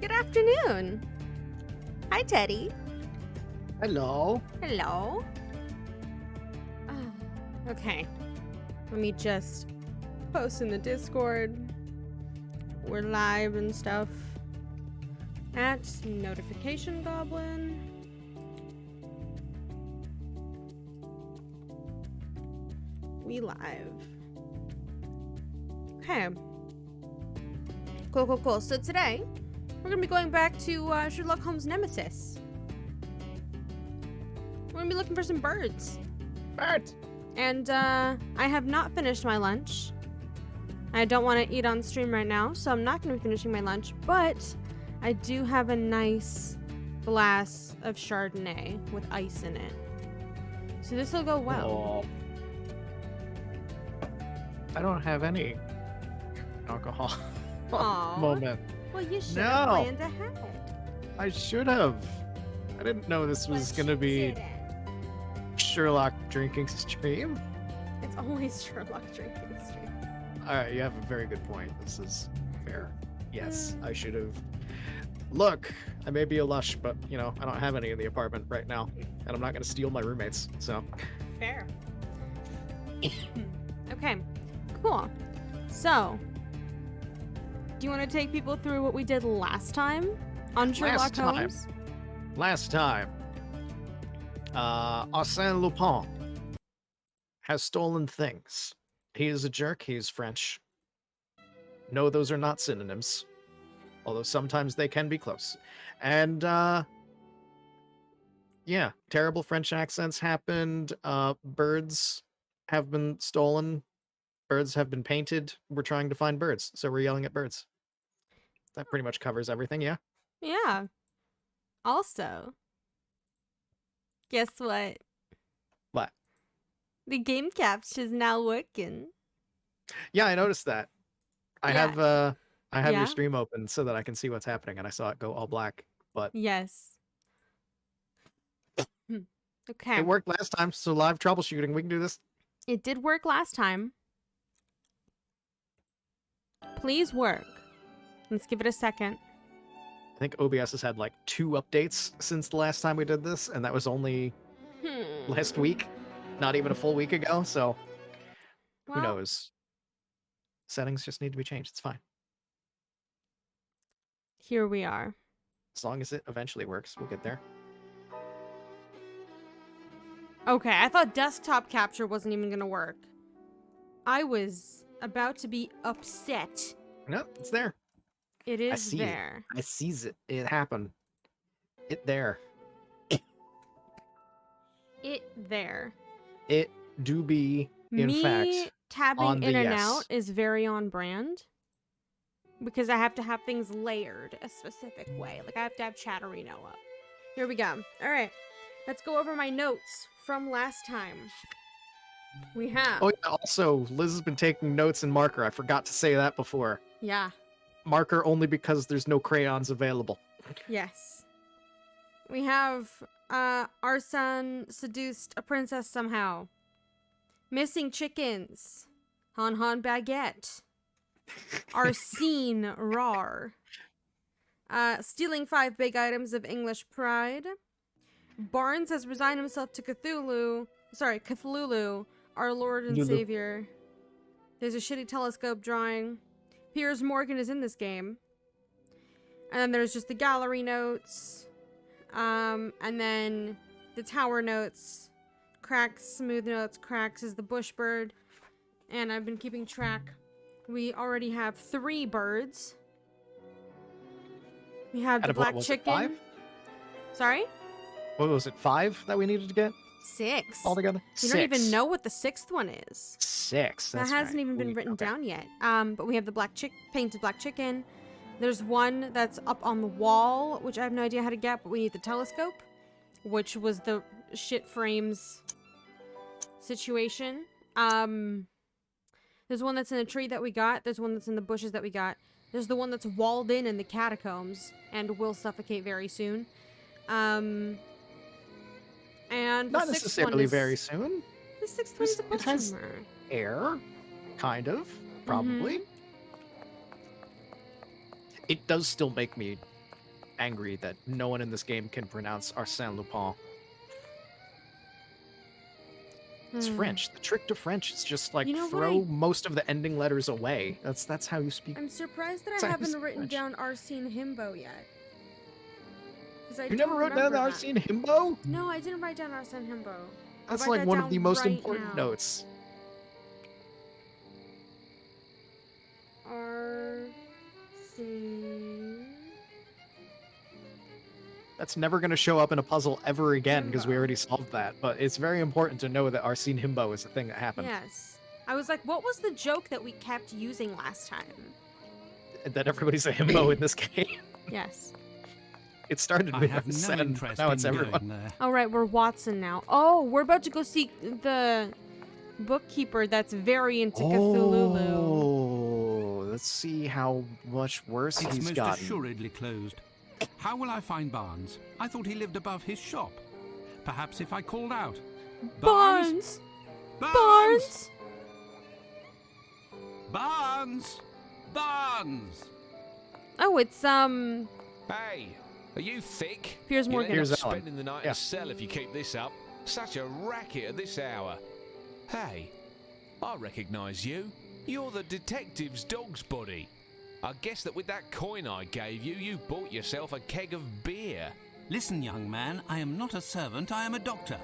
Good afternoon. Hi, Teddy. Hello. Hello. Okay. Let me just post in the Discord. We're live and stuff. At Notification Goblin. We live. Okay. Cool. So today, we're going to be going back to Sherlock Holmes' Nemesis. We're going to be looking for some birds. Birds! And I have not finished my lunch. I don't want to eat on stream right now, so I'm not going to be finishing my lunch. But I do have a nice glass of Chardonnay with ice in it. So this will go well. Oh. I don't have any alcohol moment. Well, you should have planned ahead. I should have. I didn't know this was going to be Sherlock drinking stream. It's always Sherlock drinking stream. Alright, you have a very good point. This is fair. Yes, I should have. Look, I may be a lush, but, you know, I don't have any in the apartment right now. And I'm not going to steal my roommates, so. Fair. Okay, cool. So, do you want to take people through what we did last time on Sherlock Holmes? Last time, Arsene Lupin has stolen things. He is a jerk. He is French. No, those are not synonyms. Although sometimes they can be close. And, yeah, terrible French accents happened. Birds have been stolen. Birds have been painted. We're trying to find birds, so we're yelling at birds. That pretty much covers everything, yeah? Yeah. Also, guess what? What? The game capture's now working. Yeah, I noticed that. I Yeah. have Yeah? your stream open so that I can see what's happening, and I saw it go all black. But Yes. Okay. it worked last time, so live troubleshooting. We can do this. It did work last time. Please work. Let's give it a second. I think OBS has had like 2 updates since the last time we did this, and that was only last week. Not even a full week ago, so who Well, knows? Settings just need to be changed. It's fine. here we are. As long as it eventually works, we'll get there. Okay, I thought desktop capture wasn't even gonna work. I was about to be upset. No, it's there. It I is see there. it. I sees it. It happened. It there. It there. It do be, in Me fact, tabbing on in the and yes. out is very on brand. Because I have to have things layered a specific way. Like I have to have Chatterino up. Here we go. Alright. Let's go over my notes from last time. We have. Oh, yeah, also, Liz has been taking notes in marker. I forgot to say that before. Yeah. Marker only because there's no crayons available. Yes. We have Arsene seduced a princess somehow. Missing chickens. Han Han baguette. Arsene rar. Stealing 5 big items of English pride. Barnes has resigned himself to Cthulhu, our Lord and Lulu. Savior. There's a shitty telescope drawing. Piers Morgan is in this game. And then there's just the gallery notes. And then the tower notes. Cracks, smooth notes. Cracks is the bush bird. And I've been keeping track. We already have 3 birds. We have Out the of what black was it, chicken. 5? Sorry? What was it, 5 that we needed to get 6. altogether? We don't even know what the 6th one is. 6. That That's hasn't right. even been written down yet. But we have the painted black chicken. There's one that's up on the wall, which I have no idea how to get, but we need the telescope, which was the shit frames situation. There's one that's in a tree that we got. There's one that's in the bushes that we got. There's the one that's walled in the catacombs and will suffocate very soon. And Not the 6th necessarily one is, very soon. The 6th one's a It has question mark. air, kind of, probably. It does still make me angry that no one in this game can pronounce Arsene Lupin. It's French. The trick to French is just like You know what throw most of the ending letters away. That's how you speak. I'm surprised that That's I how you haven't speak written French. down Arsene Himbo yet. 'Cause I You never don't wrote down remember that. Arsene Himbo? No, I didn't write down Arsene Himbo. That's write like that one of down the most right important now. notes. Arsene. That's never going to show up in a puzzle ever again because we Himbo. already solved that. But it's very important to know that Arsene Himbo is the thing that happened. Yes. I was like, what was the joke that we kept using last time? That everybody's a himbo in this game. Yes. It started I with have no Arsene, interest now it's in everyone. going there. All right, we're Watson now. Oh, we're about to go see the bookkeeper that's very into Cthulhu. Oh, let's see how much worse It's he's most gotten. assuredly closed. How will I find Barnes? I thought he lived above his shop. Perhaps if I called out. Barnes! Barnes! Barnes! Barnes! Barnes! Oh, it's, Hey, are you thick? Piers You'll Morgan. end up Here's Alan. spending the night Yeah. in a cell if you keep this up. Such a racket at this hour. Hey, I recognise you. You're the detective's dog's body. I guess that with that coin I gave you, you bought yourself a keg of beer. Listen, young man, I am not a servant, I am a doctor.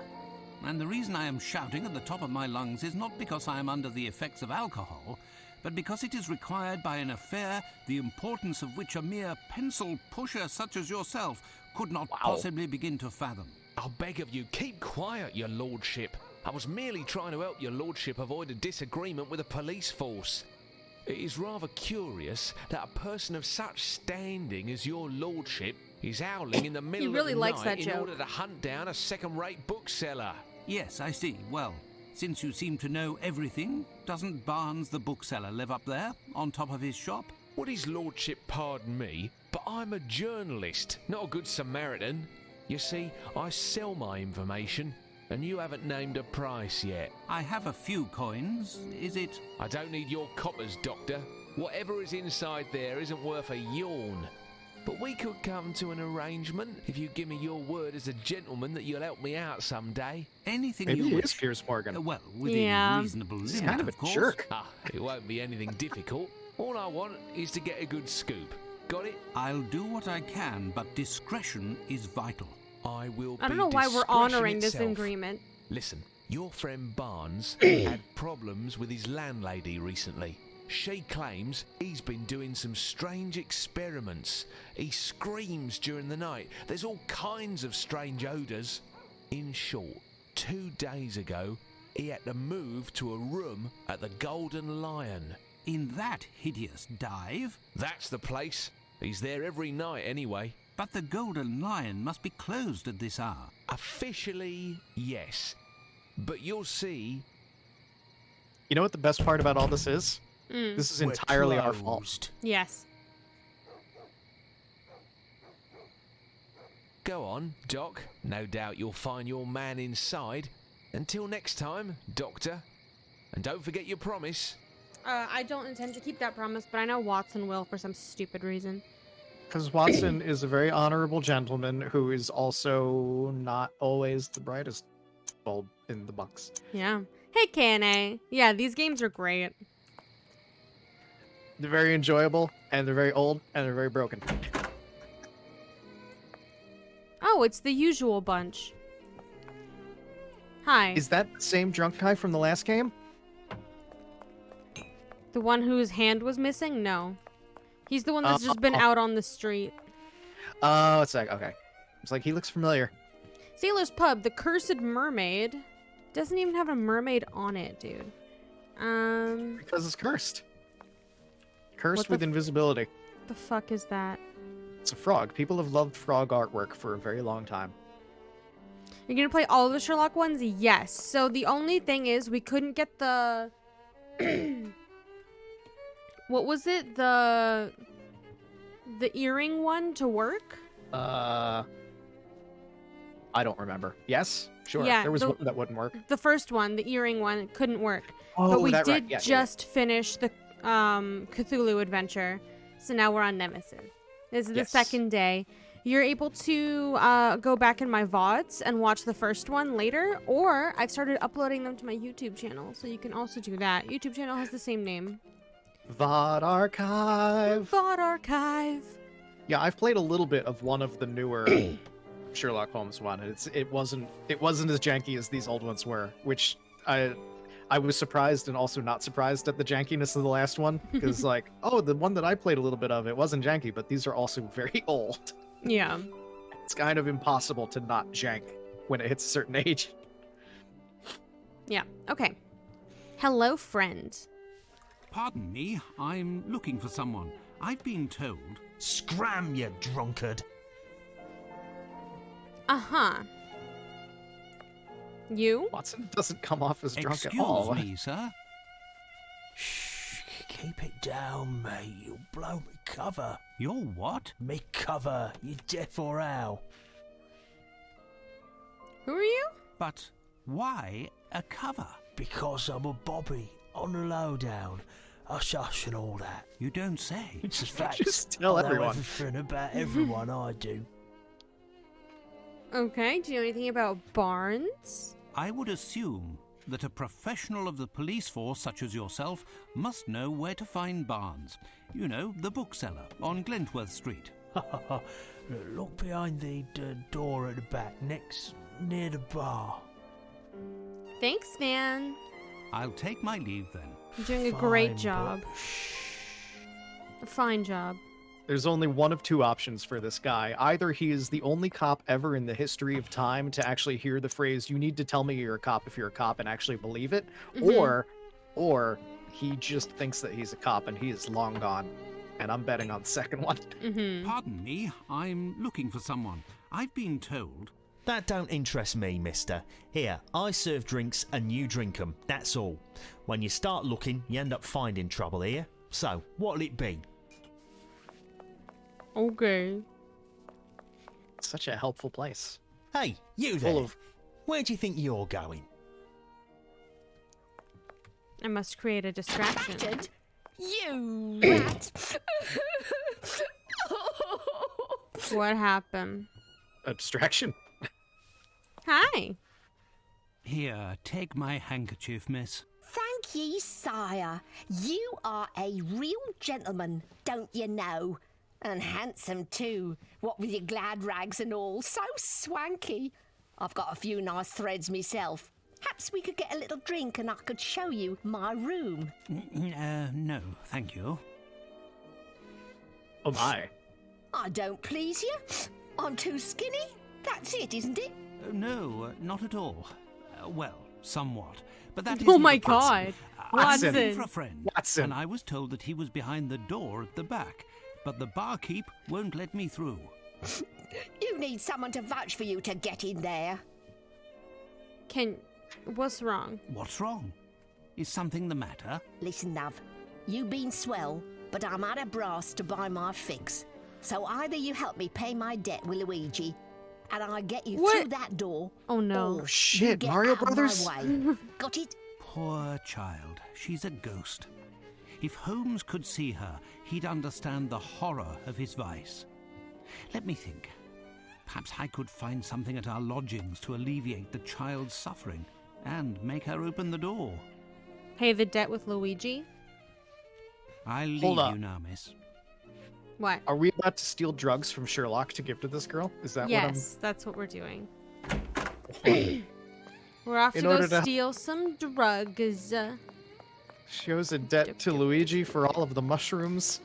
And the reason I am shouting at the top of my lungs is not because I am under the effects of alcohol, but because it is required by an affair the importance of which a mere pencil pusher such as yourself could not possibly begin to fathom. I beg of you, keep quiet, your lordship. I was merely trying to help your lordship avoid a disagreement with the police force. It is rather curious that a person of such standing as your lordship is howling in the middle really of the likes night that in joke. order to hunt down a second-rate bookseller. Yes, I see. Well, since you seem to know everything, doesn't Barnes the bookseller live up there, on top of his shop? Would his lordship pardon me, but I'm a journalist, not a good Samaritan. You see, I sell my information, and you haven't named a price yet. I have a few coins. Is it... I don't need your coppers, Doctor. Whatever is inside there isn't worth a yawn. But we could come to an arrangement if you give me your word as a gentleman that you'll help me out someday. anything Maybe you he wish? is Piers Morgan. Well, within Yeah. reasonable limits, He's kind of a course. jerk. Ah, it won't be anything difficult. All I want is to get a good scoop. Got it? I'll do what I can, but discretion is vital. I will I don't be know why we're discretion honoring this itself. agreement. Listen, your friend Barnes had problems with his landlady recently. She claims he's been doing some strange experiments. He screams during the night. There's all kinds of strange odours. In short, 2 days ago, he had to move to a room at the Golden Lion. In that hideous dive? That's the place. He's there every night anyway. But the Golden Lion must be closed at this hour. Officially, yes. But you'll see. You know what the best part about all this is? Mm. This is entirely our fault. Closed. Yes. Go on, Doc. No doubt you'll find your man inside. Until next time, Doctor. And don't forget your promise. I don't intend to keep that promise, but I know Watson will for some stupid reason. Because Watson is a very honorable gentleman who is also not always the brightest bulb in the box. Yeah. Hey, KNA. Yeah, these games are great. They're very enjoyable, and they're very old, and they're very broken. Oh, it's the usual bunch. Hi. Is that the same drunk guy from the last game? The one whose hand was missing? No. He's the one that's just been out on the street. Oh, it's like, okay. It's like, he looks familiar. Sailor's Pub, the Cursed Mermaid. Doesn't even have a mermaid on it, dude. Because it's cursed. Cursed What the with invisibility. The fuck is that? It's a frog. People have loved frog artwork for a very long time. You're gonna play all of the Sherlock ones? Yes. So the only thing is we couldn't get the... What was it? The earring one to work? I don't remember. Yes? Sure. Yeah, there was the- one that wouldn't work. The first one, the earring one, couldn't work. Oh, But we that did right. Yeah, just finish the Cthulhu adventure. So now we're on Nemesis. This is the Yes. second day. You're able to go back in my VODs and watch the first one later, or I've started uploading them to my YouTube channel, so you can also do that. YouTube channel has the same name. VOD Archive. VOD Archive. Yeah, I've played a little bit of one of the newer Sherlock Holmes one, and it wasn't as janky as these old ones were, which I was surprised and also not surprised at the jankiness of the last one, because like, oh, the one that I played a little bit of, it wasn't janky, but these are also very old. Yeah. It's kind of impossible to not jank when it hits a certain age. Yeah. Okay. Hello, friend. Pardon me, I'm looking for someone. I've been told... Scram, you drunkard. Uh-huh. You? Watson doesn't come off as drunk Excuse at all. me, sir. Shh, keep it down, mate. You'll blow me cover. You're what? Me cover. You deaf or how? Who are you? But why a cover? Because I'm a bobby on the lowdown. Hush, hush, and all that. You don't say. It's a fact. Just tell I know everyone. everything about everyone. I do. Okay. Do you know anything about Barnes? I would assume that a professional of the police force such as yourself must know where to find Barnes. You know, the bookseller on Glentworth Street. Look behind the door at the back, near the bar. Thanks, Van. I'll take my leave then. You're doing a great Fine, job. but- A fine job. There's only one of two options for this guy. Either he is the only cop ever in the history of time to actually hear the phrase, "You need to tell me you're a cop if you're a cop," and actually believe it, Mhm. or he just thinks that he's a cop and he is long gone. And I'm betting on the second one. Mm-hmm. Pardon me, I'm looking for someone. I've been told. That don't interest me, mister. Here, I serve drinks and you drink 'em. That's all. When you start looking, you end up finding trouble here. So, what'll it be? Okay. Such a helpful place. Hey, you Full there. of Where do you think you're going? I must create a distraction. Bastard! You rat! What happened? a distraction. Hi. Here, take my handkerchief, miss. Thank ye, sire. You are a real gentleman, don't you know? And handsome too, what with your glad rags and all, so swanky. I've got a few nice threads myself. Perhaps we could get a little drink and I could show you my room. No, thank you. Oh my. I don't please you. I'm too skinny. That's it, isn't it? No, not at all. Well, somewhat. But that Oh isn't my the point. God. I was Watson. looking for a friend, Watson. and I was told that he was behind the door at the back, but the barkeep won't let me through. You need someone to vouch for you to get in there. What's wrong? What's wrong? Is something the matter? Listen, love, you been swell, but I'm out of brass to buy my fix. So either you help me pay my debt with Luigi, and I get you What? through that door, Oh no. or you Shit, get Mario out of my Brothers? way. Got it? Poor child. She's a ghost. If Holmes could see her, he'd understand the horror of his vice. Let me think. Perhaps I could find something at our lodgings to alleviate the child's suffering and make her open the door. Pay the debt with Luigi? I'll leave Hold up. you now, miss. What? Are we about to steal drugs from Sherlock to give to this girl? Is that Yes, that's what we're doing. what I'm... We're off to In go order to- steal some drugs. She owes a debt to Luigi for all of the mushrooms.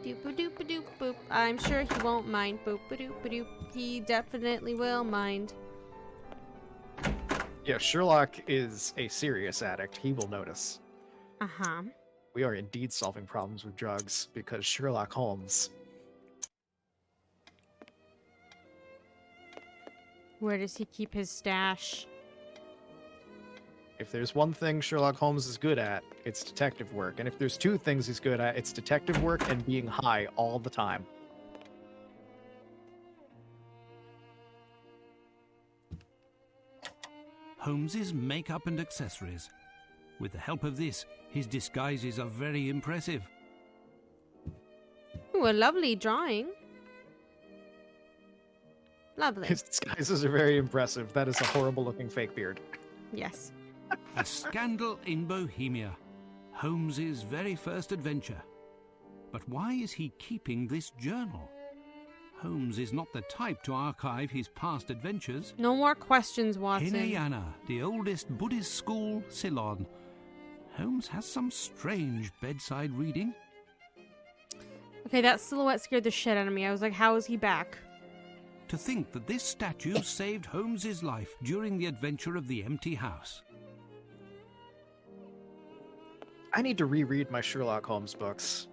Doop doop doop boop. I'm sure he won't mind. Boop doop doop. He definitely will mind. Yeah, Sherlock is a serious addict. He will notice. Uh-huh. We are indeed solving problems with drugs because Sherlock Holmes. Where does he keep his stash? If there's one thing Sherlock Holmes is good at, it's detective work. And if there's two things he's good at, it's detective work and being high all the time. Holmes's makeup and accessories. With the help of this, his disguises are very impressive. Ooh, a lovely drawing. Lovely. His disguises are very impressive. That is a horrible looking fake beard. Yes. A scandal in Bohemia. Holmes's very first adventure. But why is he keeping this journal? Holmes is not the type to archive his past adventures. No more questions, Watson. Hinayana, the oldest Buddhist school, Ceylon. Holmes has some strange bedside reading. Okay, that silhouette scared the shit out of me. I was like, how is he back? To think that this statue saved Holmes's life during the adventure of the empty house. I need to reread my Sherlock Holmes books.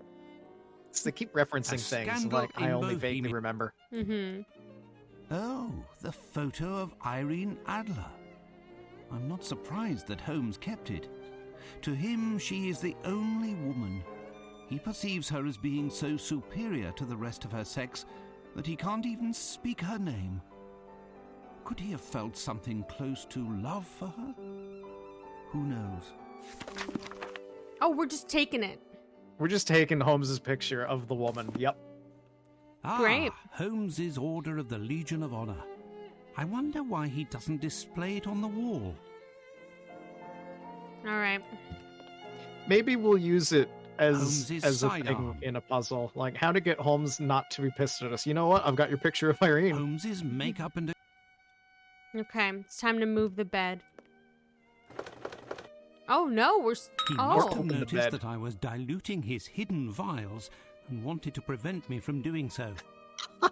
They keep referencing A things scandal like I in only vaguely Bohemia. remember. Mm-hmm. Oh, the photo of Irene Adler. I'm not surprised that Holmes kept it. To him, she is the only woman. He perceives her as being so superior to the rest of her sex that he can't even speak her name. Could he have felt something close to love for her? Who knows? Oh, we're just taking it. We're just taking Holmes's picture of the woman. Yep. Great. Holmes's Order of the Legion of Honor. I wonder why he doesn't display it on the wall. All right. Maybe we'll use it as Holmes's a thing sidearm. in a puzzle. Like how to get Holmes not to be pissed at us. You know what? I've got your picture of Irene. Holmes's makeup and... Okay, it's time to move the bed. Oh no, we're... He Oh. must have Open the noticed bed. that I was diluting his hidden vials and wanted to prevent me from doing so.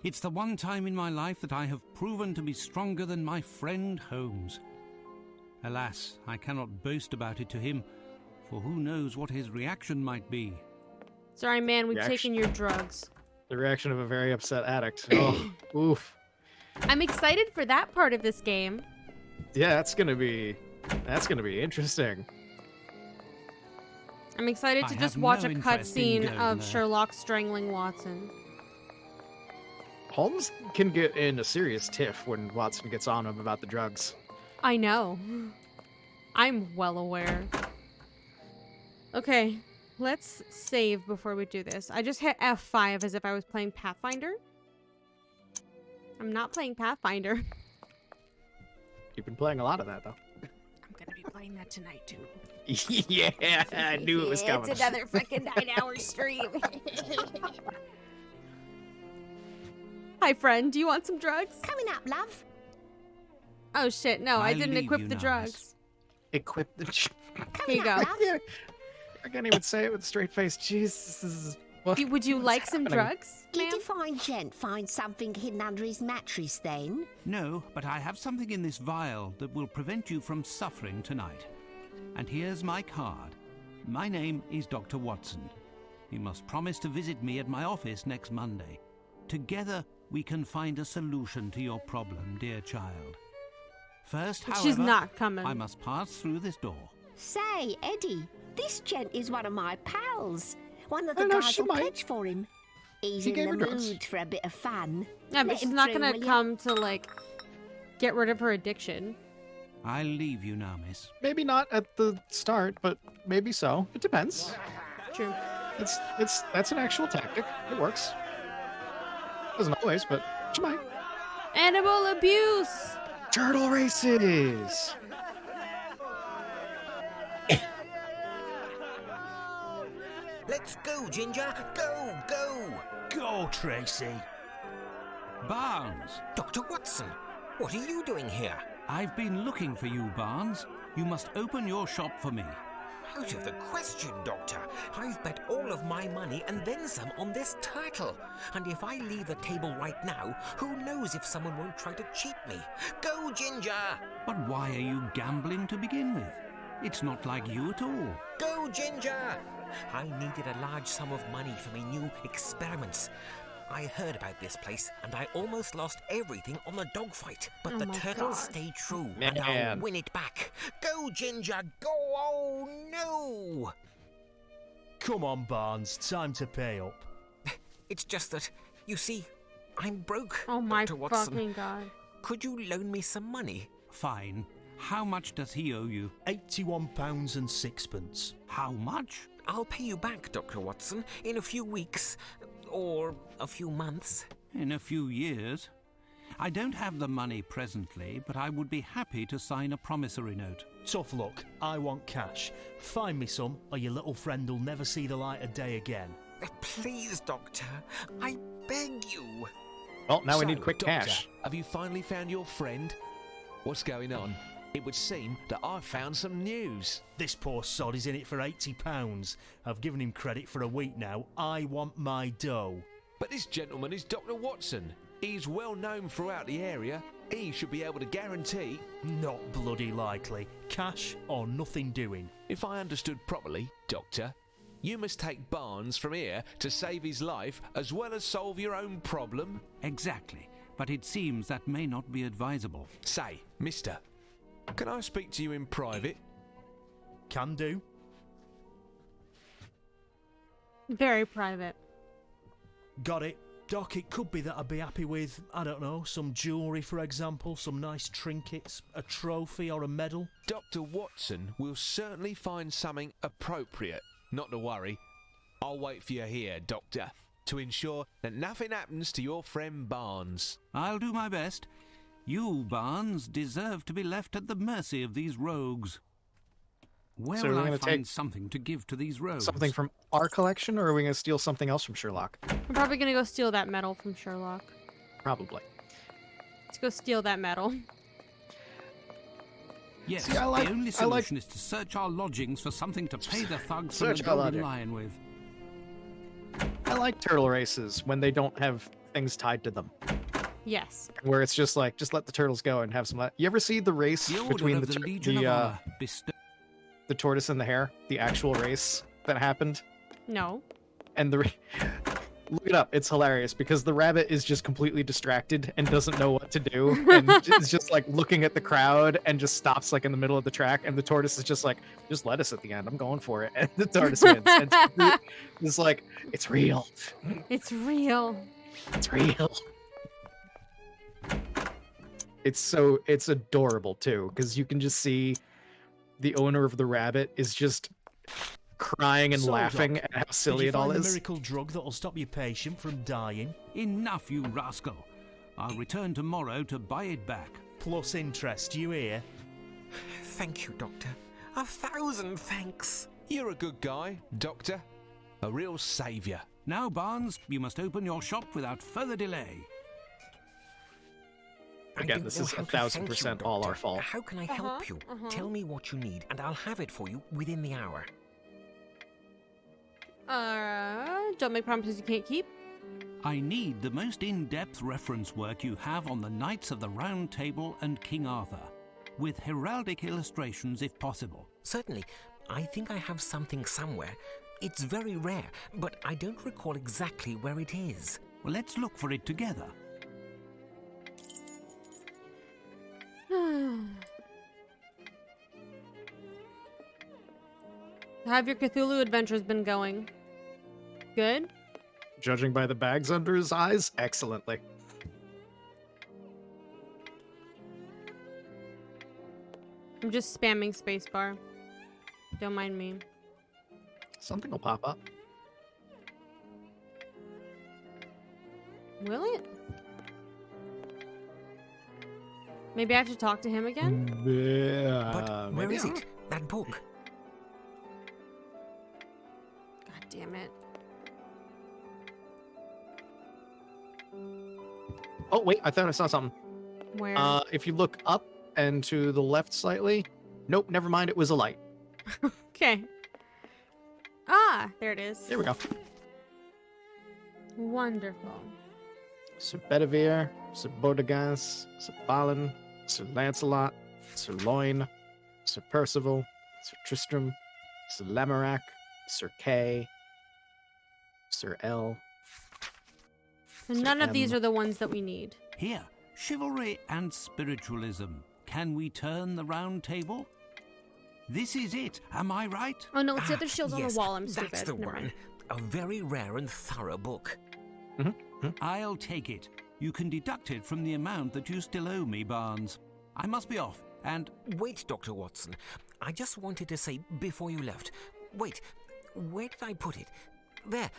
It's the one time in my life that I have proven to be stronger than my friend Holmes. Alas, I cannot boast about it to him, for who knows what his reaction might be. Sorry, man, we've Reaction. taken your drugs. The reaction of a very upset addict. Oh, oof. I'm excited for that part of this game. Yeah, that's gonna be interesting. I'm excited I to have just watch no a interest in cutscene going of there. Sherlock strangling Watson. Holmes can get in a serious tiff when Watson gets on him about the drugs. I know. I'm well aware. Okay, let's save before we do this. I just hit F5 as if I was playing Pathfinder. I'm not playing Pathfinder. You've been playing a lot of that, though. I'm gonna be playing that tonight, too. Yeah, I knew it was coming. It's another freaking 9-hour stream. Hi, friend. Do you want some drugs? Coming up, love. Oh, shit. No, I I'll didn't leave equip you the now, drugs. Equip the... Here Coming you go. up, love. I can't even say it with a straight face. Jesus, this is... What? Would you like some happening? drugs, Did ma'am? a fine gent find something hidden under his mattress then? No, but I have something in this vial that will prevent you from suffering tonight. And here's my card. My name is Dr. Watson. You must promise to visit me at my office next Monday. Together, we can find a solution to your problem, dear child. First, however, She's not coming. I must pass through this door. Say, Eddie, this gent is one of my pals. One of the I know, guys she who might. pledged for him. He's She in gave the her drugs. mood for a bit of fun. Yeah, but Let she's him not through, gonna will ya? come to, like, get rid of her addiction. I'll leave you now, miss. Maybe not at the start, but maybe so. It depends. True. That's an actual tactic. It works. Doesn't always, but she might. Animal abuse! Turtle races! Let's go, Ginger! Go, go! Go, Tracy. Barnes! Dr. Watson, what are you doing here? I've been looking for you, Barnes. You must open your shop for me. Out of the question, Doctor. I've bet all of my money and then some on this title. And if I leave the table right now, who knows if someone won't try to cheat me? Go, Ginger! But why are you gambling to begin with? It's not like you at all. Go, Ginger! I needed a large sum of money for my new experiments. I heard about this place and I almost lost everything on the dogfight. But Oh the my turtles God. stayed true and I'll Man. win it back. Go, Ginger! Go! Oh, no! Come on, Barnes. Time to pay up. It's just that, you see, I'm broke, Oh my Dr. Watson. fucking god. Could you loan me some money? Fine. How much does he owe you? £81 and sixpence. How much? I'll pay you back, Dr. Watson, in a few weeks. Or a few months. In a few years. I don't have the money presently, but I would be happy to sign a promissory note. Tough luck. I want cash. Find me some, or your little friend will never see the light of day again. Please, Doctor, I beg you. Well, now we So, need quick Doctor, cash. Have you finally found your friend? What's going on? It would seem that I've found some news. This poor sod is in it for £80. I've given him credit for a week now. I want my dough. But this gentleman is Dr. Watson. He's well known throughout the area. He should be able to guarantee. Not bloody likely. Cash or nothing doing. If I understood properly, Doctor, you must take Barnes from here to save his life as well as solve your own problem. Exactly. But it seems that may not be advisable. Say, mister, can I speak to you in private? Can do. Very private. Got it. Doc, it could be that I'd be happy with, I don't know, some jewellery, for example, some nice trinkets, a trophy or a medal. Dr. Watson will certainly find something appropriate. Not to worry. I'll wait for you here, Doctor, to ensure that nothing happens to your friend Barnes. I'll do my best. You, Barnes, deserve to be left at the mercy of these rogues. Where So will we're I gonna find take something to give to these rogues? Something from our collection, or are we going to steal something else from Sherlock? I'm probably gonna go steal that medal from Sherlock. Probably. Let's go steal that medal. Yes, See, I like- the only I like- solution is to search our lodgings for something to pay the thugs from Search the our Golden lodging. Lion with. I like turtle races when they don't have things tied to them. Yes. Where it's just like, just let the turtles go and have some. You ever see the race The Order between of the Legion of Honor bestow. the tortoise and the hare? The actual race that happened, No. and the. Look it up. It's hilarious because the rabbit is just completely distracted and doesn't know what to do, and is just like looking at the crowd and just stops like in the middle of the track. And the tortoise is just like, "Just let us at the end. I'm going for it." And the tortoise wins. And it's like, it's real. It's real. It's real. It's adorable too because you can just see the owner of the rabbit is just crying and So, laughing Doc, at how Did silly you it all find the is. miracle drug that'll stop your patient from dying? Enough, you rascal. I'll return tomorrow to buy it back. Plus interest, you hear? Thank you, Doctor. 1,000 thanks. You're a good guy, Doctor. A real saviour. Now, Barnes, you must open your shop without further delay. I Again, don't this know is how to thank you, 1,000% all our Doctor. fault. How can I help you? Tell me what you need, and I'll have it for you within the hour. Don't make promises you can't keep. I need the most in-depth reference work you have on the Knights of the Round Table and King Arthur, with heraldic illustrations if possible. Certainly. I think I have something somewhere. It's very rare, but I don't recall exactly where it is. Well, let's look for it together. How have your Cthulhu adventures been going? Good? Judging by the bags under his eyes, excellently. I'm just spamming spacebar. Don't mind me. Something will pop up. Will it? Maybe I have to talk to him again? But where is it? That book? God damn it. Oh, wait, I thought I saw something. Where? If you look up and to the left slightly. Nope, never mind, it was a light. Okay. Ah, there it is. There we go. Wonderful. Sir Bedivere, Sir Bodegans, Sir Balin, Sir Lancelot, Sir Loin, Sir Percival, Sir Tristram, Sir Lamorak, Sir Kay, Sir L. And Sir none of these M. are the ones that we need. Here, chivalry and spiritualism. Can we turn the round table? This is it, am I right? Oh no, it's the other shields on Yes, the wall. I'm stupid. that's the Never one. mind. A very rare and thorough book. I'll take it. You can deduct it from the amount that you still owe me, Barnes. I must be off, and Wait, Dr. Watson. I just wanted to say before you left. Wait, where did I put it? There.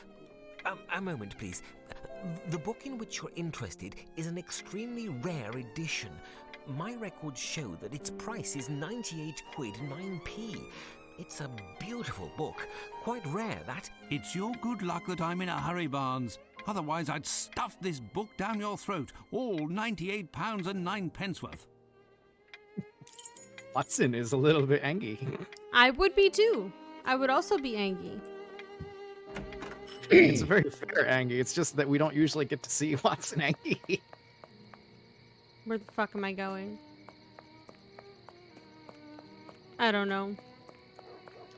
A moment, please. The book in which you're interested is an extremely rare edition. My records show that its price is 98 quid 9p. It's a beautiful book. Quite rare, that. it's your good luck that I'm in a hurry, Barnes. Otherwise, I'd stuff this book down your throat, all £98 and 9p worth. Watson is a little bit angry. I would be too. I would also be angry. It's a very fair angry. It's just that we don't usually get to see Watson angry. Where the fuck am I going? I don't know.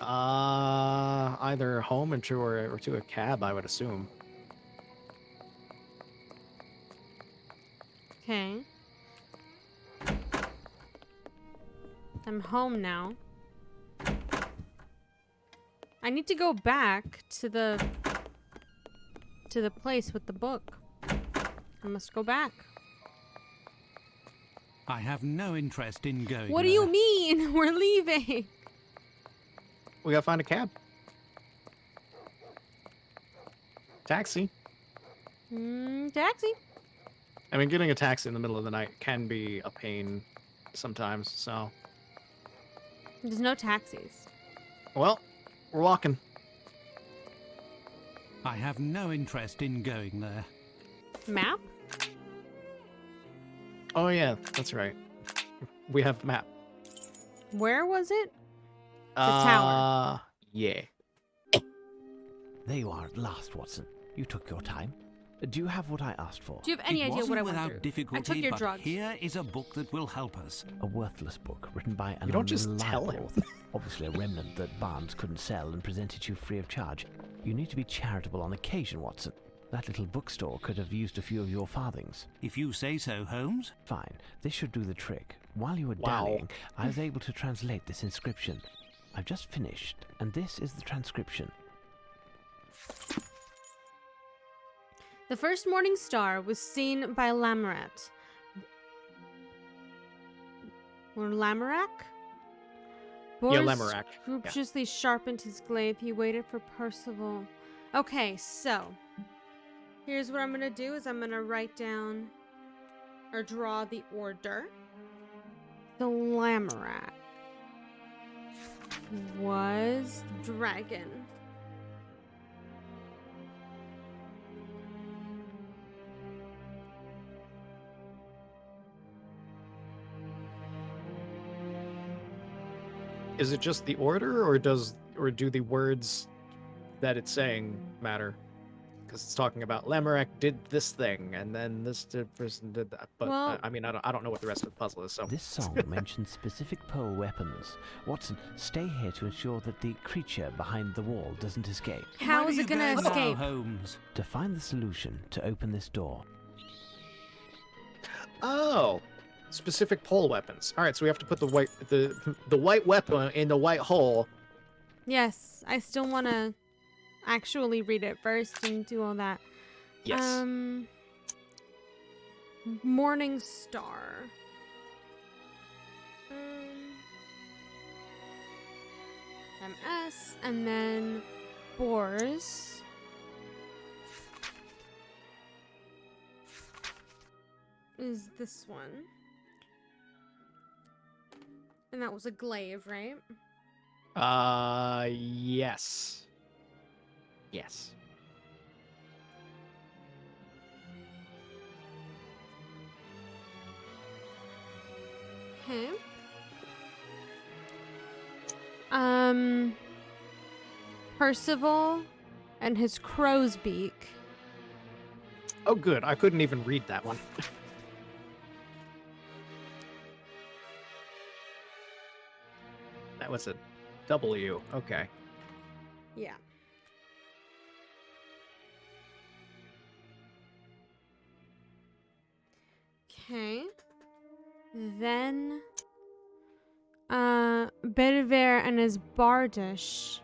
Either home or to a cab, I would assume. Okay. I'm home now. I need to go back to the place with the book. I must go back. I have no interest in going What do there. you mean? We're leaving. We gotta find a cab. Taxi. Taxi. I mean, getting a taxi in the middle of the night can be a pain sometimes, so. There's no taxis. Well, we're walking. I have no interest in going there. Map? Oh, yeah, that's right. We have the map. Where was it? The tower. Yeah. There you are at last, Watson. You took your time. Do you have what I asked for? Do you have any It idea wasn't what I went without through? difficulty, I took your but drugs. here is a book that will help us. A worthless book written by an You don't just tell unreliable him. author. Obviously a remnant that Barnes couldn't sell and presented you free of charge. You need to be charitable on occasion, Watson. That little bookstore could have used a few of your farthings. If you say so, Holmes. Fine. This should do the trick. While you were Wow. dallying, I was able to translate this inscription. I've just finished, and this is the transcription. The first morning star was seen by Lamorat. Or Lamorak? Yeah, Boris Lamorak. Yeah. scrupulously sharpened his glaive. He waited for Percival. Okay, so here's what I'm gonna do: is I'm gonna write down or draw the order. The Lamorak was dragon. Is it just the order, or do the words that it's saying matter? Because it's talking about Lamorak did this thing, and then this person did that. But Well- I mean, I don't know what the rest of the puzzle is. So This song mentions specific pearl weapons. Watson, stay here to ensure that the creature behind the wall doesn't escape. How Where is are it you gonna going now, escape? Holmes? To find the solution to open this door. oh, specific pole weapons. All right, so we have to put the white weapon in the white hole. Yes, I still want to actually read it first and do all that. Yes. Morning Star. MS, and then Boars. Is this one. And that was a glaive, right? Yes. Yes. Okay. Percival and his crow's beak. Oh, good. I couldn't even read that one. That was a W. Okay. Yeah. Okay. Then, Bedivere and his bardish.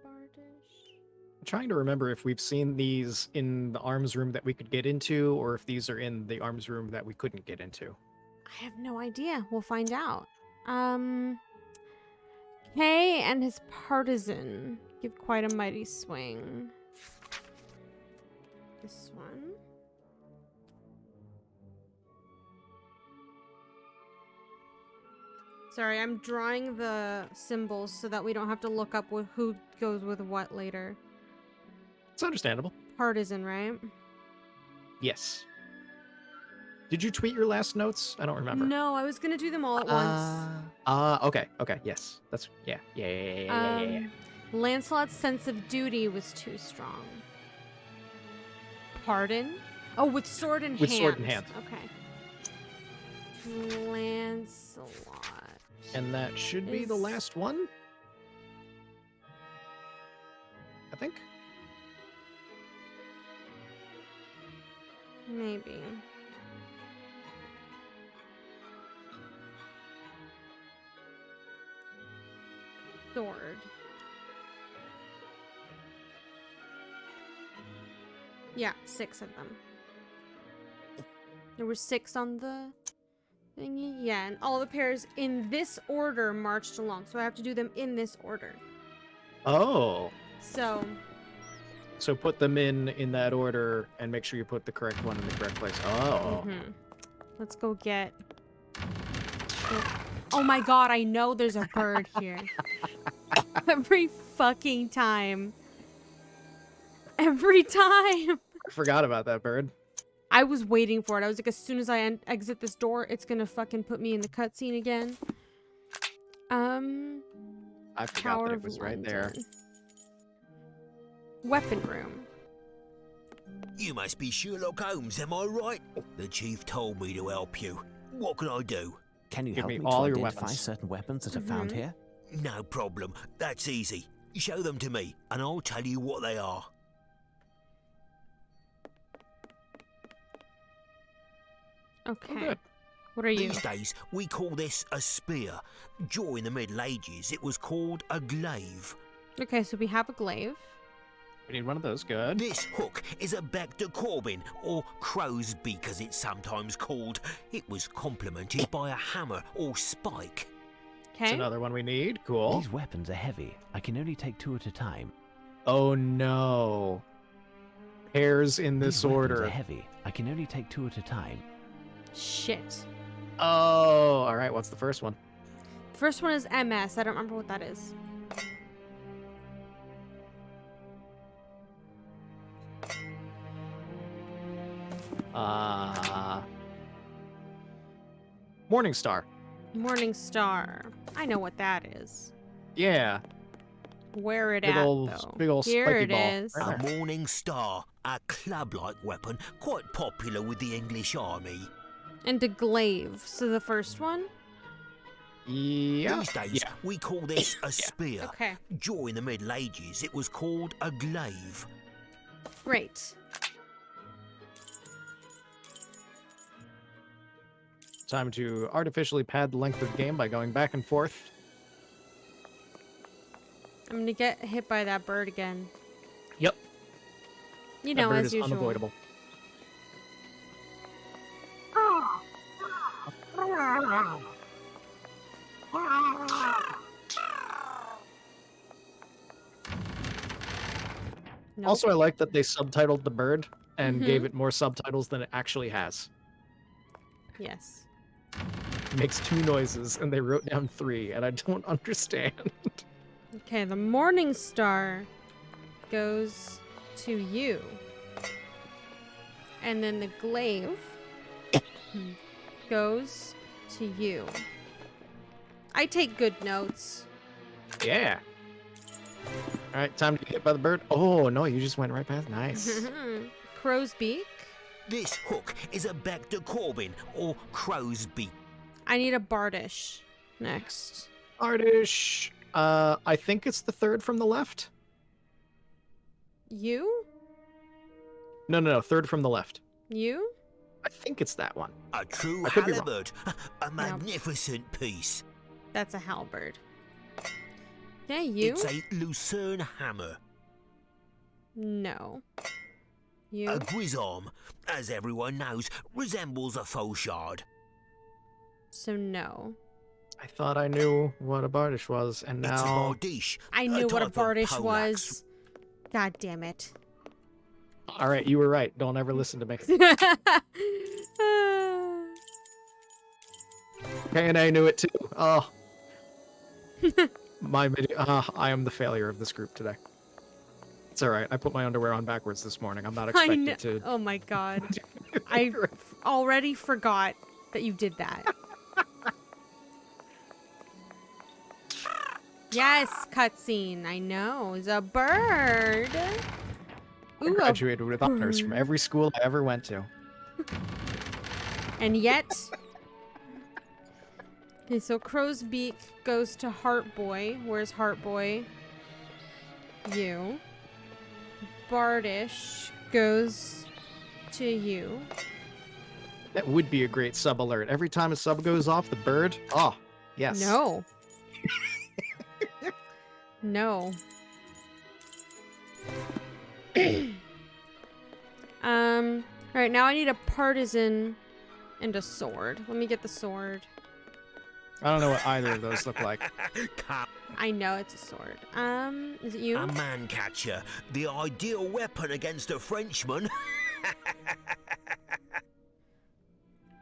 Bardish. I'm trying to remember if we've seen these in the arms room that we could get into, or if these are in the arms room that we couldn't get into. I have no idea. We'll find out. Kay and his partisan give quite a mighty swing. This one. Sorry, I'm drawing the symbols so that we don't have to look up who goes with what later. It's understandable. Partisan, right? Yes. Did you tweet your last notes? I don't remember. No, I was gonna do them all at once. Okay. Okay. Yes. That's yeah. Lancelot's sense of duty was too strong. Pardon? Oh, with sword in hand. With sword in hand. Okay. Lancelot. And that should be the Is- last one. I think. Maybe. Sword. Yeah, 6 of them. There were 6 on the thingy. Yeah, and all the pairs in this order marched along. So I have to do them in this order. Oh. So, put them in that order and make sure you put the correct one in the correct place. Oh. mhm. Let's go get... Oh my god, I know there's a bird here. Every fucking time. Every time. I forgot about that bird. I was waiting for it. I was like, as soon as I exit this door, it's gonna fucking put me in the cutscene again. I forgot Tower that it of was right there. London. Weapon room. You must be Sherlock Holmes, am I right? The chief told me to help you. What can I do? Can you Give help me me all to your identify weapons. certain weapons that are found here? No problem. That's easy. Show them to me, and I'll tell you what they are. Okay. good. What are you? These days, we call this a spear. During the Middle Ages, it was called a glaive. Okay, so we have a glaive. We need one of those. Good. This hook is a bec de corbin, or crow's beak as it's sometimes called. It was complemented by a hammer or spike. That's Okay. another one we need. Cool. These weapons are heavy. I can only take 2 at a time. Oh no. Pairs in this These weapons order. are heavy. I can only take 2 at a time. Shit. Oh, all right. What's the first one? First one is MS. I don't remember what that is. Morning Star. Morning Star. I know what that is. Yeah. Where it Big at, old, though? big old Here spiky it ball. is. Right A there. morning star, a club-like weapon, quite popular with the English army. And a glaive. So the first one? Yeah. These days, we call this a spear. Okay. During the Middle Ages, it was called a glaive. Great. Time to artificially pad the length of the game by going back and forth. I'm gonna get hit by that bird again. Yep. You That know, bird as is usual. unavoidable. Nope. Also, I like that they subtitled the bird and Mhm. gave it more subtitles than it actually has. Yes. It makes 2 noises, and they wrote down 3, and I don't understand. Okay, the Morning Star goes to you. And then the glaive goes to you. I take good notes. Yeah. All right, time to get hit by the bird. Oh, no, you just went right past. Nice. Crow's beak. This hook is a bec de corbin, or crow's beak. I need a bardish next. Artish. I think it's the third from the left. You? No, third from the left. You? I think it's that one. A true I could be wrong. halberd, a magnificent piece. That's a halberd. Yeah, you? It's a lucerne hammer. No. You? A guisarme, as everyone knows, resembles a faux shard. So no. I thought I knew what a bardish was, and It's a now... bardiche. I knew what a type of bardish poleaxe. was. God damn it. All right, you were right. Don't ever listen to me. K&A knew it too. Oh. I am the failure of this group today. It's all right. I put my underwear on backwards this morning. I'm not I know. expected to... Oh my god. I already forgot that you did that. Yes, cutscene. I know. It's a bird. I Ooh, graduated with honors from bird. every school I ever went to. And yet... Okay, so Crow's Beak goes to Heart Boy. Where's Heart Boy? You. Bardish goes to you. That would be a great sub alert. Every time a sub goes off, the bird... Oh, yes. No. No. Alright, now I need a partisan and a sword. Let me get the sword. I don't know what either of those look like. Come, I know it's a sword. Is it you? a man catcher, the ideal weapon against a Frenchman.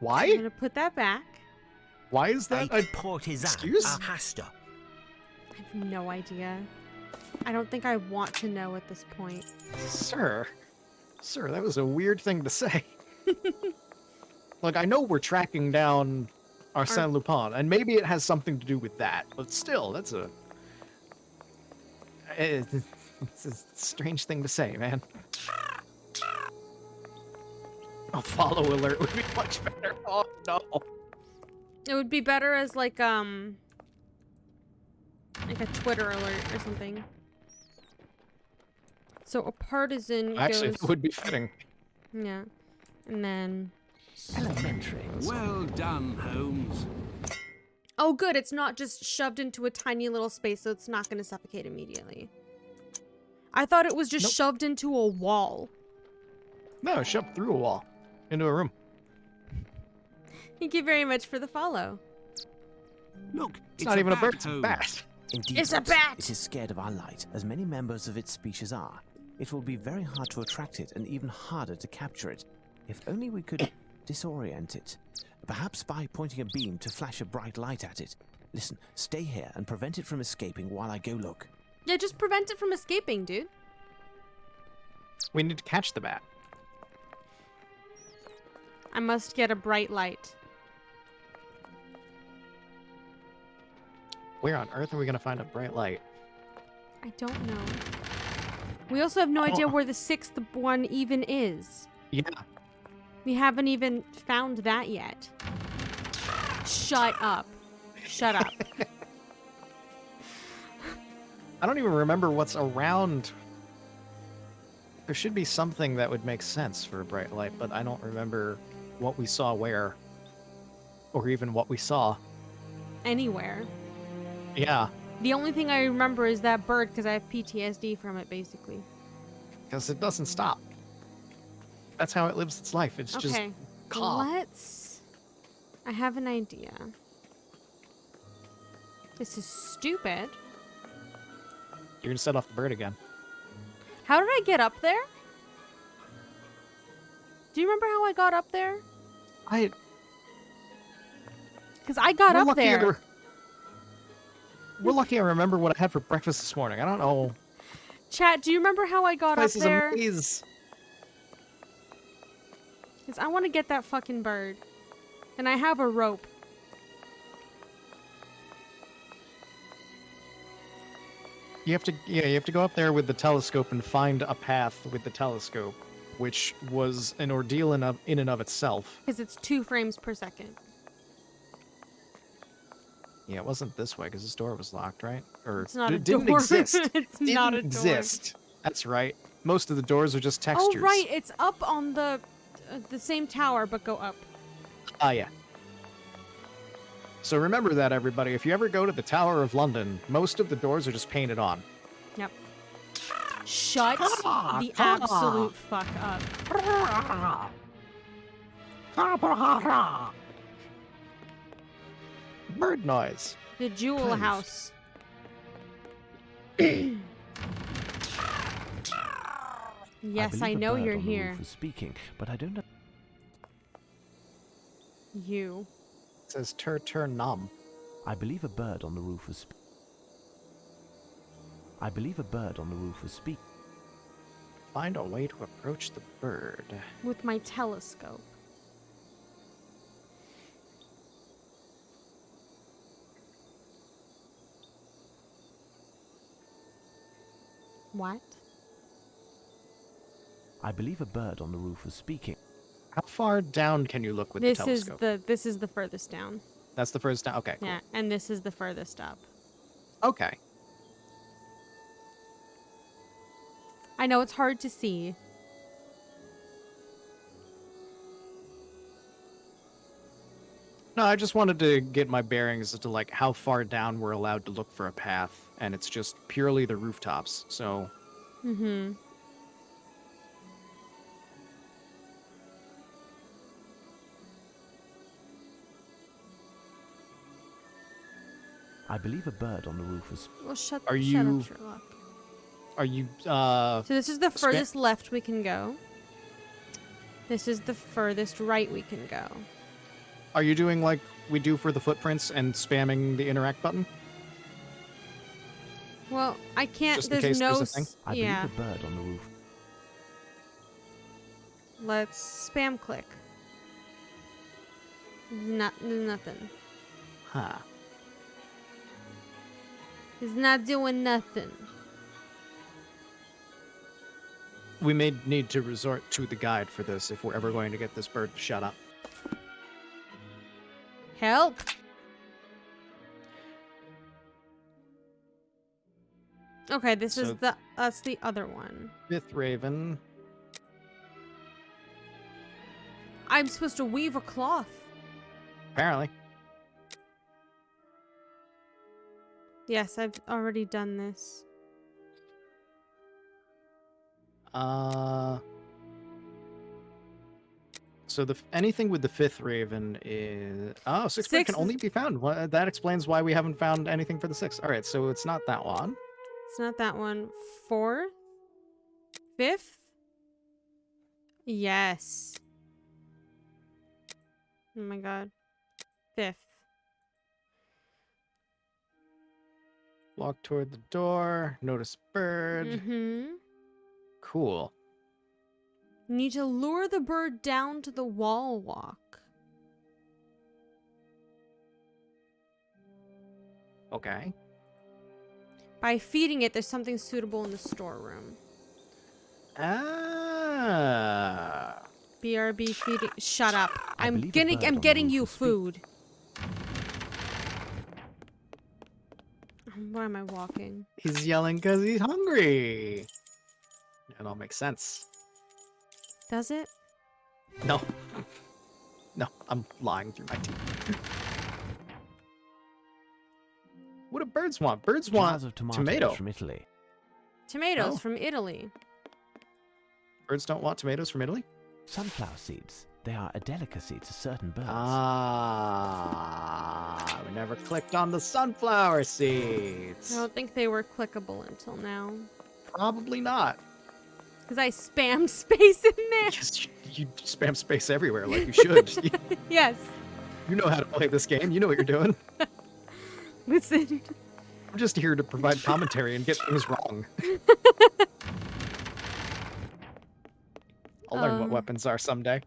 I'm Why? gonna put that back. Why is that A a courtesan, excuse? a hasta. I have no idea. I don't think I want to know at this point. Sir? Sir, that was a weird thing to say. Like, I know we're tracking down Arsene Lupin, and maybe it has something to do with that, but still, that's a... It's a strange thing to say, man. A follow alert would be much better. Oh, no. It would be better as like a Twitter alert or something. So a partisan Actually, goes... that would be fitting. Yeah. And then... Elementary. Well done, Holmes. Oh, good. It's not just shoved into a tiny little space, so it's not going to suffocate immediately. I thought it was just Nope. shoved into a wall. No, shoved through a wall. Into a room. Thank you very much for the follow. Look, It's not even a bird, it's a Holmes. bat. Indeed, It's a Watson, bat! It is scared of our light, as many members of its species are. It will be very hard to attract it, and even harder to capture it. If only we could disorient it. Perhaps by pointing a beam to flash a bright light at it. Listen, stay here and prevent it from escaping while I go look. Yeah, just prevent it from escaping, dude. We need to catch the bat. I must get a bright light. Where on earth are we going to find a bright light? I don't know. We also have no idea where the sixth one even is. Yeah. We haven't even found that yet. Shut up. Shut up. I don't even remember what's around. There should be something that would make sense for a bright light, but I don't remember what we saw where. Or even what we saw. Anywhere. Yeah, The only thing I remember is that bird because I have PTSD from it, basically. because it doesn't stop. That's how it lives its life. It's just Okay. calm. Let's... I have an idea. This is stupid. You're going to set off the bird again. How did I get up there? Do you remember how I got up there? Because I got We're up lucky there. We're lucky I remember what I had for breakfast this morning. I don't know. Chat, do you remember how I got up This is there? a maze. Because I want to get that fucking bird. And I have a rope. You have to go up there with the telescope and find a path with the telescope, which was an ordeal in and of itself. Because it's 2 frames per second. Yeah, it wasn't this way because this door was locked, right? Or It's not a didn't door. exist. It's Didn't not a door. exist. That's right. Most of the doors are just textures. Oh, right. It's up on the same tower, but go up. Ah, yeah. So remember that, everybody. If you ever go to the Tower of London, most of the doors are just painted on. Yep. Shut the absolute fuck up. Bird noise. The Jewel Please. House. Yes, I believe a know bird you're on the here. roof was speaking, but I don't know. You. It says tur nom. I believe a bird on the roof was. I believe a bird on the roof was speaking. Find a way to approach the bird. With my telescope. What? I believe a bird on the roof was speaking. How far down can you look with the telescope? This is the furthest down. That's the first down. Okay, cool. Yeah, and this is the furthest up. Okay. I know it's hard to see. No, I just wanted to get my bearings as to like how far down we're allowed to look for a path, and it's just purely the rooftops. So Mm-hmm. I believe a bird on the roof was. Well, shut Are up, you- Sherlock. are you So this is the Spa- furthest left we can go. This is the furthest right we can go. Are you doing like we do for the footprints and spamming the interact button? Well, I can't. Just in There's case no. there's a thing? I Yeah. believe a bird on the roof. Let's spam click. There's nothing. Huh. He's not doing nothing. We may need to resort to the guide for this if we're ever going to get this bird to shut up. Help! Okay, this is So- that's the other one. Fifth Raven. I'm supposed to weave a cloth. Apparently. Yes, I've already done this. So anything with the fifth Raven is sixth bird Sixth can only be found. Well, that explains why we haven't found anything for the sixth. All right, so it's not that one. It's not that one. Fourth? Fifth? Yes. Oh my god. Fifth. Walk toward the door. Notice bird. Mm-hmm. Cool. Need to lure the bird down to the wall walk. Okay. By feeding it, there's something suitable in the storeroom. Ah. BRB feeding. Shut up. I'm believe a bird on the getting roof you will speak. food. Why am I walking? He's yelling because he's hungry. It all makes sense. Does it? No. No, I'm lying through my teeth. What do birds want? Birds want Jars of tomatoes tomato. from Italy. Tomatoes Oh. from Italy. Birds don't want tomatoes from Italy? Sunflower seeds. They are a delicacy to certain birds. Ah, we never clicked on the sunflower I seeds. don't think they were clickable until now. Probably not. Because I spammed space in there. Yes, you spam space everywhere like you should. Yes. You know how to play this game. You know what you're doing. Listen. I'm just here to provide commentary and get things wrong. I'll learn what weapons are someday.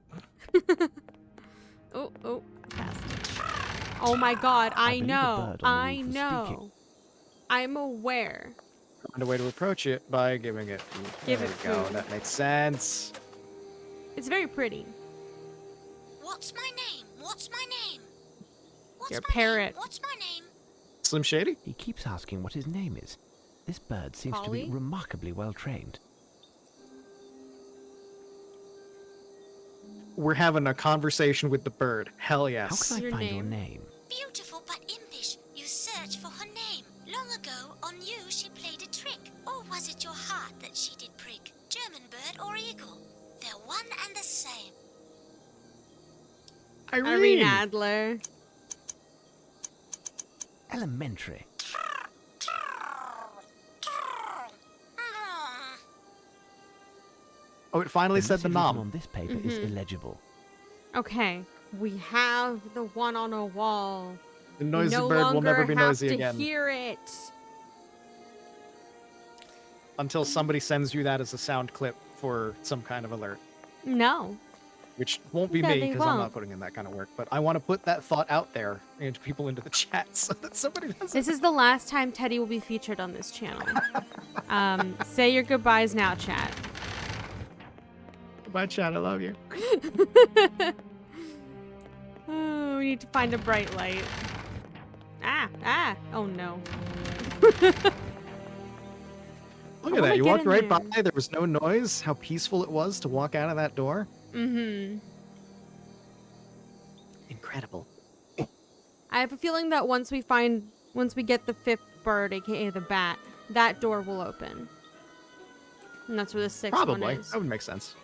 Oh, I passed. Oh my god, I believe a know. bird on the I roof was know. speaking. I'm aware. Find a way to approach it by giving it food. Give There it we go. food. That makes sense. It's very pretty. What's my name? What's my name? What's Your my parrot. Name? What's my name? Slim Shady? He keeps asking what his name is. This bird seems to Polly? be remarkably well trained. We're having a conversation with the bird. Hell How yes. can I Your find your name? name? Beautiful but impish. You search for her name. Long ago, on you she played a trick. Or was it your heart that she did prick? German bird or eagle? They're one and the same. Irene Adler. Elementary. Oh, it finally said the message written nom. on this paper is illegible. Okay, we have the one on a wall. The We noisy no bird will never longer be have noisy to again. hear it. Until somebody sends you that as a sound clip for some kind of alert. No. Which won't be Yeah, me they because I'm not won't. putting in that kind of work. But I want to put that thought out there and people into the chat so that somebody does it. This is the last time Teddy will be featured on this channel. Say your goodbyes now, chat. Goodbye, chat. I love you. Oh, we need to find a bright light. Oh no. Look I at wanna that. You get walked in right there. by. There was no noise. How peaceful it was to walk out of that door. Mm-hmm. Incredible. I have a feeling that once we get the fifth bird, aka the bat, that door will open. And that's where the sixth Probably. one is. That would make sense.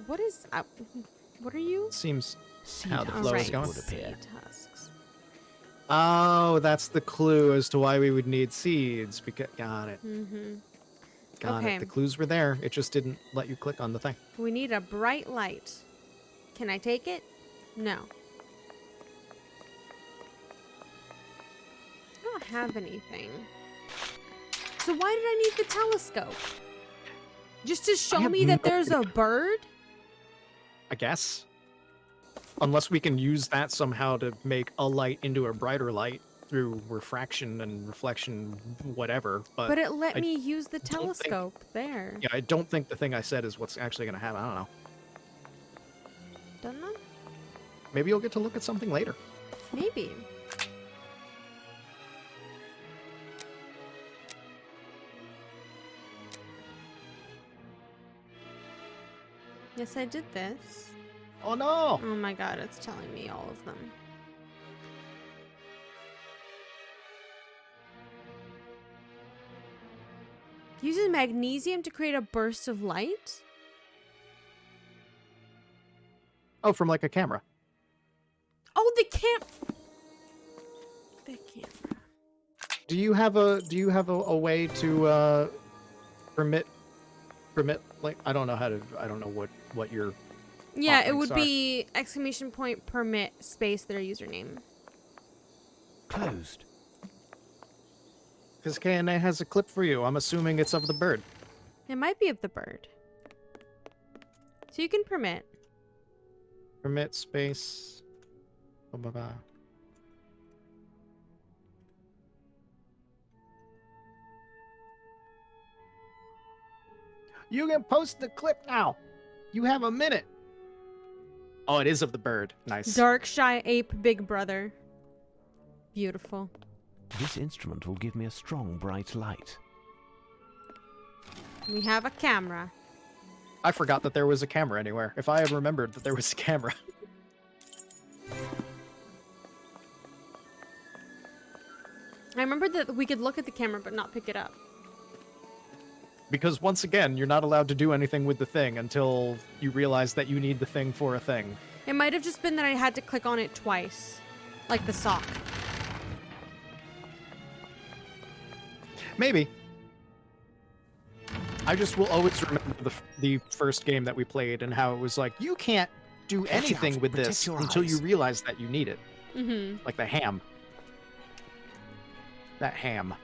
What is what are you? Seems Seed how the husks flow is right, going. would appear. seed husks. Oh, that's the clue as to why we would need seeds. Got it. Mm-hmm. Got Okay. it. The clues were there. It just didn't let you click on the thing. We need a bright light. Can I take it? No. I don't have anything. So why did I need the telescope? Just to show have me that no there's a bird? I guess. Unless we can use that somehow to make a light into a brighter light through refraction and reflection, whatever. But it let I me use the don't think- telescope there. Yeah, I don't think the thing I said is what's actually going to happen. I don't know. Don't know? Maybe you'll get to look at something later. Maybe. Yes, I did this. Oh no! Oh my god, it's telling me all of them. Uses magnesium to create a burst of light? Oh, from like a camera. Oh, the camera. Do you have a way to permit like I don't know what your Yeah, it hotlink would are. be exclamation point permit space their username. Closed. Because KNA has a clip for you. I'm assuming it's of the bird. It might be of the bird. So you can permit. Permit space. Blah, blah, blah. You can post the clip now. You have a minute. Oh, it is of the bird. Nice. Dark shy ape big brother. Beautiful. This instrument will give me a strong, bright light. We have a camera. I forgot that there was a camera anywhere. If I had remembered that there was a camera. I remembered that we could look at the camera but not pick it up. Because once again, you're not allowed to do anything with the thing until you realize that you need the thing for a thing. It might have just been that I had to click on it twice. Like the sock. Maybe. I just will always remember the first game that we played and how it was like, you can't do anything out, with protect this your until you eyes. realize that you need it. Mm-hmm. Like the ham. That ham.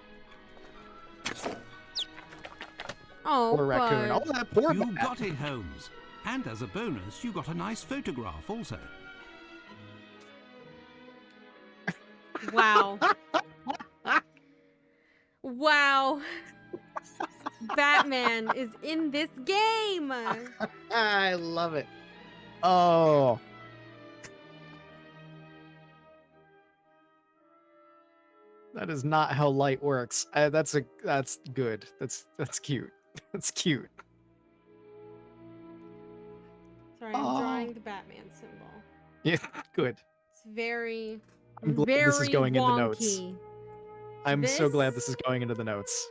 Oh, Poor raccoon. but... Oh, that poor You bat. got it, Holmes. And as a bonus, you got a nice photograph also. Wow. Wow. Batman is in this game. I love it. Oh. That is not how light works. That's good. That's cute. That's cute. Sorry, I'm Oh. drawing the Batman symbol. Yeah, good. It's very, I'm glad very this is going in the notes. wonky. I'm so glad This- this is going into the notes.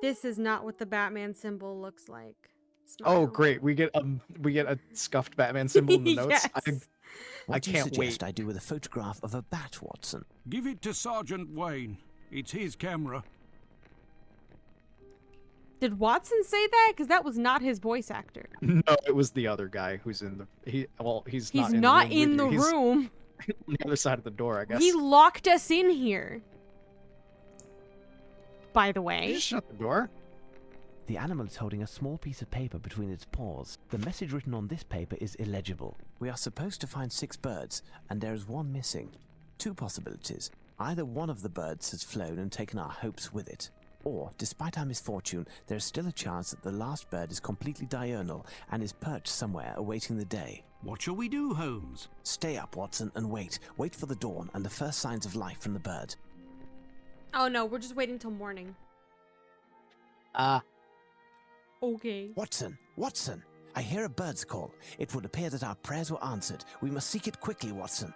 This is not what the Batman symbol looks like. Oh, Smile. great. We get a scuffed Batman symbol in the notes. Yes. What do you can't suggest wait. I do with a photograph of a bat, Watson? Give it to Sergeant Wayne. It's his camera. Did Watson say that? Because that was not his voice actor. No, it was the other guy who's in the he's He's not not in in the the room. with you. room. He's on the other side of the door, I guess. He locked us in here. By the You way. just shut the door. The animal is holding a small piece of paper between its paws. The message written on this paper is illegible. We are supposed to find 6 birds, and there is one missing. 2 possibilities. Either one of the birds has flown and taken our hopes with it, or, despite our misfortune, there is still a chance that the last bird is completely diurnal and is perched somewhere awaiting the day. What shall we do, Holmes? Stay up, Watson, and wait. Wait for the dawn and the first signs of life from the bird. Oh no, we're just waiting till morning. Okay. Watson! Watson! I hear a bird's call. It would appear that our prayers were answered. We must seek it quickly, Watson.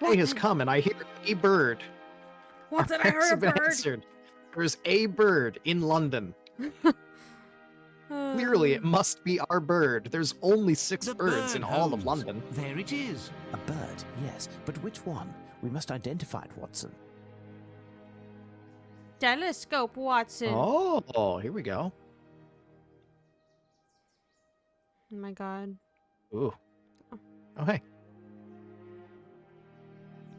Day has come, and I hear a bird. Watson, Our I prayers heard a have been bird. answered. There's a bird in London. Clearly, it must be our bird. There's only 6 The birds bird, in all of Holmes. London. There it is. A bird, yes, but which one? We must identify it, Watson. Telescope, Watson. Oh, here we go. Oh my god. Ooh. Oh, hey.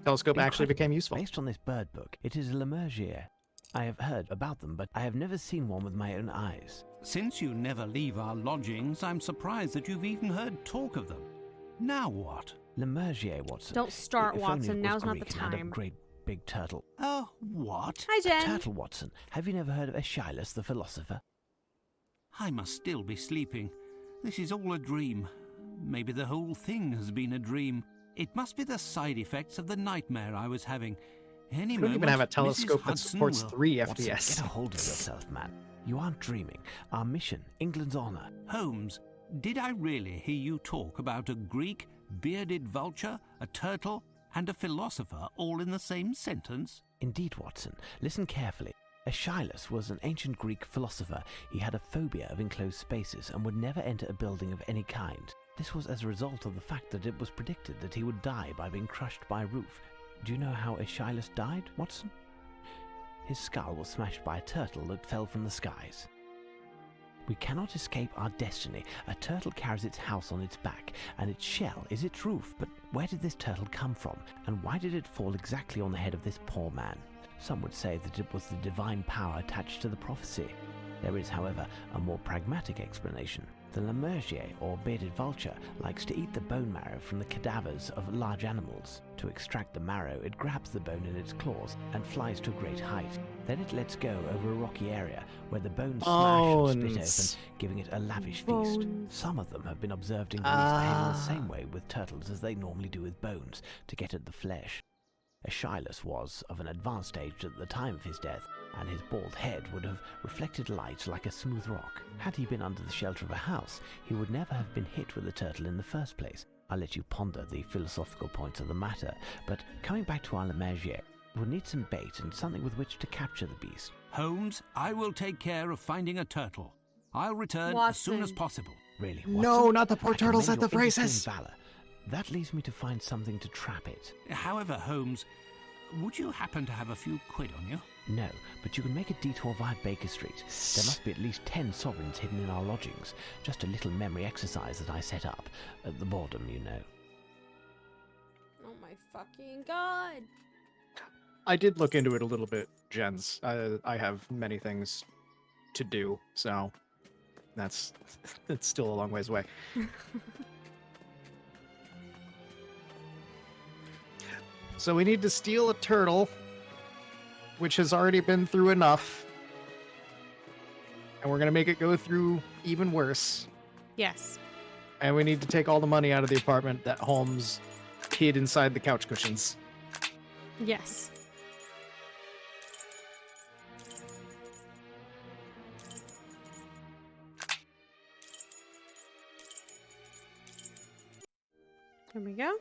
Telescope actually became useful. Based on this bird book, it is a Lemergier. I have heard about them, but I have never seen one with my own eyes. Since you never leave our lodgings, I'm surprised that you've even heard talk of them. Now what? Lemergier, Watson. Don't start, If only Watson. it was Now's not the Greek and had a time. great big turtle. What? Hi, Jen. Turtle, Watson. Have you never heard of Aeschylus the philosopher? I must still be sleeping. This is all a dream. Maybe the whole thing has been a dream. It must be the side effects of the nightmare I was having. Any We don't even moment, have a Mrs. telescope that Hudson supports will- 3 Watson, FPS. get a hold of yourself, man. You aren't dreaming. Our mission, England's honour. Holmes, did I really hear you talk about a Greek, bearded vulture, a turtle, and a philosopher all in the same sentence? Indeed, Watson. Listen carefully. Aeschylus was an ancient Greek philosopher. He had a phobia of enclosed spaces and would never enter a building of any kind. This was as a result of the fact that it was predicted that he would die by being crushed by a roof. Do you know how Aeschylus died, Watson? His skull was smashed by a turtle that fell from the skies. We cannot escape our destiny. A turtle carries its house on its back, and its shell is its roof. But where did this turtle come from, and why did it fall exactly on the head of this poor man? Some would say that it was the divine power attached to the prophecy. There is, however, a more pragmatic explanation. The Lemergier, or bearded vulture, likes to eat the bone marrow from the cadavers of large animals. To extract the marrow, it grabs the bone in its claws and flies to a great height. Then it lets go over a rocky area where the bones smash and split Bones. open, giving it a lavish feast. Bones. Some of them have been observed in Greece behaving the same way with turtles as they normally do with bones, to get at the flesh. Aeschylus was of an advanced age at the time of his death, and his bald head would have reflected light like a smooth rock. Had he been under the shelter of a house, he would never have been hit with a turtle in the first place. I'll let you ponder the philosophical points of the matter, but coming back to our Lemergier, we'll need some bait and something with which to capture the beast. Holmes, I will take care of finding a turtle. I'll return as soon as Watson. possible. Really, No, Watson? not the poor I turtles commend at the your industry braces. and valor. That leaves me to find something to trap it. However, Holmes, would you happen to have a few quid on you? No, but you can make a detour via Baker Street. There must be at least 10 sovereigns hidden in our lodgings. Just a little memory exercise that I set up. At the boredom, you know. Oh my fucking god. I did look into it a little bit, Jens. I have many things to do, so that's still a long ways away. So we need to steal a turtle, which has already been through enough, and we're gonna make it go through even worse. Yes. And we need to take all the money out of the apartment that Holmes hid inside the couch cushions. Yes. Here we go.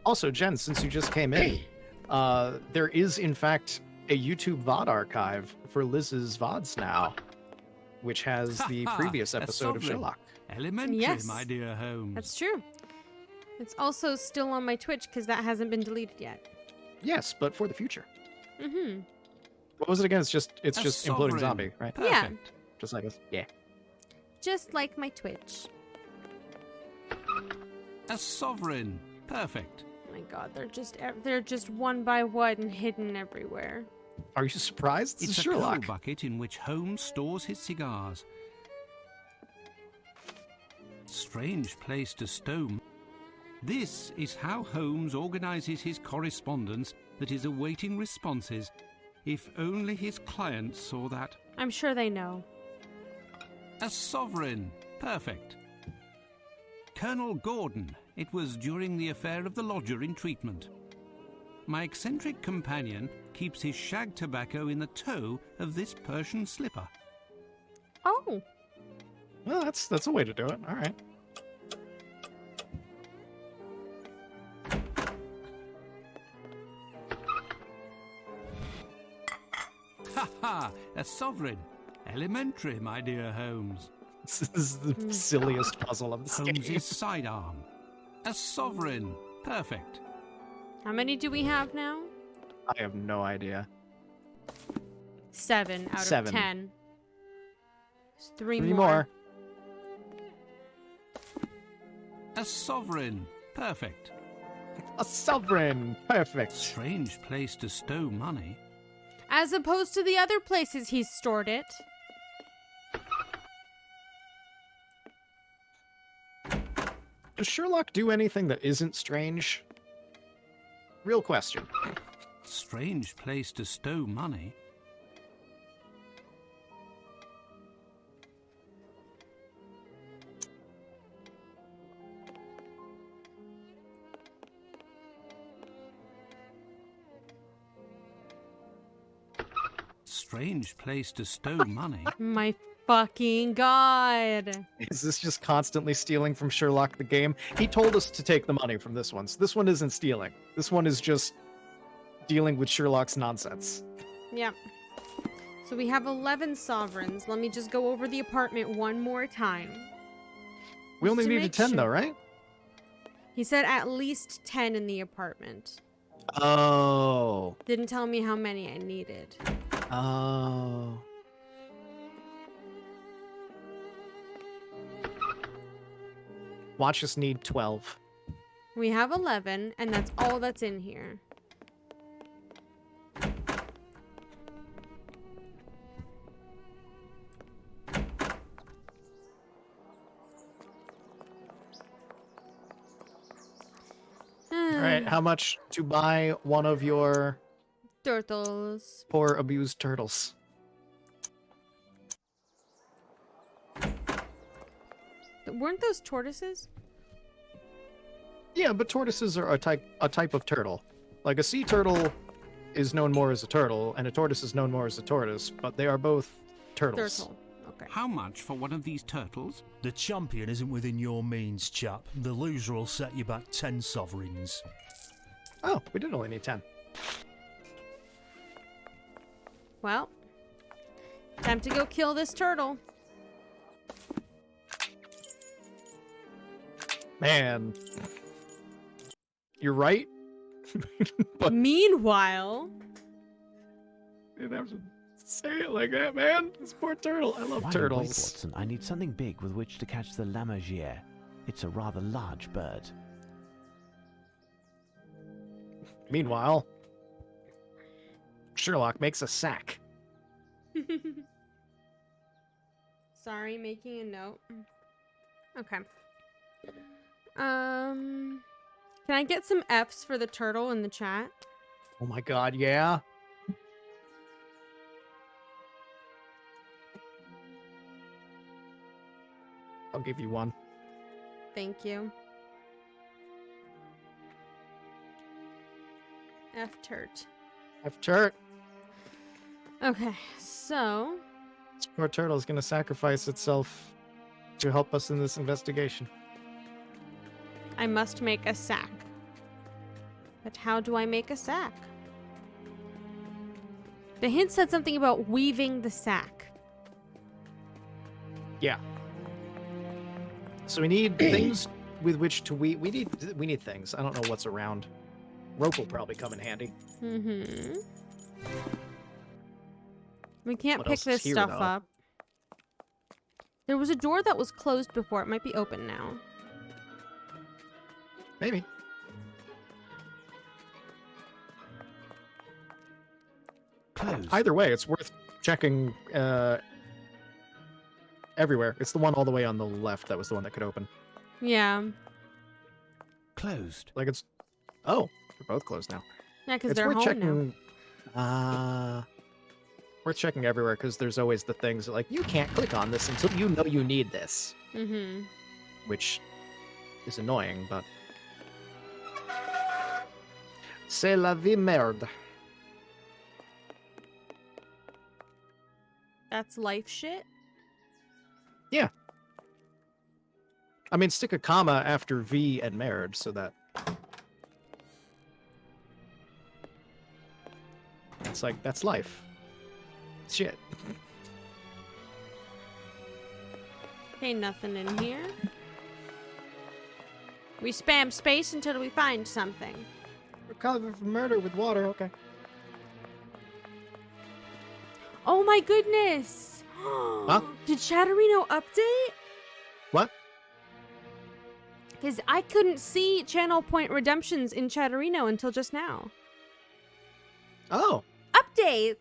Also, Jen, since you just came in, there is in fact a YouTube VOD archive for Liz's VODs now, which has the previous A episode of sovereign. Sherlock. Elementary, Yes. my dear Holmes. That's true. It's also still on my Twitch because that hasn't been deleted yet. Yes, but for the future. Mm-hmm. What was it again? It's just A imploding sovereign. zombie, right? Yeah. Perfect. Just like us. Yeah. Just like my Twitch. A sovereign. Perfect. Oh my god, they're just one by one hidden everywhere. Are you surprised? This It's is a coal Sherlock. bucket in which Holmes stores his cigars. Strange place to stow. This is how Holmes organizes his correspondence that is awaiting responses. If only his clients saw that. I'm sure they know. A sovereign. Perfect. Colonel Gordon. It was during the affair of the lodger in treatment. My eccentric companion keeps his shag tobacco in the toe of this Persian slipper. Oh, Well, that's a way to do it. All right. Ha ha! A sovereign. Elementary, my dear Holmes. This is the silliest puzzle of the game. Holmes's sidearm. A sovereign. Perfect. how many do we have now? I have no idea. 7 out 7. of 10. There's three Three more. more. A sovereign. Perfect. A sovereign. Perfect. Strange place to stow money. As opposed to the other places he's stored it. Does Sherlock do anything that isn't strange? Real question. Strange place to stow money. Strange place to stow money. My fucking god. Is this just constantly stealing from Sherlock the game? He told us to take the money from this one, so this one isn't stealing. This one is just dealing with Sherlock's nonsense. Yep. So we have 11 sovereigns. Let me just go over the apartment one more time. We Just only to needed make 10 though, sure. right? He said at least 10 in the apartment. Oh. Didn't tell me how many I needed. Oh. Watch us need 12. We have 11, and that's all that's in here. Alright, how much to buy one of your Turtles. poor abused turtles? Weren't those tortoises? Yeah, but tortoises are a type of turtle. Like a sea turtle is known more as a turtle, and a tortoise is known more as a tortoise, but they are both turtles. Turtle. Okay. How much for one of these turtles? The champion isn't within your means, chap. The loser will set you back 10 sovereigns. Oh, we did only need 10. Well, time to go kill this turtle. Man. You're right. But Meanwhile, you didn't have to say it like that, man. This poor turtle. I love While you wait, turtles. Watson, I need something big with which to catch the lammergeier. It's a rather large bird. Meanwhile, Sherlock makes a sack. sorry, making a note. Okay. Can I get some F's for the turtle in the chat? Oh my god, yeah. I'll give you one. Thank you. F turt. I've turt. Okay, so This poor turtle is going to sacrifice itself to help us in this investigation. I must make a sack. But how do I make a sack? The hint said something about weaving the sack. Yeah. So we need things with which to weave. We need things. I don't know what's around. Rope will probably come in handy. Mm-hmm. We can't What pick else is this here, stuff though? up. There was a door that was closed before. It might be open now. Maybe. Closed. Either way, it's worth checking everywhere. It's the one all the way on the left that was the one that could open. Yeah. Closed. Like it's... Oh, they're both closed now. Yeah, because It's they're worth home checking... worth checking everywhere, because there's always the things that, like, you can't click on this until you know you need this. now. Mm-hmm. Which is annoying, but... C'est la vie merde. That's life shit. Yeah. I mean, stick a comma after V and marriage, so that... It's like, that's life. Shit. Okay, nothing in here. We spam space until we find something. Recover from murder with water, okay. Oh my goodness! Huh? Did Chatterino update? What? Because I couldn't see channel point redemptions in Chatterino until just now. Oh, Updates!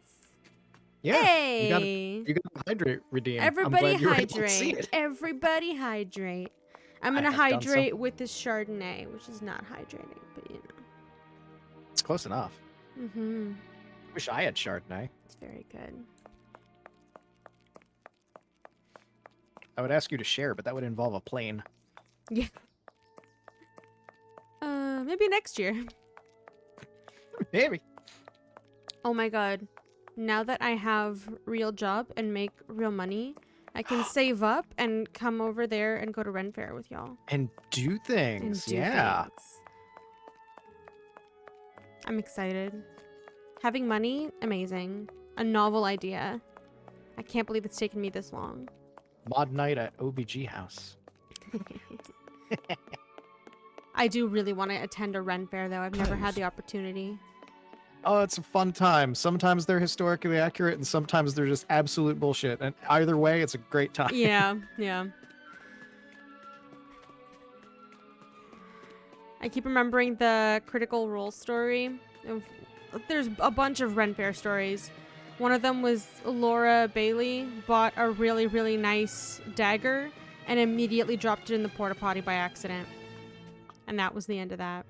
yeah. Hey! You got to hydrate redeem. Everybody I'm glad you were able to see hydrate. it. Everybody hydrate. I'm I gonna have done so. hydrate with this Chardonnay, which is not hydrating, but you know. It's close enough. Mm-hmm. Wish I had Chardonnay. It's very good. I would ask you to share, but that would involve a plane. Yeah. Maybe next year. Maybe. Oh my god. Now that I have real job and make real money, I can save up and come over there and go to Ren Fair with y'all. And do And things. do Yeah. things. I'm excited. Having money, amazing. A novel idea. I can't believe it's taken me this long. Mod night at OBG house. I do really want to attend a Ren Fair, though. I've never had the opportunity. Oh, it's a fun time. Sometimes they're historically accurate, and sometimes they're just absolute bullshit. And either way, it's a great time. Yeah, yeah. I keep remembering the Critical Role story. There's a bunch of Ren Fair stories. One of them was Laura Bailey bought a really, really nice dagger and immediately dropped it in the porta potty by accident. And that was the end of that.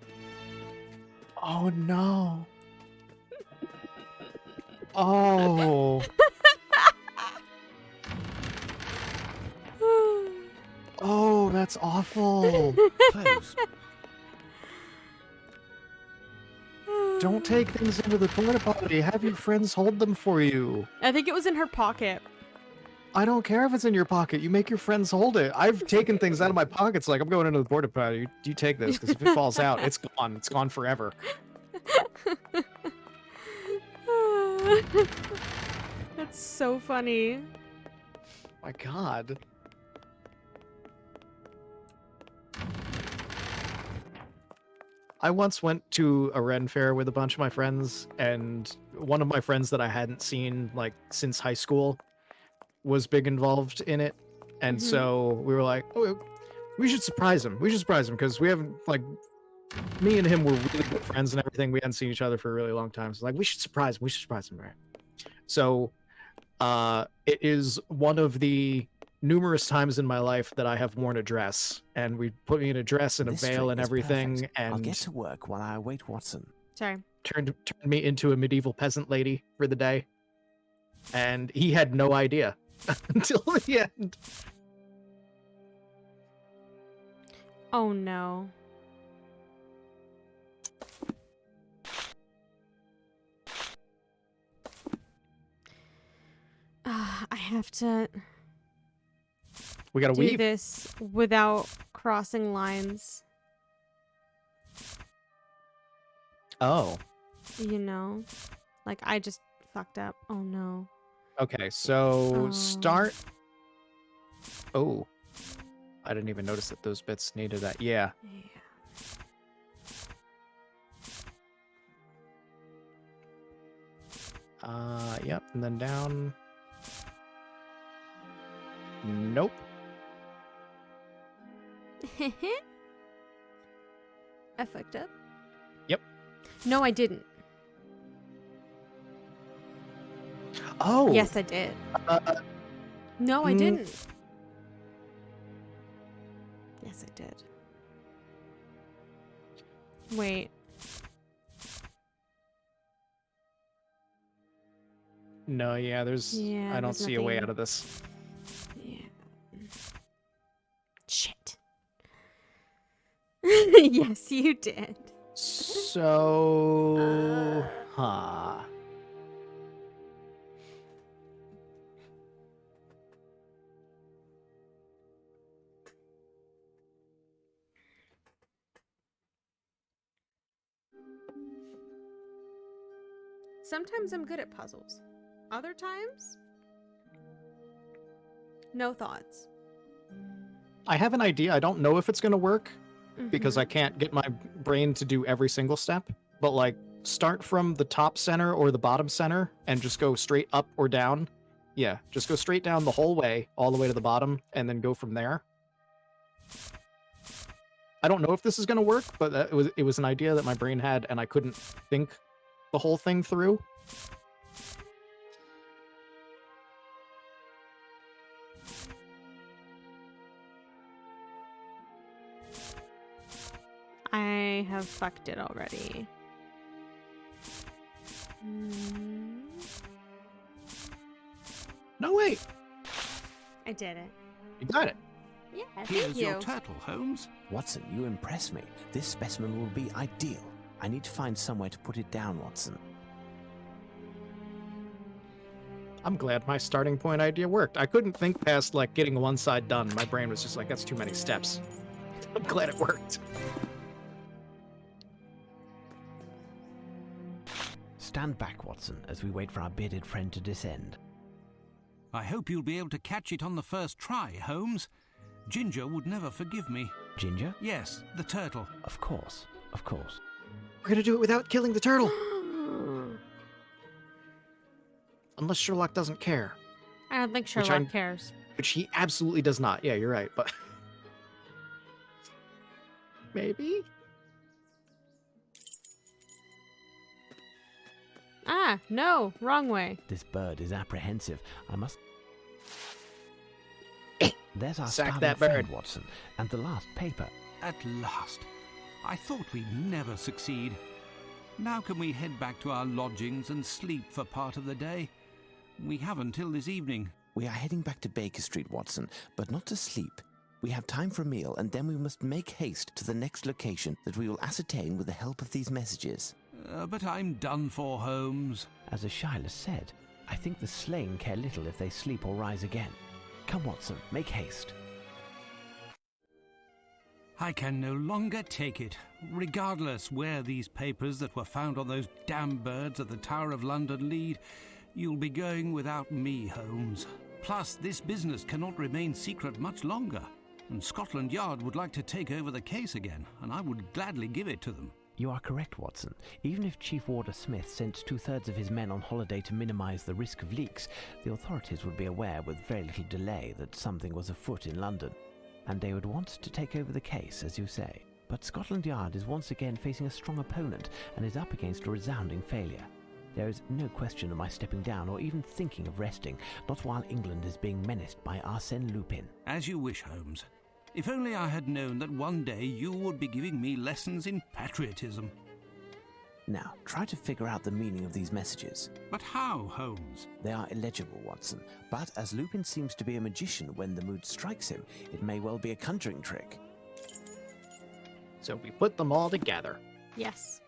Oh, no. Oh. Oh, that's awful. Close. Don't take things into the porta potty. Have your friends hold them for you. I think it was in her pocket. I don't care if it's in your pocket. You make your friends hold it. I've taken things out of my pockets like I'm going into the porta potty. You take this, because if it falls out, it's gone. It's gone forever. That's so funny. My God. I once went to a Ren Fair with a bunch of my friends, and one of my friends that I hadn't seen like since high school was big involved in it. And so we were like, oh, we should surprise him. We should surprise him because we haven't, like, me and him were really good friends and everything. We hadn't seen each other for a really long time. So like, we should surprise him. We should surprise him, right? So it is one of the numerous times in my life that I have worn a dress, and we put me in a dress and a This veil trick and is everything, perfect. I'll and get to work while I await Watson. Sorry. turned me into a medieval peasant lady for the day. And he had no idea until the end. Oh no. I have to We gotta do weave. this without crossing lines, Oh. you know? Like, I just fucked up. Oh no. Okay, so Oh. start. Oh. I didn't even notice that those bits needed that. Yeah. Yeah. Yep, and then down. Nope. I fucked up? Yep. No, I didn't. Oh. Yes, I did. No, I mm. didn't. Yes, I did. Wait. No, yeah, Yeah, I don't there's see a way nothing- out of this. Yeah. Shit. Yes, you did. So, huh. Sometimes I'm good at puzzles. Other times, no thoughts. I have an idea. I don't know if it's going to work because Mhm. I can't get my brain to do every single step, but like start from the top center or the bottom center and just go straight up or down. Yeah, just go straight down the whole way, all the way to the bottom, and then go from there. I don't know if this is going to work, but it was an idea that my brain had, and I couldn't think the whole thing through. I have fucked it already. No, wait. I did it. You got it. Yeah, thank Here's you. your turtle, Holmes. Watson, you impress me. This specimen will be ideal. I need to find somewhere to put it down, Watson. I'm glad my starting point idea worked. I couldn't think past, like, getting one side done. My brain was just like, that's too many steps. I'm glad it worked. Stand back, Watson, as we wait for our bearded friend to descend. I hope you'll be able to catch it on the first try, Holmes. Ginger would never forgive me. Ginger? Yes, the turtle. Of course, of course. We're gonna do it without killing the turtle. Unless Sherlock doesn't care. I don't think Sherlock cares. Which he absolutely does not. Yeah, you're right, but... Maybe? Ah, no, wrong way. This bird is apprehensive. I must... There's our Sack starving that friend, bird. Watson, and the last paper. At last. I thought we'd never succeed. Now can we head back to our lodgings and sleep for part of the day? We have until this evening. We are heading back to Baker Street, Watson, but not to sleep. We have time for a meal, and then we must make haste to the next location that we will ascertain with the help of these messages. But I'm done for, Holmes. As Arsene said, I think the slain care little if they sleep or rise again. Come, Watson, make haste. I can no longer take it, regardless where these papers that were found on those damn birds at the Tower of London lead. You'll be going without me, Holmes. Plus, this business cannot remain secret much longer, and Scotland Yard would like to take over the case again, and I would gladly give it to them. You are correct, Watson. Even if Chief Warder Smith sent 2/3 of his men on holiday to minimize the risk of leaks, the authorities would be aware with very little delay that something was afoot in London, and they would want to take over the case, as you say. But Scotland Yard is once again facing a strong opponent and is up against a resounding failure. There is no question of my stepping down or even thinking of resting, not while England is being menaced by Arsene Lupin. As you wish, Holmes. If only I had known that one day you would be giving me lessons in patriotism. Now, try to figure out the meaning of these messages. But how, Holmes? They are illegible, Watson, but as Lupin seems to be a magician when the mood strikes him, it may well be a conjuring trick. So we put them all together. Yes.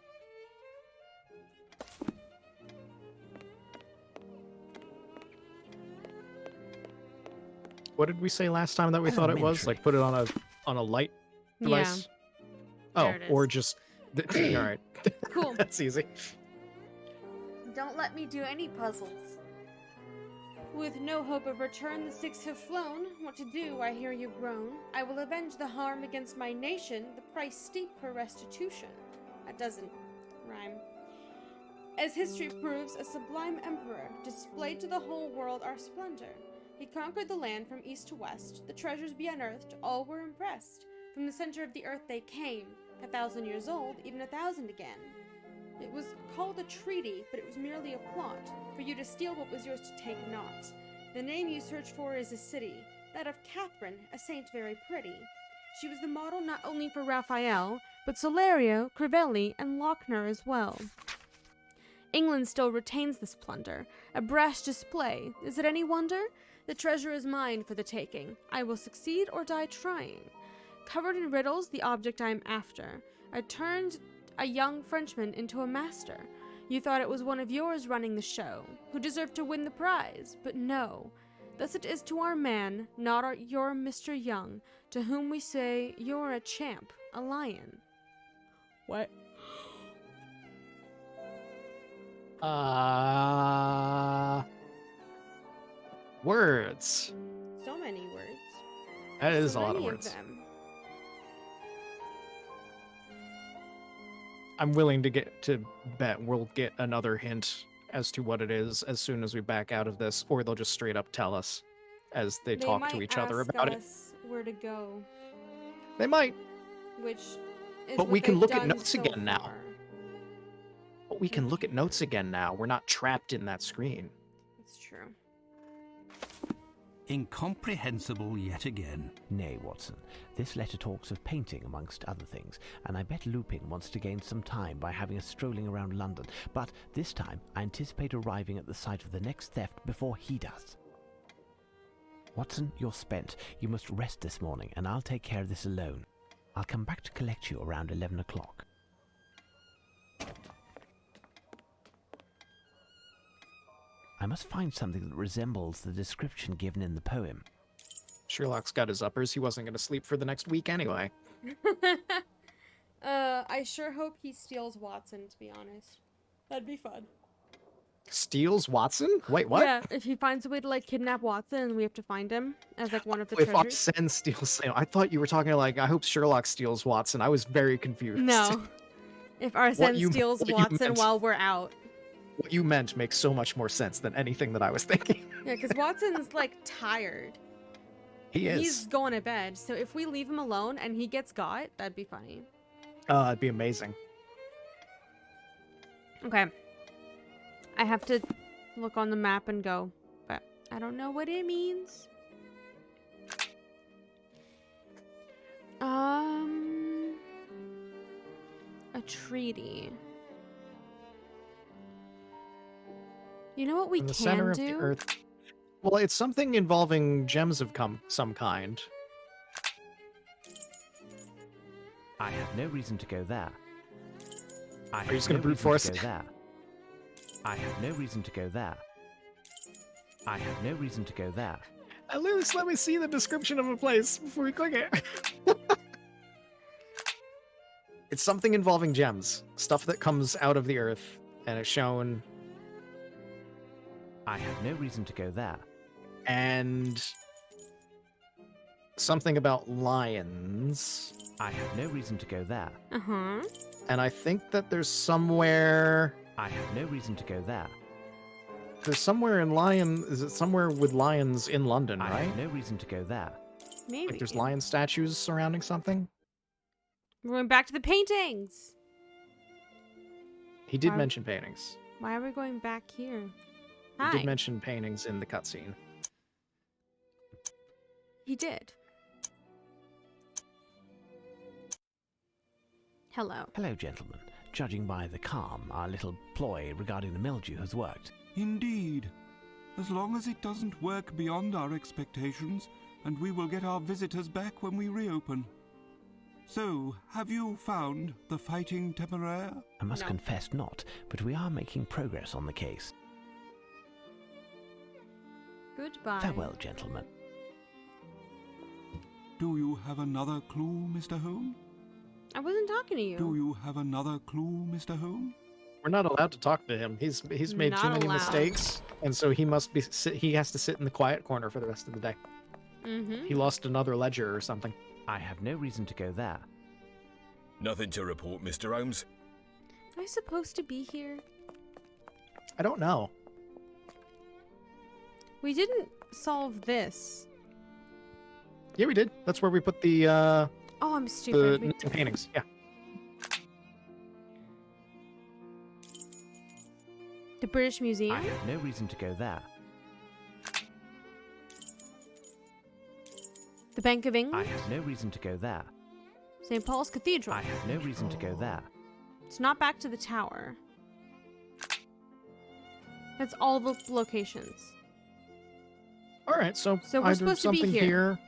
What did we say last time that we thought it was? Elementary. Like, put it on a light device? Oh, There it or is. just... all right. Cool. That's easy. Don't let me do any puzzles. With no hope of return, the six have flown. What to do, I hear you groan. I will avenge the harm against my nation, the price steep for restitution. That doesn't rhyme. As history proves, a sublime emperor displayed to the whole world our splendor. He conquered the land from east to west. The treasures be unearthed, all were impressed. From the center of the earth they came, 1,000 years old, even 1,000 again. It was called a treaty, but it was merely a plot, for you to steal what was yours to take not. The name you search for is a city, that of Catherine, a saint very pretty. She was the model not only for Raphael, but Solario, Crivelli, and Lochner as well. England still retains this plunder, a brash display. Is it any wonder? The treasure is mine for the taking. I will succeed or die trying. Covered in riddles, the object I am after. I turned a young Frenchman into a master. You thought it was one of yours running the show, who deserved to win the prize, but no. Thus it is to our man, not your Mr. Young, to whom we say, you're a champ, a lion. What? Words. So many words. That is So a lot of many words. them. I'm willing to bet we'll get another hint as to what it is as soon as we back out of this, or they'll just straight up tell us as they talk to might each other ask about it. us where to go. They might. which is But what we can they've look at done notes so again now. far. But we can look at notes again now. We're not trapped in that screen. It's true. Incomprehensible yet again. Nay, Watson. This letter talks of painting, amongst other things, and I bet Lupin wants to gain some time by having us strolling around London. But this time, I anticipate arriving at the site of the next theft before he does. Watson, you're spent. You must rest this morning, and I'll take care of this alone. I'll come back to collect you around 11 o'clock. I must find something that resembles the description given in the poem. Sherlock's got his uppers. He wasn't going to sleep for the next week anyway. I sure hope he steals Watson, to be honest. That'd be fun. Steals Watson? Wait, what? Yeah, if he finds a way to, like, kidnap Watson and we have to find him as, like, one of the If treasures. Arsene steals... I thought you were talking like, I hope Sherlock steals Watson. I was very confused. No. If Arsene steals what you Watson meant- while we're out. What you meant makes so much more sense than anything that I was thinking. Yeah, because Watson's, like, tired. He is. He's going to bed, so if we leave him alone and he gets got, that'd be funny. It'd be amazing. Okay. I have to look on the map and go, but I don't know what it means. A treaty. You know what we In the can center do? of the earth. Well, it's something involving gems of some kind. I have no reason to go there. Are you just going to brute force it? I have no reason to go there. I have no reason to go there. At least let me see the description of a place before we click it. It's something involving gems. Stuff that comes out of the earth. And it's shown... I have no reason to go there. And... something about lions. I have no reason to go there. Uh-huh. And I think that there's somewhere... I have no reason to go there. There's somewhere in Lion... Is it somewhere with lions in London, I right? have no reason to go there. Maybe. Like there's lion statues surrounding something? We're going back to the paintings. He did Why- mention paintings. Why are we going back here? He Hi. did mention paintings in the cutscene. He did. Hello. Hello, gentlemen. Judging by the calm, our little ploy regarding the mildew has worked. Indeed. As long as it doesn't work beyond our expectations, and we will get our visitors back when we reopen. So, have you found the fighting temeraire? I must No. confess not, but we are making progress on the case. Goodbye. Farewell, gentlemen. Do you have another clue, Mr. Holmes? I wasn't talking to you. Do you have another clue, Mr. Holmes? We're not allowed to talk to him. He's made too Not many allowed. mistakes, and so he must be he has to sit in the quiet corner for the rest of the day. Mm-hmm. He lost another ledger or something. I have no reason to go there. Nothing to report, Mr. Holmes. Am I supposed to be here? I don't know. We didn't solve this. Yeah, we did. That's where we put the Oh, I'm stupid. We- paintings. Yeah. The British Museum? I have no reason to go there. The Bank of I England? have no reason to go there. St. Paul's Cathedral? I have no reason to go there. It's not back to the tower. That's all the locations. All right, so So we're either supposed to be something here.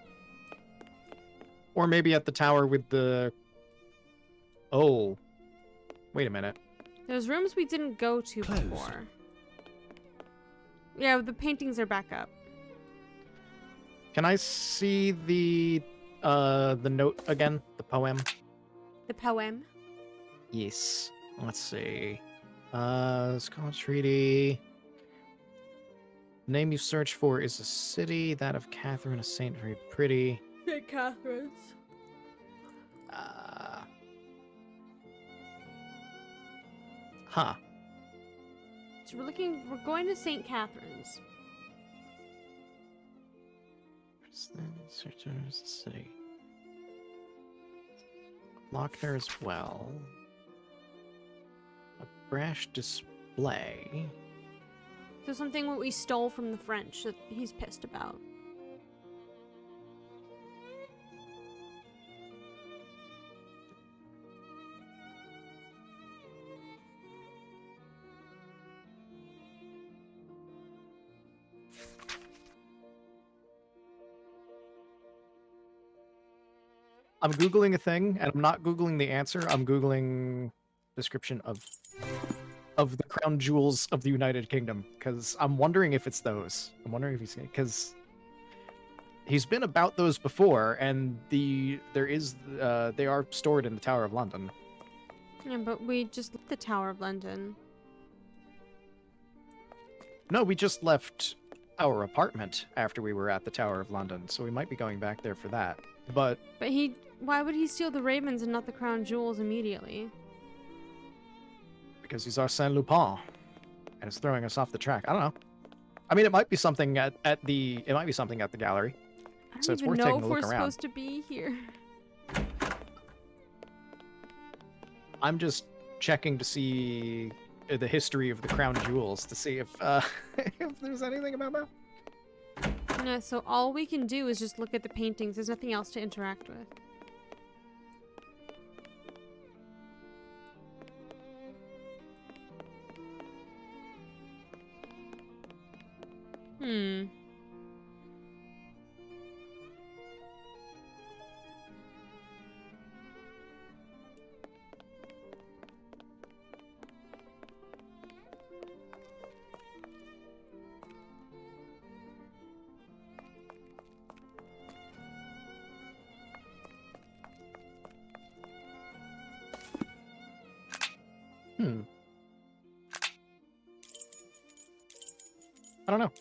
or maybe at the tower with the. Oh, wait a minute. There's rooms we didn't go to Closed. before. Yeah, the paintings are back up. Can I see the note again? The poem. The poem. Yes. Let's see. Scotch Treaty. The name you search for is a city. That of Catherine, a saint, very pretty. St. Catherine's. Huh. So we're going to St. Catherine's. Search the city. Lock there as well. A brash display. So something what we stole from the French that he's pissed about. I'm Googling a thing, and I'm not Googling the answer. I'm Googling description of the crown jewels of the United Kingdom, because I'm wondering if it's those. I'm wondering if he's... Because he's been about those before, and they are stored in the Tower of London. Yeah, but we just left the Tower of London. No, we just left our apartment after we were at the Tower of London, so we might be going back there for that. But why would he steal the ravens and not the crown jewels immediately? Because he's Arsene Lupin, and it's throwing us off the track. I don't know. I mean, it might be something at the gallery. I don't So it's even worth know taking if a we're look around. supposed to be here. I'm just checking to see the history of the crown jewels to see if if there's anything about that. Yeah, so all we can do is just look at the paintings. There's nothing else to interact with. Hmm. I don't know.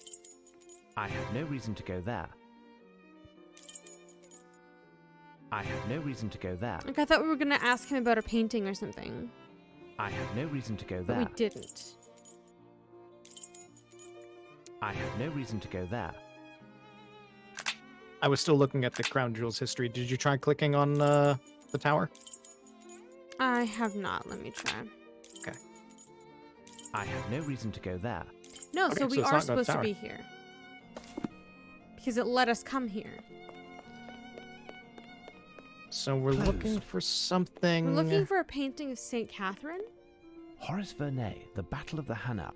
I have no reason to go there. I have no reason to go there. Like, I thought we were gonna ask him about a painting or something. I have no reason to go But there. we didn't. I have no reason to go there. I was still looking at the crown jewels history. Did you try clicking on the tower? I have not. Let me try. Okay. I have no reason to go there. No, Okay, so we so it's are not the supposed to tower. be here. Because it let us come here. So we're looking for something. We're looking for a painting of St. Catherine? Horace Vernet, The Battle of the Hannah.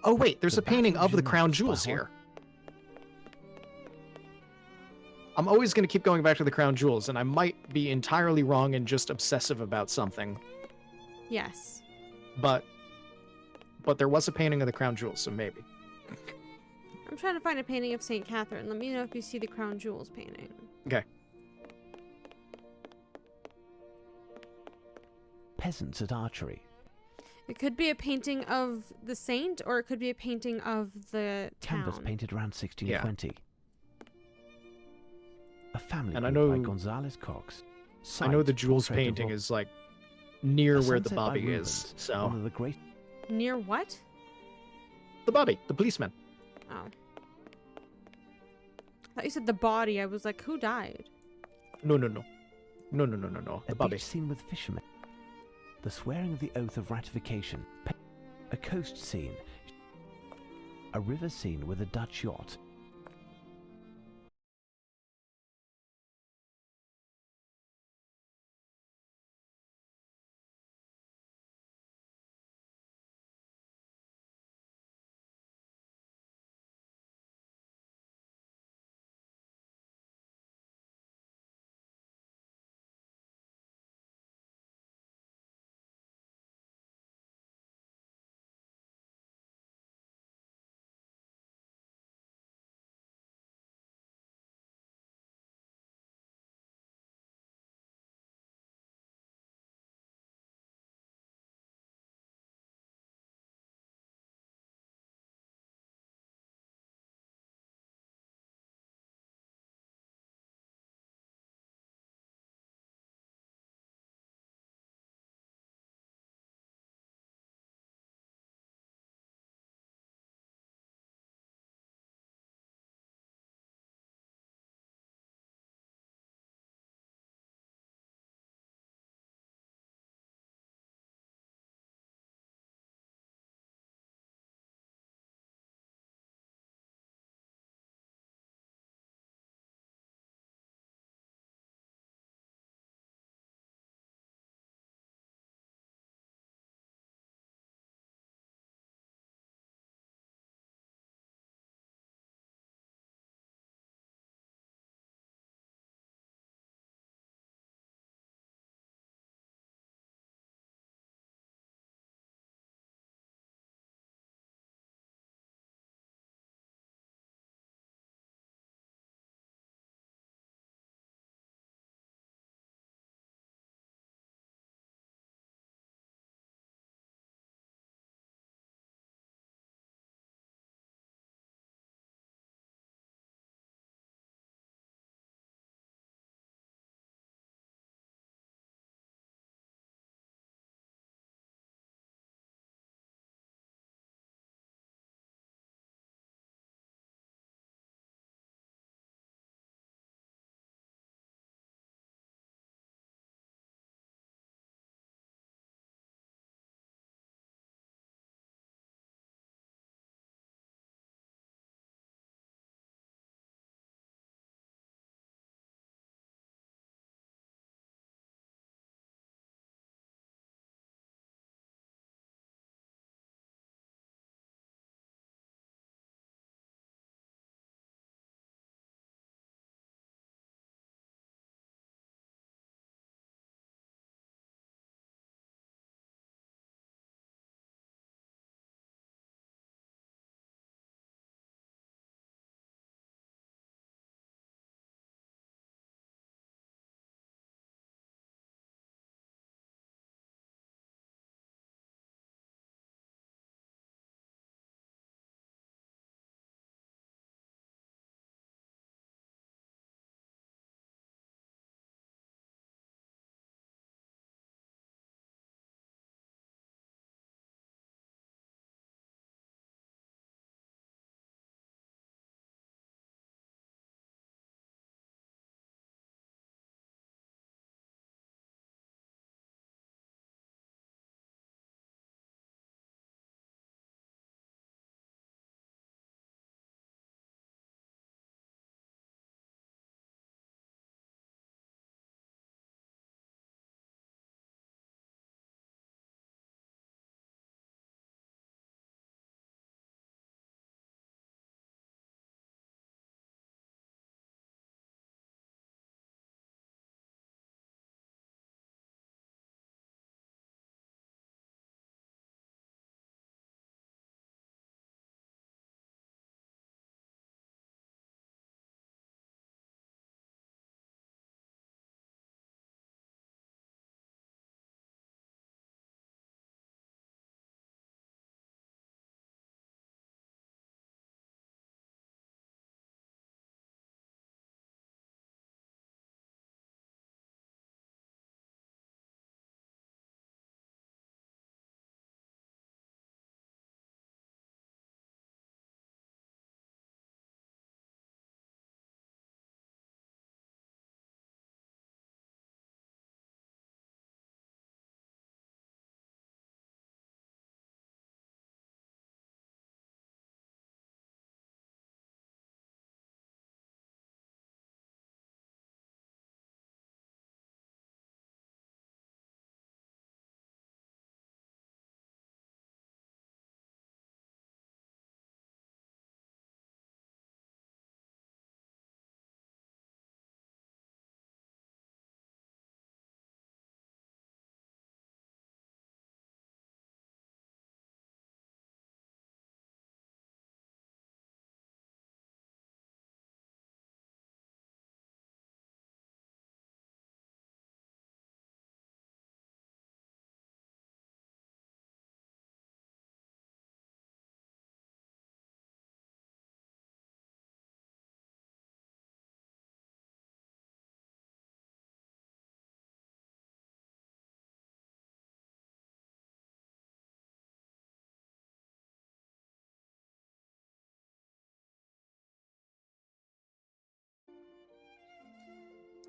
Oh wait, there's The a painting Battle of the of crown Jeunesse jewels by here. I'm always going to keep going back to the crown jewels, and I might be entirely wrong and just obsessive about something. Yes. But there was a painting of the crown jewels, so maybe. I'm trying to find a painting of St. Catherine. Let me know if you see the crown jewels painting. Okay. Peasants at archery. It could be a painting of the saint, or it could be a painting of the Canvas town. painted around 1620. A family And I group by know- Gonzales Cox. I know the Site, jewels portrait of painting Ro- is like near A where the Sunset by Bobby is. Rubens, So one of the great Near what? the Bobby, the policeman. Oh. I thought you said the body. I was like, who died? No. The a Bobby. beach scene with fishermen. The swearing of the oath of ratification. A coast scene. A river scene with a Dutch yacht.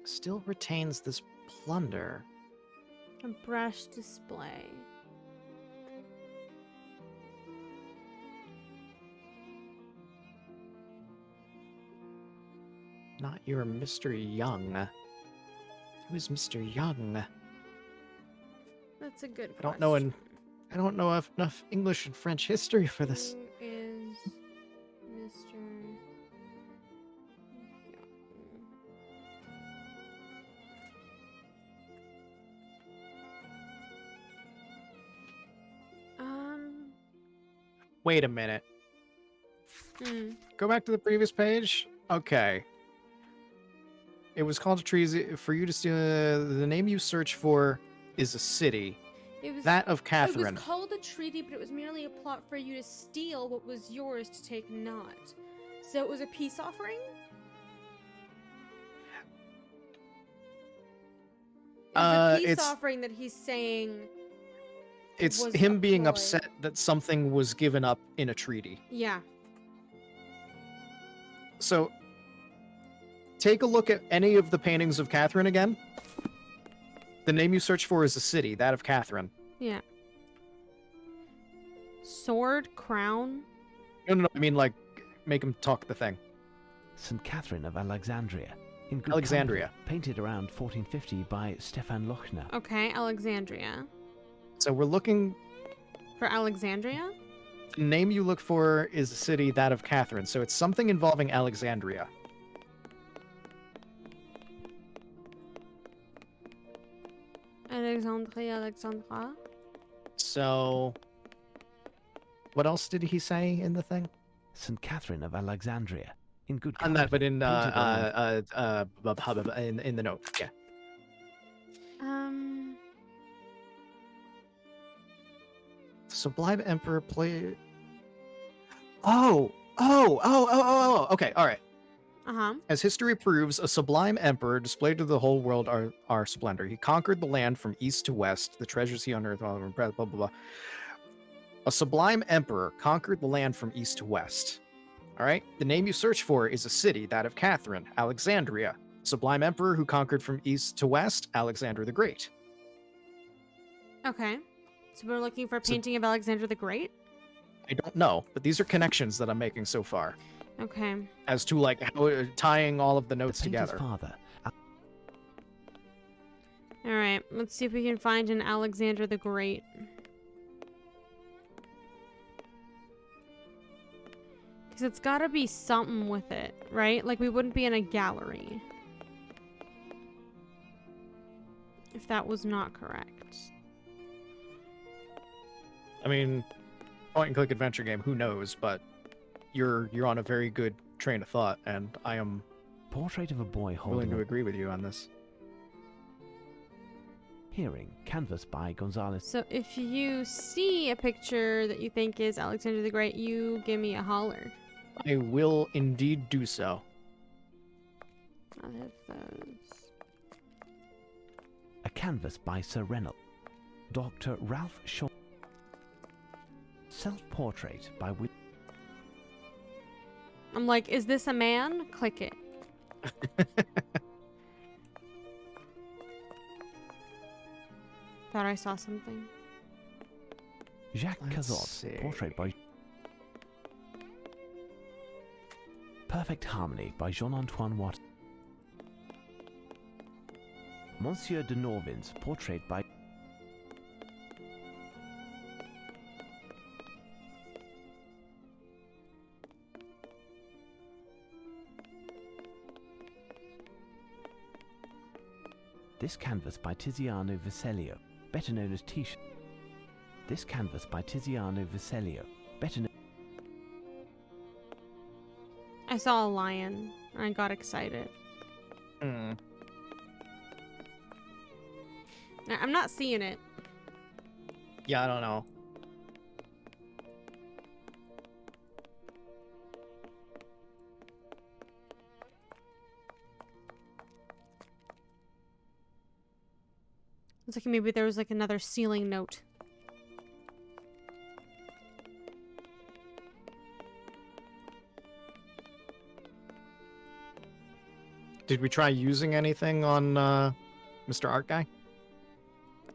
still retains this plunder. A brush display. Not your Mr. Young. Who is Mr. Young? That's a good I don't know question. I don't know enough English and French history for this. Who is Mr. Young? Wait a minute. Go back to the previous page. Okay. It was called a treason for you to steal. The name you search for is a city. It was That of It Catherine. was called a treaty, but it was merely a plot for you to steal what was yours to take not. So it was a peace offering? It's a peace offering that he's saying. It's was him a being ploy. upset that something was given up in a treaty. Yeah. So, take a look at any of the paintings of Catherine again. The name you search for is a city, that of Catherine. Yeah. Sword, crown. No, I mean, like, make him talk the thing. St. Catherine of Alexandria. In good Alexandria. company, painted around 1450 by Stefan Lochner. Okay, Alexandria. So we're looking. For Alexandria? The name you look for is a city, that of Catherine. So it's something involving Alexandria. Alexandra. So, what else did he say in the thing? St. Catherine of Alexandria. In good On company, that, but in painted around- in the note, yeah. Sublime Emperor play. Okay, all right. As history proves, a sublime emperor displayed to the whole world our splendor. He conquered the land from east to west, the treasures he unearthed, blah, blah, blah, blah. A sublime emperor conquered the land from east to west. All right? The name you search for is a city, that of Catherine, Alexandria. Sublime emperor who conquered from east to west, Alexander the Great. Okay. So we're looking for a painting of Alexander the Great? I don't know, but these are connections that I'm making so far. Okay. As to, like, how, tying all of the notes the painter's together. father. Alright, let's see if we can find an Alexander the Great. Because it's gotta be something with it, right? Like, we wouldn't be in a gallery. If that was not correct. I mean, point and click adventure game, who knows, but you're on a very good train of thought, and I am Portrait of a boy willing holding to a agree with you on this. hearing. Canvas by Gonzalez. So if you see a picture that you think is Alexander the Great, you give me a holler. I will indeed do so. I'll have those. A canvas by Sir Reynolds. Dr. Ralph Shaw. Self-portrait by Will. I'm like, is this a man? Click it. Thought I saw something. Jacques Let's Cazot. see. Portrait by Perfect Harmony by Jean-Antoine Watt. Monsieur de Norvins. Portrait by This canvas by Tiziano Vecellio, better known as T-shirt. This canvas by Tiziano Vecellio, better known. I saw a lion and I got excited. Hmm. I'm not seeing it. Yeah, I don't know. It's like maybe there was like another ceiling note. Did we try using anything on Mr. Art Guy?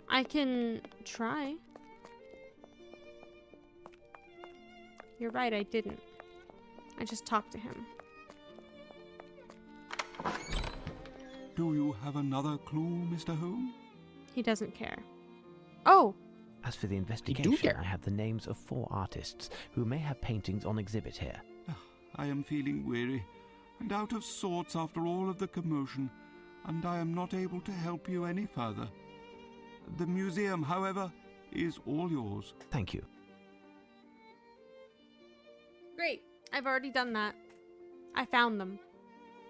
I can try. You're right, I didn't. I just talked to him. Do you have another clue, Mr. Holmes? He doesn't care. Oh! As for the investigation, I have the names of 4 artists who may have paintings on exhibit here. I am feeling weary and out of sorts after all of the commotion, and I am not able to help you any further. The museum, however, is all yours. Thank you. Great. I've already done that. I found them.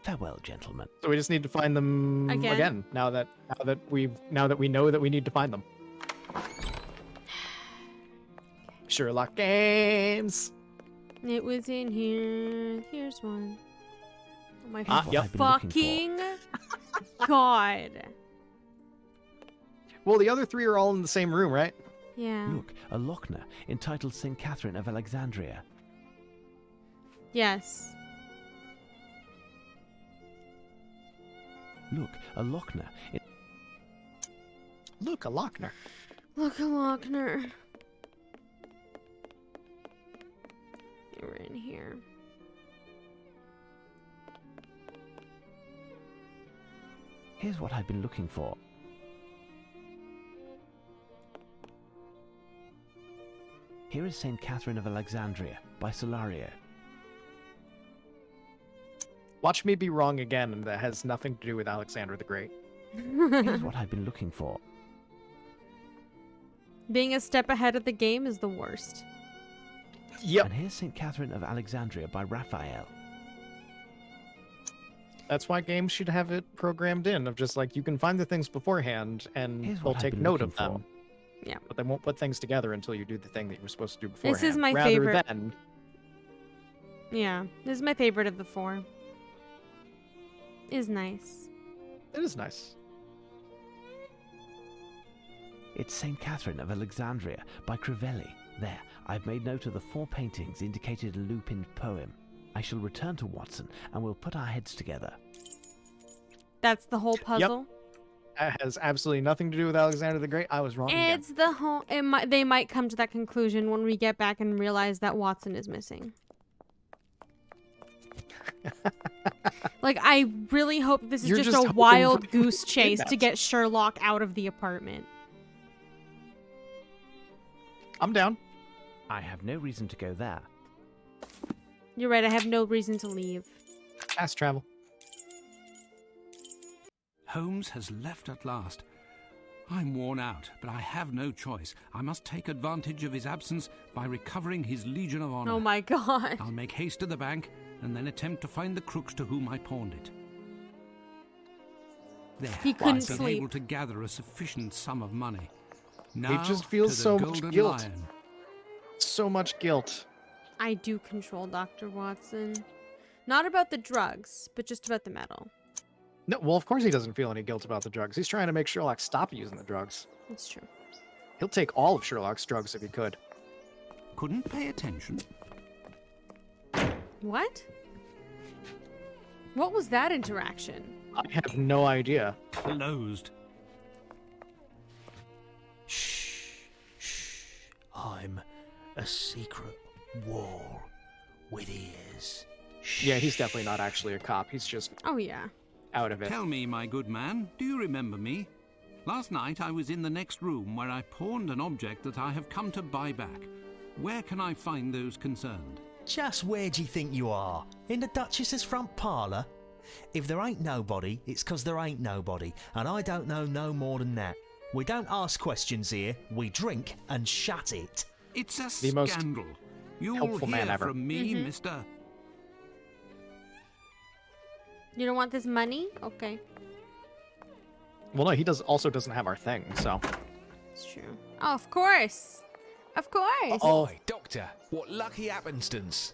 Farewell, gentlemen. So we just need to find them again now that we know that we need to find them. Sherlock games. It was in here. Here's one. Oh my yep. fucking god. Well, the other 3 are all in the same room, right? Yeah. Look, a Lochner entitled St. Catherine of Alexandria. Yes. Look, a Lochner. Look, a Lochner. Look, a Lochner. We're in here. Here's what I've been looking for. Here is St. Catherine of Alexandria by Solario. Watch me be wrong again, and that has nothing to do with Alexander the Great. Here's what I've been looking for. Being a step ahead of the game is the worst. Yep. And here's St. Catherine of Alexandria by Raphael. That's why games should have it programmed in, of just like, you can find the things beforehand, and they'll take note of them. Yeah. But they won't put things together until you do the thing that you were supposed to do beforehand. This is my rather favorite. Than... Yeah, this is my favorite of the 4. Is nice. It is nice. It's St. Catherine of Alexandria by Crivelli. There, I've made note of the 4 paintings indicated in Lupin's poem. I shall return to Watson, and we'll put our heads together. That's the whole puzzle? Yep. That has absolutely nothing to do with Alexander the Great. I was wrong again. It's the whole... They might come to that conclusion when we get back and realize that Watson is missing. Like, I really hope this is just a wild goose chase to get Sherlock out of the apartment. I'm down. I have no reason to go there. You're right, I have no reason to leave. Fast travel. Holmes has left at last. I'm worn out, but I have no choice. I must take advantage of his absence by recovering his Legion of Honor. Oh my god. I'll make haste to the bank and then attempt to find the crooks to whom I pawned it. There, He couldn't I've been sleep. able to gather a sufficient sum of money. Now, He just feels to the so Golden much guilt. Lion. So much guilt. I do control Dr. Watson. Not about the drugs, but just about the metal. No, well, of course he doesn't feel any guilt about the drugs. He's trying to make Sherlock stop using the drugs. That's true. He'll take all of Sherlock's drugs if he could. Couldn't pay attention. What? What was that interaction? I have no idea. Closed. Shh. I'm a secret wall with ears. Yeah, he's definitely not actually a cop. He's just Oh yeah. out of it. Tell me, my good man, do you remember me? Last night I was in the next room where I pawned an object that I have come to buy back. Where can I find those concerned? Just where do you think you are? In the Duchess's front parlour? If there ain't nobody, it's 'cause there ain't nobody, and I don't know no more than that. We don't ask questions here, we drink and shut it. It's a The most scandal. You'll helpful man hear ever. from me, mister. You don't want this money? Okay. Well, no, he also doesn't have our thing, so. It's true. Oh, of course. Of course. Oh, Oi, Doctor, what lucky happenstance.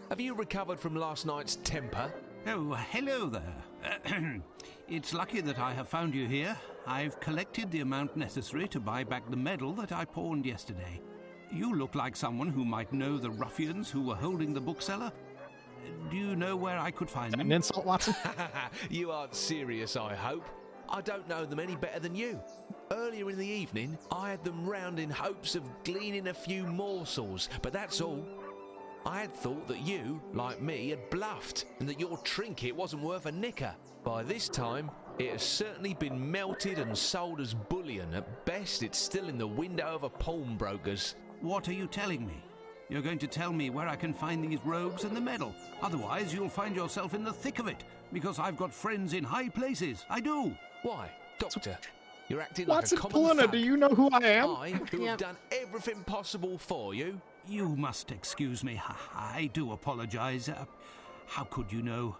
Have you recovered from last night's temper? Oh, hello there. It's lucky that I have found you here. I've collected the amount necessary to buy back the medal that I pawned yesterday. You look like someone who might know the ruffians who were holding the bookseller. Do you know where I could find An them? insult, Watson? You aren't serious, I hope. I don't know them any better than you. Earlier in the evening, I had them round in hopes of gleaning a few morsels, but that's all. I had thought that you, like me, had bluffed, and that your trinket wasn't worth a nicker. By this time, it has certainly been melted and sold as bullion. At best, it's still in the window of a pawnbroker's. What are you telling me? You're going to tell me where I can find these robes and the medal. Otherwise, you'll find yourself in the thick of it, because I've got friends in high places. I do. Why, Doctor? You're acting like Watson a common Pulina, thug. do you know who I am? I, who have done everything possible for you. You must excuse me. I do apologize. How could you know?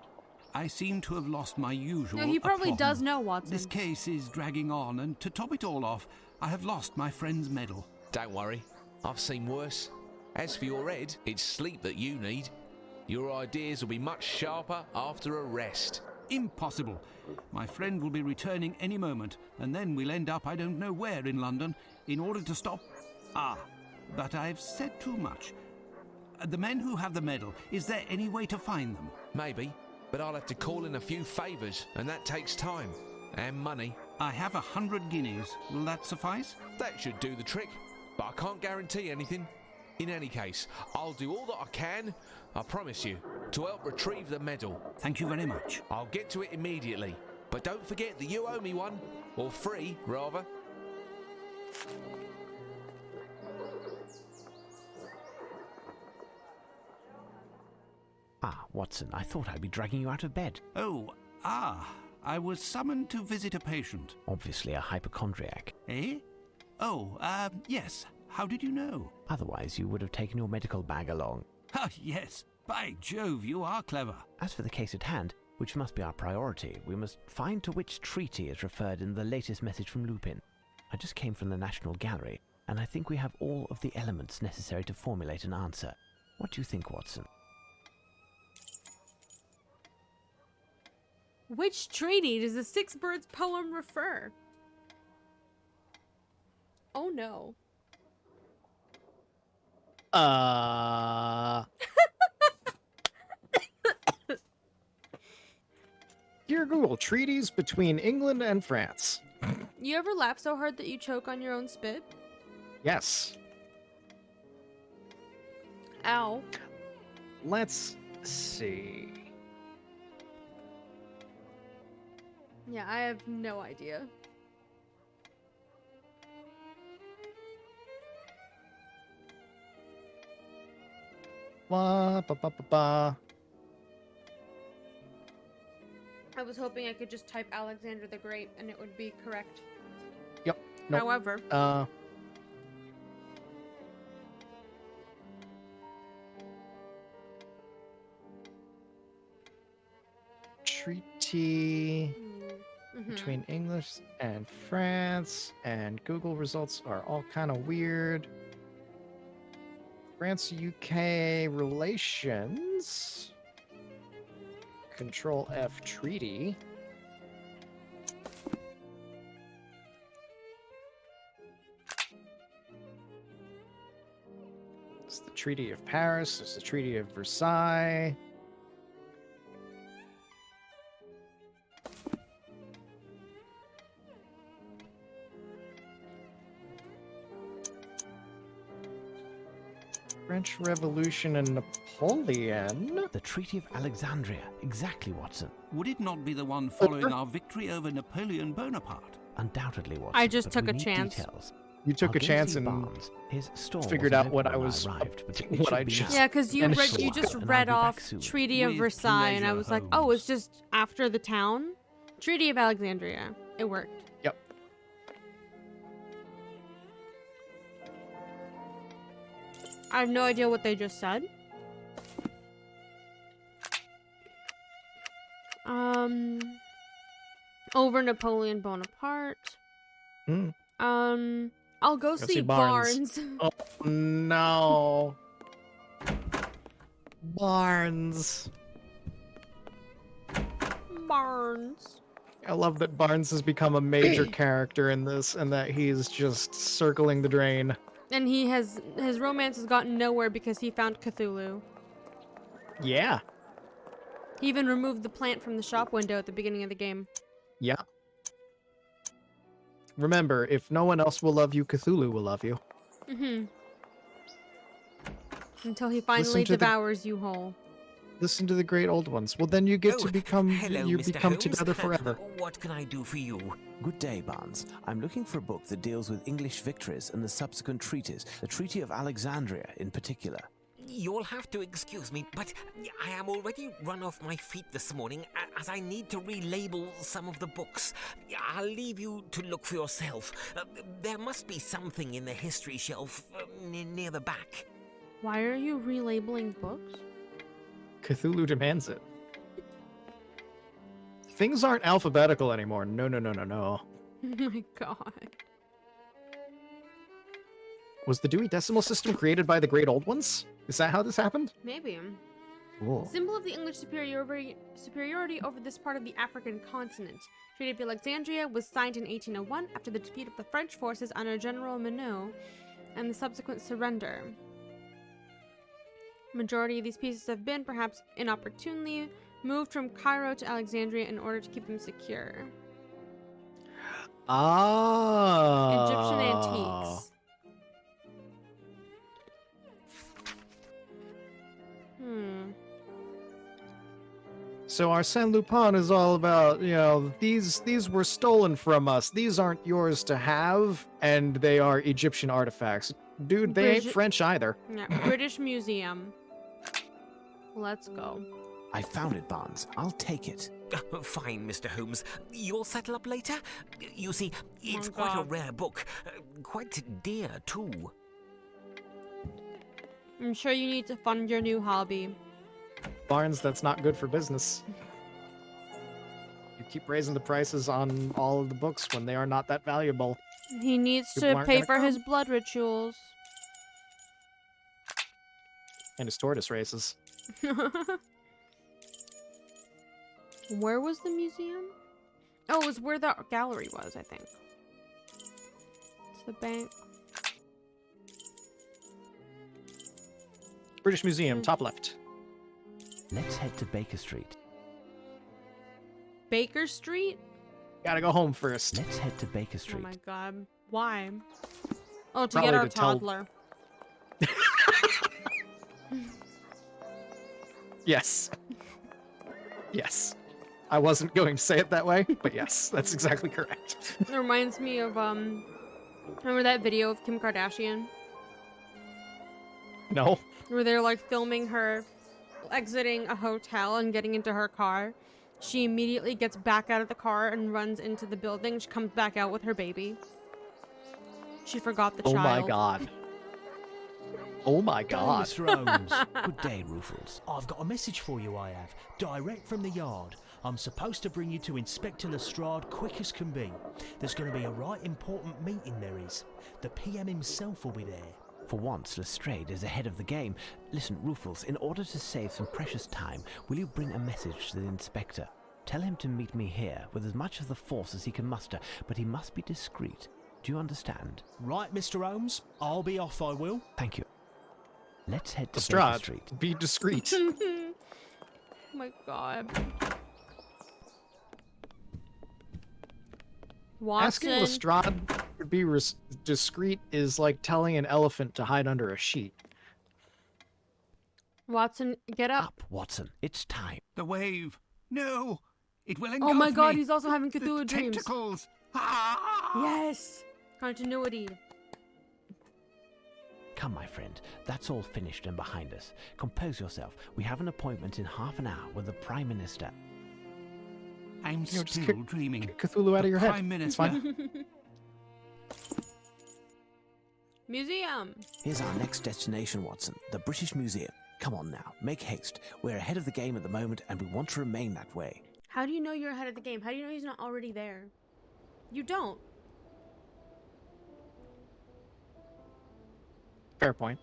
I seem to have lost my usual No, he probably aplomb. does know, Watson. This case is dragging on, and to top it all off, I have lost my friend's medal. Don't worry, I've seen worse. As for your head, it's sleep that you need. Your ideas will be much sharper after a rest. Impossible. My friend will be returning any moment, and then we'll end up I don't know where in London in order to stop... but I've said too much. The men who have the medal, is there any way to find them? Maybe, but I'll have to call in a few favours, and that takes time. And money. I have 100 guineas. Will that suffice? That should do the trick, but I can't guarantee anything. In any case, I'll do all that I can, I promise you, to help retrieve the medal. Thank you very much. I'll get to it immediately, but don't forget that you owe me one, or 3, rather. Ah, Watson, I thought I'd be dragging you out of bed. I was summoned to visit a patient. Obviously a hypochondriac. Eh? Yes. How did you know? Otherwise, you would have taken your medical bag along. Ah, yes. By Jove, you are clever. As for the case at hand, which must be our priority, we must find to which treaty is referred in the latest message from Lupin. I just came from the National Gallery, and I think we have all of the elements necessary to formulate an answer. What do you think, Watson? Which treaty does the Six Birds poem refer? Oh no. Dear Google, treaties between England and France. You ever laugh so hard that you choke on your own spit? Yes. Ow. Let's see. Yeah, I have no idea. Ba, ba, ba, ba, ba. I was hoping I could just type Alexander the Great and it would be correct. Yep. Nope. However, treaty between English and France, and Google results are all kind of weird. France-UK relations. Control F treaty. It's the Treaty of Paris. It's the Treaty of Versailles. French Revolution and Napoleon. The Treaty of Alexandria. Exactly, Watson. would it not be the one following our victory over Napoleon Bonaparte? Undoubtedly, Watson. I just but took we a need chance. Details. You took I'll a go chance see and Barnes. His store figured wasn't out what open I when was arrived, but it what should I be just now. yeah, because you finished you the just and I'll read be back off soon. Treaty of With Versailles, and I pleasure, was like, oh, Holmes. it's just after the town. Treaty of Alexandria. It worked. Yep. I have no idea what they just said. Over Napoleon Bonaparte. I'll go see Barnes. Oh no. Barnes. Barnes. I love that Barnes has become a major character in this, and that he's just circling the drain. And his romance has gotten nowhere because he found Cthulhu. Yeah. He even removed the plant from the shop window at the beginning of the game. Yeah. Remember, if no one else will love you, Cthulhu will love you. Mm-hmm. Until he finally to the- devours you whole. Listen to the great old ones. Well, then you get to become hello, you Mr. become Holmes. together forever. What can I do for you? Good day, Barnes. I'm looking for a book that deals with English victories and the subsequent treaties, the Treaty of Alexandria in particular. You'll have to excuse me, but I am already run off my feet this morning as I need to relabel some of the books. I'll leave you to look for yourself. There must be something in the history shelf near the back. Why are you relabeling books? Cthulhu demands it. Things aren't alphabetical anymore. No. Oh my god. Was the Dewey Decimal System created by the great old ones? Is that how this happened? Maybe. Cool. Symbol of the English superiority over this part of the African continent. Treaty of Alexandria was signed in 1801 after the defeat of the French forces under General Monod and the subsequent surrender. Majority of these pieces have been, perhaps inopportunely, moved from Cairo to Alexandria in order to keep them secure. Ah. Egyptian antiques. So Arsene Lupin is all about, these were stolen from us. These aren't yours to have, and they are Egyptian artifacts. Dude, they ain't French either. Yeah, British Museum. Let's go. I found it, Barnes. I'll take it. Fine, Mr. Holmes. You'll settle up later? You see, it's quite a rare book. Quite dear, too. I'm sure you need to fund your new hobby. Barnes, that's not good for business. You keep raising the prices on all of the books when they are not that valuable. He needs People to aren't pay gonna for come. his blood rituals. And his tortoise races. Where was the museum? Oh, it was where the gallery was, I think. It's the bank. British Museum, top left. Let's head to Baker Street. Baker Street? Gotta go home first. Let's head to Baker Oh Street. my god. Why? Oh, to Probably get our to tell- toddler. Yes. Yes. I wasn't going to say it that way, but yes, that's exactly correct. It reminds me of, remember that video of Kim Kardashian? No. Where they're like filming her exiting a hotel and getting into her car. She immediately gets back out of the car and runs into the building. She comes back out with her baby. She forgot the Oh child. my god. Oh my god. Mr. Holmes. Good day, Rufus. I've got a message for you, I have. Direct from the yard. I'm supposed to bring you to Inspector Lestrade quick as can be. There's going to be a right important meeting, there is. The PM himself will be there. For once, Lestrade is ahead of the game. Listen, Rufus, in order to save some precious time, will you bring a message to the inspector? Tell him to meet me here with as much of the force as he can muster, but he must be discreet. Do you understand? Right, Mr. Holmes. I'll be off, I will. Thank you. Let's head to Baker Lestrade, Street. be discreet. Oh my god. Watson. Asking Lestrade to be discreet is like telling an elephant to hide under a sheet. Watson, get up. Up, Watson. It's time. The wave. No! It will engulf Oh my god, me. he's also having The Cthulhu dreams. tentacles. Ah! Yes! Continuity. Come, my friend. That's all finished and behind us. Compose yourself. We have an appointment in half an hour with the Prime Minister. I'm just still dreaming. Kick Cthulhu out of your head. Prime It's Minister. fine. Museum. Here's our next destination, Watson. The British Museum. Come on now. Make haste. We're ahead of the game at the moment, and we want to remain that way. How do you know you're ahead of the game? How do you know he's not already there? You don't. Fair point.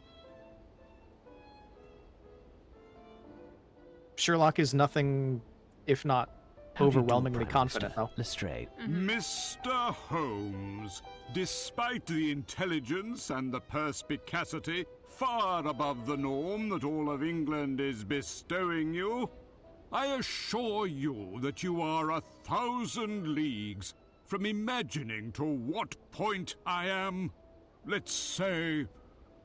Sherlock is nothing if not How do you do, overwhelmingly Prime confident, Minister? though. Lestrade. Mr. Holmes, despite the intelligence and the perspicacity far above the norm that all of England is bestowing you, I assure you that you are 1,000 leagues from imagining to what point I am, let's say,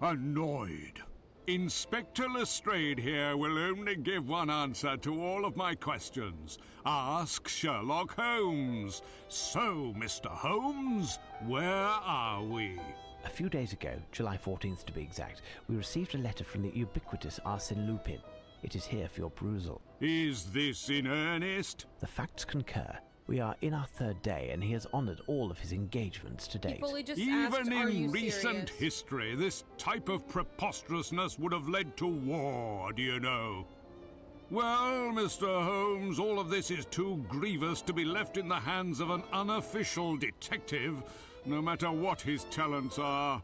annoyed. Inspector Lestrade here will only give one answer to all of my questions. Ask Sherlock Holmes. So, Mr. Holmes, where are we? A few days ago, July 14th to be exact, we received a letter from the ubiquitous Arsene Lupin. It is here for your perusal. Is this in earnest? The facts concur. We are in our 3rd day, and he has honoured all of his engagements to date. Even in recent history, this type of preposterousness would have led to war, do you know? Well, Mr. Holmes, all of this is too grievous to be left in the hands of an unofficial detective, no matter what his talents are.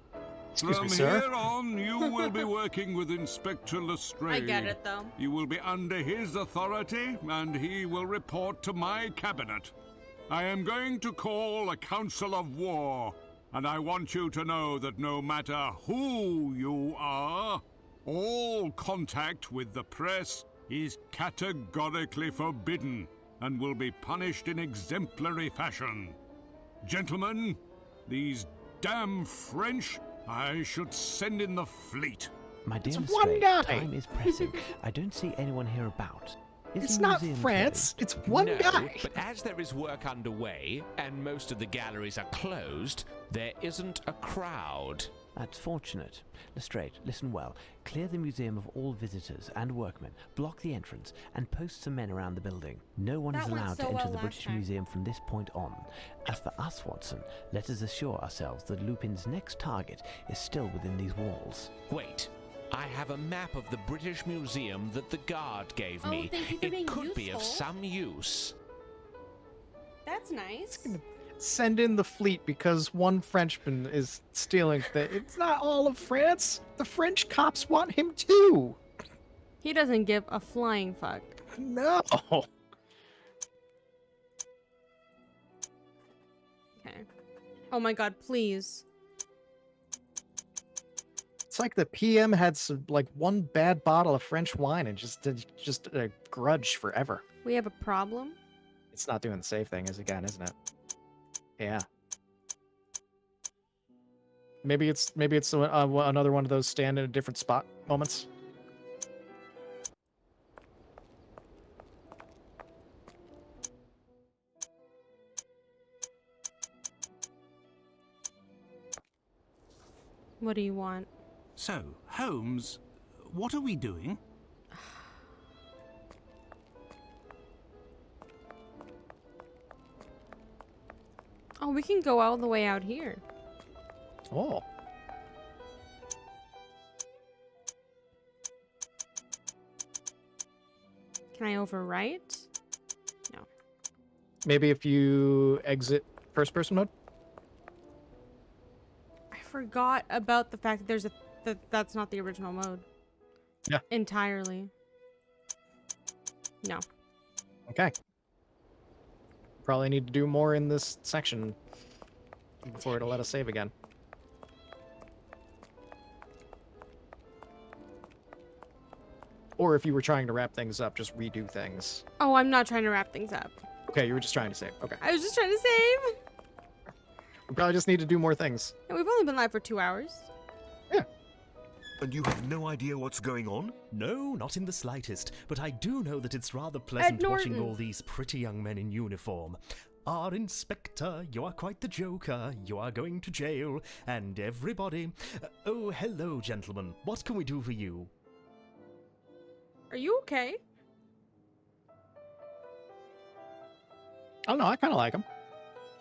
Excuse me, From sir. here on, you will be working with Inspector Lestrade. I get it, though. You will be under his authority, and he will report to my cabinet. I am going to call a council of war, and I want you to know that no matter who you are, all contact with the press is categorically forbidden and will be punished in exemplary fashion. Gentlemen, these damn French, I should send in the fleet. My dear It's one Lestrade, guy. time is pressing. I don't see anyone here about. Is It's the not museum France. It's one No, guy. but as there is work underway and most of the galleries are closed, there isn't a crowd. That's fortunate. Lestrade, listen well. Clear the museum of all visitors and workmen, block the entrance, and post some men around the building. No one That is went allowed so to enter well the last British time. Museum from this point on. As for us, Watson, let us assure ourselves that Lupin's next target is still within these walls. Wait, I have a map of the British Museum that the guard gave Oh, me. thank you for being It could be of useful. some use. That's nice. Send in the fleet because one Frenchman is stealing It's not all of France. The French cops want him too. He doesn't give a flying fuck. No. Okay. Oh my god, please. It's like the PM had some, like one bad bottle of French wine and just a grudge forever. We have a problem? It's not doing the save thing isn't it? Yeah. Maybe it's another one of those stand in a different spot moments. What do you want? So, Holmes, what are we doing? Oh, we can go all the way out here. Oh. Can I overwrite? No. Maybe if you exit first person mode? I forgot about the fact that there's that's not the original mode. Yeah. Entirely. No. Okay. Probably need to do more in this section before it'll let us save again. Or if you were trying to wrap things up, just redo things. Oh, I'm not trying to wrap things up. Okay, you were just trying to save. Okay. I was just trying to save. We probably just need to do more things. And we've only been live for 2 hours. And you have no idea what's going on? No, not in the slightest, but I do know that it's rather pleasant watching Norton. all these pretty young men in uniform. Our Inspector, you are quite the joker, you are going to jail, and everybody... oh, hello, gentlemen. What can we do for you? Are you okay? I don't know, I kind of like him.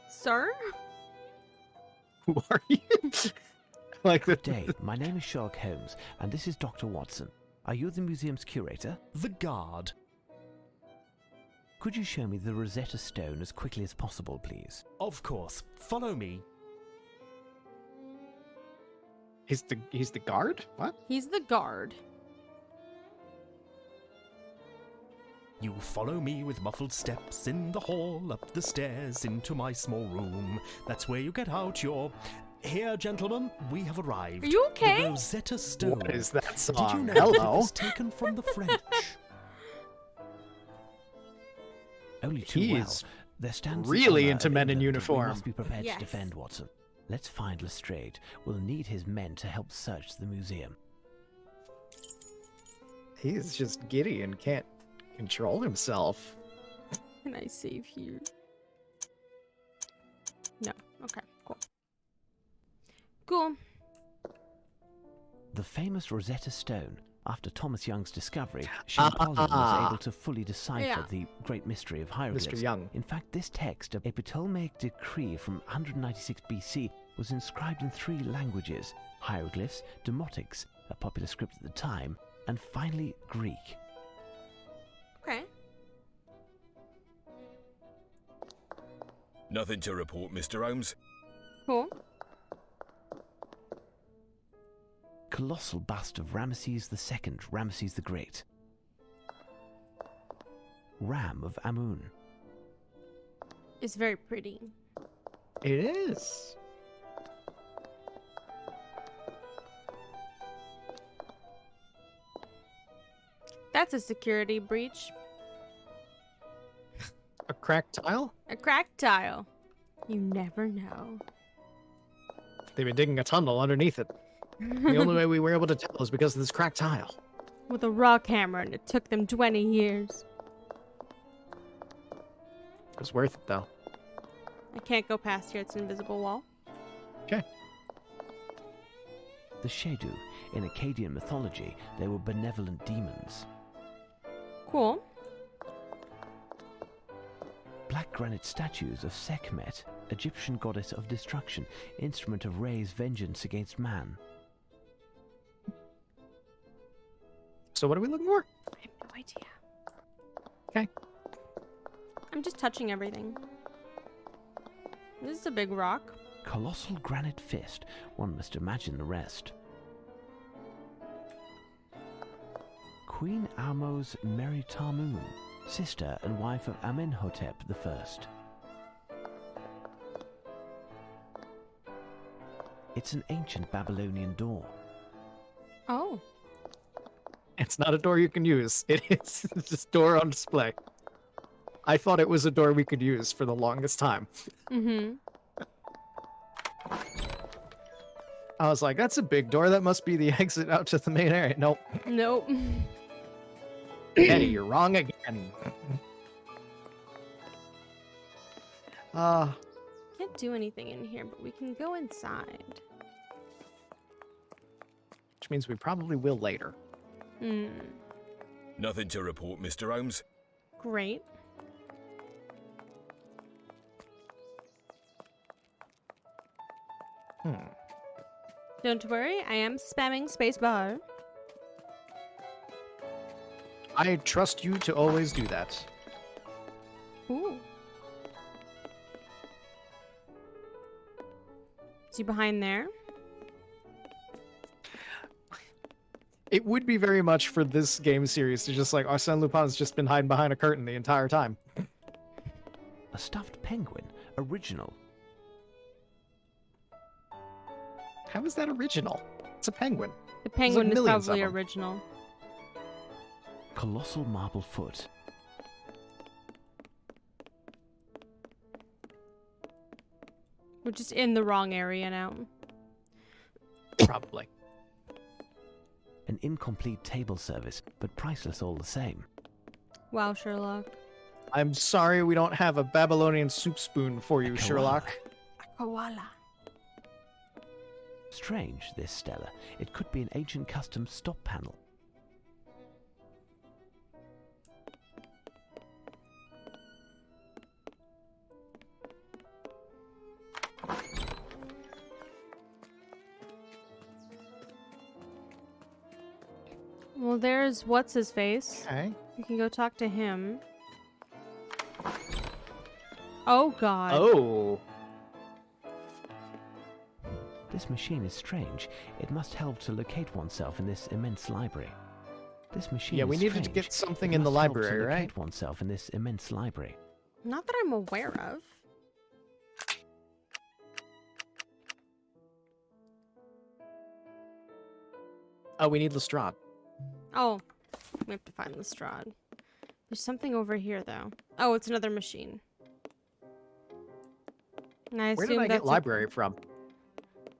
Sir? Who are you? Like the Good day, my name is Sherlock Holmes, and this is Dr. Watson. Are you the museum's curator? The guard. Could you show me the Rosetta Stone as quickly as possible, please? Of course. Follow me. He's the guard? What? He's the guard. You follow me with muffled steps in the hall, up the stairs, into my small room. That's where you get out your... Here, gentlemen, we have arrived. Are you okay? The Rosetta Stone. What is that Did you song? know that it Hello? was taken from the French? Only too He well. is There stands the really honour into of men in England, and uniform. We must be prepared Yes. to defend, Watson. Let's find Lestrade. We'll need his men to help search the museum. He's just giddy and can't control himself. Can I save here? No. Okay, cool. Cool. The famous Rosetta Stone. After Thomas Young's discovery, Champollion was able to fully decipher Yeah. the great mystery of hieroglyphs. Mr. Young. In fact, this text, a Ptolemaic decree from 196 BC, was inscribed in 3 languages: hieroglyphs, demotics, a popular script at the time, and finally Greek. Okay. Nothing to report, Mr. Holmes. Cool. Colossal bust of Ramesses II, Ramesses the Great. Ram of Amun. It's very pretty. It is. That's a security breach. A cracked tile? A cracked tile. You never know. They've been digging a tunnel underneath it. The only way we were able to tell is because of this cracked tile. With a rock hammer, and it took them 20 years. It was worth it, though. I can't go past here. It's an invisible wall. Okay. The Shedu. In Akkadian mythology, they were benevolent demons. Cool. Black granite statues of Sekhmet, Egyptian goddess of destruction, instrument of Re's vengeance against man. So what are we looking for? I have no idea. Okay. I'm just touching everything. This is a big rock. Colossal granite fist. One must imagine the rest. Queen Amos Meritamun, sister and wife of Amenhotep I. It's an ancient Babylonian door. Oh. It's not a door you can use. It is just a door on display. I thought it was a door we could use for the longest time. Mm-hmm. I was like, that's a big door. That must be the exit out to the main area. Nope. Nope. Eddie, you're wrong again. Can't do anything in here, but we can go inside. Which means we probably will later. Hmm. Nothing to report, Mr. Holmes. Great. Don't worry, I am spamming spacebar. I trust you to always do that. Ooh. Is he behind there? It would be very much for this game series to just like Arsene Lupin's just been hiding behind a curtain the entire time. A stuffed penguin, original. How is that original? It's a penguin. The penguin is millions of probably them. original. Colossal marble foot. We're just in the wrong area now. Probably. An incomplete table service, but priceless all the same. Wow, Sherlock. I'm sorry we don't have a Babylonian soup spoon for you, A koala. Sherlock. A koala. Strange, this Stella. It could be an ancient custom stop panel. Well, there's what's his face. Okay. We can go talk to him. Oh God. Oh. This machine is strange. It must help to locate oneself in this immense library. This machine Yeah, is we needed to strange. get something It in the must help to library, right? locate oneself in this immense library. Not that I'm aware of. Oh, we need Lestrade. Oh, we have to find Lestrade. There's something over here, though. Oh, it's another machine. And I Where assume did I get that's library from?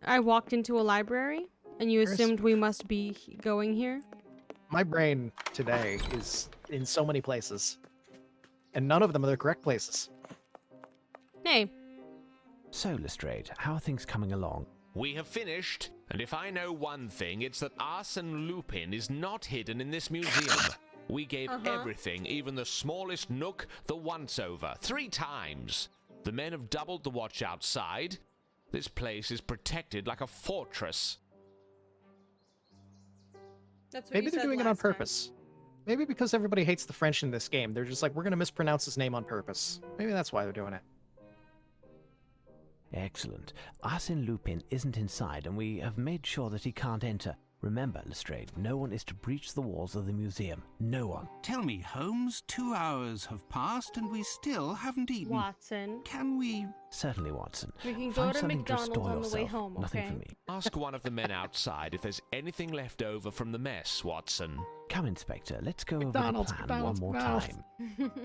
I walked into a library, and you Where's- assumed we must be going here? My brain today is in so many places. And none of them are the correct places. Hey. So, Lestrade, how are things coming along? We have finished, and if I know one thing, it's that Arsene Lupin is not hidden in this museum. We gave everything, even the smallest nook, the once-over, 3 times. The men have doubled the watch outside. This place is protected like a fortress. That's what Maybe you they're said doing it on last time. purpose. Maybe because everybody hates the French in this game, they're just like, we're going to mispronounce his name on purpose. Maybe that's why they're doing it. Excellent. Arsene Lupin isn't inside, and we have made sure that he can't enter. Remember, Lestrade, no one is to breach the walls of the museum. No one. Tell me, Holmes, 2 hours have passed and we still haven't eaten. Watson. Can we... Certainly, Watson. We can go Find to something McDonald's to restore on the way yourself. home, Nothing okay? for me. Ask one of the men outside if there's anything left over from the mess, Watson. Come, Inspector. Let's go McDonald's, over the plan one more McDonald's. time.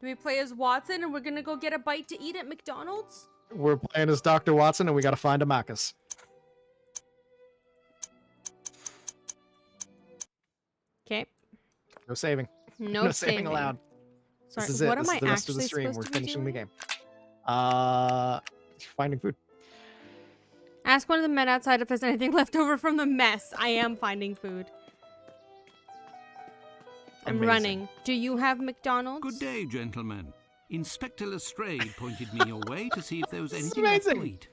Do we play as Watson and we're gonna go get a bite to eat at McDonald's? We're playing as Dr. Watson, and we got to find a Marcus. Okay. No saving. No saving allowed. Sorry, This is it. what This am is I the rest of the actually stream. supposed We're to be finishing the doing? game. Finding food. Ask one of the men outside if there's anything left over from the mess. I am finding food. I'm Amazing. running. Do you have McDonald's? Good day, gentlemen. Inspector Lestrade pointed me your way to see if there was This is anything left to amazing. eat.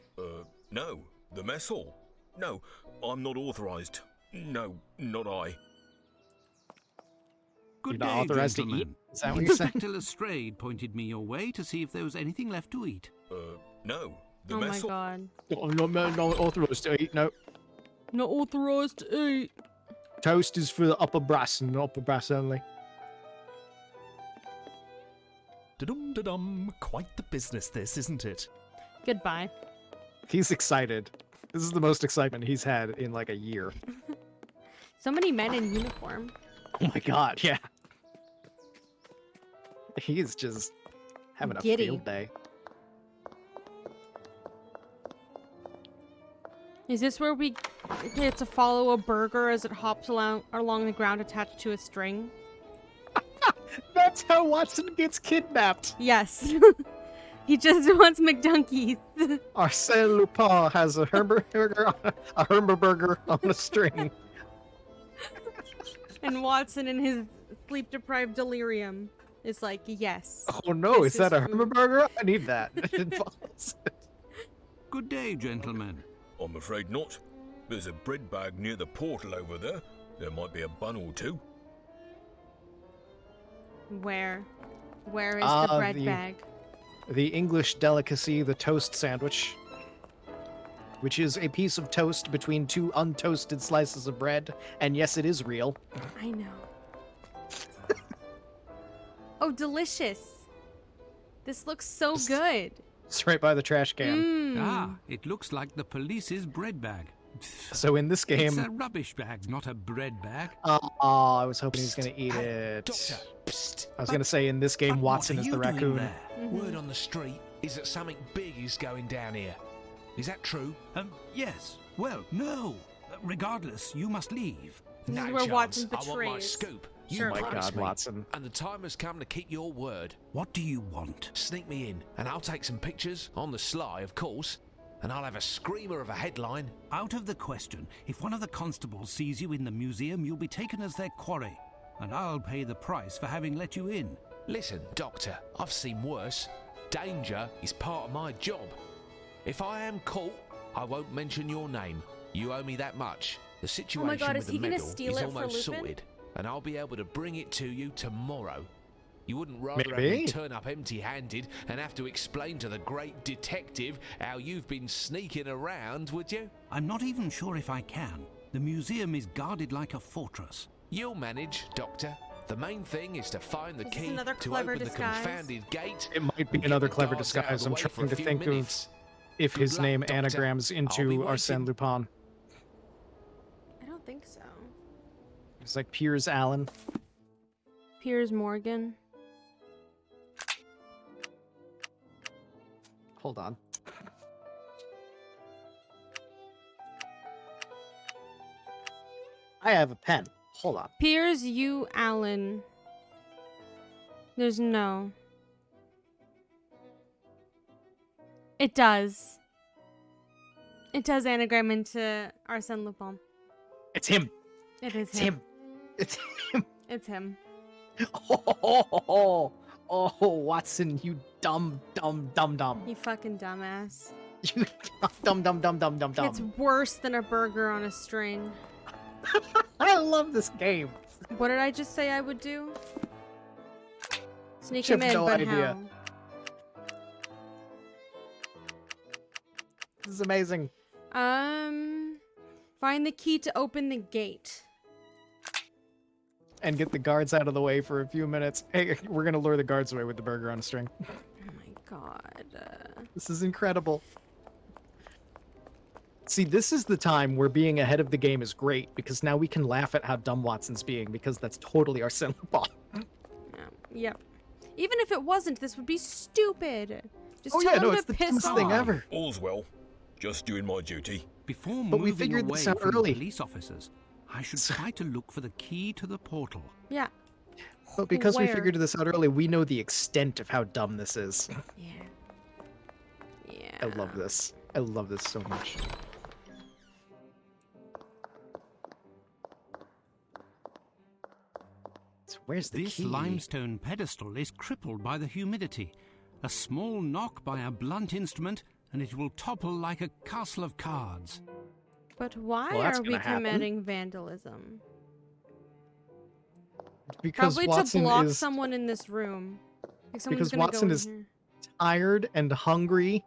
No. The mess hall? No, I'm not authorized. No, not I. Good You're not day, authorized to eat? gentlemen. Is that what you're saying? Inspector Lestrade pointed me your way to see if there was anything left to eat. No. The Oh my mess hall? god. No authorized to eat. No. Not authorized to eat. Toast is for the upper brass and upper brass only. Da-dum-da-dum. Quite the business this, isn't it? Goodbye. He's excited. This is the most excitement he's had in like a year. So many men in uniform. Oh my god, yeah. He's just having a Giddy. field day. Is this where we get to follow a burger as it hops along the ground attached to a string? That's how Watson gets kidnapped. Yes. He just wants McDonkeys. Arsene Lupin has a hamburger on a string. And Watson in his sleep-deprived delirium is like, yes. Oh no, This is that a is food. hamburger? I need that. It follows it. Good day, gentlemen. I'm afraid not. There's a bread bag near the portal over there. There might be a bun or two. Where? Where is the bread bag? The English delicacy, the toast sandwich, which is a piece of toast between 2 untoasted slices of bread. And yes, it is real. I know. Oh, delicious. This looks so good. It's right by the trash can. Ah, it looks like the police's bread bag. So in this It's game... a rubbish bag, not a bread bag. I was hoping he was going to eat Hey, it. Doctor, psst. I was going to say, in this game, But Watson what is are the you doing raccoon. there? Word on the street is that something big is going down here. Is that true? Yes. Well, no. Regardless, you must leave. This No is where chance. Watson I want my betrays. scoop. You Sherlock. Oh my promised god, me. Watson. And the time has come to keep your word. What do you want? Sneak me in, and I'll take some pictures, on the sly, of course, and I'll have a screamer of a headline. Out of the question. If one of the constables sees you in the museum, you'll be taken as their quarry. And I'll pay the price for having let you in. Listen, Doctor, I've seen worse. Danger is part of my job. If I am caught, I won't mention your name. You owe me that much. The situation Oh God, with is the he gonna medal steal is it for almost Lupin? sorted, and I'll be able to bring it to you tomorrow. You wouldn't rather have Maybe. me turn up empty-handed and have to explain to the great detective how you've been sneaking around, would you? I'm not even sure if I can. The museum is guarded like a fortress. You'll manage, Doctor. The main thing is to find the Is this key another to clever open disguise? the confounded gate. It might be and another get the clever guards out of disguise. the I'm way trying for a to few think minutes. of if Good his luck, name Doctor. anagrams I'll be into Arsene waiting. Lupin. I don't think so. It's like Piers Allen. Piers Morgan. Hold on. I have a pen. Hold on. Piers U. Allen. There's no. It does. It does anagram into Arsene Lupin. It's him. It is It's him. him. It's him. It's him. Oh, Watson, you dumb. You fucking dumbass. You dumb. It's worse than a burger on a string. I love this game. What did I just say I would do? Sneak You him have in, no but idea. how? This is amazing. Find the key to open the gate. And get the guards out of the way for a few minutes. Hey, we're gonna lure the guards away with the burger on a string. Oh my god. This is incredible. See, this is the time where being ahead of the game is great, because now we can laugh at how dumb Watson's being, because that's totally Arsene Lupin. Yep. Even if it wasn't, this would be stupid. Just Oh tell yeah, no, him it's to the piss dumbest off. thing ever. All's well. Just doing my duty. Before But we moving figured away this out from early. the police officers, I should try to look for the key to the portal. Yeah. But because we Where? figured this out early, we know the extent of how dumb this is. Yeah. Yeah. I love this. I love this so much. So where's the This key? limestone pedestal is crippled by the humidity. A small knock by a blunt instrument, and it will topple like a castle of cards. But why Well, that's are we gonna happen. committing vandalism? Because Probably Watson to block is someone in this room. Like someone's because gonna Watson go in is here. tired and hungry.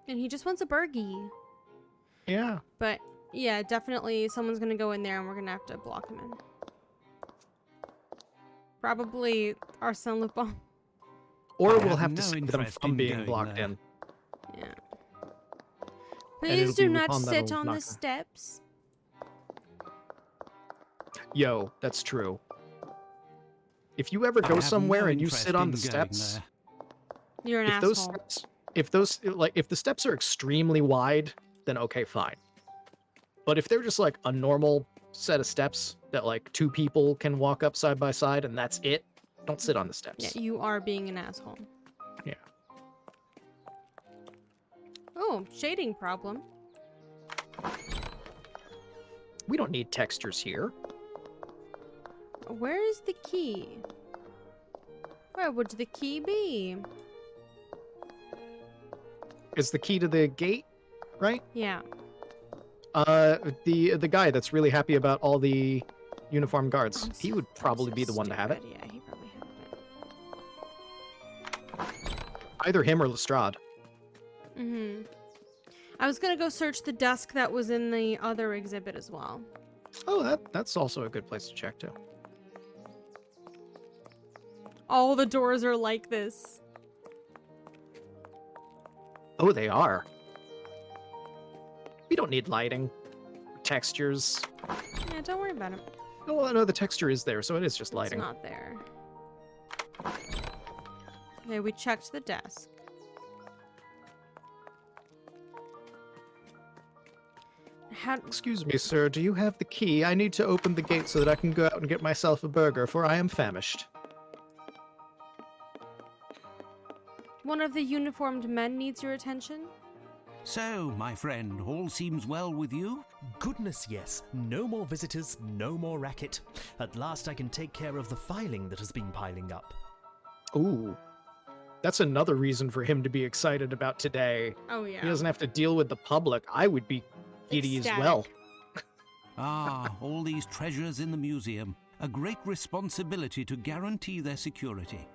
And he just wants a burgie. Yeah. But yeah, definitely someone's gonna go in there and we're gonna have to block him in. Probably Arsene Lupin. Or I we'll have have to no save them interest from in being going blocked there. in. Yeah. it'll Please be do not Lupin sit that'll on knock the them. steps. Yo, that's true. If you ever I go have somewhere no and you interest sit on in the going steps, there. You're an if those asshole. steps, if the steps are extremely wide, then okay, fine. But if they're just like a normal set of steps that like two people can walk up side by side and that's it, don't sit on the steps. Yeah, you are being an asshole. Yeah. Oh, shading problem. We don't need textures here. Where is the key? Where would the key be? It's the key to the gate, right? Yeah. The guy that's really happy about all the uniformed guards. I'm He so- would I'm probably so be the one to have it. stupid. Yeah, he probably has it. Either him or Lestrade. Mm-hmm. I was gonna go search the desk that was in the other exhibit as well. Oh, that's also a good place to check too. All the doors are like this. Oh, they are. We don't need lighting, textures. Yeah, don't worry about it. Oh no, the texture is there, so it is just lighting. It's not there. Okay, we checked the desk. Excuse me, sir. Do you have the key? I need to open the gate so that I can go out and get myself a burger, for I am famished. One of the uniformed men needs your attention. So, my friend, all seems well with you? Goodness, yes. No more visitors, no more racket. At last I can take care of the filing that has been piling up. Ooh. That's another reason for him to be excited about today. Oh yeah. He doesn't have to deal with the public. I would be giddy as well. Ah, all these treasures in the museum. A great responsibility to guarantee their security.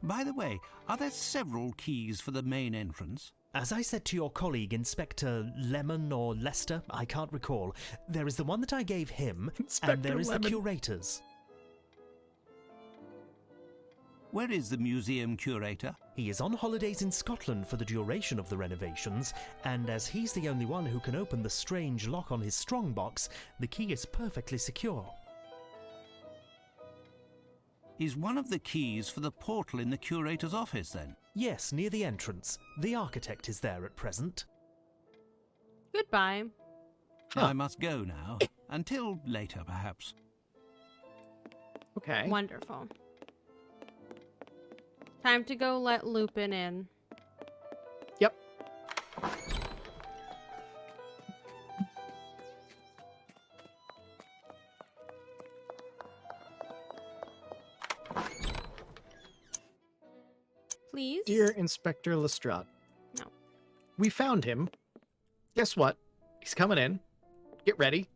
By the way, are there several keys for the main entrance? As I said to your colleague, Inspector Lemon or Lester, I can't recall, there is the one that I gave him, Inspector and there is Lemon. the curator's. Where is the museum curator? He is on holidays in Scotland for the duration of the renovations, and as he's the only one who can open the strange lock on his strongbox, the key is perfectly secure. Is one of the keys for the portal in the curator's office, then? Yes, near the entrance. The architect is there at present. Goodbye. I must go now. Until later, perhaps. Okay. Wonderful. Time to go let Lupin in. Yep. Please? Dear Inspector Lestrade. No. We found him. Guess what? He's coming in. Get ready.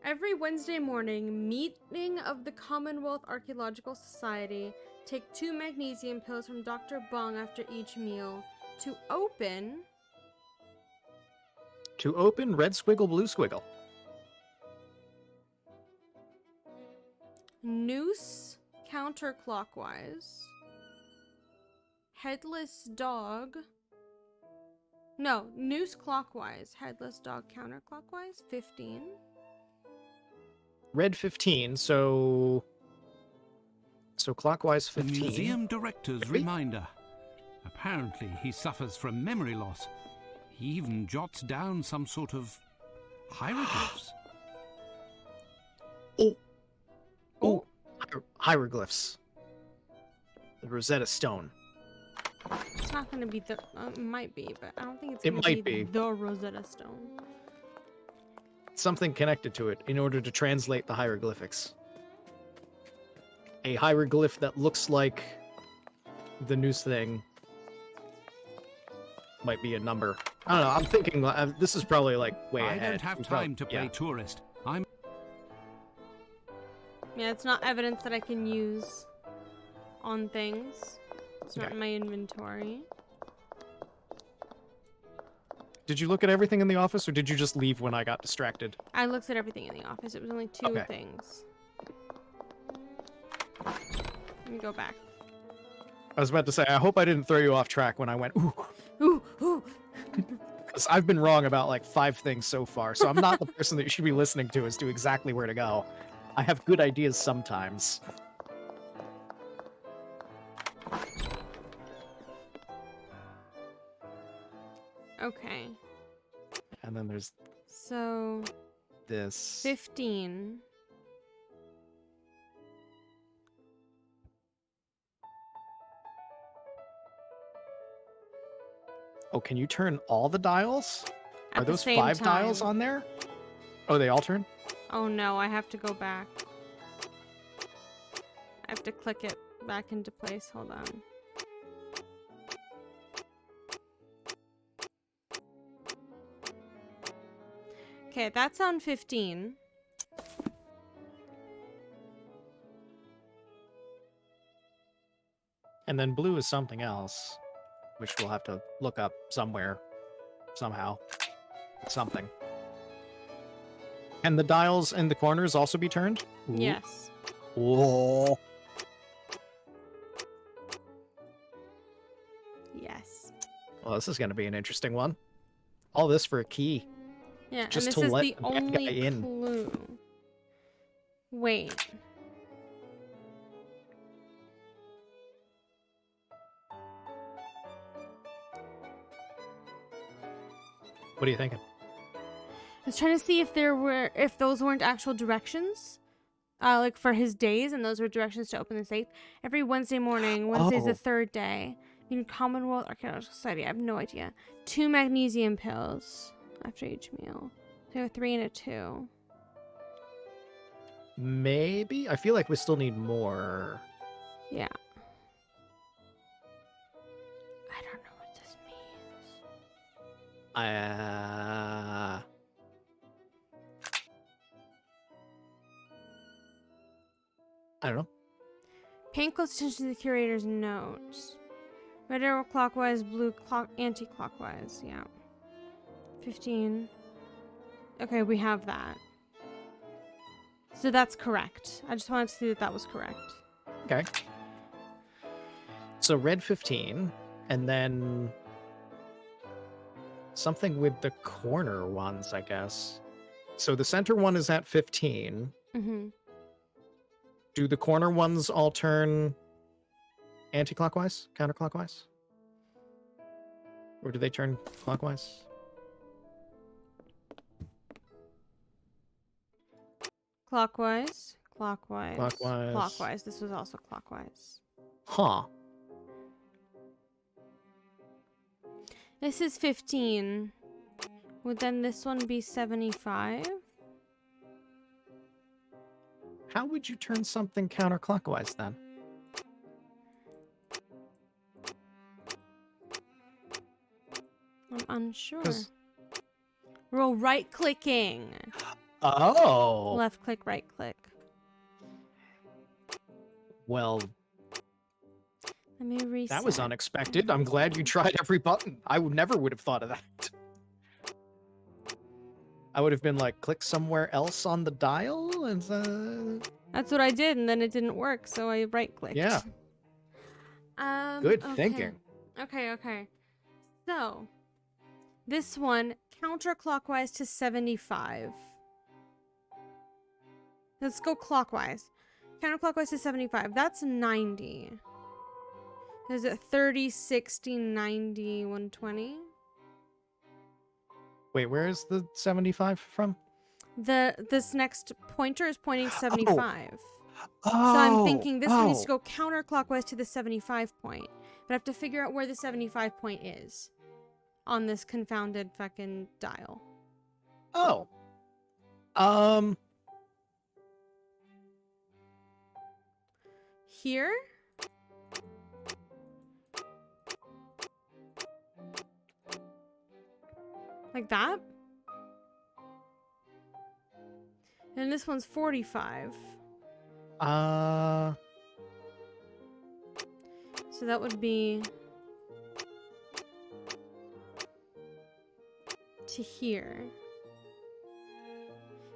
Every Wednesday morning, meeting of the Commonwealth Archaeological Society. Take 2 magnesium pills from Dr. Bong after each meal. To open, red squiggle, blue squiggle. noose counterclockwise. Headless dog. No, noose clockwise. Headless dog counterclockwise. 15. Red 15, so clockwise The 15. museum director's reminder. Apparently, he suffers from memory loss. He even jots down some sort of hieroglyphs. Oh, hieroglyphs. The Rosetta Stone. It's not going to be the. It might be, but I don't think it's It going to might be be. the Rosetta Stone. Something connected to it in order to translate the hieroglyphics. A hieroglyph that looks like the noose thing might be a number. I don't know. I'm thinking this is probably like way I ahead. don't have We time to play yeah. tourist. I'm Yeah, it's not evidence that I can use on things. It's not Okay. in my inventory. Did you look at everything in the office, or did you just leave when I got distracted? I looked at everything in the office. It was only 2 Okay. things. Let me go back. I was about to say, I hope I didn't throw you off track when I went, ooh. Ooh, ooh. Because I've been wrong about like 5 things so far, so I'm not the person that you should be listening to as to exactly where to go. I have good ideas sometimes. Okay. And then there's So, this. 15. Oh, can you turn all the dials? At Are the those same 5 dials time. on there? Oh, they all turn? Oh no, I have to go back. I have to click it back into place. Hold on. Okay, that's on 15. And then blue is something else, which we'll have to look up somewhere, somehow. Something. And the dials in the corners also be turned? Ooh. Yes. Whoa. Yes. Well, this is going to be an interesting one. All this for a key. Yeah, Just and to this is let the the bad guy only in. clue. Wait. What are you thinking? I was trying to see if those weren't actual directions, like for his days, and those were directions to open the safe. Every Wednesday morning, Wednesday's the Oh. 3rd day. In Commonwealth Archaeological Society, I have no idea. 2 magnesium pills after each meal. So a 3 and a 2. Maybe? I feel like we still need more. Yeah. I don't know what this means. I don't know. Paying close attention to the curator's notes. Red arrow clockwise, blue anti-clockwise. Yeah. 15. Okay, we have that. So that's correct. I just wanted to see that that was correct. Okay. So red 15, and then something with the corner ones, I guess. So the center one is at 15. Mm-hmm. Do the corner ones all turn anti-clockwise, counterclockwise? Or do they turn clockwise? Clockwise. Clockwise. Clockwise. Clockwise. This was also clockwise. Huh. This is 15. Would then this one be 75? How would you turn something counterclockwise then? I'm unsure. 'Cause- Roll right clicking. Oh. Left click, right click. Well, Let me reset. that was unexpected. I'm glad you tried every button. I never would have thought of that. I would have been like, click somewhere else on the dial, and That's what I did, and then it didn't work, so I right clicked. yeah. Good okay. thinking. Okay. So, this one counterclockwise to 75. Let's go clockwise. Counterclockwise to 75. That's 90. Is it 30, 60, 90, 120? Wait, where is the 75 from? This next pointer is pointing 75. Oh. So I'm thinking this one needs to go counterclockwise to the 75 point. But I have to figure out where the 75 point is on this confounded fucking dial. Oh. Here? Like that? And this one's 45. So that would be to here.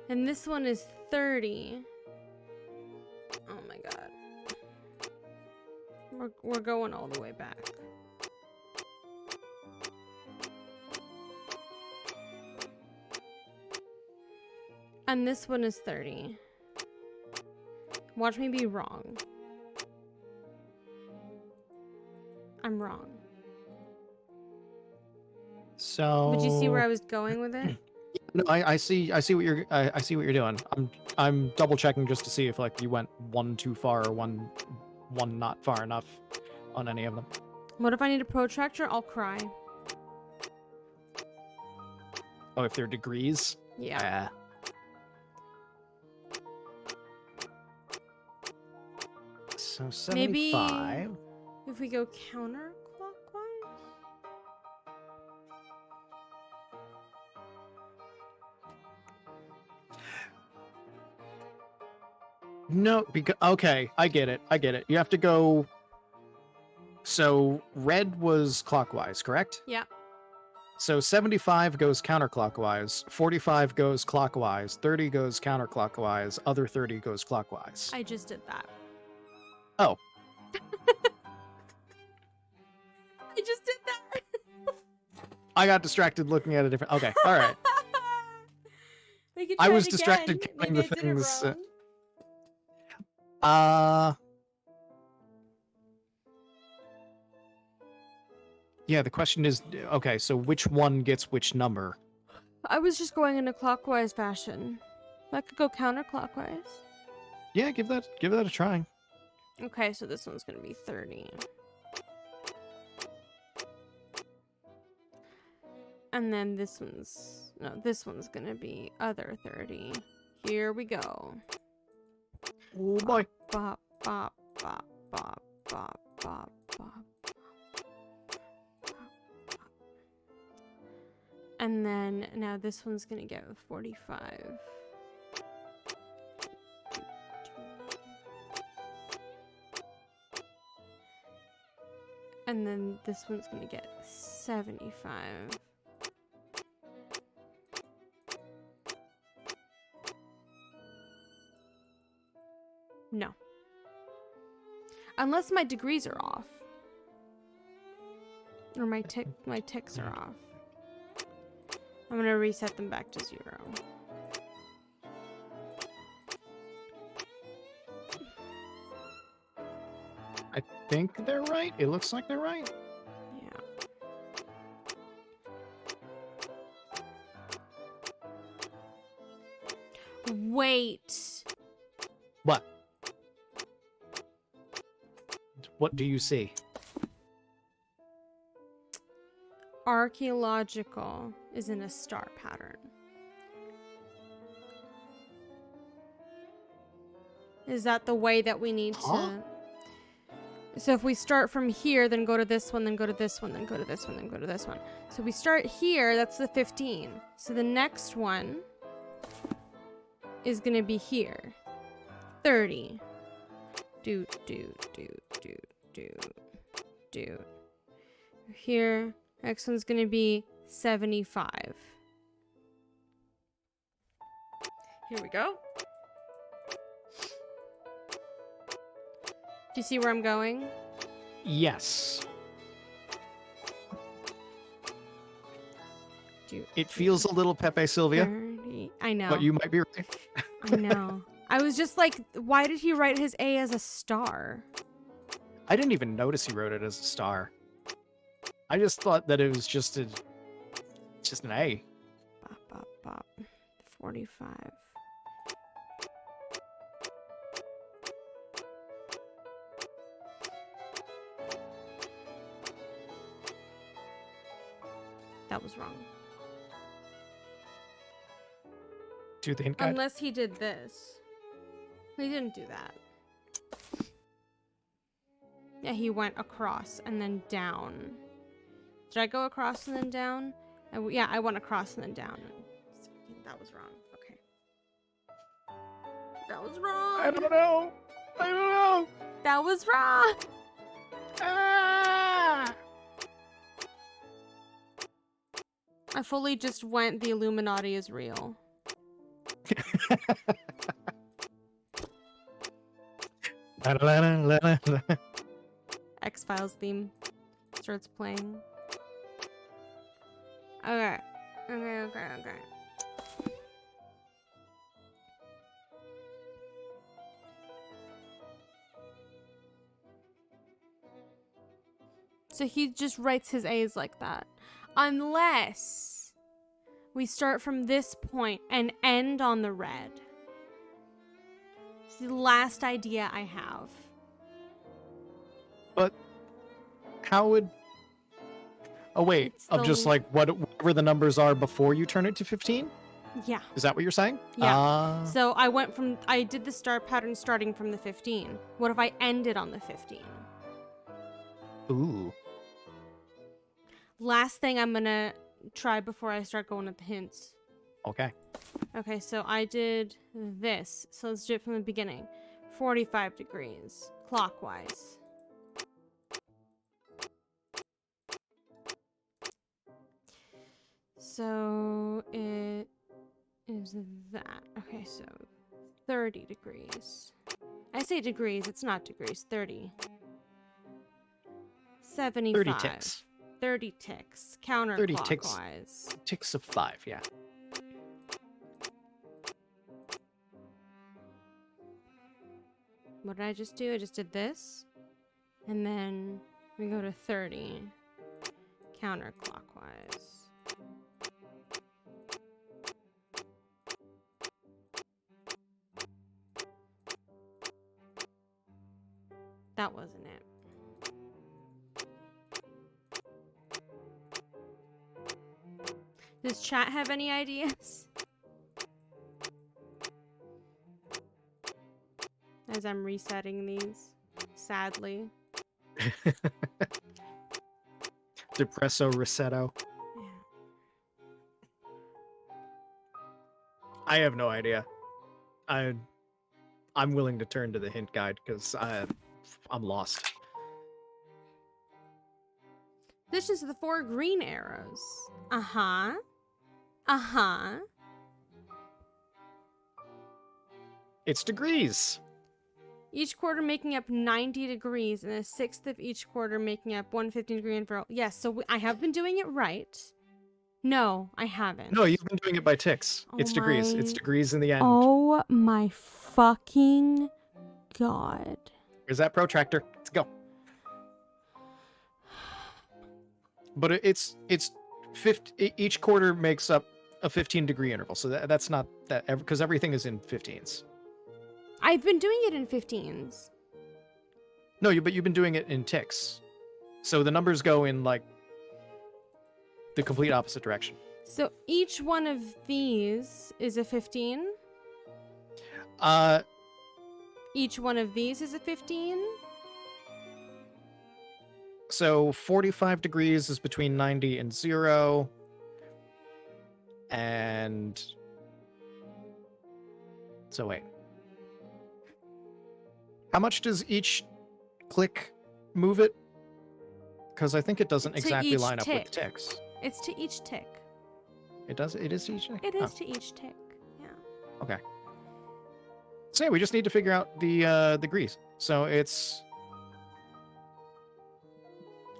And this one is 30. Oh my god. We're going all the way back. And this one is 30. Watch me be wrong. I'm wrong. So. Would you see where I was going with it? No, I see what you're I see what you're doing. I'm double checking just to see if like you went one too far or one not far enough on any of them. What if I need a protractor? I'll cry. Oh, if they're degrees? Yeah. So 75. Maybe if we go counterclockwise? No, because okay, I get it. You have to go. So red was clockwise, correct? Yeah. So 75 goes counterclockwise, 45 goes clockwise, 30 goes counterclockwise, other 30 goes clockwise. I just did that. Oh. I just did that. I got distracted looking at a different. Okay, all right. We could I try was it distracted again. counting Maybe the I did it things. wrong. Yeah, the question is, okay, so which one gets which number? I was just going in a clockwise fashion. I could go counterclockwise. Yeah, give that a try. Okay, so this one's gonna be 30. And then this one's gonna be other 30. Here we go. Oh boy. Bop, bop, bop, bop, bop, bop, bop. And then now this one's gonna get 45. And then this one's gonna get 75. No. Unless my degrees are off. Or my ticks are off. I'm gonna reset them back to 0. I think they're right. It looks like they're right. Yeah. Wait. What? What do you see? Archaeological is in a star pattern. Is that the way that we need to... So if we start from here, then go to this one, then go to this one, then go to this one, then go to this one. So we start here, that's the 15. So the next one is going to be here. 30. Do. Here. Next one's going to be 75. Here we go. Do you see where I'm going? Yes. It feels a little Pepe Sylvia. 30. I know. But you might be right. I know. I was just like, why did he write his A as a star? I didn't even notice he wrote it as a star. I just thought that it was just an A. Bop, bop, bop. 45. That was wrong. Do the hint guide? Unless he did this. He didn't do that. Yeah, he went across and then down. Did I go across and then down? Yeah, I went across and then down. That was wrong. Okay. That was wrong. I don't know. That was wrong. Ah! I fully just went, the Illuminati is real. X-Files theme starts playing. Okay. So he just writes his A's like that. Unless we start from this point and end on the red. It's the last idea I have. But how would... Oh, wait. It's Of just like whatever the numbers are before you turn it to 15? Yeah. Is that what you're saying? Yeah. So I did the star pattern starting from the 15. What if I ended on the 15? Ooh. Last thing I'm gonna try before I start going at the hints. Okay. Okay, so I did this. So let's do it from the beginning. 45 degrees clockwise. So it is that. Okay, so 30 degrees. I say degrees, it's not degrees. 30. 75. 30 ticks. 30 ticks. Counterclockwise. 30 ticks of 5, yeah. What did I just do? I just did this. And then we go to 30. Counterclockwise. That wasn't it. Does chat have any ideas? As I'm resetting these, sadly. Depresso Rossetto. Yeah. I have no idea. I'm willing to turn to the hint guide because I'm lost. This is the 4 green arrows. It's degrees. Each quarter making up 90 degrees, and a sixth of each quarter making up 115 degree interval. Yes, so I have been doing it right. No, I haven't. No, you've been doing it by ticks. Oh It's degrees. It's my- degrees in the end. Oh my fucking god. Where's that protractor? Let's go. but it's 50, each quarter makes up a 15-degree interval, so that's not that, because everything is in 15s. I've been doing it in 15s. No, but you've been doing it in ticks, so the numbers go in like the complete opposite direction. So each one of these is a 15? Each one of these is a 15? So 45 degrees is between 90 and 0. And so wait. How much does each click move it? Because I think it doesn't exactly line up with the ticks. It's to each tick. It does? It is to each tick? It is to each tick, yeah. Okay. So yeah, we just need to figure out the degrees. So it's...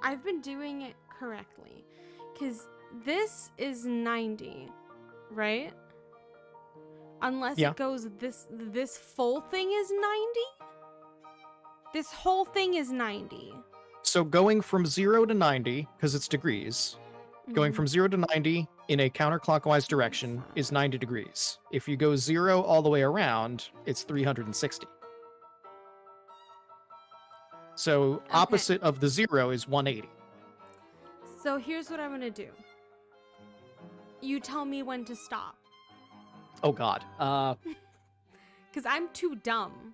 I've been doing it correctly. Because this is 90, right? Unless it goes this full thing is 90? This whole thing is 90. So going from 0 to 90, because it's degrees, going from 0 to 90 in a counterclockwise direction is 90 degrees. If you go 0 all the way around, it's 360. So opposite of the 0 is 180. So here's what I'm going to do. You tell me when to stop. Oh, God. Because I'm too dumb.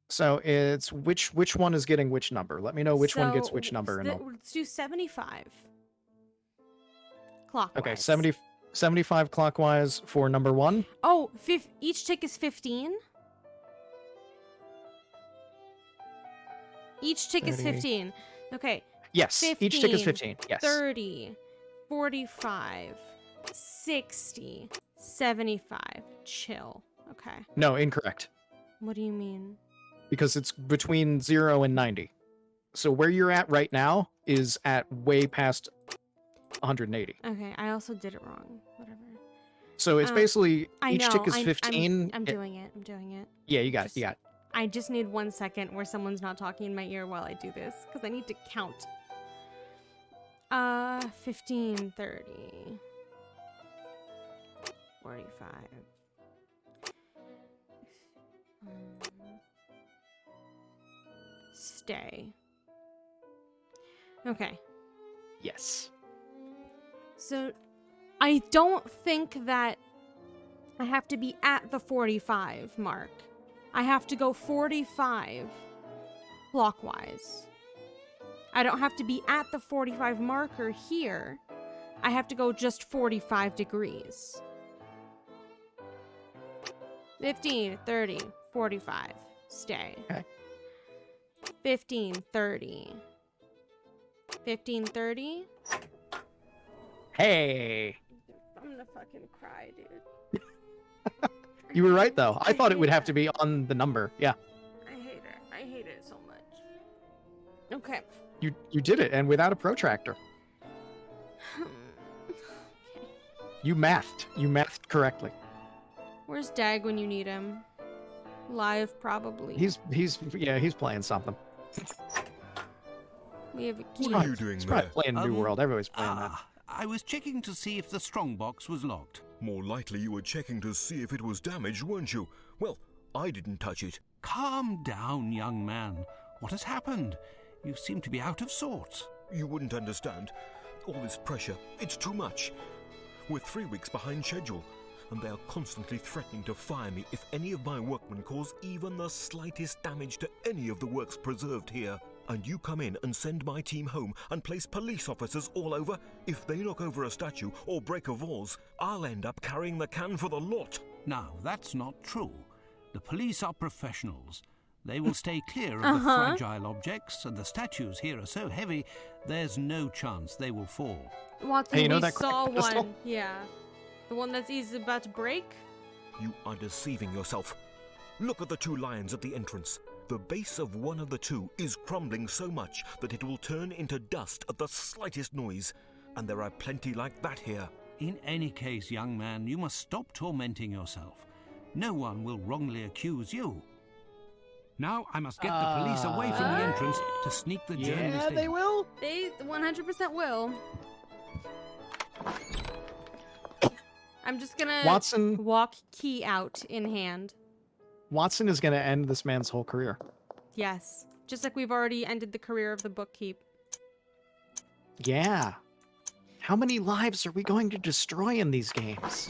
So it's which one is getting which number? Let me know which one gets which number. Let's do 75. Clockwise. Okay, 75 clockwise for number 1. Oh, each tick is 15? Each tick 30. is 15. Okay. Yes, 15, each tick is 15. Yes. 30, 45, 60, 75. Chill. Okay. No, incorrect. What do you mean? Because it's between 0 and 90. So where you're at right now is at way past 180. Okay, I also did it wrong. Whatever. So it's basically each tick is 15. I'm doing it. I'm doing it. Yeah, you got it. You got it. I just need 1 second where someone's not talking in my ear while I do this, because I need to count. 15, 30, 45. Stay. Okay. Yes. So, I don't think that I have to be at the 45 mark. I have to go 45 clockwise. I don't have to be at the 45 marker here. I have to go just 45 degrees. 15, 30, 45. Stay. Okay. 15, 30. 15, 30. Hey. I'm gonna fucking cry, dude. You were right, though. I thought it would have to be on the number. Yeah. I hate it. I hate it so much. Okay. You did it, and without a protractor. Okay. You mathed. You mathed correctly. Where's Dag when you need him? Live, probably. He's playing something. We have a key. What are you doing He's there? probably playing New World. Everybody's playing that. I was checking to see if the strongbox was locked. More likely you were checking to see if it was damaged, weren't you? Well, I didn't touch it. Calm down, young man. What has happened? You seem to be out of sorts. You wouldn't understand. All this pressure, it's too much. We're 3 weeks behind schedule, and they are constantly threatening to fire me if any of my workmen cause even the slightest damage to any of the works preserved here. And you come in and send my team home and place police officers all over? If they knock over a statue or break a vase, I'll end up carrying the can for the lot. Now, that's not true. The police are professionals. They will stay clear of the fragile objects, and the statues here are so heavy, there's no chance they will fall. Watson, Hey, you know we that saw crack pistol? one. Yeah. The one that's easy about to break? You are deceiving yourself. Look at the 2 lions at the entrance. The base of one of the 2 is crumbling so much that it will turn into dust at the slightest noise. And there are plenty like that here. In any case, young man, you must stop tormenting yourself. No one will wrongly accuse you. Now I must get the police away from the entrance to sneak the journalist in. Yeah, they will. They 100% will. I'm just gonna walk key out in hand. Watson is going to end this man's whole career. Yes. Just like we've already ended the career of the bookkeep. Yeah. How many lives are we going to destroy in these games?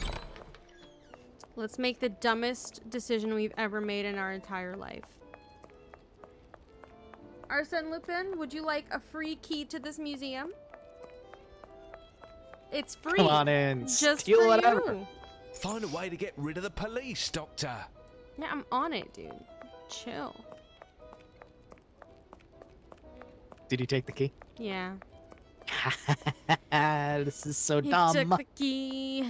Let's make the dumbest decision we've ever made in our entire life. Arsene Lupin, would you like a free key to this museum? It's free. Come on in. Just Steal for whatever. you. Find a way to get rid of the police, Doctor. Yeah, I'm on it, dude. Chill. Did he take the key? Yeah. This is so He dumb. took the key.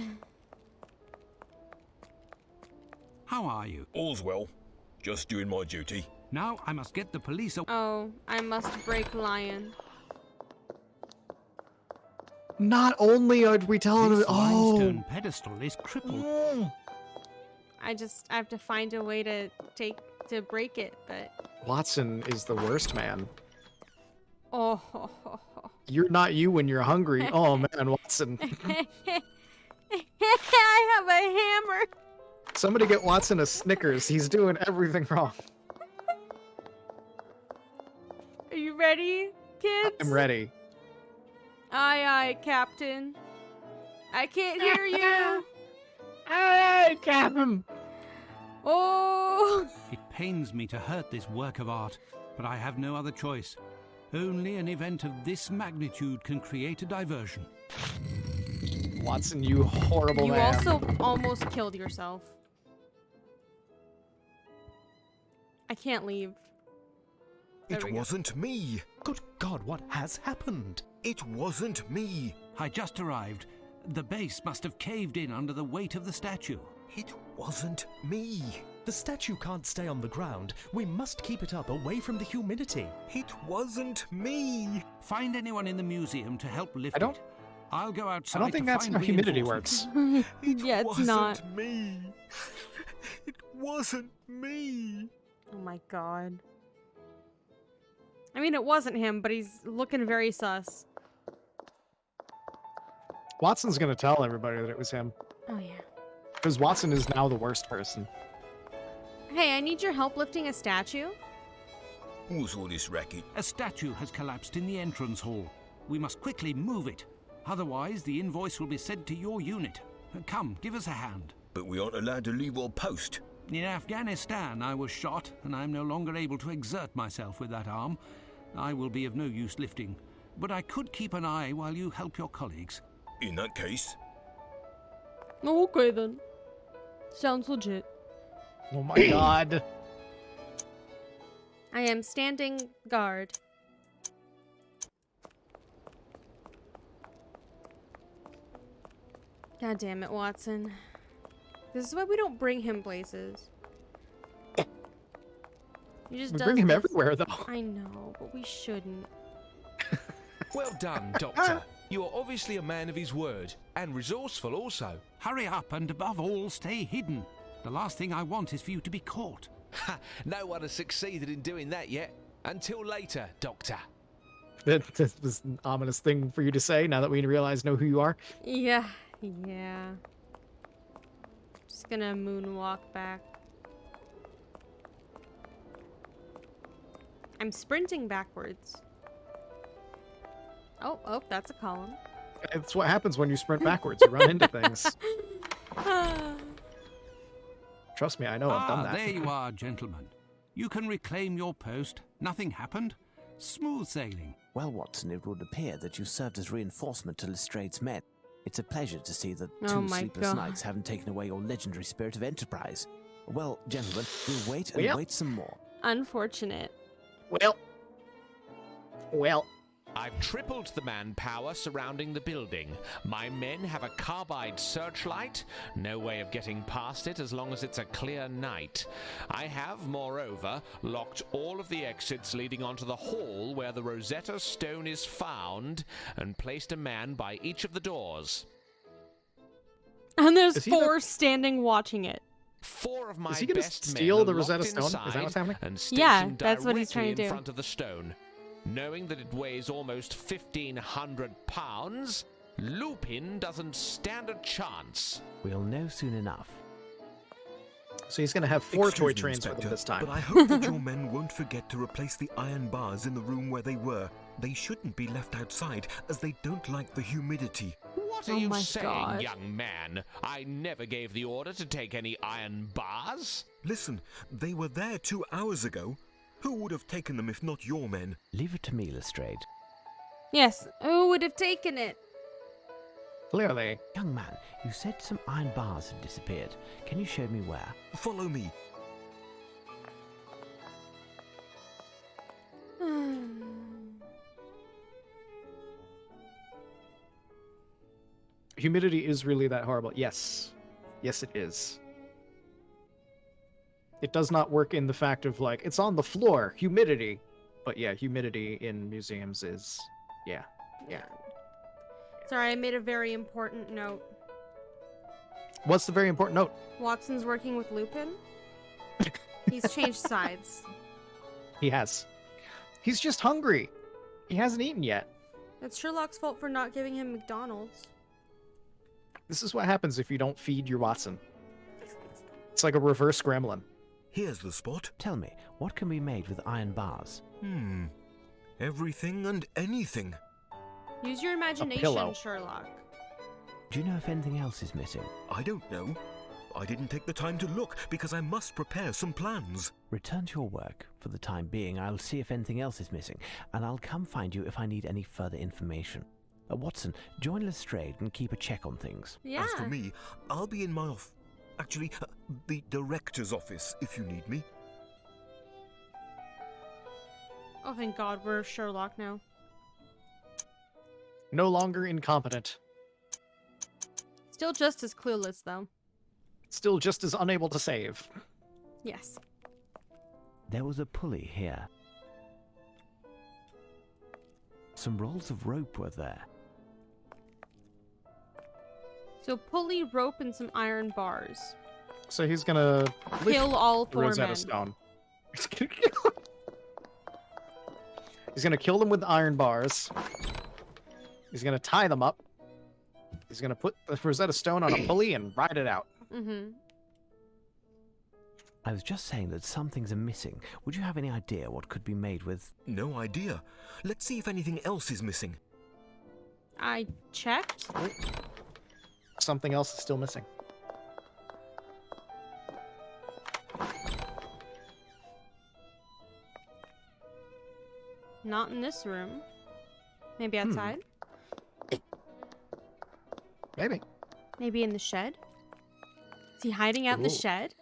How are you? All's well. Just doing my duty. Now I must get the police away. Oh, I must break lion. Not only are we telling him, This limestone pedestal is crippled. I have to find a way to break it, but Watson is the worst man. oh. You're not you when you're hungry. Oh man, Watson. I have a hammer. Somebody get Watson a Snickers. He's doing everything wrong. Are you ready, kids? I'm ready. Aye, aye, Captain. I can't hear you. Hey, Captain. Oh. It pains me to hurt this work of art, but I have no other choice. Only an event of this magnitude can create a diversion. Watson, you horrible You man. also almost killed yourself. I can't leave. There we It go. wasn't me. Good God, what has happened? It wasn't me. I just arrived. The base must have caved in under the weight of the statue. It wasn't me. The statue can't stay on the ground. We must keep it up away from the humidity. It wasn't me. Find anyone in the museum to help lift I don't- it. I'll go outside. I don't think to that's find how humidity reinforcements. works. Yeah, it's wasn't not. me. It wasn't me. Oh my god. I mean, it wasn't him, but he's looking very sus. Watson's gonna tell everybody that it was him. Oh yeah. Because Watson is now the worst person. Hey, I need your help lifting a statue. What's all this racket? A statue has collapsed in the entrance hall. We must quickly move it. Otherwise, the invoice will be sent to your unit. Come, give us a hand. But we aren't allowed to leave our post. In Afghanistan, I was shot, and I'm no longer able to exert myself with that arm. I will be of no use lifting, but I could keep an eye while you help your colleagues. In that case, Oh, okay then. Sounds legit. Oh my god. I am standing guard. God damn it, Watson. This is why we don't bring him places. He just We does bring him this. everywhere, though. I know, but we shouldn't. Well done, Doctor. You are obviously a man of his word, and resourceful also. Hurry up, and above all, stay hidden. The last thing I want is for you to be caught. Ha! No one has succeeded in doing that yet. Until later, Doctor. That was an ominous thing for you to say now that we know who you are. Yeah. Just gonna moonwalk back. I'm sprinting backwards. Oh, that's a column. It's what happens when you sprint backwards. You run into things. Trust me, I know. I've done that. There you are, gentlemen. You can reclaim your post. Nothing happened. Smooth sailing. Well, Watson, it would appear that you served as reinforcement to Lestrade's men. It's a pleasure to see that Oh 2 my sleepless God. nights haven't taken away your legendary spirit of enterprise. Well, gentlemen, we'll wait and Well. wait some more. Unfortunate. Well. I've tripled the manpower surrounding the building. My men have a carbide searchlight. No way of getting past it as long as it's a clear night. I have, moreover, locked all of the exits leading onto the hall where the Rosetta Stone is found and placed a man by each of the doors. And there's Is he 4 standing watching it. 4 of my Is he gonna best steal men the are Rosetta locked Stone? Is that inside what's happening? and Yeah, stationed that's what he's trying to directly in do. front of the stone. Knowing that it weighs almost 1,500 pounds, Lupin doesn't stand a chance. We'll know soon enough. So he's going to have 4 Excuse toy me, trains with Inspector, him this time. but I hope that your men won't forget to replace the iron bars in the room where they were. They shouldn't be left outside, as they don't like the humidity. What are Oh you my saying, God. young man? I never gave the order to take any iron bars. Listen, they were there 2 hours ago. Who would have taken them if not your men? Leave it to me, Lestrade. Yes. Who would have taken it? Clearly. Young man, you said some iron bars had disappeared. Can you show me where? Follow me. Humidity is really that horrible. Yes. Yes, it is. It does not work in the fact of, like, it's on the floor, humidity. But yeah, humidity in museums is, yeah. Sorry, I made a very important note. What's the very important note? Watson's working with Lupin. He's changed sides. He has. He's just hungry. He hasn't eaten yet. It's Sherlock's fault for not giving him McDonald's. This is what happens if you don't feed your Watson. It's like a reverse gremlin. Here's the spot. Tell me, what can be made with iron bars? Everything and anything. Use your imagination, pillow. Sherlock. Do you know if anything else is missing? I don't know. I didn't take the time to look because I must prepare some plans. Return to your work. For the time being, I'll see if anything else is missing, and I'll come find you if I need any further information. Watson, join Lestrade and keep a check on things. Yeah. As for me, I'll be in my Actually, the director's office if you need me. Oh, thank God, we're Sherlock now. No longer incompetent. Still just as clueless, though. Still just as unable to save. Yes. There was a pulley here. Some rolls of rope were there. So pulley, rope, and some iron bars. So he's gonna lift Kill all 4 Rosetta men. Stone. He's gonna kill them with iron bars. He's gonna tie them up. He's gonna put the Rosetta Stone on a pulley and ride it out. Mm-hmm. I was just saying that some things are missing. Would you have any idea what could be made with... No idea. Let's see if anything else is missing. I checked. Something else is still missing. Not in this room. Maybe outside? Maybe. Maybe in the shed? Is he hiding out in the Ooh. shed?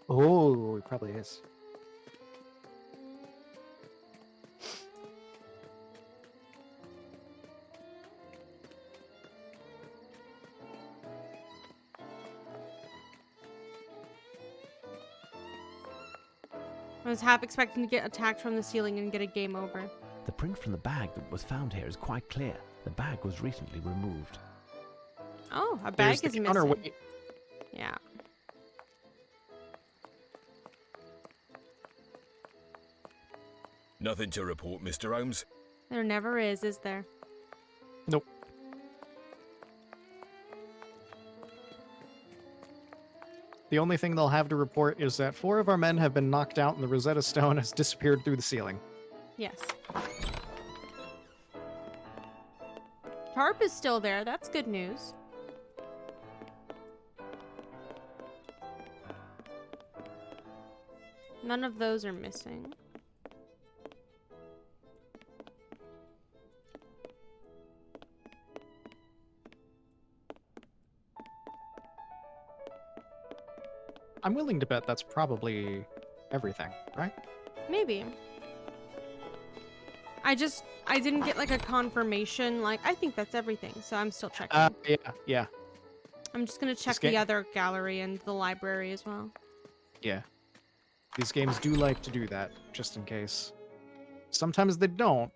Oh, he probably is. I was half expecting to get attacked from the ceiling and get a game over. The print from the bag that was found here is quite clear. The bag was recently removed. Oh, a There's bag the is missing. counterweight. Yeah. Nothing to report, Mr. Holmes. There never is there? Nope. The only thing they'll have to report is that 4 of our men have been knocked out and the Rosetta Stone has disappeared through the ceiling. Yes. Tarp is still there. That's good news. None of those are missing. I'm willing to bet that's probably everything, right? Maybe. I didn't get like a confirmation. Like, I think that's everything, so I'm still checking. Yeah. I'm just gonna check game- the other gallery and the library as well. Yeah. These games do like to do that, just in case. Sometimes they don't.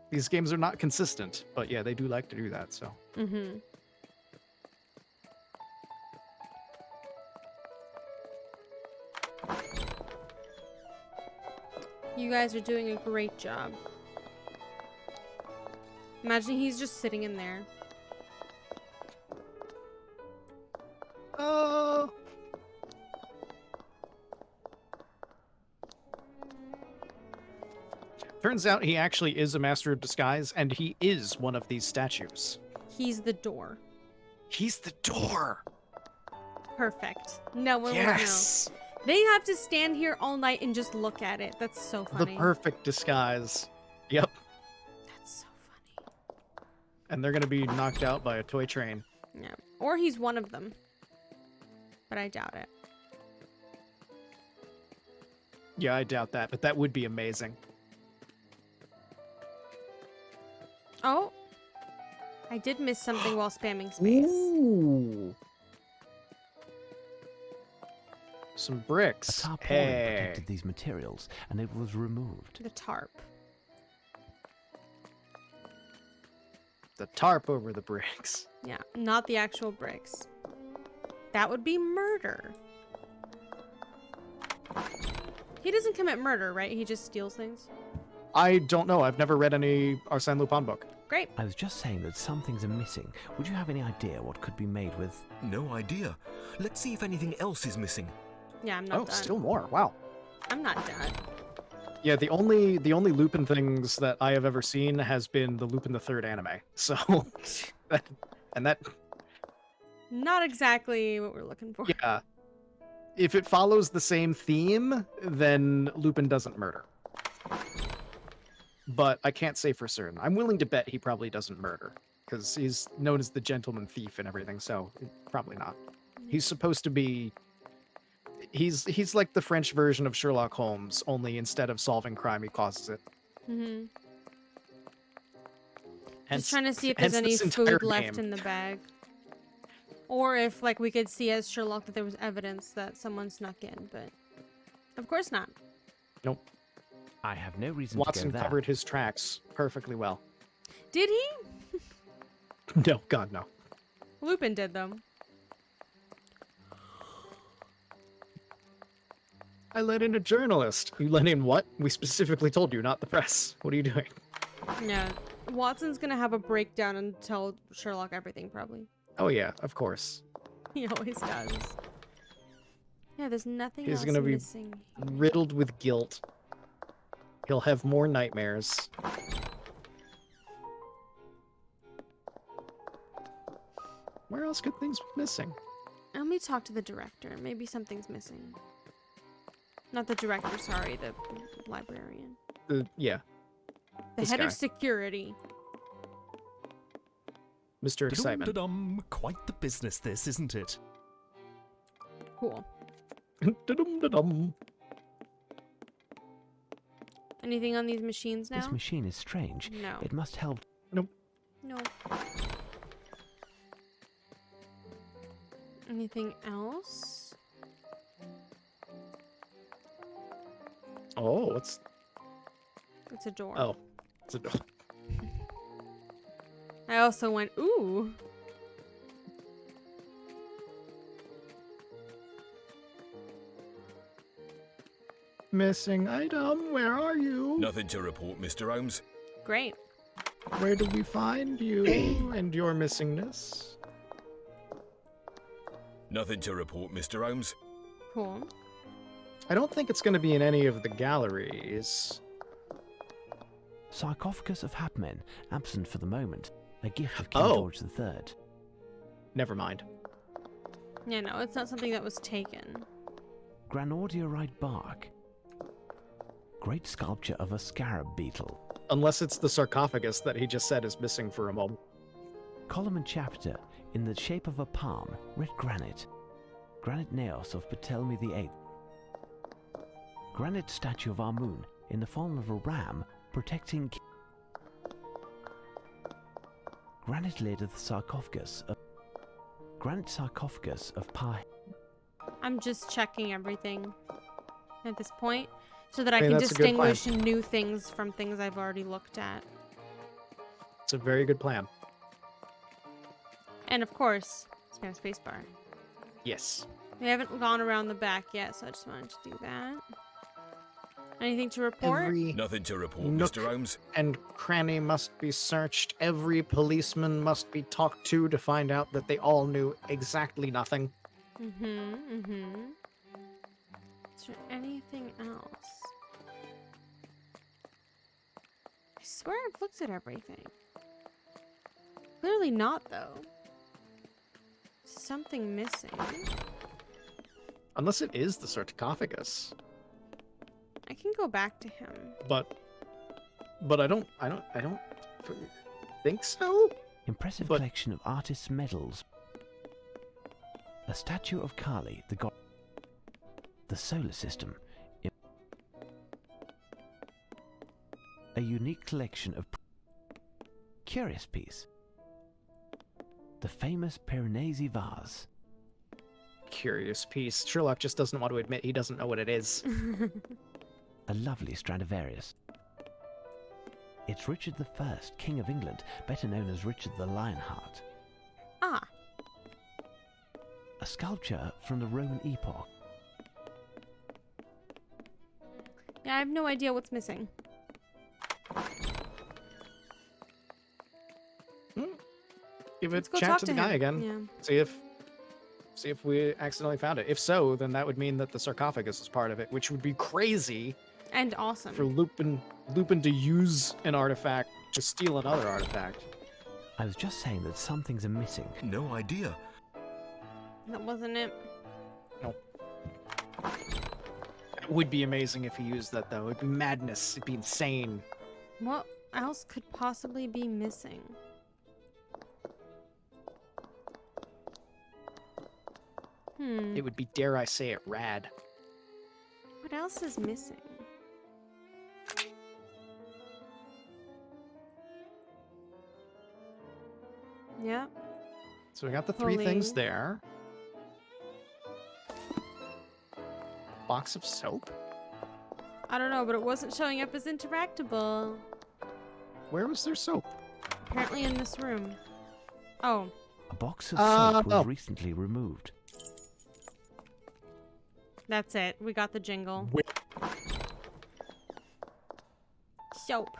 These games are not consistent, but yeah, they do like to do that, so. Mm-hmm. You guys are doing a great job. Imagine he's just sitting in there. Oh. Turns out he actually is a master of disguise, and he is one of these statues. He's the door. He's the door. Perfect. No one will Yes. know. They have to stand here all night and just look at it. That's so The funny. perfect disguise. Yep. That's so funny. And they're gonna be knocked out by a toy train. Yeah. Or he's one of them. But I doubt it. Yeah, I doubt that, but that would be amazing. Oh. I did miss something while spamming space. Ooh. Some A bricks. tarpaulin Hey. protected these materials, and it was removed. The tarp. The tarp over the bricks. Yeah, not the actual bricks. That would be murder. He doesn't commit murder, right? He just steals things. I don't know. I've never read any Arsene Lupin book. Great. I was just saying that some things are missing. Would you have any idea what could be made with... No idea. Let's see if anything else is missing. Yeah, I'm not Oh, done. still more. Wow. I'm not done. Yeah, the only Lupin things that I have ever seen has been the Lupin the Third anime. So, that Not exactly what we're looking for. yeah. If it follows the same theme, then Lupin doesn't murder. But I can't say for certain. I'm willing to bet he probably doesn't murder, because he's known as the gentleman thief and everything, so probably not. He's supposed to be... He's like the French version of Sherlock Holmes, only instead of solving crime, he causes it. Mm-hmm. Hence- Just trying to see if there's hence any this entire food left game. in the bag. Or if, like, we could see as Sherlock that there was evidence that someone snuck in, but... Of course not. Nope. I have no reason Watson to go there. covered his tracks perfectly well. Did he? No, God, no. Lupin did, though. I let in a journalist. You let in what? We specifically told you, not the press. What are you doing? Yeah. Watson's gonna have a breakdown and tell Sherlock everything, probably. Oh yeah, of course. He always does. Yeah, there's nothing He's else gonna be missing. riddled with guilt. He'll have more nightmares. Where else could things be missing? Let me talk to the director. Maybe something's missing. Not the director, sorry, the librarian. Yeah, The This head guy. of security. Mr. Excitement. Da-dum-da-dum. Quite the business, this, isn't it? Cool. Da-dum-da-dum. Anything on these machines now? This machine is strange. No. It must help. No. Anything else? Oh, what's... It's a door. Oh, it's a door. I also went, ooh. Missing item, where are you? Nothing to report, Mr. Holmes. Great. Where do we find you and your missingness? Nothing to report, Mr. Holmes. Cool. I don't think it's going to be in any of the galleries. Sarcophagus of Hapmen, absent for the moment. A gift of King Oh. George III. Never mind. Yeah, no, it's not something that was taken. Granodiorite bark. Great sculpture of a scarab beetle. Unless it's the sarcophagus that he just said is missing for a moment. Column and chapter in the shape of a palm, red granite. Granite naos of Ptolemy VIII. Granite statue of Amun in the form of a ram protecting. Granite lid of the sarcophagus of. Granite sarcophagus of Pa. I'm just checking everything at this point so that I Okay, can that's a good plan. distinguish new things from things I've already looked at. It's a very good plan. And of course, spam spacebar. Yes. We haven't gone around the back yet, so I just wanted to do that. Anything to report? Every Nothing to report, nook Mr. Holmes. and cranny must be searched. Every policeman must be talked to find out that they all knew exactly nothing. Is there anything else? I swear I've looked at everything. Clearly not, though. Something missing. Unless it is the sarcophagus. I can go back to him. But I don't think so. Impressive collection of artists' medals. A statue of Kali, the god. The solar system. A unique collection of. Curious piece. The famous Piranesi vase. Curious piece. Sherlock just doesn't want to admit he doesn't know what it is. A lovely Stradivarius. It's Richard I, King of England, better known as Richard the Lionheart. Ah. A sculpture from the Roman epoch. Yeah, I have no idea what's missing. Give Let's it go chat talk to to the guy him. again. Yeah. See if we accidentally found it. If so, then that would mean that the sarcophagus is part of it, which would be crazy. And awesome. For Lupin to use an artifact to steal another artifact. I was just saying that some things are missing. No idea. That wasn't it. No. It would be amazing if he used that, though. It'd be madness. It'd be insane. What else could possibly be missing? It would be, dare I say it, rad. What else is missing? Yep. So we got the three things Pulling. there. Box of soap? I don't know, but it wasn't showing up as interactable. Where was their soap? Apparently in this room. Oh. A box of soap was oh. recently removed. That's it. We got the jingle. Soap.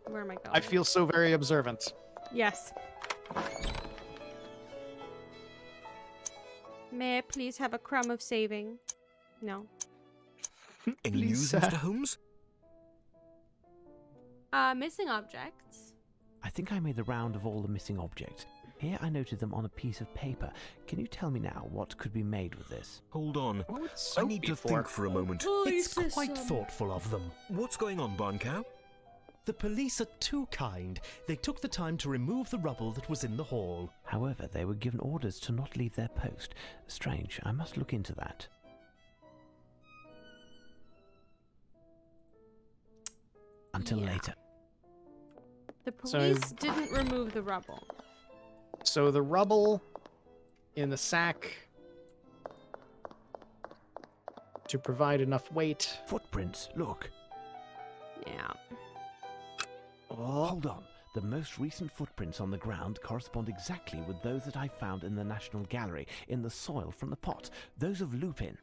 Where am I going? I feel so very observant. Yes. May I please have a crumb of saving? No. Any news, Mr. Holmes? Missing objects. I think I made the round of all the missing objects. Here I noted them on a piece of paper. Can you tell me now what could be made with this? Hold on. I need to think for a moment. It's quite thoughtful of them. What's going on, Barncow? The police are too kind. They took the time to remove the rubble that was in the hall. However, they were given orders to not leave their post. Strange. I must look into that. Until later. The police didn't remove the rubble. So the rubble in the sack to provide enough weight. Footprints, look. Yeah. Oh. Hold on. The most recent footprints on the ground correspond exactly with those that I found in the National Gallery, in the soil from the pot. Those of Lupin.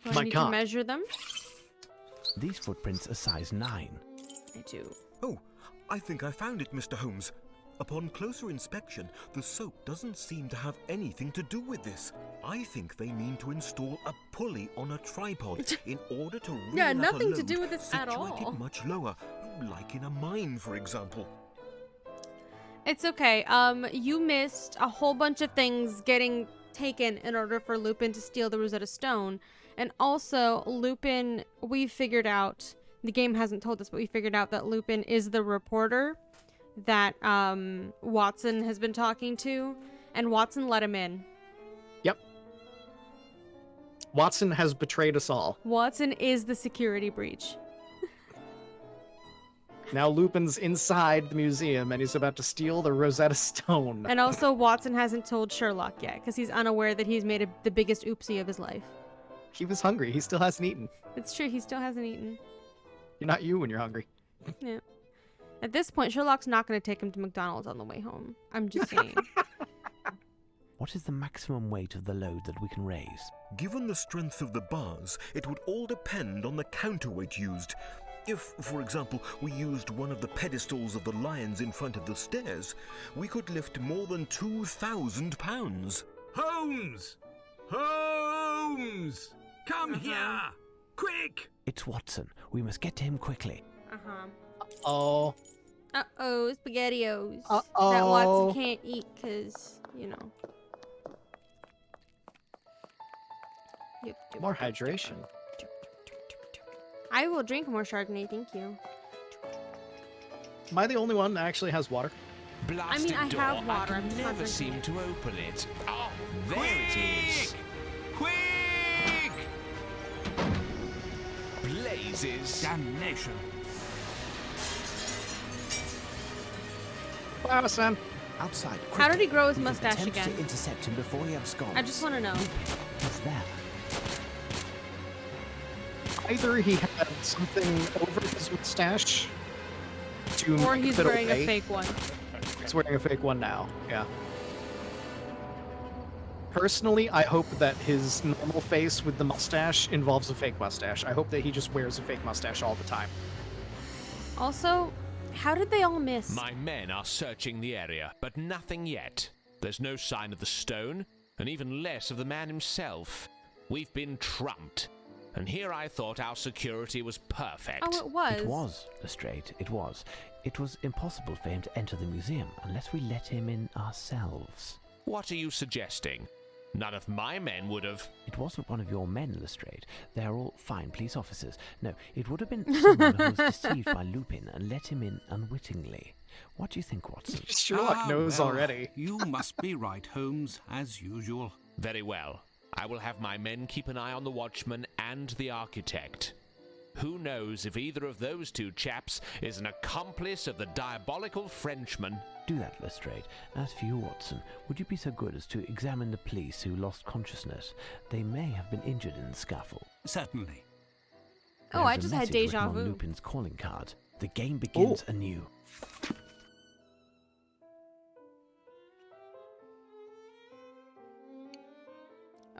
Do I need to measure them? These footprints are size 9. I do. Oh, I think I found it, Mr. Holmes. Upon closer inspection, the soap doesn't seem to have anything to do with this. I think they mean to install a pulley on a tripod in order to reel up nothing a to do load with this at situated all. much lower, like in a mine, for example. It's okay. You missed a whole bunch of things getting taken in order for Lupin to steal the Rosetta Stone. And also, Lupin, we figured out, the game hasn't told us, but we figured out that Lupin is the reporter that Watson has been talking to, and Watson let him in. Yep. Watson has betrayed us all. Watson is the security breach. Now Lupin's inside the museum and he's about to steal the Rosetta Stone. And also, Watson hasn't told Sherlock yet, because he's unaware that he's made the biggest oopsie of his life. He was hungry. He still hasn't eaten. It's true, he still hasn't eaten. You're not you when you're hungry. Yeah. At this point, Sherlock's not going to take him to McDonald's on the way home. I'm just saying. What is the maximum weight of the load that we can raise? Given the strength of the bars, it would all depend on the counterweight used. If, for example, we used one of the pedestals of the lions in front of the stairs, we could lift more than 2,000 pounds. Holmes! Holmes! Come here! Quick! It's Watson. We must get to him quickly. Oh. Uh-oh, SpaghettiOs. Uh-oh. That Watson can't eat because, you know. More hydration. I will drink more Chardonnay, thank you. Am I the only one that actually has water? Blasted I door. have water, I I'm can just not never drinking seem it. to open it. Oh, there it is. Quick! Blazes. Damnation. Wow, son. Outside. How did he grow his We can mustache attempt again? to intercept him before he absconds. I just want to know. He's there. Either he had something over his mustache to Or make he's it wearing away. a fake one. He's wearing a fake one now, yeah. Personally, I hope that his normal face with the mustache involves a fake mustache. I hope that he just wears a fake mustache all the time. Also, how did they all miss? My men are searching the area, but nothing yet. There's no sign of the stone, and even less of the man himself. We've been trumped. And here I thought our security was perfect. Oh, it was. It was, Lestrade. It was. It was impossible for him to enter the museum unless we let him in ourselves. What are you suggesting? None of my men would have... It wasn't one of your men, Lestrade. They're all fine police officers. No, it would have been someone who was deceived by Lupin and let him in unwittingly. What do you think, Watson? Sherlock knows well, already. You must be right, Holmes, as usual. Very well. I will have my men keep an eye on the watchman and the architect. Who knows if either of those two chaps is an accomplice of the diabolical Frenchman? Do that, Lestrade. As for you, Watson, would you be so good as to examine the police who lost consciousness? They may have been injured in the scuffle. Certainly. Oh, I There's a just had message deja written on vu. Lupin's calling card. The game begins Oh. anew.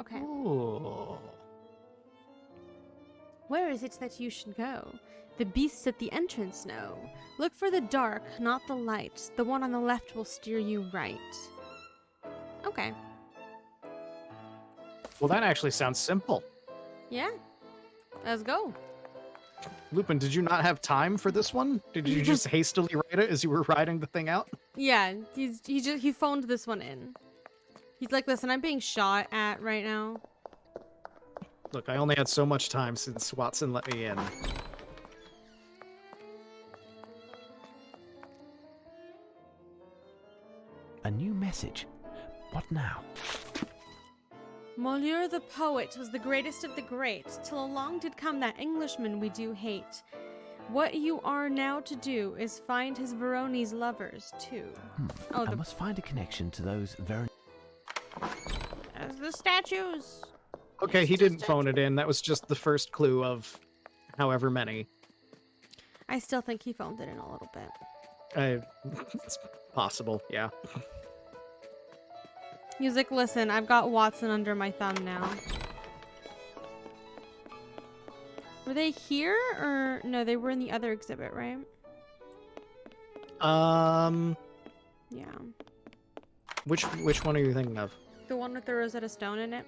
Okay. Ooh. Where is it that you should go? The beasts at the entrance know. Look for the dark, not the light. The one on the left will steer you right. Okay. Well, that actually sounds simple. Yeah. Let's go. Lupin, did you not have time for this one? Did you just hastily write it as you were writing the thing out? Yeah, he phoned this one in. He's like, listen, I'm being shot at right now. Look, I only had so much time since Watson let me in. A new message. What now? Molière the poet was the greatest of the great, till along did come that Englishman we do hate. What you are now to do is find his Veronese lovers too. Oh, I must find a connection to those as the statues. Okay, he didn't phone it in. That was just the first clue of however many. I still think he phoned it in a little bit. It's possible, yeah. He was like, listen, I've got Watson under my thumb now. Were they here or no, they were in the other exhibit, right? Yeah. Which one are you thinking of? The one with the Rosetta Stone in it.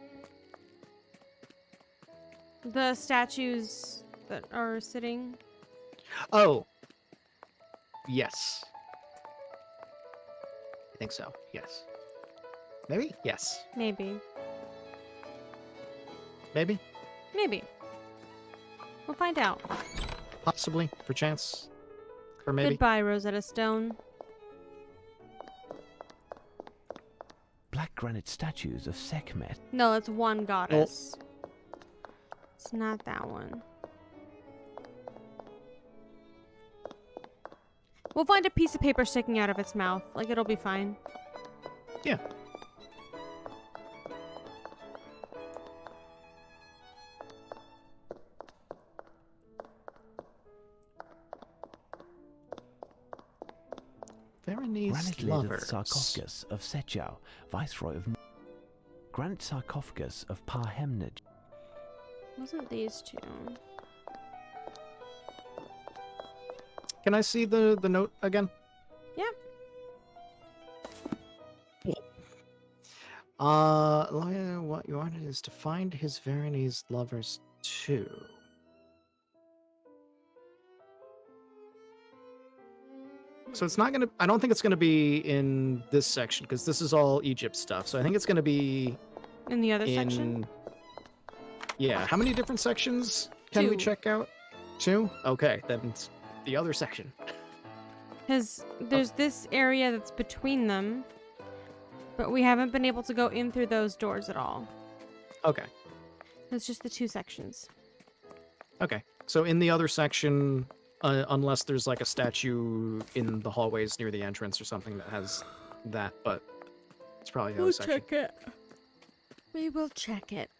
The statues that are sitting. Oh. Yes. I think so. Yes. Maybe? Yes. Maybe. Maybe? Maybe. We'll find out. Possibly. Perchance. Or maybe. Goodbye, Rosetta Stone. black granite statues of Sekhmet. No, it's one goddess. It's not that one. We'll find a piece of paper sticking out of its mouth. Like, it'll be fine. Yeah. Veronese Granite lid of the lovers. sarcophagus of Setjau, Viceroy of... Granite sarcophagus of Parhemnaj. Wasn't these two? Can I see the note again? Yeah. What you wanted is to find his Veronese lovers too. So it's not gonna. I don't think it's gonna be in this section because this is all Egypt stuff. So I think it's gonna be In the other section? Yeah. How many different sections can we 2. check out? 2. Okay, then it's the other section. Because there's this area that's between them, but we haven't been able to go in through those doors at all. Okay. It's just the 2 sections. Okay. So in the other section, unless there's like a statue in the hallways near the entrance or something that has that, but it's probably the other section. Check it. We will check it.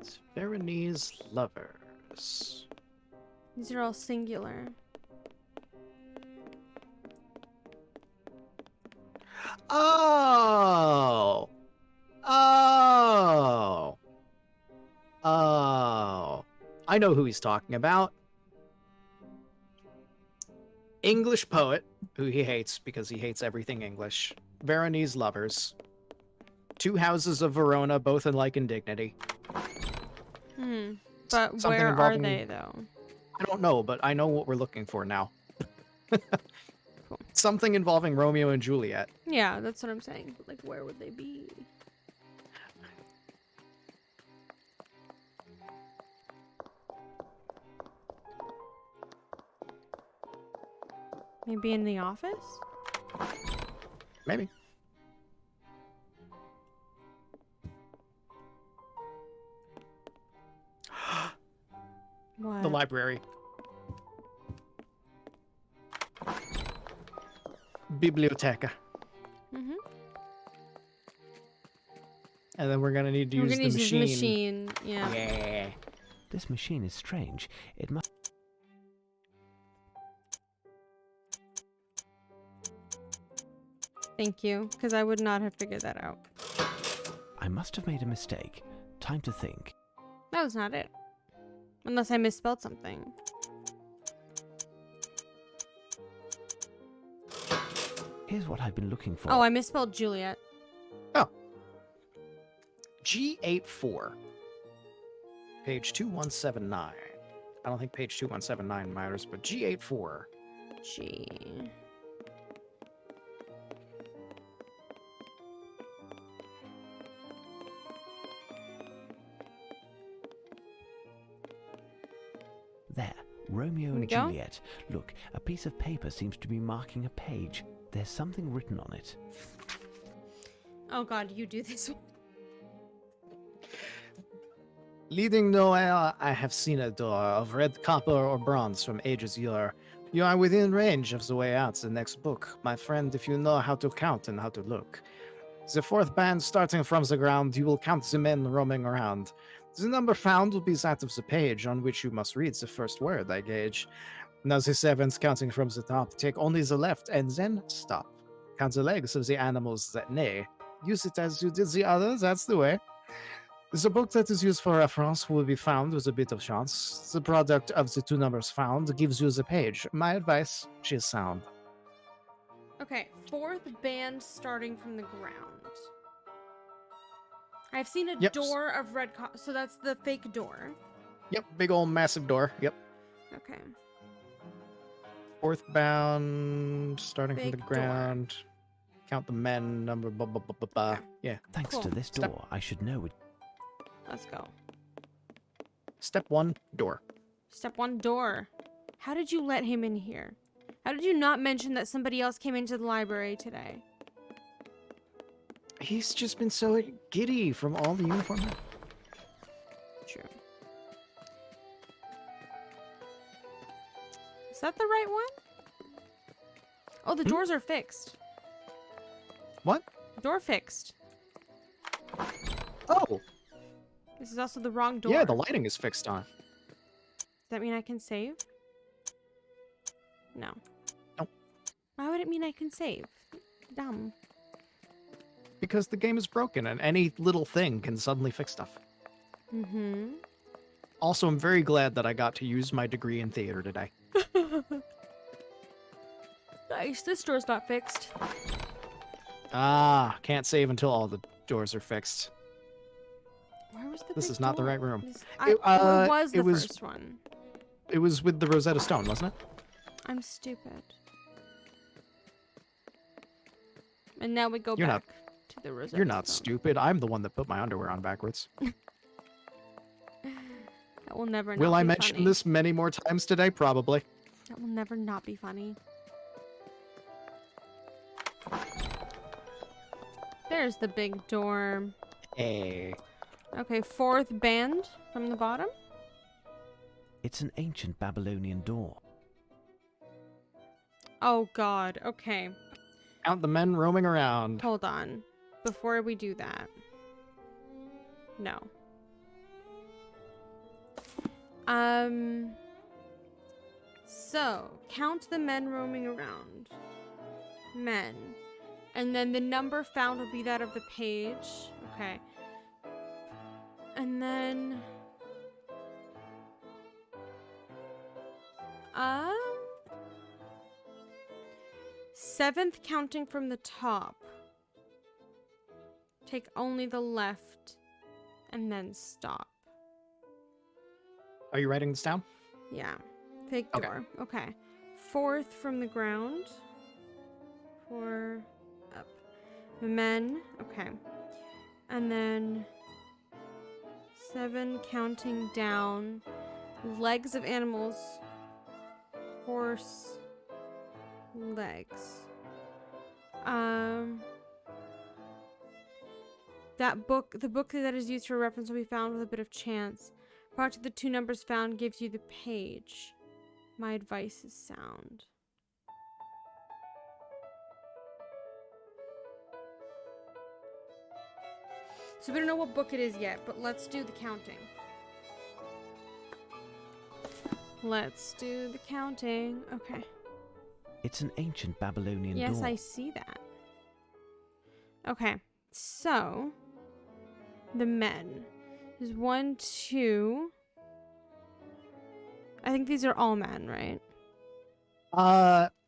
It's Veronese lovers. These are all singular. Oh! Oh! Oh! I know who he's talking about. English poet, who he hates because he hates everything English. Veronese lovers. 2 houses of Verona, both alike in dignity. But Something where involving- are they, though? I don't know, but I know what we're looking for now. Something involving Romeo and Juliet. Yeah, that's what I'm saying. But, like, where would they be? Maybe in the office? Maybe. What? The library. Biblioteca. Mm-hmm. And then we're gonna need to We're use gonna the use machine. this machine. Yeah. Yeah. This machine is strange. It must... Thank you, because I would not have figured that out. I must have made a mistake. Time to think. That was not it. Unless I misspelled something. Here's what I've been looking for. Oh, I misspelled Juliet. Oh. G84. Page 2179. I don't think page 2179 matters, but G84. G. There. Romeo Here we and go. Juliet. Look, a piece of paper seems to be marking a page. There's something written on it. Oh god, you do this one. Leading nowhere, I have seen a door of red copper or bronze from ages yore. You are within range of the way out the next book, my friend, if you know how to count and how to look. The 4th band starting from the ground, you will count the men roaming around. The number found will be that of the page on which you must read the first word, I gauge. Now the 7th counting from the top, take only the left and then stop. Count the legs of the animals that neigh. Use it as you did the other, that's the way. The book that is used for reference will be found with a bit of chance. The product of the 2 numbers found gives you the page. My advice, she is sound. Okay, 4th band starting from the ground. I've seen a Yep. door of red so that's the fake door. Yep, big old massive door. Yep. Okay. 4th bound, starting from Big the door. ground. Count the men, number blah, blah, blah, blah, blah. Yeah. Thanks Cool. to this Step- door, I should know it. Let's go. Step 1, door. Step 1, door. How did you let him in here? How did you not mention that somebody else came into the library today? He's just been so giddy from all the uniform. True. Is that the right one? Oh, the doors are fixed. What? Door fixed. Oh, This is also the wrong door. yeah, the lighting is fixed on. Does that mean I can save? No. Nope. Why would it mean I can save? Dumb. Because the game is broken and any little thing can suddenly fix stuff. Mm-hmm. Also, I'm very glad that I got to use my degree in theater today. Nice. This door's not fixed. Ah, can't save until all the doors are fixed. Where was the This big is not the door? right room. Where was the it was- first one? It was with the Rosetta Stone, wasn't it? I'm stupid. And now we go You're back to the Rosetta You're not Stone. stupid. I'm the one that put my underwear on backwards. That will never Will not I be mention funny. this many more times today? Probably. That will never not be funny. There's the big door. Hey. Okay, fourth band from the bottom. It's an ancient Babylonian door. Oh god, okay. Count the men roaming around. Hold on. Before we do that. No. So, count the men roaming around. Men. And then the number found will be that of the page. Okay. And then... seventh counting from the top. Take only the left and then stop. Are you writing this down? Yeah. Fake Okay. door. Okay. Fourth from the ground. 4 up. Men. Okay. And then 7 counting down. Legs of animals. Horse. Legs. The book that is used for reference will be found with a bit of chance. Product of the 2 numbers found gives you the page. My advice is sound. So we don't know what book it is yet, but let's do the counting. Let's do the counting. Okay. It's an ancient Babylonian door. Yes, I see that. Okay, so the men. There's 1, 2. I think these are all men, right?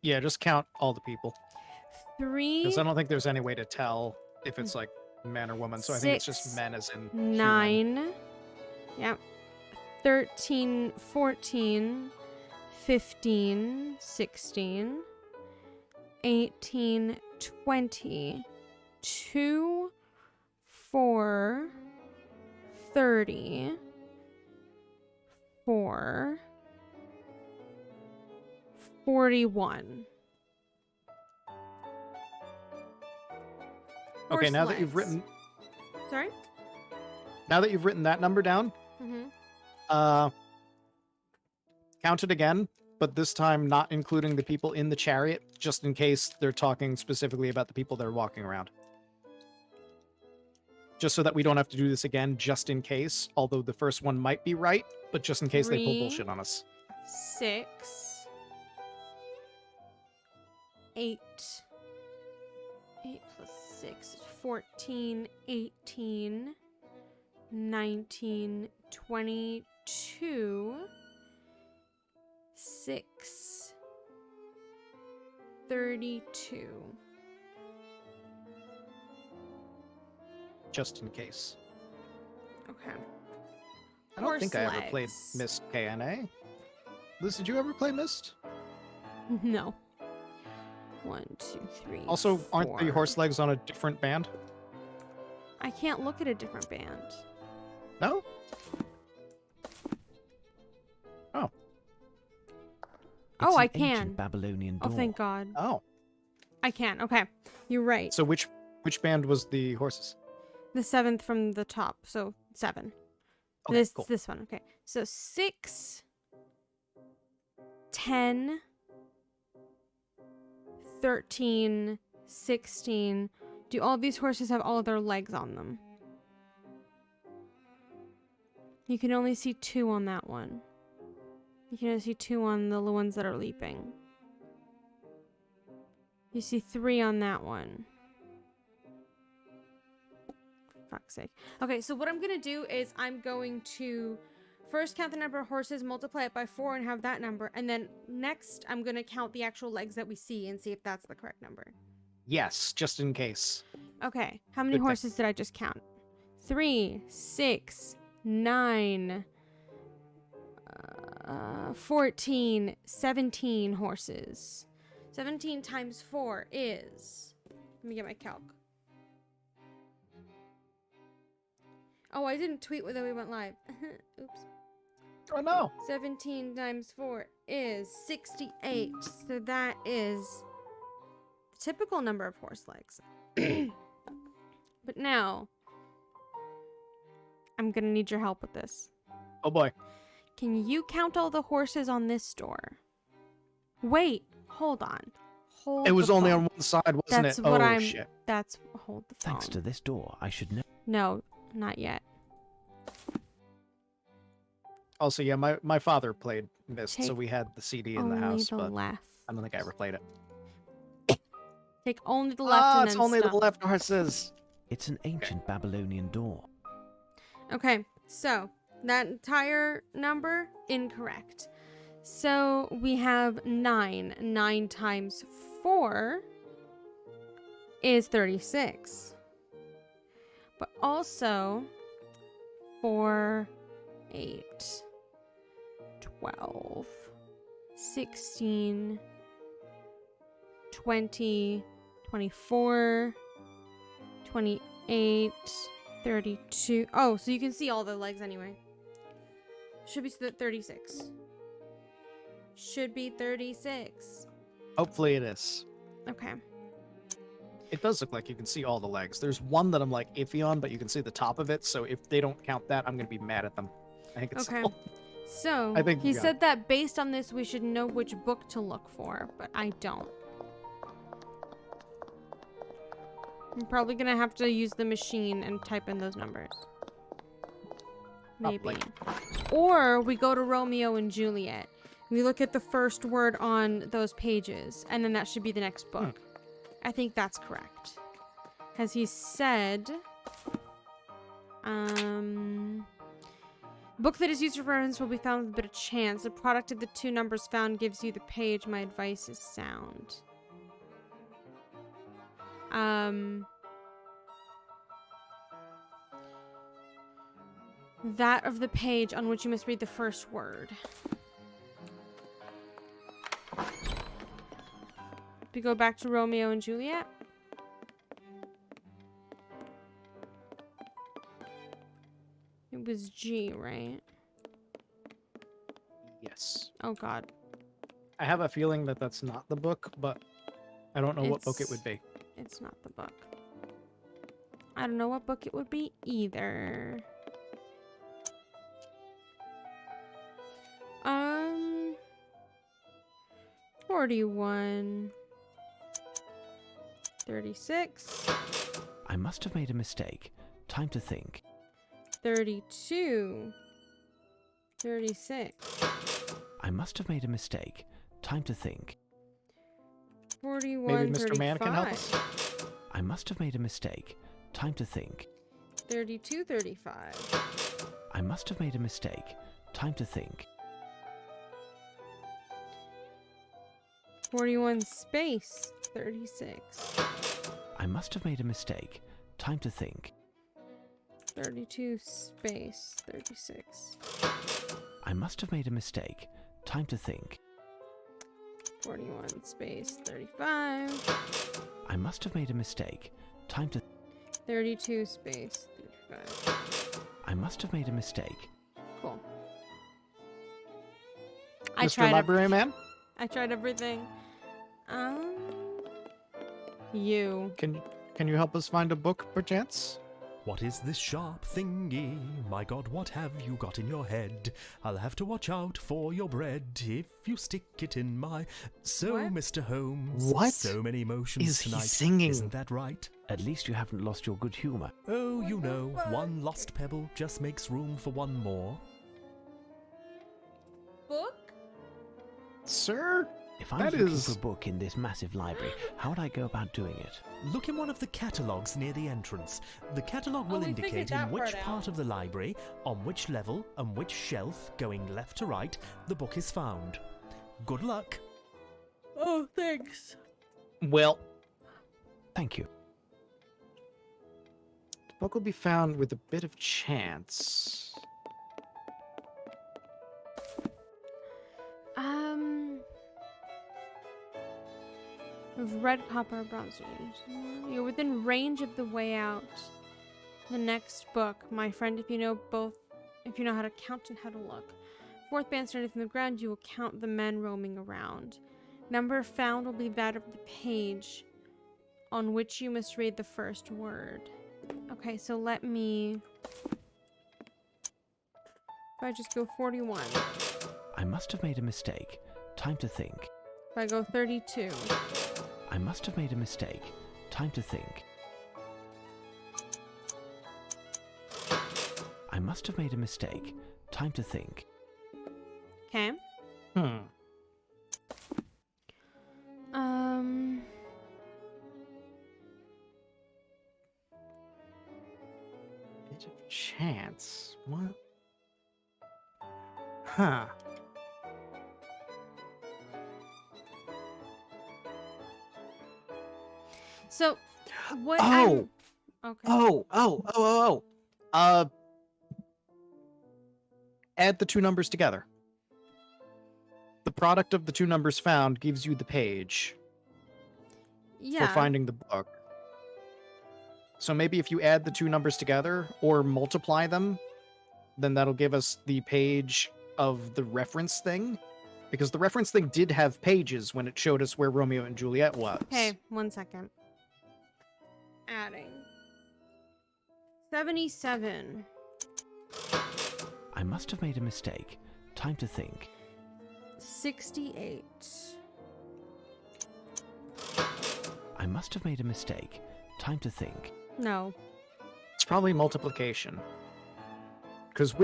Yeah, just count all the people. 3, Because I don't think there's any way to tell if it's like man or woman, so I think it's just 6, men as in human. 9. Yep. 13, 14, 15, 16, 18, 20, 2, 4, 30, 4, 41. Okay, Horse now that you've legs. written Sorry? that number down, Mm-hmm. count it again, but this time not including the people in the chariot, just in case they're talking specifically about the people that are walking around. Just so that we don't have to do this again, just in case, although the first one might be right, but just in case they pull 3, bullshit on us. 6, 8. 8 plus 6 is 14, 18, 19, 22, 6, 32. Just in case. Okay. I don't think I Horse ever played legs. Myst KNA. Liz, did you ever play Myst? No. 1, 2, 3. Also, aren't the 4. horse legs on a different band? I can't look at a different band. No? Oh. Oh, It's I an ancient can. Babylonian Oh, door. thank God. Oh. I can. Okay. You're right. So which band was the horses? The 7th from the top. So 7. Okay, this cool. this one. Okay. So 6, 10, 13, 16, Do all these horses have all of their legs on them? You can only see 2 on that one. You can only see 2 on the ones that are leaping. You see 3 on that one. For fuck's sake. Okay, so what I'm going to do is I'm going to first count the number of horses, multiply it by 4, and have that number. And then next, I'm going to count the actual legs that we see and see if that's the correct number. Yes, just in case. Okay, how many Good thing. horses did I just count? 3, 6, 9, 14, 17 horses. 17 times 4 is... Let me get my calc. Oh, I didn't tweet whether we went live. Oops. Oh no! 17 times 4 is 68. So that is the typical number of horse legs. But now, I'm gonna need your help with this. Oh boy. Can you count all the horses on this door? Wait, hold on. Hold It was the only phone. on one side, wasn't That's it? what Oh I'm. shit. That's hold the phone. Thanks to this door, I should know. No, not yet. Also, yeah, my father played Myst, so Take we had the CD in the only house, the but left. I don't think I ever played it. Take only the left Ah, and it's then only stop. the left horses. It's an ancient Babylonian door. Okay, so that entire number incorrect. So we have 9. 9 times 4 is 36. But also 4, 8, 12, 16, 20, 24, 28, 32. Oh, so you can see all the legs anyway. Should be 36. Should be 36. Hopefully it is. Okay. It does look like you can see all the legs. There's one that I'm like iffy on, but you can see the top of it. So if they don't count that, I'm gonna be mad at them. I think it's Okay. all- So I think he you got said that based on this, we should know which book to look for, but I don't. I'm probably gonna have to use the machine and type in those numbers. Maybe. Probably. Or we go to Romeo and Juliet. We look at the first word on those pages, and then that should be the next book. I think that's correct. Because he said... Book that is used for reference will be found with a bit of chance. The product of the 2 numbers found gives you the page. My advice is sound. That of the page on which you must read the first word. We go back to Romeo and Juliet. It was G, right? Yes. Oh god. I have a feeling that that's not the book, but I don't know what book it would be. It's not the book. I don't know what book it would be either. 41. 36. I must have made a mistake. Time to think. 32. 36. I must have made a mistake. Time to think. 41. Maybe Mr. 35. Man can help us? I must have made a mistake. Time to think. 32. 35. I must have made a mistake. Time to think. 41 space 36. I must have made a mistake. Time to think. 32 space 36. I must have made a mistake. Time to think. 41 space 35. I must have made a mistake. Time to 32 space 35. I must have made a mistake. Cool. Mr. Library Man? I tried everything. You. Can you help us find a book, perchance? What is this sharp thingy? My God, what have you got in your head? I'll have to watch out for your bread if you stick it in my... So, What? Mr. Holmes, What so many emotions is he tonight. singing? Isn't that right? At least you haven't lost your good humor. Oh, you know, one lost pebble just makes room for one more. Book? Sir? If I That was looking is- for a book in this massive library, how would I go about doing it? Look in one of the catalogues near the entrance. The catalogue will we figured indicate in that which part part out. of the library, on which level, and which shelf, going left to right, the book is found. Good luck. Oh, thanks. Well, Thank you. the book will be found with a bit of chance. Of red copper bronze. You're within range of the way out. The next book, my friend, if you know how to count and how to look. Fourth banister underneath the ground, you will count the men roaming around. Number found will be that of the page on which you must read the first word. Okay, so let me... If I just go 41. I must have made a mistake. Time to think. If I go 32. I must have made a mistake. Time to think. I must have made a mistake. Time to think. Okay. Bit of chance. What? Huh. So, what Oh! Okay. Oh. Add the two numbers together. The product of the two numbers found gives you the page Yeah. for finding the book. So maybe if you add the two numbers together or multiply them, then that'll give us the page of the reference thing. Because the reference thing did have pages when it showed us where Romeo and Juliet was. Okay, 1 second. Adding. 77. I must have made a mistake. Time to think. 68. I must have made a mistake. Time to think. No. It's probably multiplication. Because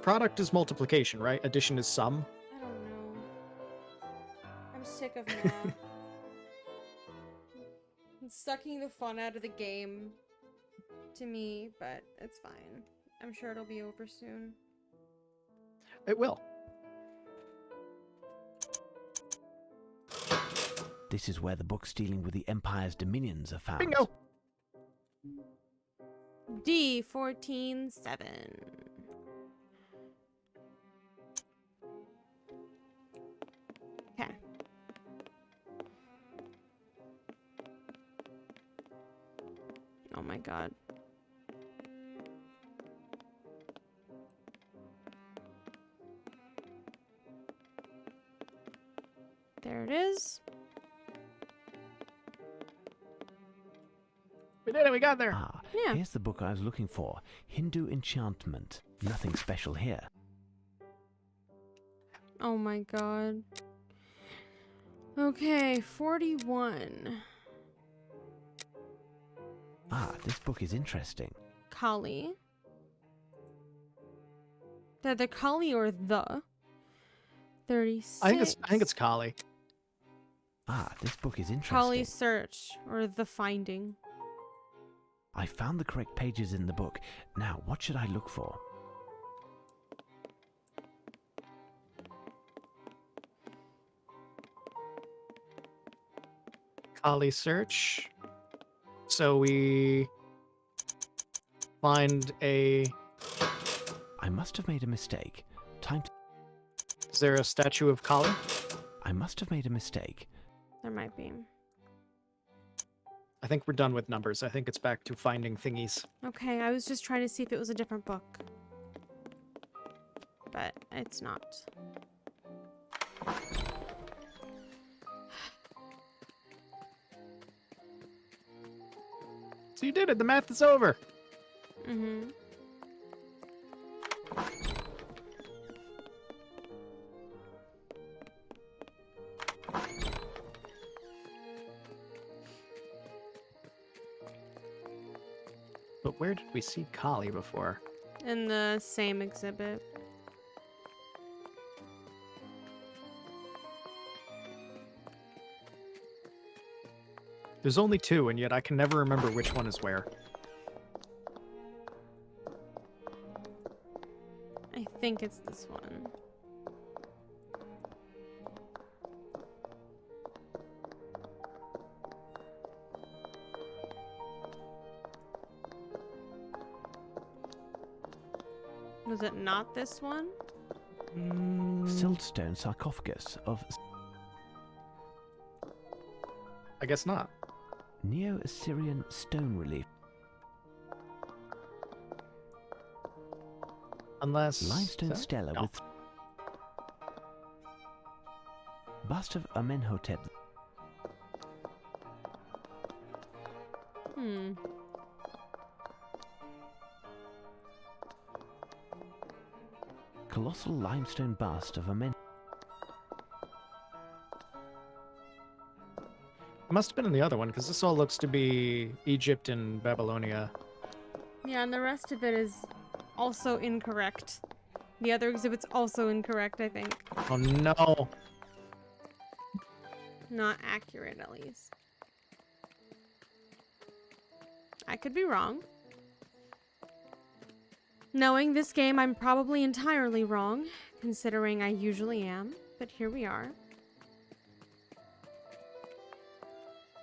product is multiplication, right? Addition is sum. I don't know. I'm sick of math. It's sucking the fun out of the game to me, but it's fine. I'm sure it'll be over soon. It will. This is where the books dealing with the Empire's dominions are found. Bingo! D14-7. Okay. Oh my god. There it is. We did it, we got there. Ah, Yeah. here's the book I was looking for. Hindu Enchantment. Nothing special here. Oh my god. Okay, 41. Ah, this book is interesting. Kali. The Kali or the? 36. I think it's Kali. Ah, this book is interesting. Kali search or the finding. I found the correct pages in the book. Now, what should I look for? Kali search. So we find a... I must have made a mistake. Time to... Is there a statue of Kali? I must have made a mistake. There might be. I think we're done with numbers. I think it's back to finding thingies. Okay, I was just trying to see if it was a different book. But it's not. So you did it. The math is over. Mm-hmm. But where did we see Kali before? In the same exhibit. There's only 2, and yet I can never remember which one is where. I think it's this one. Was it not this one? Siltstone sarcophagus of I guess not. Neo-Assyrian stone relief. Unless... Limestone stela No. with bust of Amenhotep. Colossal limestone bust of Amenhotep. It must have been in the other one, because this all looks to be Egypt and Babylonia. Yeah, and the rest of it is also incorrect. The other exhibit's also incorrect, I think. Oh no! Not accurate, at least. I could be wrong. Knowing this game, I'm probably entirely wrong, considering I usually am, but here we are.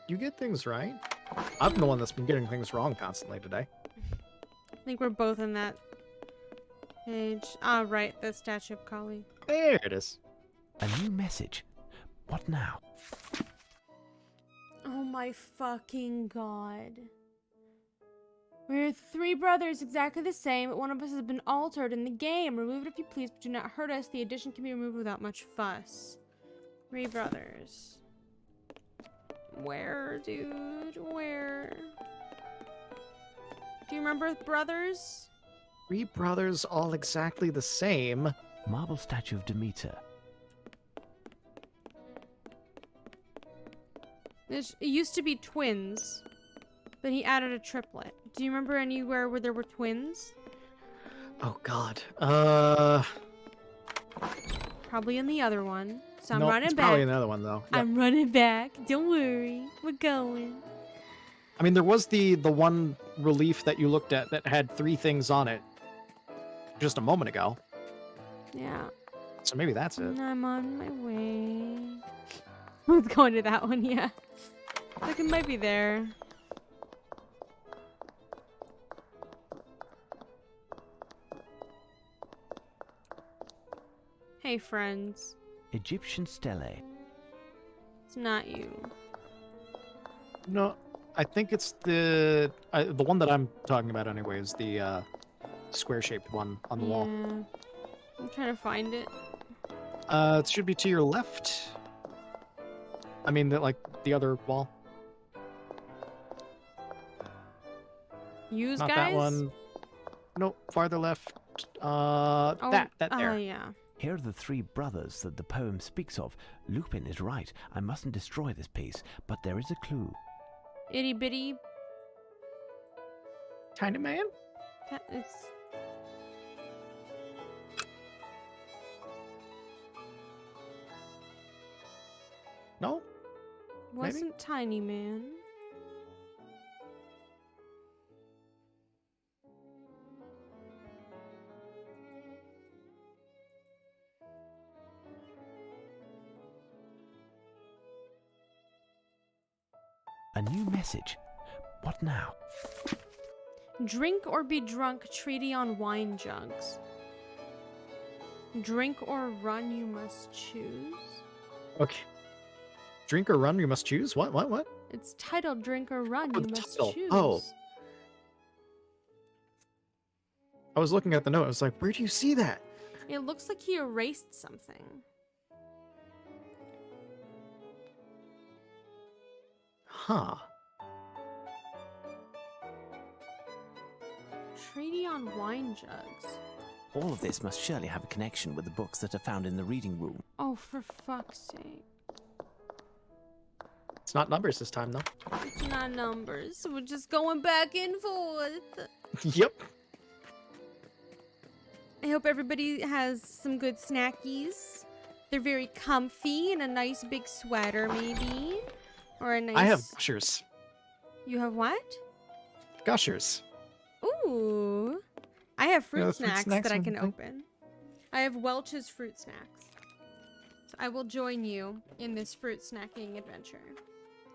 You get things right. I'm the one that's been getting things wrong constantly today. I think we're both in that page. Ah, right, the statue of Kali. There it is. A new message. What now? Oh my fucking god. We're 3 brothers, exactly the same, but one of us has been altered in the game. Remove it if you please, but do not hurt us. The addition can be removed without much fuss. 3 brothers. Where, dude? Where? Do you remember brothers? 3 brothers, all exactly the same. Marble statue of Demeter. It used to be twins, but he added a triplet. Do you remember anywhere where there were twins? Oh god. Probably in the other one. So I'm Nope, running it's back. probably another one though. Yep. I'm running back. Don't worry. We're going. I mean, there was the one relief that you looked at that had 3 things on it just a moment ago. Yeah. So maybe that's it. I'm on my way. Who's going to that one? Yeah. Like it might be there. Hey, friends. Egyptian stele. It's not you. No, I think it's the one that I'm talking about anyway is the square-shaped one on the wall. I'm trying to find it. It should be to your left. I mean, the other wall. Use Not guys? that one. Nope, farther left. That there. Oh, yeah. Here are the 3 brothers that the poem speaks of. Lupin is right. I mustn't destroy this piece, but there is a clue. Itty bitty. Tiny man? It's... No? Wasn't Tiny Man. A new message. What now? Drink or be drunk, treaty on wine jugs. Drink or run, you must choose. Okay. Drink or run, you must choose? What? It's titled Drink or Run, Oh, you the must title. choose. Oh. I was looking at the note. I was like, where do you see that? It looks like he erased something. Huh. Treaty on wine jugs. All of this must surely have a connection with the books that are found in the reading room. Oh, for fuck's sake. It's not numbers this time, though. It's not numbers, so we're just going back and forth. Yep. I hope everybody has some good snackies. They're very comfy and a nice big sweater, maybe. Or a nice... I have gushers. You have what? Gushers. Ooh. I have fruit fruit snacks snacks that I or can something? open. I have Welch's fruit snacks. So I will join you in this fruit snacking adventure.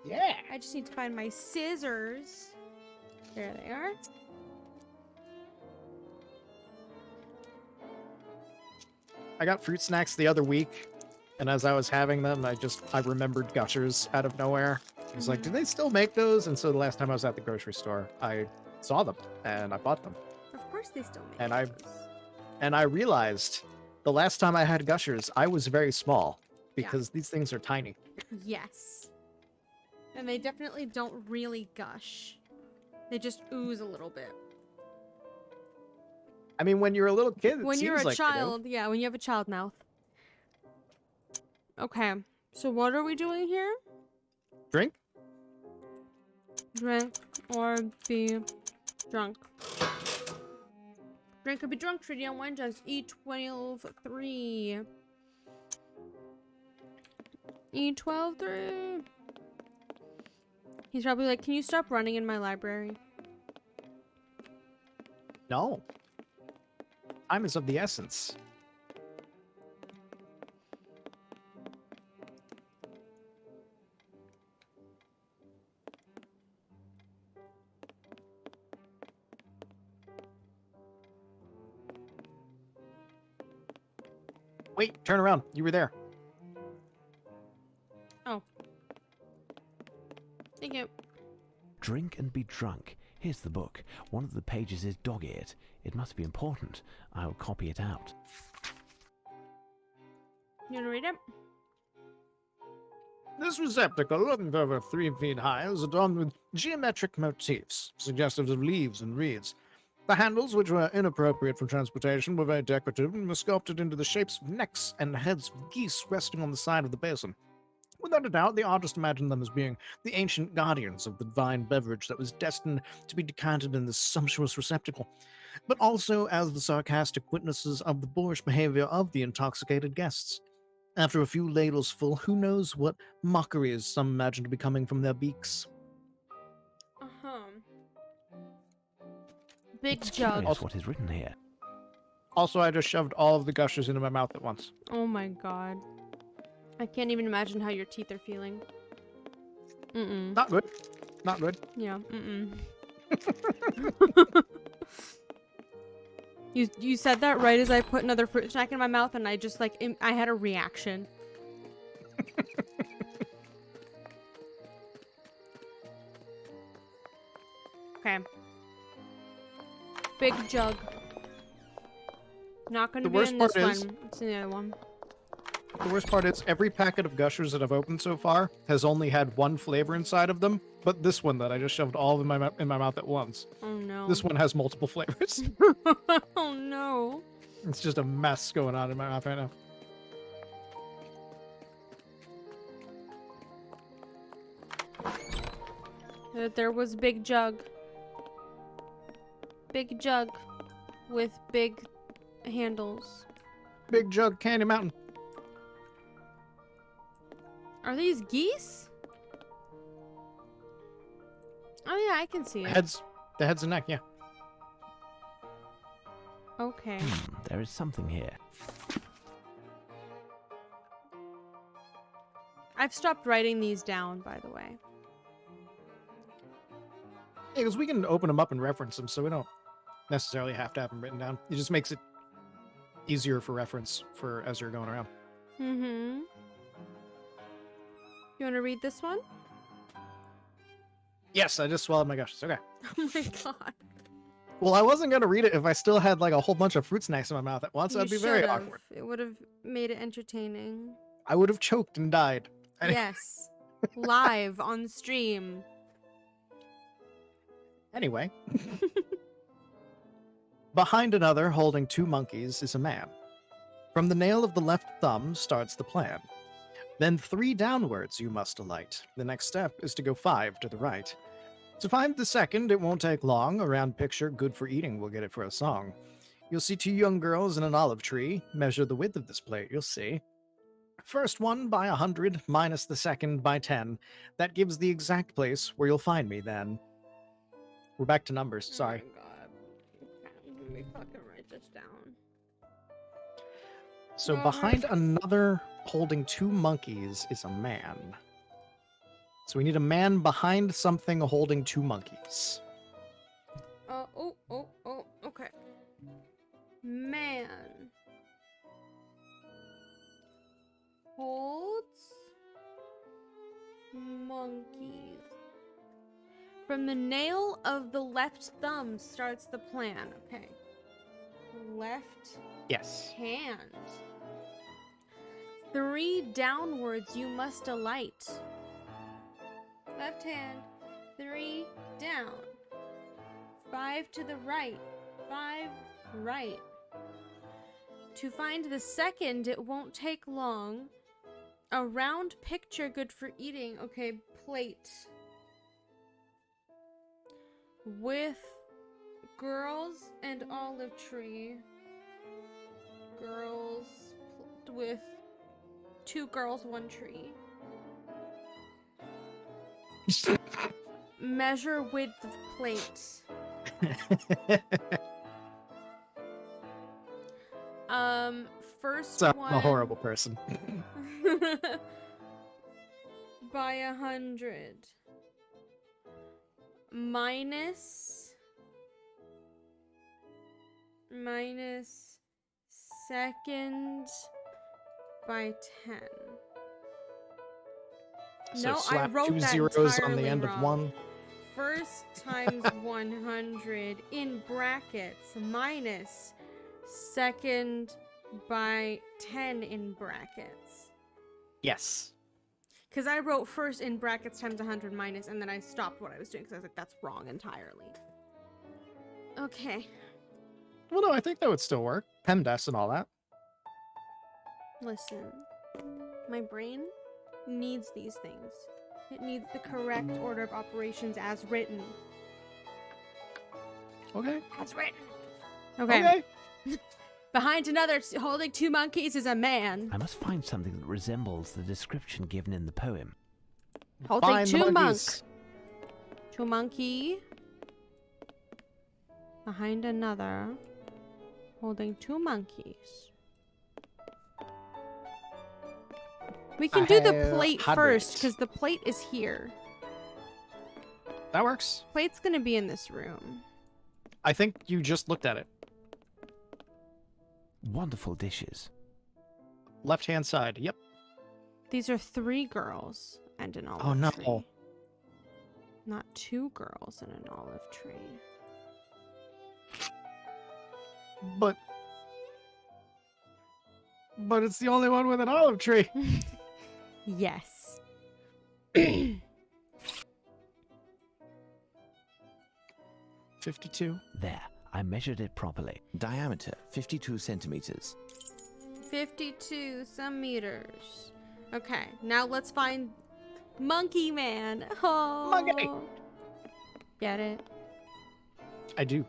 Yeah. I just need to find my scissors. There they are. I got fruit snacks the other week, and as I was having them, I remembered gushers out of nowhere. I was like, do they still make those? And so the last time I was at the grocery store, I saw them and I bought them. Of course they still make And those. I realized the last time I had gushers, I was very small because these things are tiny. Yes. And they definitely don't really gush. They just ooze a little bit. I mean, when you're a little kid, it When you're seems a like they do. child, yeah, when you have a child mouth. Okay, so what are we doing here? Drink? Drink or be drunk. Drink or be drunk, treaty on wine jugs. E12-3. E12-3. He's probably like, can you stop running in my library? No. Time is of the essence. Wait, turn around. You were there. Oh. Thank you. Drink and be drunk. Here's the book. One of the pages is dog-eared. It must be important. I'll copy it out. You wanna read it? This receptacle, looking for over 3 feet high, is adorned with geometric motifs, suggestive of leaves and reeds. The handles, which were inappropriate for transportation, were very decorative and were sculpted into the shapes of necks and heads of geese resting on the side of the basin. Without a doubt, the artist imagined them as being the ancient guardians of the divine beverage that was destined to be decanted in this sumptuous receptacle, but also as the sarcastic witnesses of the boorish behavior of the intoxicated guests. After a few ladles full, who knows what mockeries some imagined to be coming from their beaks. Uh-huh. Big It's jug. curious what is written here. Also, I just shoved all of the gushers into my mouth at once. Oh my god. I can't even imagine how your teeth are feeling. Mm-mm. Not good. Not good. Yeah, mm-mm. You said that right as I put another fruit snack in my mouth, and I just, like, I had a reaction. Okay. Big jug. Not gonna The be worst in this part is- one. It's in the other one. The worst part is every packet of gushers that I've opened so far has only had one flavor inside of them, but this one that I just shoved all of in my mouth at once. Oh no. This one has multiple flavors. Oh no. It's just a mess going on in my mouth right now. There was big jug. Big jug with big handles. Big jug, Candy Mountain. Are these geese? Oh yeah, I can see it. The heads and neck, yeah. Okay. There is something here. I've stopped writing these down, by the way. Yeah, because we can open them up and reference them, so we don't necessarily have to have them written down. It just makes it easier for reference for as you're going around. Mm-hmm. You want to read this one? Yes, I just swallowed my gushers. Okay. Oh my god. Well, I wasn't going to read it if I still had like a whole bunch of fruit snacks in my mouth at once. That'd be very awkward. It would have made it entertaining. I would have choked and died. Yes. Live on stream. Anyway. Behind another, holding 2 monkeys, is a man. From the nail of the left thumb starts the plan. Then 3 downwards you must alight. The next step is to go 5 to the right. To find the second, it won't take long. A round picture, good for eating, we'll get it for a song. You'll see 2 young girls in an olive tree. Measure the width of this plate, you'll see. First one by 100, minus the second by 10. That gives the exact place where you'll find me then. We're back to numbers, sorry. Oh my god. Let me fucking write this down. So Alright. behind another holding 2 monkeys is a man. So we need a man behind something holding 2 monkeys. Okay. Man. Holds monkeys. From the nail of the left thumb starts the plan. Okay. Left Yes. hand. 3 downwards you must alight. Left hand, 3 down. 5 to the right. 5 right. To find the second, it won't take long. A round picture good for eating. Okay, plate. With girls and olive tree. Girls with 2 girls, 1 tree. Measure width of plate. First So, one I'm a horrible person. by 100. Minus second by 10. So No, I slap wrote 2 that zeros on the entirely end wrong. of 1. First times 100 in brackets minus second by 10 in brackets. Yes. Because I wrote first in brackets times 100 minus, and then I stopped what I was doing because I was like, that's wrong entirely. Okay. Well, no, I think that would still work. PEMDAS and all that. Listen. My brain needs these things. It needs the correct order of operations as written. Okay. As written. Okay. Okay. Behind another holding 2 monkeys is a man. I must find something that resembles the description given in the poem. Holding Find the 2 monkeys. 2 monkey. Behind another. Holding 2 monkeys. We can do the plate first, because the plate is here. That works. Plate's gonna be in this room. I think you just looked at it. Wonderful dishes. Left-hand side. Yep. These are 3 girls and an olive Oh, no. tree. Not 2 girls and an olive tree. But it's the only one with an olive tree. Yes. 52. There, I measured it properly. Diameter, 52 centimeters. 52 some meters. Okay, now let's find Monkey Man. Oh. Monkey. Get it? I do.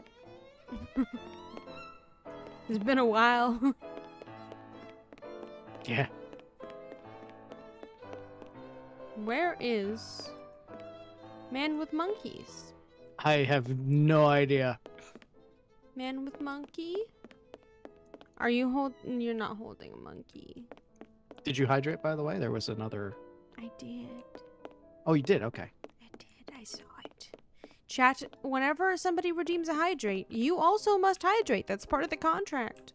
It's been a while. Yeah. Where is Man with Monkeys? I have no idea. Man with monkey? Are you holding? You're not holding a monkey. Did you hydrate, by the way? There was another... I did. Oh, you did? Okay. I saw it. Chat, whenever somebody redeems a hydrate, you also must hydrate. That's part of the contract.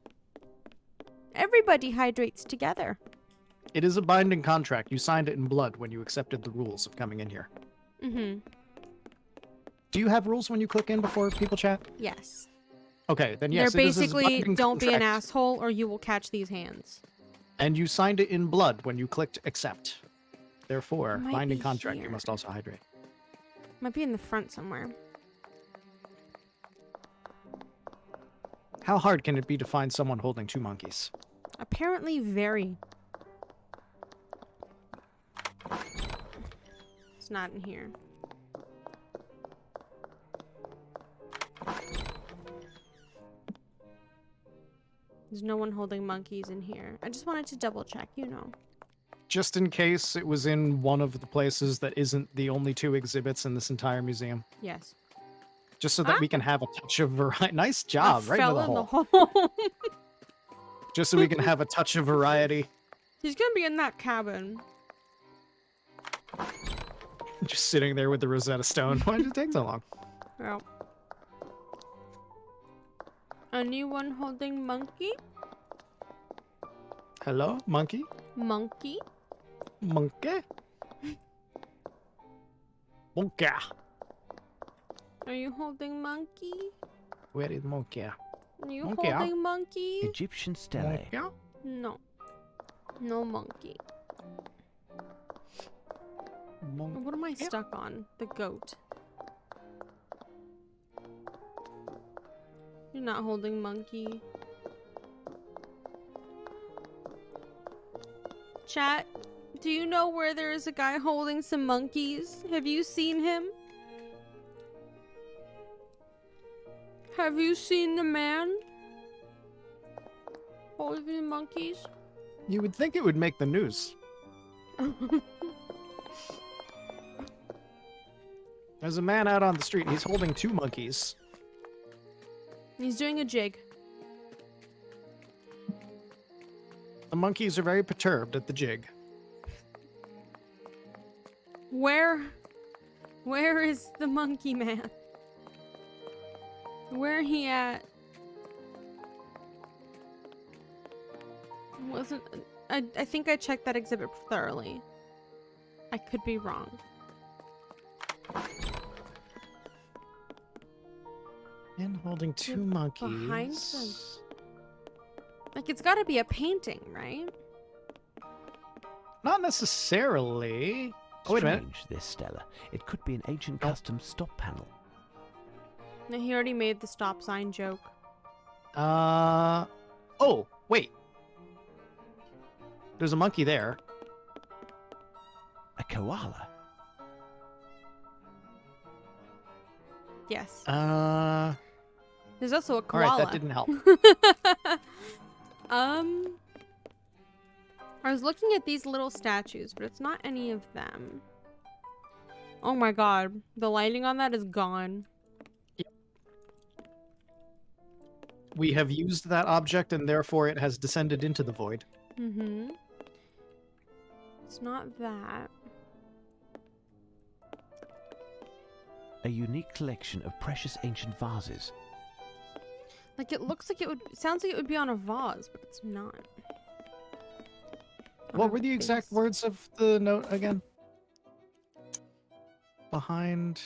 Everybody hydrates together. It is a binding contract. You signed it in blood when you accepted the rules of coming in here. Mm-hmm. Do you have rules when you click in before people chat? Yes. Okay, then yes. They're it is a basically, binding don't be an contract. asshole or you will catch these hands. And you signed it in blood when you clicked accept. Therefore, Might binding be contract, you here. must also hydrate. Might be in the front somewhere. How hard can it be to find someone holding 2 monkeys? Apparently very. It's not in here. There's no one holding monkeys in here. I just wanted to double check, you know. Just in case it was in one of the places that isn't the only 2 exhibits in this entire museum. Yes. Just so that we can have a touch of variety. Nice job, right fell into the in hole. the hole. Just so we can have a touch of variety. He's gonna be in that cabin. Just sitting there with the Rosetta Stone. Why did it take so long? Well. Anyone holding monkey? Hello, monkey? Monkey? Monkey? Monkey. Are you holding monkey? Where is monkey? Are you Monkey. holding monkey? Egyptian stele. Monkey? No. No monkey. What am I stuck on? The goat. You're not holding monkey. Chat, do you know where there is a guy holding some monkeys? Have you seen him? Have you seen the man holding the monkeys? You would think it would make the news. There's a man out on the street. He's holding 2 monkeys. He's doing a jig. The monkeys are very perturbed at the jig. Where is the monkey man? Where he at? Wasn't I think I checked that exhibit thoroughly. I could be wrong. And holding 2 monkeys. Behind them. Like, it's gotta be a painting, right? Not necessarily. Oh, wait a minute. Strange, this Stella. It could be an ancient custom stop panel. No, he already made the stop sign joke. Oh, wait. There's a monkey there. A koala? Yes. There's also a koala. Alright, that didn't help. I was looking at these little statues, but it's not any of them. Oh my god. The lighting on that is gone. We have used that object, and therefore it has descended into the void. Mm-hmm. It's not that. A unique collection of precious ancient vases. Like, it looks like it would... sounds like it would be on a vase, but it's not. What were the exact words of the note again? Behind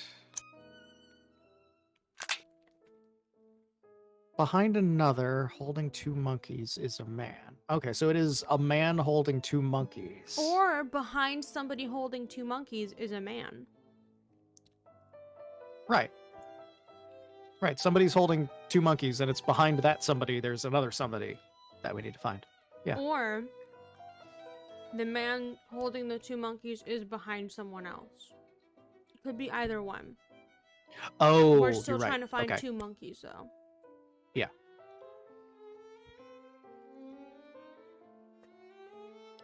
another holding 2 monkeys is a man. Okay, so it is a man holding 2 monkeys. Or behind somebody holding 2 monkeys is a man. Right. Right, somebody's holding 2 monkeys, and it's behind that somebody, there's another somebody that we need to find. Yeah. Or the man holding the 2 monkeys is behind someone else. It could be either one. Oh, we're still you're right. trying to find Okay. 2 monkeys, though. Yeah.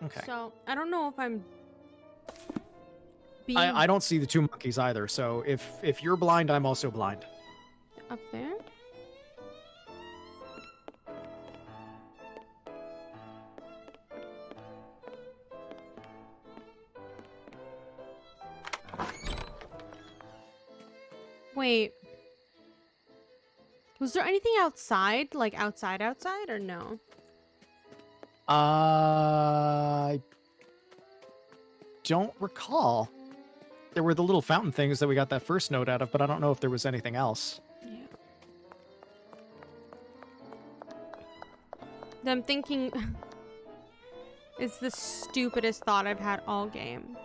Okay. So, I don't know if I'm being I don't see the 2 monkeys either, so if you're blind, I'm also blind. up there. Wait. Was there anything outside? Like outside, or no? I don't recall. There were the little fountain things that we got that first note out of, but I don't know if there was anything else. Yeah. I'm thinking it's the stupidest thought I've had all game.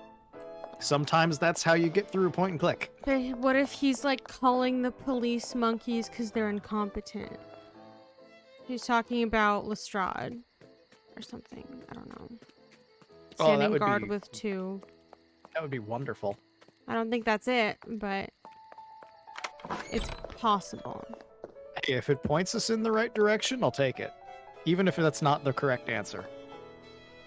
Sometimes that's how you get through point and click. But what if he's like calling the police monkeys because they're incompetent? He's talking about Lestrade or something. I don't know. Oh, that Standing would guard be- with 2. That would be wonderful. I don't think that's it, but it's possible. Hey, if it points us in the right direction, I'll take it. Even if that's not the correct answer.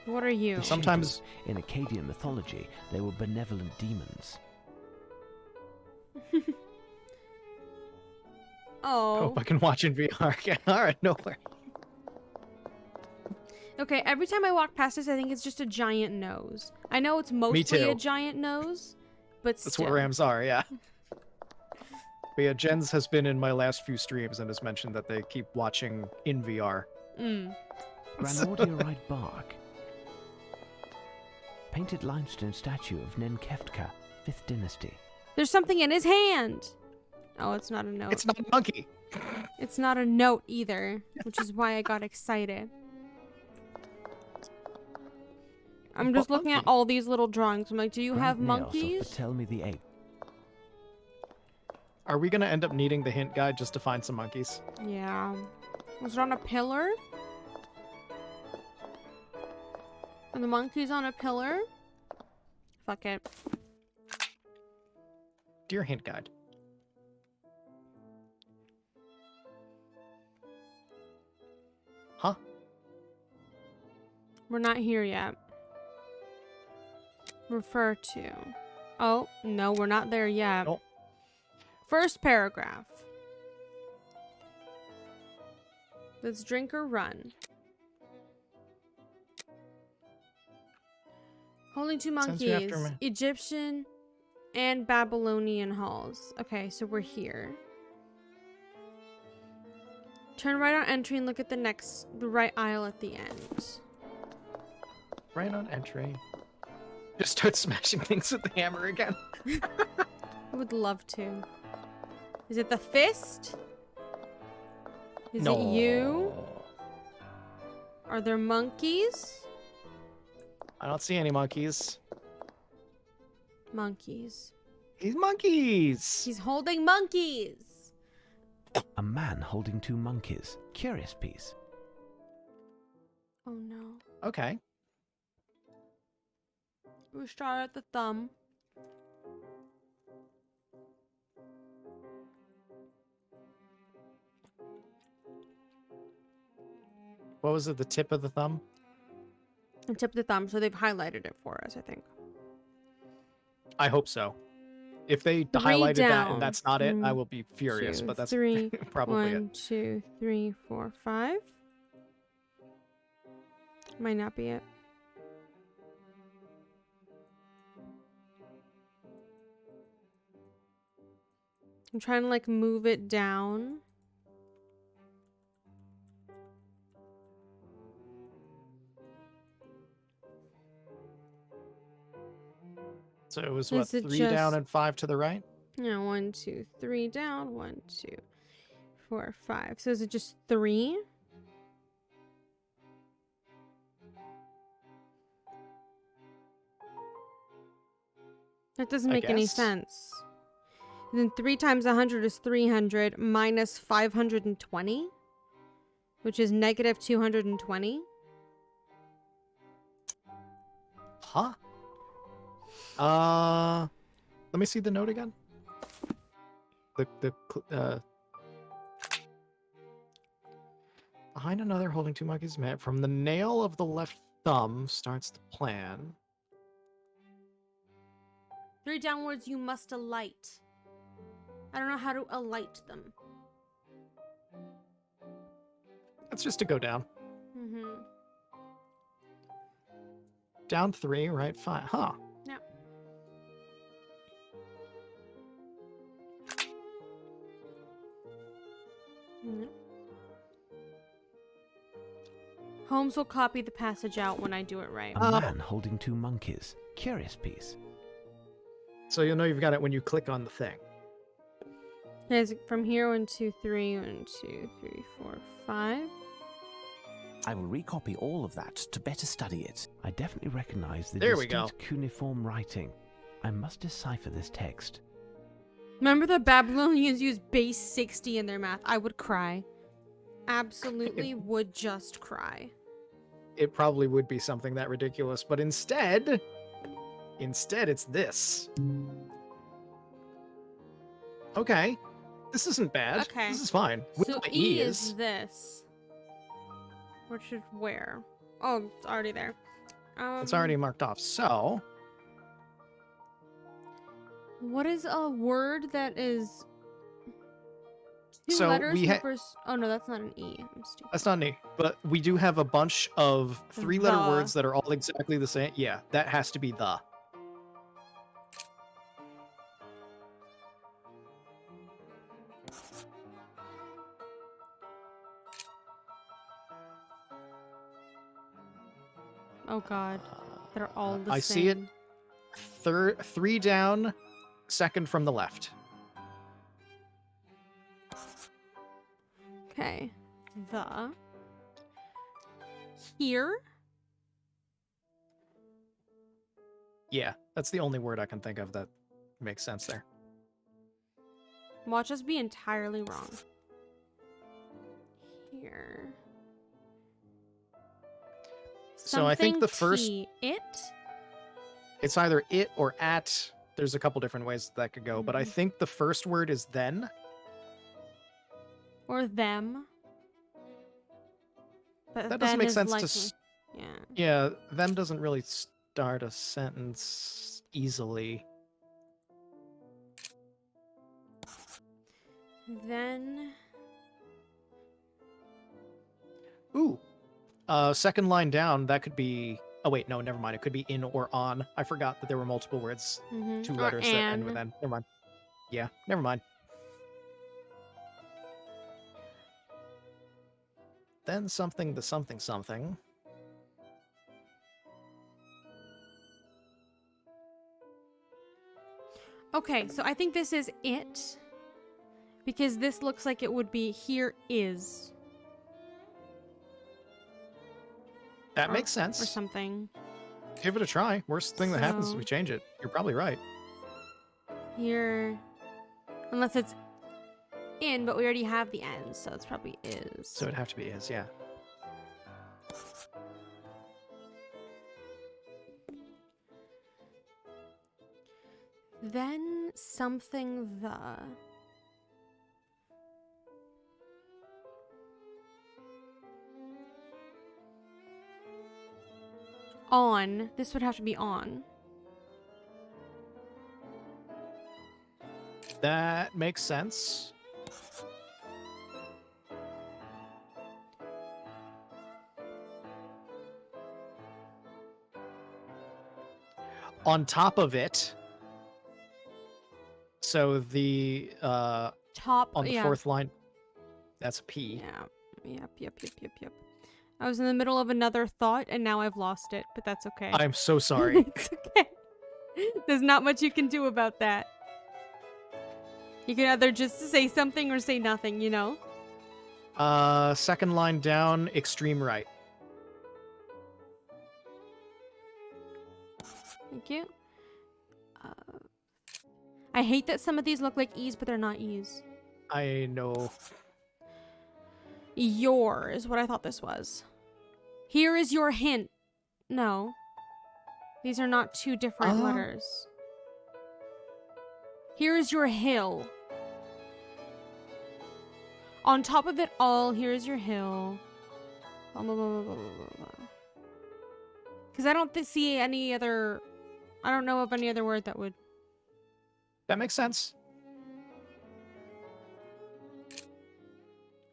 What are you? Sometimes in Akkadian mythology, they were benevolent demons. Oh. Hope I can watch in VR. Okay, all right, no worries. Okay, every time I walk past this, I think it's just a giant nose. I know it's mostly too. a giant nose, but That's still. what rams are, yeah. But yeah, Jens has been in my last few streams and has mentioned that they keep watching in VR. Granodiorite bark. Painted limestone statue of Nenkeftka, 5th dynasty. There's something in his hand. Oh, it's not a note. It's not a monkey. It's not a note either, which is why I got excited. I'm just looking at all these little drawings. I'm like, do you have monkeys? Tell me the egg. Are we going to end up needing the hint guide just to find some monkeys? Yeah. Was it on a pillar? Are the monkeys on a pillar? Fuck it. Dear hint guide. Huh? We're not here yet. Refer to. Oh, no, we're not there yet. Nope. First paragraph. Let's drink or run. Holding 2 Sends you monkeys. after me. Egyptian and Babylonian halls. Okay, so we're here. Turn right on entry and look at the right aisle at the end. Right on entry. Just start smashing things with the hammer again. I would love to. Is it the fist? Is it you? Are there monkeys? I don't see any monkeys. Monkeys. He's monkeys. He's holding monkeys. A man holding 2 monkeys. Curious piece. Oh no. Okay. We start at the thumb. What was it? The tip of the thumb? The tip of the thumb, so they've highlighted it for us, I think. I hope so. If they 3 highlighted that down. and that's not it, I will be furious. 2, But that's 3, probably 1, 2, 3, 4, 5. Might not be it. I'm trying to like move it down. So it was what, Is it 3 down just- and 5 to the right? No, 1, 2, 3 down. 1, 2, 4, 5. So is it just 3? That doesn't I make any guess. sense. Then 3 times 100 is 300 minus 520, which is negative 220. Huh? Let me see the note again. Behind another holding 2 monkeys, man. From the nail of the left thumb starts the plan. 3 downwards, you must alight. I don't know how to alight them. That's just to go down. Mm-hmm. Down 3, right 5. Huh. Yeah. Mm-hmm. Holmes will copy the passage out when I do it right. A man holding 2 monkeys. Curious piece. So you'll know you've got it when you click on the thing. There's from here 1, 2, 3, 1, 2, 3, 4, 5. I will recopy all of that to better study it. I definitely recognize the There we go. distinct cuneiform writing. I must decipher this text. Remember the Babylonians used base 60 in their math? I would cry. absolutely would just cry. It probably would be something that ridiculous, but instead it's this. Okay. This isn't bad. Okay. This is fine. We know So what E is this. Which is where? Oh, it's already there. It's already marked off. So, what is a word that is two So letters we in the ha- first? Oh no, that's not an E. I'm stupid. that's not me, but we do have a bunch of 3-letter The. words that are all exactly the same. Yeah, that has to be the. Oh god, they're all the same. I see it. 3 down, second from the left. Okay, the. Here. Yeah, that's the only word I can think of that makes sense there. Watch us be entirely wrong. Here. So I think the first, Something T. It. it's either it or at. There's a couple different ways that could go, but I think the first word is then. Or them. But That doesn't then make is sense like, to. yeah. Yeah, them doesn't really start a sentence easily. Then. Ooh. Second line down, that could be. Oh wait, no, never mind. It could be in or on. I forgot that there were multiple words, Mhm. 2 Or letters that end with an. N. Never mind. Yeah, never mind. Then something the something something. Okay, so I think this is it. Because this looks like it would be here is. That Or- makes sense. Or something. Give it a try. Worst thing that happens is So- we change it. You're probably right. Here. Unless it's in, but we already have the N, so it's probably is. So it'd have to be is, yeah. Then something the. On. This would have to be on. That makes sense. On top of it. So the Top. on the yeah. 4th line, that's a P. Yeah. Yep. I was in the middle of another thought and now I've lost it, but that's okay. I'm so sorry. It's okay. There's not much you can do about that. You can either just say something or say nothing, you know? Second line down, extreme right. Thank you. I hate that some of these look like E's, but they're not E's. I know. Your is what I thought this was. Here is your hint. No. These are not 2 different letters. Here is your hill. On top of it all, here is your hill. Because I don't see any other... I don't know of any other word that would... That makes sense.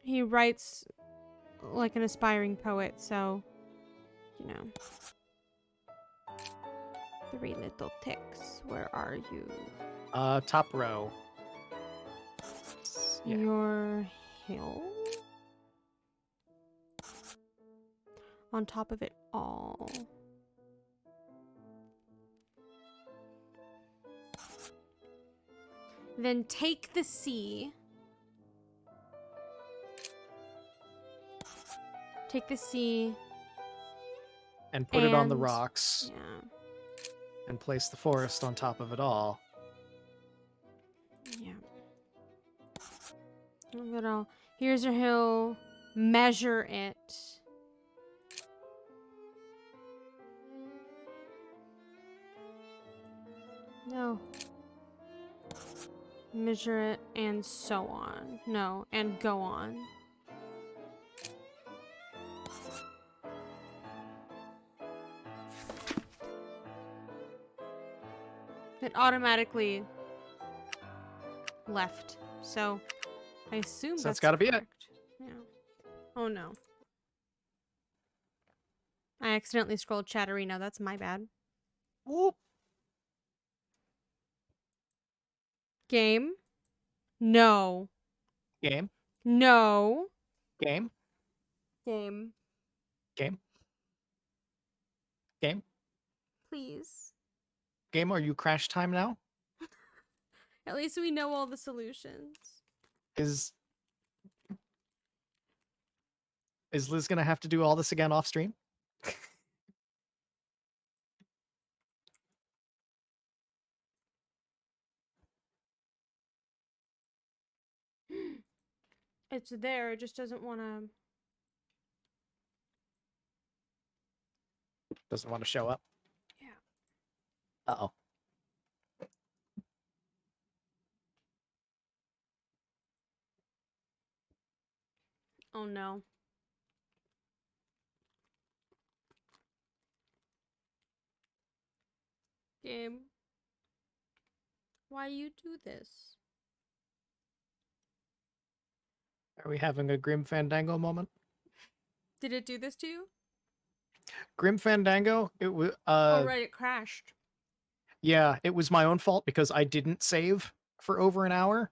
He writes like an aspiring poet, so, you know. 3 little ticks. Where are you? Top row. Yeah. Your hill? On top of it all. Then take the C. Take the C. And put it on the and- rocks. Yeah. And place the forest on top of it all. Yeah. Here's your hill. Measure it. No. Measure it and so on. No, and go on. It automatically left. So I assume So that's that's gotta be it. correct. Yeah. Oh no. I accidentally scrolled Chatterino. That's my bad. Whoop. Game? No. Game. No. Game. Game. Game. Game. Please. Game, are you crash time now? At least we know all the solutions. Is Liz gonna have to do all this again off stream? It's there. It just doesn't want to. Doesn't want to show up. Yeah. Uh-oh. Oh no. Game. Why you do this? Are we having a Grim Fandango moment? Did it do this to you? Grim Fandango? It was Oh right, it crashed. yeah, it was my own fault because I didn't save for over an hour.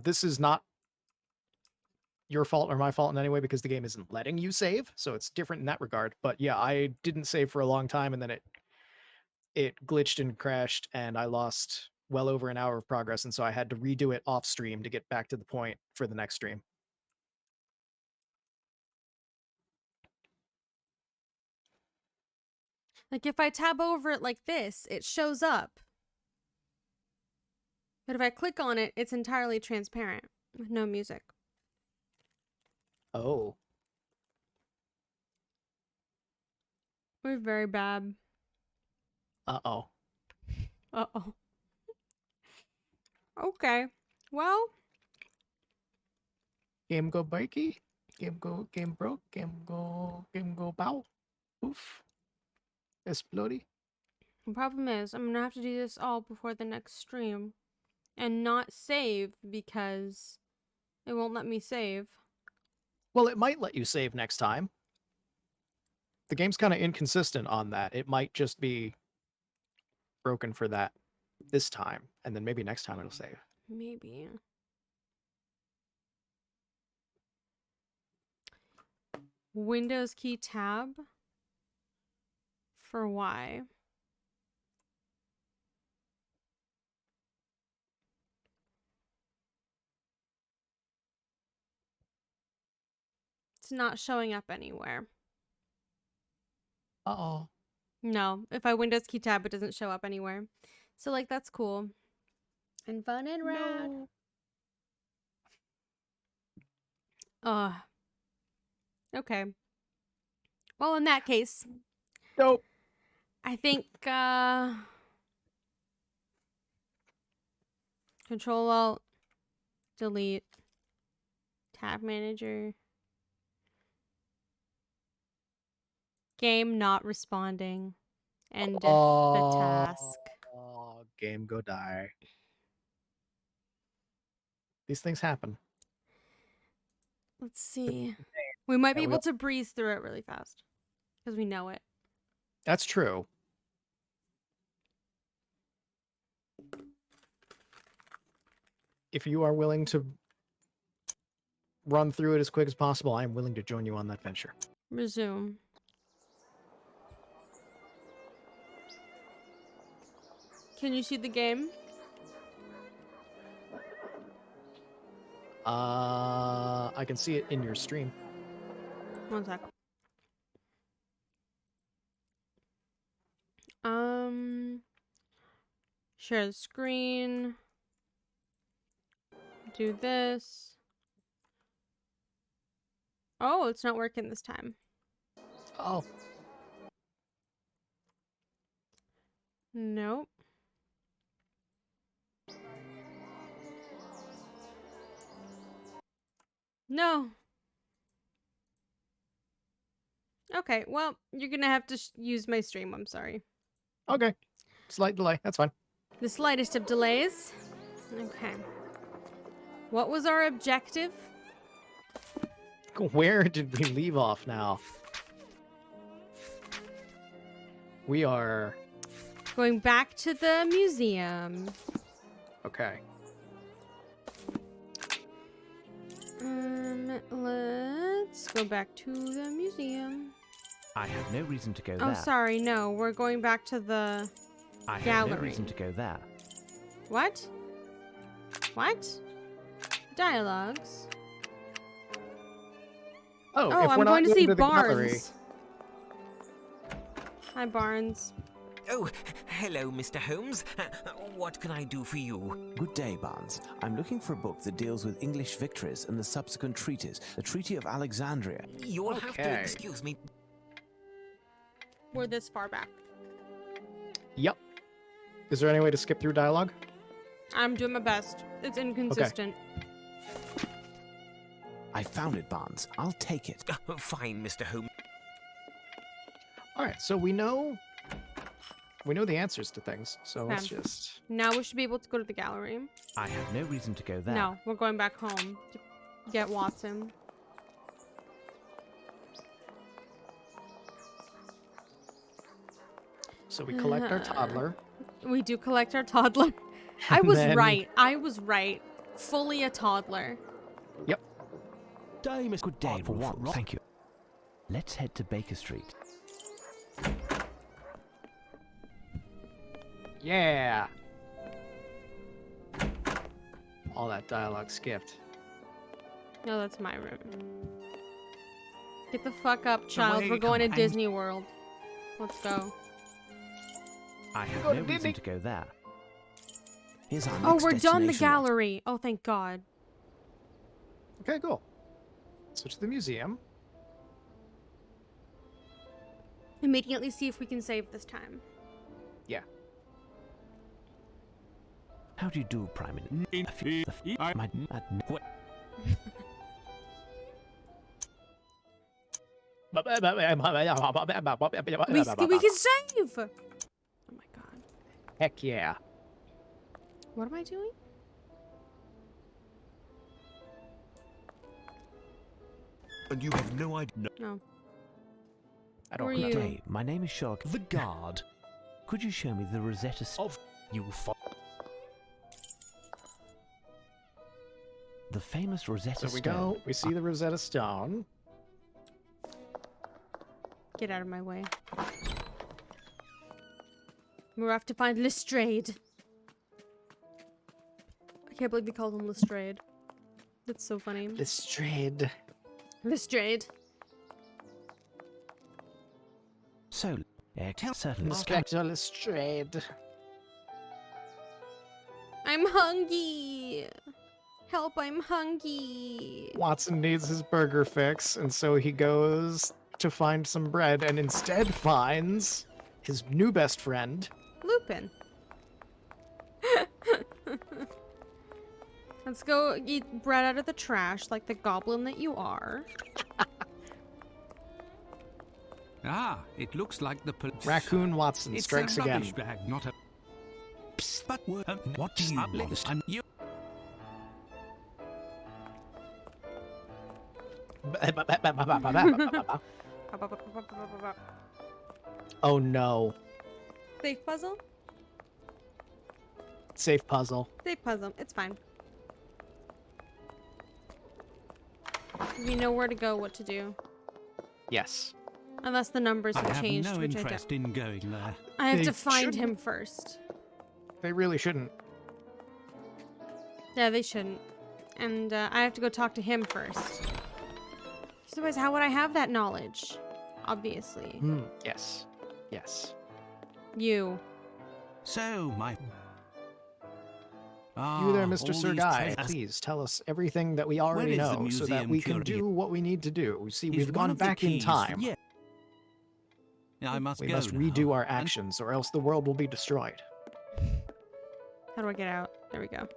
This is not your fault or my fault in any way because the game isn't letting you save, so it's different in that regard. But yeah, I didn't save for a long time and then it glitched and crashed and I lost well over an hour of progress, and so I had to redo it off stream to get back to the point for the next stream. Like if I tab over it like this, it shows up. But if I click on it, it's entirely transparent with no music. Oh. We're very bad. Uh-oh. Uh-oh. Okay. Well. Game go breaky. Game broke. Game go bow. Oof. Explodey. The problem is, I'm gonna have to do this all before the next stream. And not save because it won't let me save. Well, it might let you save next time. The game's kind of inconsistent on that. It might just be broken for that this time, and then maybe next time it'll save. Maybe. Windows key tab for Y. It's not showing up anywhere. Uh-oh. No, if I Windows key tab, it doesn't show up anywhere. So, like, that's cool. And fun and rad. Okay. Well, in that case. Nope. I think, Control Alt, delete, tab manager. Game not responding. End of the task. Game go die. These things happen. Let's see. We might be Yeah, able to breeze through it really fast. Because we know it. That's true. If you are willing to run through it as quick as possible, I am willing to join you on that venture. Resume. Can you see the game? I can see it in your stream. One sec. Share the screen. Do this. Oh, it's not working this time. Oh. Nope. No. Okay, well, you're gonna have to use my stream. I'm sorry. Okay. Slight delay. That's fine. The slightest of delays. Okay. What was our objective? Where did we leave off now? We are... Going back to the museum. Okay. Let's go back to the museum. I have no reason to go Oh, there. sorry, no. We're going back to the I gallery. have no reason to go there. What? What? Dialogues. Oh, Oh, if I'm we're not going to see the gallery- Barnes. Hi, Barnes. Oh, hello, Mr. Holmes. What can I do for you? Good day, Barnes. I'm looking for a book that deals with English victories and the subsequent treaties, the Treaty of Alexandria. You'll have to Okay. excuse me. We're this far back. Yep. Is there any way to skip through dialogue? I'm doing my best. It's inconsistent. I found it, Barnes. I'll take it. Fine, Mr. Holmes. All right, so we know the answers to things. So let's Okay. just... Now we should be able to go to the gallery. I have no reason to go there. No, we're going back home to get Watson. So we collect our toddler. We do collect our toddler. I And was then- right. I was right. Fully a toddler. Yep. Day, Miss. Good day, for once. Thank you. Let's head to Baker Street. Yeah. All that dialogue skipped. No, that's my room. Get the fuck up, child. way We're you going to come Disney World. Let's go. I have Go no to reason Disney. to go there. Here's our Oh, next we're done the destination. gallery. Oh, thank God. Okay, cool. Switch to the museum. Immediately see if we can save this time. Yeah. How do you do, Prime Minister? What? We can save! Oh my God. Heck yeah. What am I doing? And you have no idea. No. I don't Who are know. you? Good day. My name is Sherlock. The guard. Could you show me the Rosetta Stone? Of you The famous Rosetta So we Stone. go, we see the Rosetta Stone. Get out of my way. We're off to find Lestrade. I can't believe they called him Lestrade. That's so funny. Lestrade. Lestrade. So, certainly. Inspector Lestrade. I'm hungry. Help, I'm hungry. Watson needs his burger fix, and so he goes to find some bread and instead finds his new best friend. Lupin. Let's go eat bread out of the trash like the goblin that you are. Ah, it looks like the Raccoon Watson It's strikes a again. rubbish bag, not a. Psst, but what do you want? And you. Oh no. Safe puzzle? Safe puzzle. Safe puzzle. It's fine. We know where to go, what to do. Yes. Unless the numbers I have have changed, no which interest in going there. I have They to find shouldn't. him first. They really shouldn't. Yeah, they shouldn't. And I have to go talk to him first. Otherwise, how would I have that knowledge? Obviously. Yes. Yes. You. So, my. You there, Ah, Mr. all Sir these Guy, treasures. please tell us everything that we already Where is the know so that museum we can curator? do what we need to do. You see, Is we've one gone of the back in keys- time. Yeah. I must We go must now. redo our actions or else the world will be destroyed. How do I get out? There we go.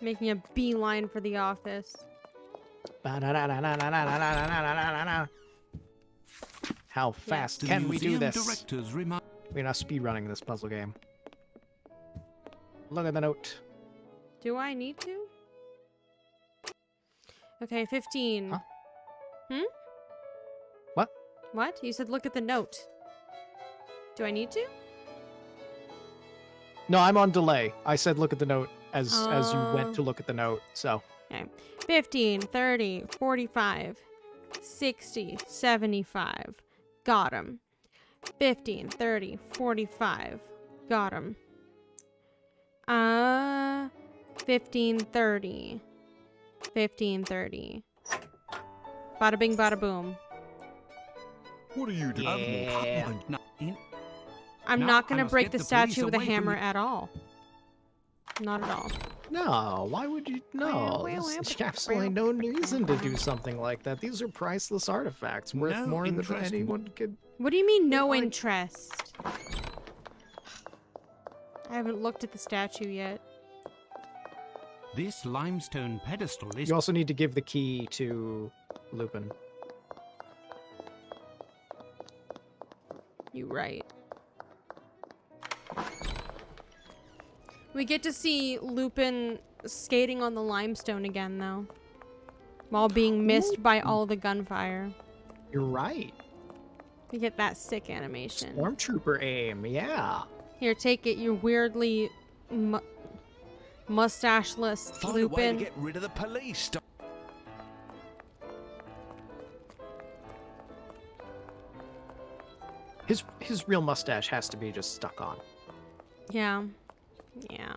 Making a beeline for the office. How fast The can we do museum this? directors remind We're not speedrunning this puzzle game. Look at the note. Do I need to? Okay, 15. Huh? Hmm? What? What? You said look at the note. Do I need to? No, I'm on delay. I said look at the note as you Oh. went to look at the note, so. Okay. 15, 30, 45, 60, 75. Got him. 15, 30, 45. Got him. 15, 30. 15, 30. Bada bing, bada boom. What are you doing? Yeah. I'm No, not I going to must break get the the police statue with a away from hammer the- at all. Not at all. No, why would you? No, there's absolutely no reason to do something like that. These are priceless artifacts worth No more than interest. anyone could. What do you mean, no I- interest? I haven't looked at the statue yet. This limestone pedestal is You also need to give the key to Lupin. You right. We get to see Lupin skating on the limestone again, though. While being missed by all the gunfire. You're right. We get that sick animation. Stormtrooper aim, yeah. Here, take it, you weirdly mustacheless Find a way to Lupin. get rid of the police. His real mustache has to be just stuck on. Yeah. Yeah.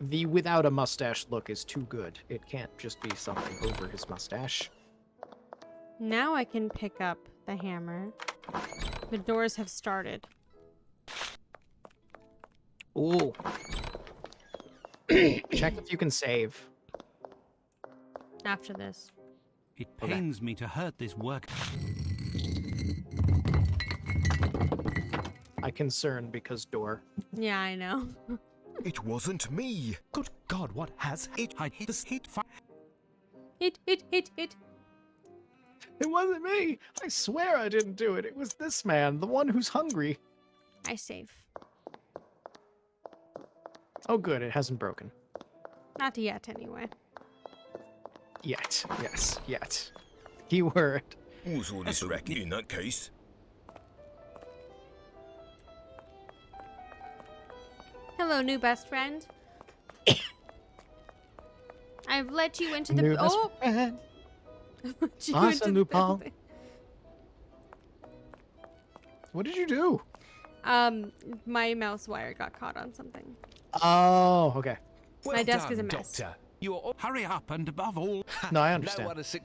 The without a mustache look is too good. It can't just be something over his mustache. Now I can pick up the hammer. The doors have started. Ooh. Check if you can save. After this. It pains me to hurt this work. I concern because door. Yeah, I know. It wasn't me. Good God, what has I hit this hit. Hit. It wasn't me. I swear I didn't do it. It was this man, the one who's hungry. I save. Oh, good. It hasn't broken. Not yet, anyway. Yet. Yes, yet. Keyword. Was all this racket in that case? Hello, new best friend. I've let you into the... New best oh! friend. Let you Arsene into the Lupin. building. What did you do? My mouse wire got caught on something. Oh, okay. My desk is a mess. Doctor. You're Hurry up, and above all, No, I no understand. one has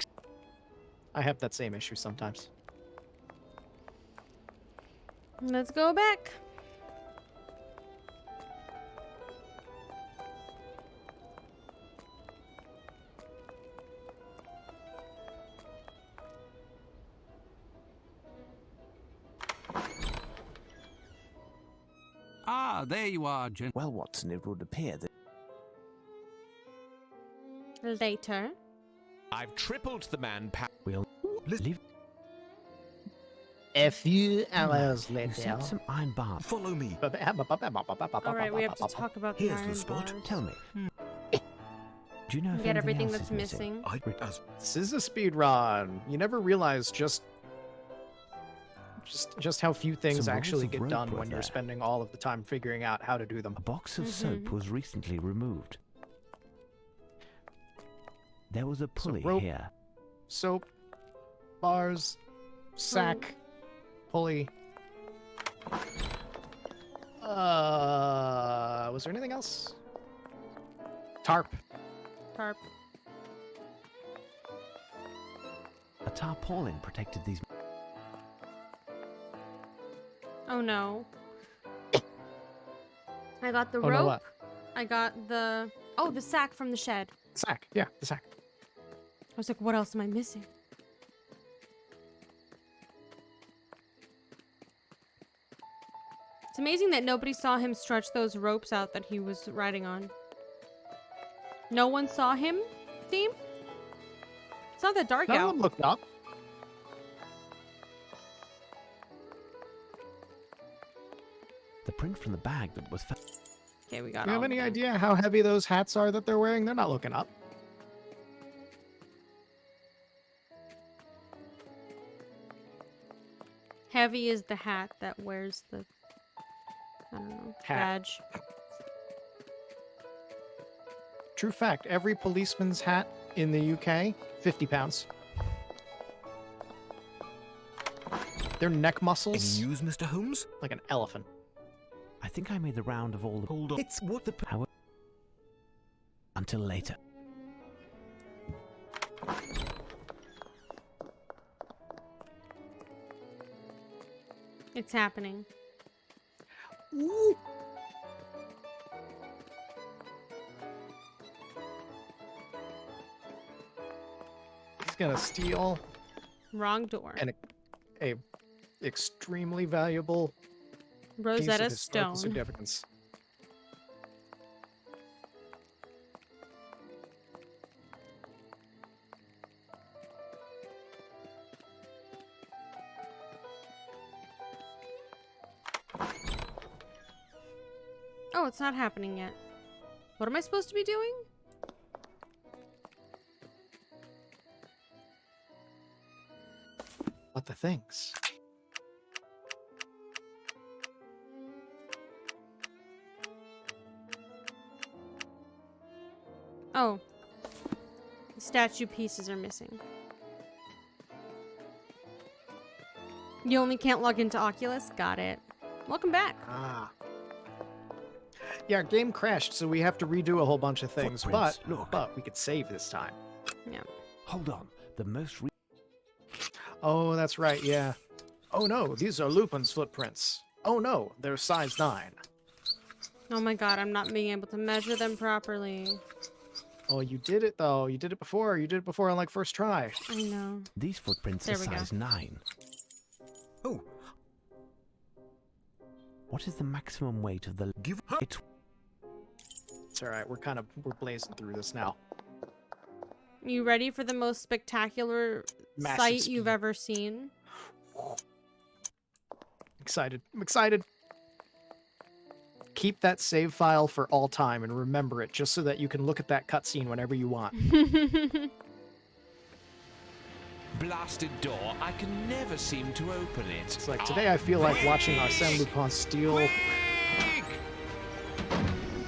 I have that same issue sometimes. Let's go back. ah, there you are, Jen. Well, Watson, it would appear that Later. I've tripled the manpower. we'll leave. A few hours You said some iron bars. Follow me. Alright, we have to talk about the Here's the iron spot. bars. Tell me. Do you know We if get anything everything else that's is missing? missing. As This is a speed run. You never realize just how few things Some rolls actually of get rope done were when you're there. spending all of the time figuring out how to do them. A box of Mhm. soap was recently removed. There was a pulley rope. here. Soap, bars, sack, pulley. Was there anything else? Tarp. Tarp. A tarpaulin protected these. Oh no. I got the Oh, no, rope. what? I got the... Oh, the sack from the shed. Sack. Yeah, the sack. I was like, what else am I missing? It's amazing that nobody saw him stretch those ropes out that he was riding on. No one saw him, Theme? It's not that dark No out. one looked up. The print from the bag that was found. Okay, we got Do you all have of any them. idea how heavy those hats are that they're wearing? They're not looking up. Heavy is the hat that wears the... I don't know. Hat. Badge. True fact, every policeman's hat in the UK, 50 pounds. Their neck muscles, Any news, Mr. Holmes? like an elephant. I think I made the round of all the. Hold on. It's what the. However, until later. It's happening. He's gonna steal Wrong door. a extremely valuable piece of Rosetta historical Stone. significance. Oh, it's not happening yet. What am I supposed to be doing? What the things? Oh. The statue pieces are missing. You only can't log into Oculus? Got it. Welcome back. Ah. Yeah, game crashed, so we have to redo a whole bunch of things. Footprints, But look. but we could save this time. Yeah. Hold on. The most. Oh, that's right. Yeah. Oh no, these are Lupin's footprints. Oh no, they're size 9. Oh my god, I'm not being able to measure them properly. Oh, you did it though. You did it before. You did it before on like first try. I know. These footprints There are we go. size 9. Oh, What is the maximum weight of the? give her. It. It's all right. We're blazing through this now. You ready for the most spectacular Massive sight you've speed. ever seen? Excited. I'm excited. Keep that save file for all time and remember it just so that you can look at that cutscene whenever you want. Blasted door, I can never seem to open it. It's like today I feel like watching Arsene Lupin steal The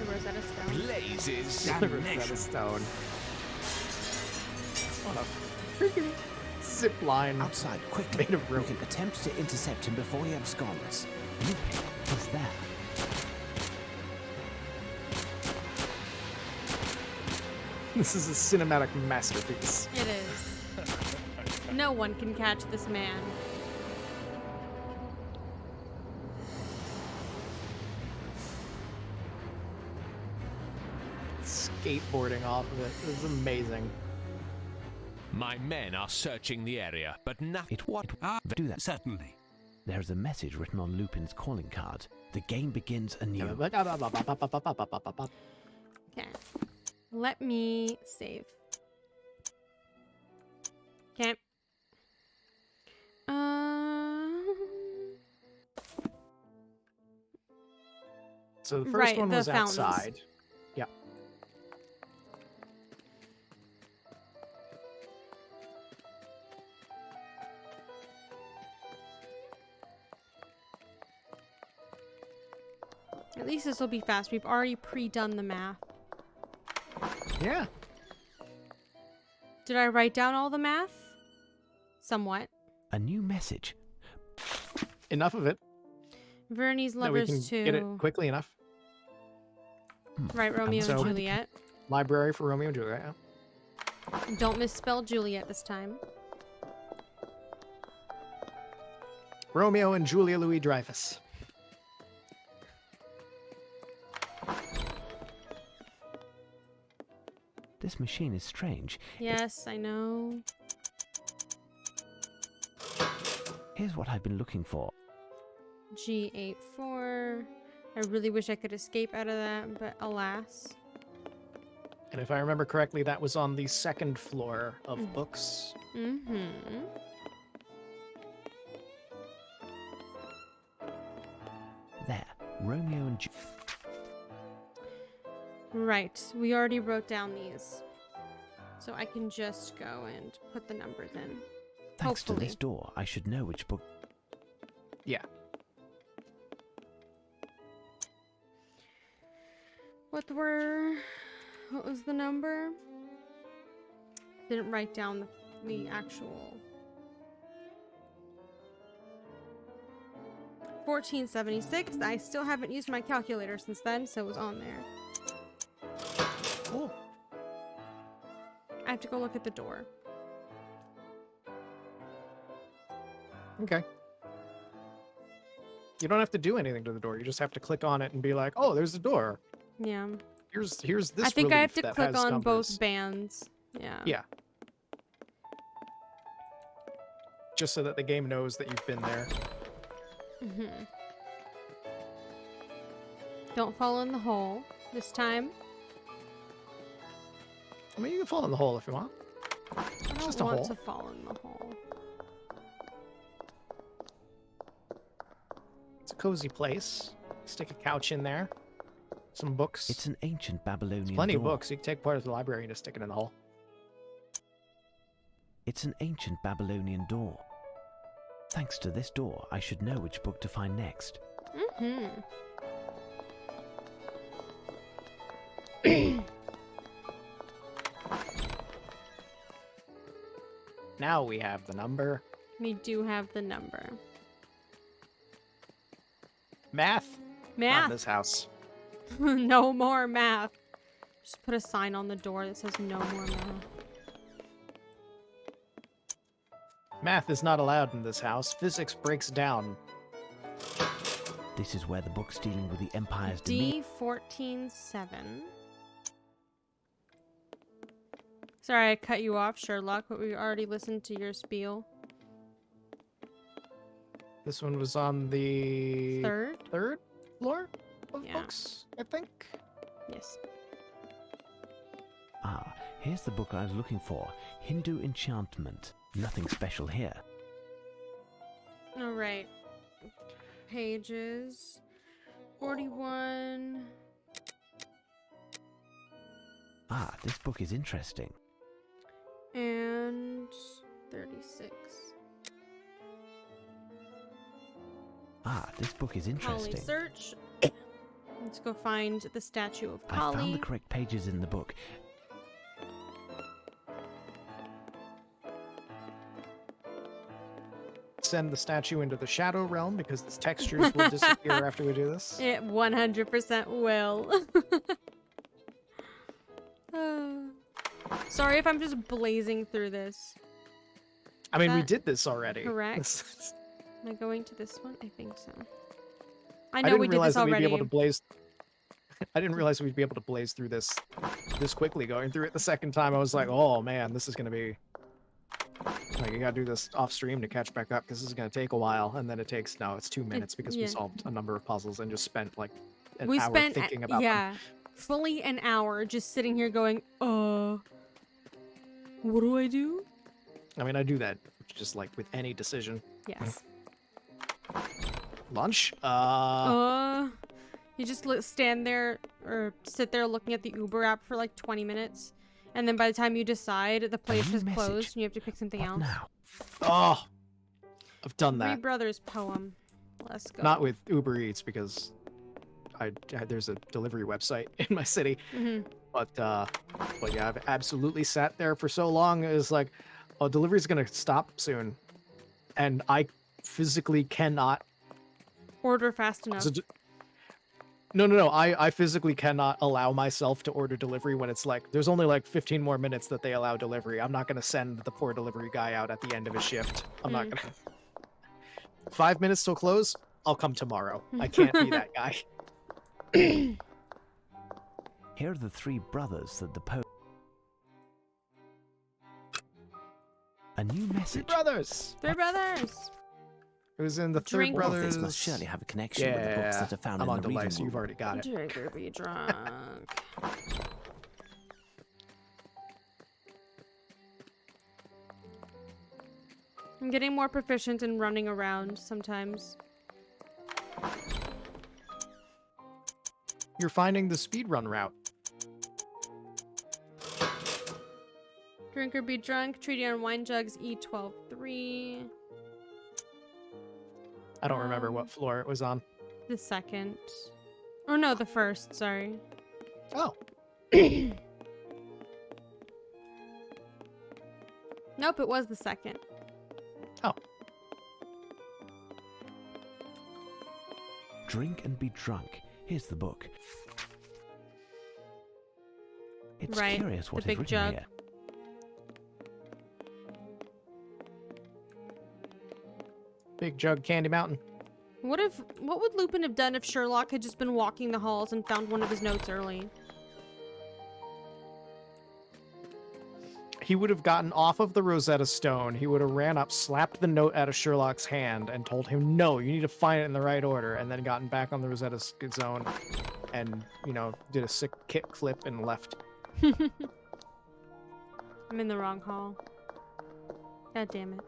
Rosetta Stone. Blazes. the Rosetta Stone. On a freaking zip line Outside, quickly. made of We rope. can attempt to intercept him before he absconds. Lupin is there. This is a cinematic masterpiece. It is. No one can catch this man. Skateboarding off of it. This is amazing. My men are searching the area, but nothing. It what? Ah, Do that. certainly. There is a message written on Lupin's calling card. The game begins anew. Okay. Let me save. Okay. So the first Right, one the was fountains. outside. Yeah. At least this will be fast. We've already pre-done the math. Yeah. Did I write down all the math? Somewhat. A new message. Enough of it Vernie's that we lovers can too. get it quickly enough. Right, Romeo So- and Juliet. Library for Romeo and Juliet. Yeah. Don't misspell Juliet this time. Romeo and Julia Louis Dreyfus. This machine is strange. Yes, I know. Here's what I've been looking for. G84. I really wish I could escape out of that, but alas. And if I remember correctly, that was on the second floor of books. Mm-hmm. There, Romeo and Right. We already wrote down these. So I can just go and put the numbers in. Thanks Hopefully. to this door, I should know which book. Yeah. What was the number? Didn't write down the actual. 1476. I still haven't used my calculator since then, so it was on there. Cool. I have to go look at the door. Okay. You don't have to do anything to the door. You just have to click on it and be like, "Oh, there's the door. Yeah. Here's this." I think I have relief to that click has on numbers." both bands. Yeah. Yeah. Just so that the game knows that you've been there. Mm-hmm. Don't fall in the hole this time. I mean, you can fall in the hole if you want. I Just don't a want hole. to fall in the hole. It's a cozy place. Stick a couch in there. Some books. It's an ancient Babylonian Plenty door. of books. You can take part of the library and just stick it in the hole. It's an ancient Babylonian door. Thanks to this door, I should know which book to find next. Mm-hmm. Now we have the number. We do have the number. Math. On Math. this house. No more math. Just put a sign on the door that says no more math. Math is not allowed in this house. Physics breaks down. This is where the books dealing with the Empire's dominion. D147. Sorry, I cut you off, Sherlock, but we already listened to your spiel. This one was on the Third floor of Yeah. books, I think. Yes. Ah, here's the book I was looking for. Hindu Enchantment. Nothing special here. All right. Pages 41. Ah, this book is interesting. And 36. Ah, this book is Kali interesting. search. Let's go find the statue of I found Kali. the correct pages in the book. Send the statue into the shadow realm because its textures will disappear after we do this. It 100% will. Sorry if I'm just blazing through this. I mean, we that did this already. correct? Am I going to this one? I think so. I I know didn't we did realize this that we'd already. be able to blaze. I didn't realize we'd be able to blaze through this quickly. Going through it the second time, I was like, "Oh man, this is gonna be like you gotta do this off stream to catch back up because this is gonna take a while." And then it's 2 minutes because yeah. we solved a number of puzzles and just spent like an We hour spent thinking about them. yeah, fully an hour just sitting here going, what do I do? I mean, I do that just like with any decision. Yes. Lunch? You just stand there or sit there looking at the Uber app for like 20 minutes. And then by the time you decide, the place has message. closed and you have to pick something else. Now, Oh, I've done Three that. Brothers poem. Let's go. Not with Uber Eats because there's a delivery website in my city. Mm-hmm. But yeah, I've absolutely sat there for so long. It was like, oh, delivery's gonna stop soon, and I physically cannot. Order fast enough. No. I physically cannot allow myself to order delivery when it's like there's only like 15 more minutes that they allow delivery. I'm not gonna send the poor delivery guy out at the end of his shift. I'm not gonna. 5 minutes till close. I'll come tomorrow. I can't be that guy. here are the three brothers that the poet. new message. Brothers! Three brothers. It was in the Drink. Third All of Brothers. this must surely have a connection with the books that are found I'm in on the delay, reading so room. you've already got it. Drink or be drunk. I'm getting more proficient in running around sometimes. You're finding the speedrun route. Drink or be drunk. Treaty on wine jugs. E12-3. I don't remember what floor it was on. The second. Or no, the first. Sorry. Oh. Nope, it was the second. Oh. Drink and be drunk. Here's the book. It's Right, curious what the is big written jug. here. Big Jug Candy Mountain. What would Lupin have done if Sherlock had just been walking the halls and found one of his notes early? He would have gotten off of the Rosetta Stone. He would have ran up, slapped the note out of Sherlock's hand, and told him, no, you need to find it in the right order, and then gotten back on the Rosetta Stone and, you know, did a sick kick flip and left. I'm in the wrong hall. God damn it.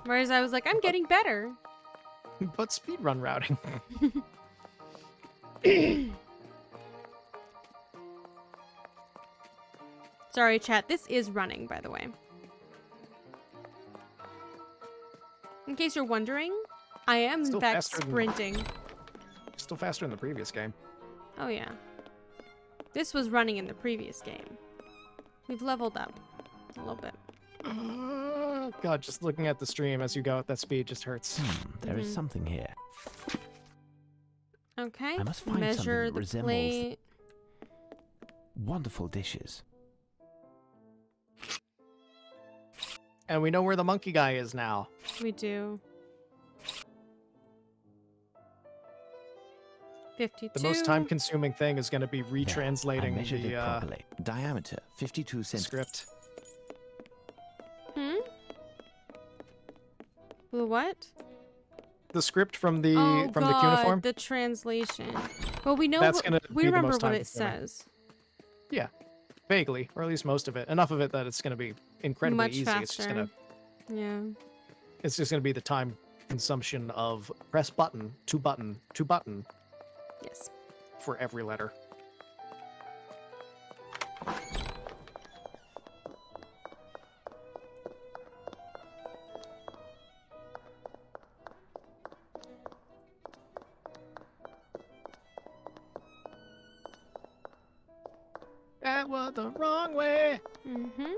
Whereas I was like, I'm getting better. But speedrun routing. Sorry, chat. This is running, by the way. In case you're wondering, I am Still in fact faster than- sprinting. Still faster than the previous game. Oh yeah. This was running in the previous game. We've leveled up a little bit. God, just looking at the stream as you go at that speed just hurts. There is something here. Okay. I must find Measure something that the resembles plate. wonderful dishes. And we know where the monkey guy is now. We do. 52. The most time-consuming thing is going to be retranslating I measured it the properly. Diameter 52 centimeters. script. Hmm? The what? The script from the Oh from God, the cuneiform. the translation. Well, we know That's what, gonna we be the remember most what it time-consuming. says. Yeah, vaguely, or at least most of it. Enough of it that it's going to be incredibly Much easy. faster. It's just going to Yeah. it's just going to be the time consumption of press button to button to button Yes. for every letter. That was the wrong way. Mm-hmm.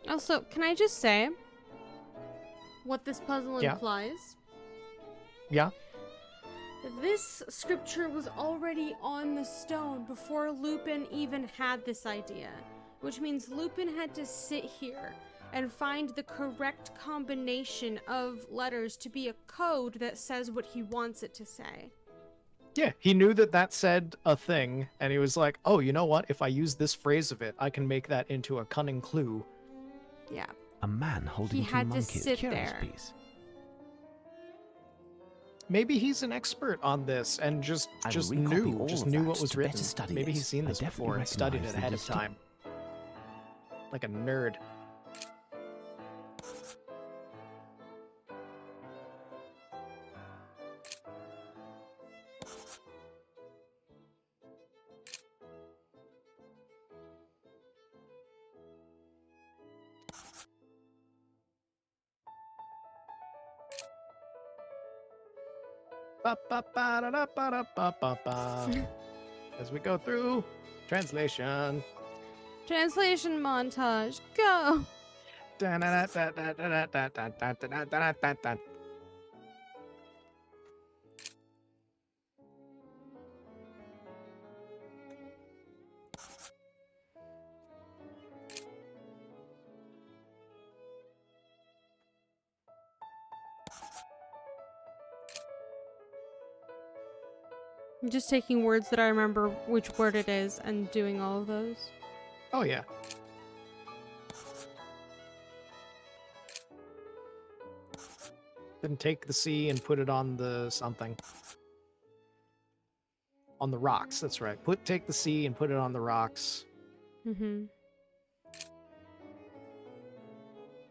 Also, can I just say what this puzzle Yeah. implies? Yeah. This scripture was already on the stone before Lupin even had this idea, which means Lupin had to sit here and find the correct combination of letters to be a code that says what he wants it to say. Yeah, he knew that that said a thing, and he was like, oh, you know what? If I use this phrase of it, I can make that into a cunning clue. Yeah. A man holding He two had to monkeys. sit Curious there. piece. Maybe he's an expert on this and just I will recopy knew all of knew that what was to better written. study Maybe it. he's seen I this definitely before and studied it recognize the ahead of distinct- time. Like a nerd. Ba-ba-ba-da-da-ba-da-ba-ba-ba. As we go through translation. Translation montage. Go! Da-da-da-da-da-da-da-da-da-da-da-da-da. I'm just taking words that I remember which word it is and doing all of those. Oh, yeah. Then take the C and put it on the something. On the rocks, that's right. Take the C and put it on the rocks. Mm-hmm.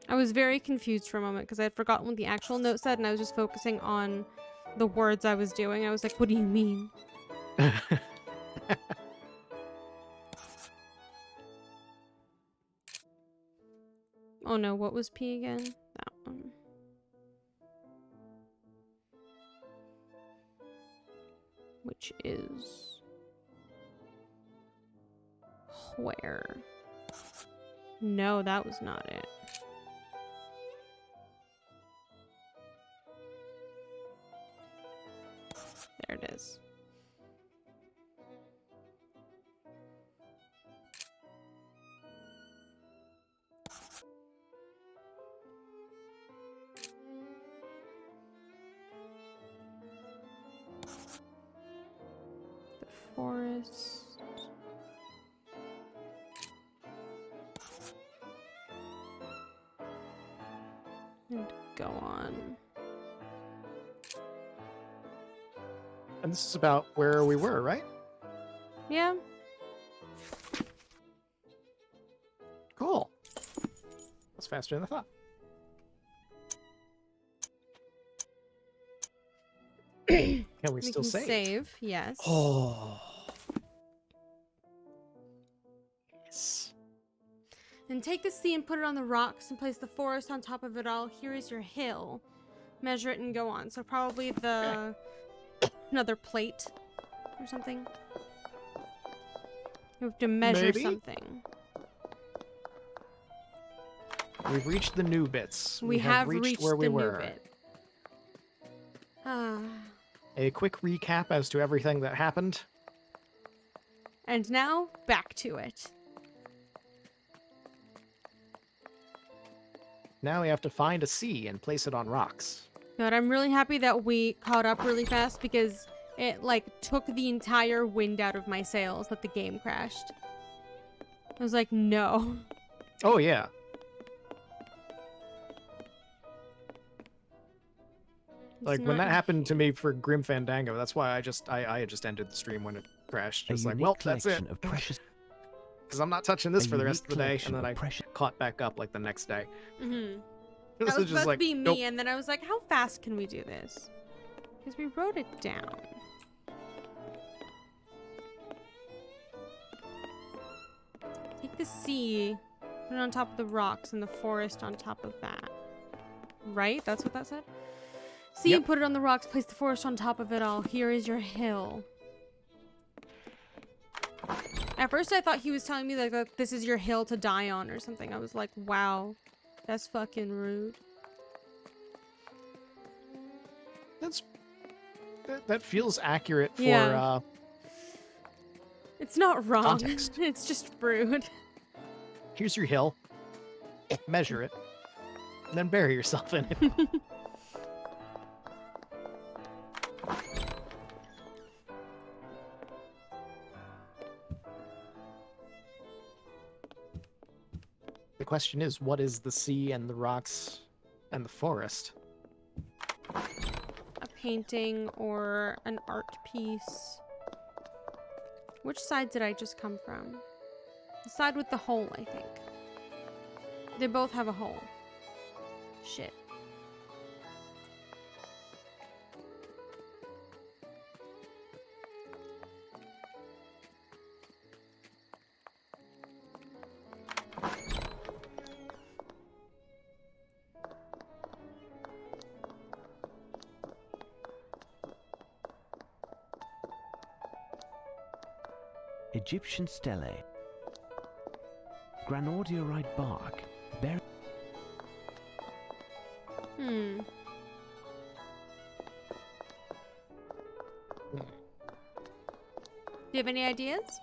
I was very confused for a moment because I had forgotten what the actual note said, and I was just focusing on the words I was doing. I was like, what do you mean? Oh no, what was P again? That one. Which is... where? No, that was not it. There it is. The forest. And go on. And this is about where we were, right? Yeah. Cool. That's faster than I thought. Can we still can save? Yes. Oh. Yes. And take the sea and put it on the rocks and place the forest on top of it all. Here is your hill. Measure it and go on. So probably the another plate or something. You have to measure Maybe? something. We've reached the new bits. We have reached where we the new were. bit. Ah. A quick recap as to everything that happened. And now, back to it. Now we have to find a C and place it on rocks. But I'm really happy that we caught up really fast because it, like, took the entire wind out of my sails that the game crashed. I was like, no. Oh, yeah. Like, when that happened to me for Grim Fandango, that's why I just ended the stream when it crashed. Just like, well, that's it. Because I'm not touching this for the rest of the day, and then I caught back up, like, the next day. Mm-hmm. This That was is supposed just to like, be me, nope. and then I was like, how fast can we do this? Because we wrote it down. Take the sea, put it on top of the rocks, and the forest on top of that. Right? That's what that said? See, Yep. put it on the rocks, place the forest on top of it all. Here is your hill. At first I thought he was telling me like this is your hill to die on or something. I was like, wow, that's fucking rude. That feels accurate for Yeah. It's not wrong. context. It's just rude. Here's your hill. Measure it. And then bury yourself in it. The question is, what is the sea and the rocks and the forest? A painting or an art piece. Which side did I just come from? The side with the hole, I think. They both have a hole. Shit. Egyptian stele. Granodiorite bark. Berry. Hmm. Do you have any ideas?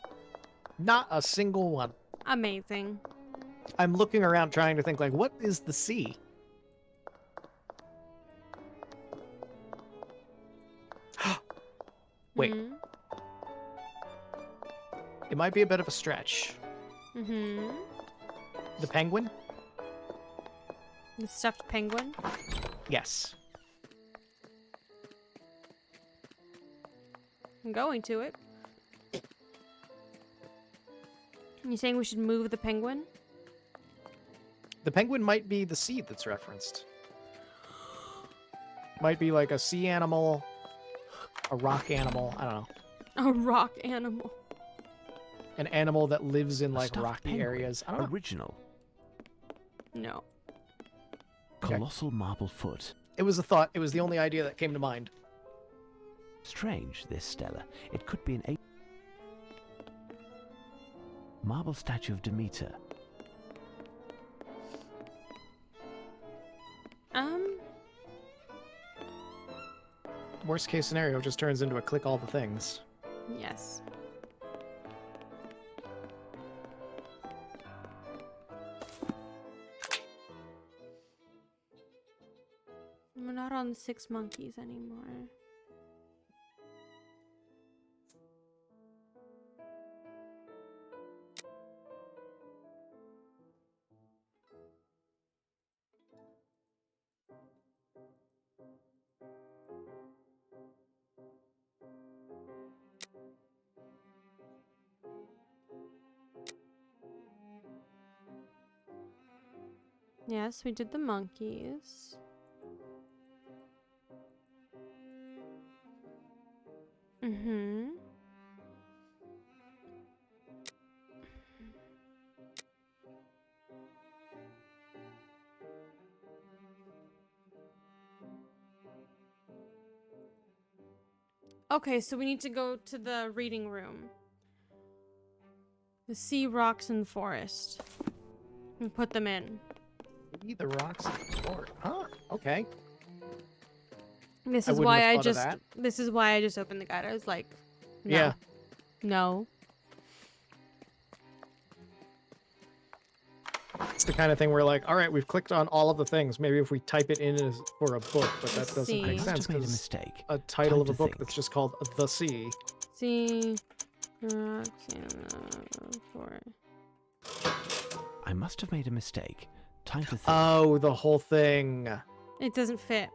Not a single one. Amazing. I'm looking around trying to think, like, what is the sea? Wait. Hmm? It might be a bit of a stretch. Mm-hmm. The penguin? The stuffed penguin? Yes. I'm going to it. You saying we should move the penguin? The penguin might be the sea that's referenced. Might be like a sea animal, a rock animal, I don't know. A rock animal. An animal that lives in A like stuffed rocky penguin. areas. I don't know. Original. No. Colossal marble foot. It was a thought. It was the only idea that came to mind. Strange, this Stella. It could be an marble statue of Demeter. Worst case scenario just turns into a click all the things. Yes. We're not on the 6 monkeys anymore. Yes, we did the monkeys. Mm-hmm. Okay, so we need to go to the reading room. The sea, rocks, and forest. And put them in. See the rocks in the floor. Huh, okay. This I is wouldn't why have I thought of just that. this is why I just opened the guide. I was like, no. Yeah. No. It's the kind of thing where like, all right, we've clicked on all of the things. Maybe if we type it in as for a book, but that doesn't See. make I must sense have made a 'cause mistake. a title Time of a to book think. that's just called The Sea. Sea, rocks, and forest. I must have made a mistake. Time to think. Oh, the whole thing. It doesn't fit.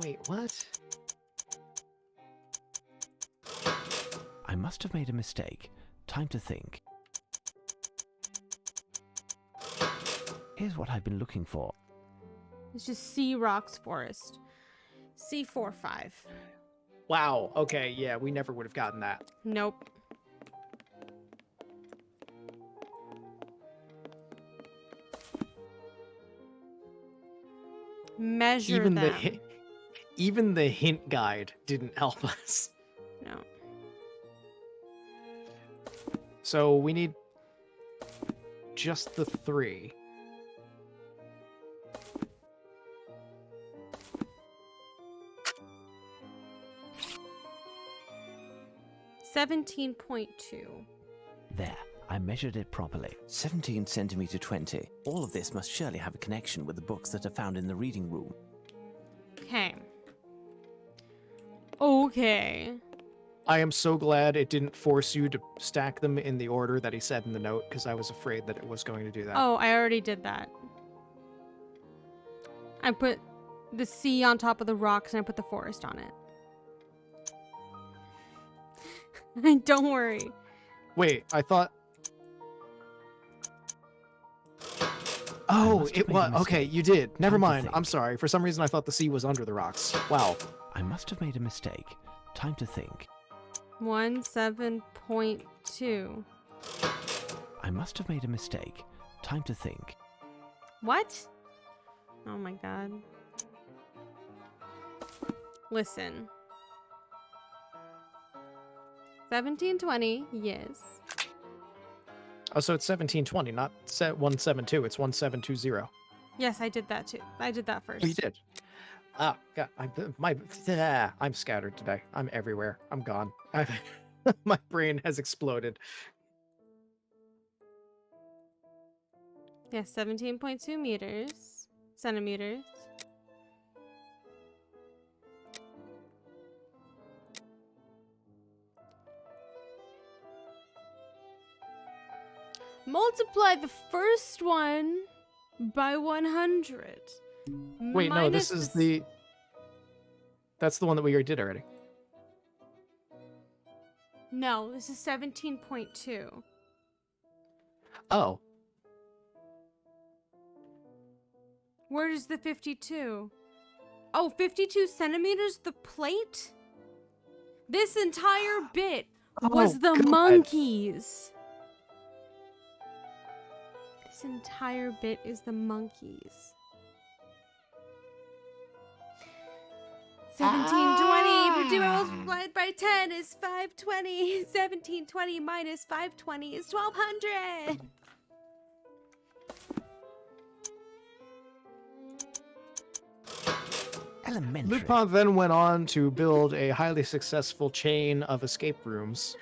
Wait, what? I must have made a mistake. Time to think. Here's what I've been looking for. It's just sea, rocks, forest. C45. Wow. Okay, yeah, we never would have gotten that. Nope. Measure Even them. even the hint guide didn't help us. No. So we need just the 3. $17.2. There. I measured it properly. 17 centimeter 20. All of this must surely have a connection with the books that are found in the reading room. Okay. Okay. I am so glad it didn't force you to stack them in the order that he said in the note, because I was afraid that it was going to do that. Oh, I already did that. I put the sea on top of the rocks and I put the forest on it. Don't worry. Wait, I thought... Oh, must have it made a was... mistake. Okay, you did. Never Time to mind. think. I'm sorry. For some reason, I thought the sea was under the rocks. Wow. I must have made a mistake. Time to think. 17.2. I must have made a mistake. Time to think. What? Oh my god. Listen. 1720, yes. Oh, so it's 1720, not 172. It's 1720. Yes, I did that too. I did that first. Oh, you did. Ah, God, I'm scattered today. I'm everywhere. I'm gone. My brain has exploded. Yes, 17.2 meters. Centimeters. Multiply the first one by 100. Wait, no, this minus is the... That's the one that we already did already. No, this is 17.2. Oh. Where is the 52? Oh, 52 centimeters, the plate? This entire bit was the God. monkeys. This entire bit is the monkeys. 1720, 50 multiplied by 10 is 520. 1720 minus 520 is 1200. Elementary. Lupin then went on to build a highly successful chain of escape rooms.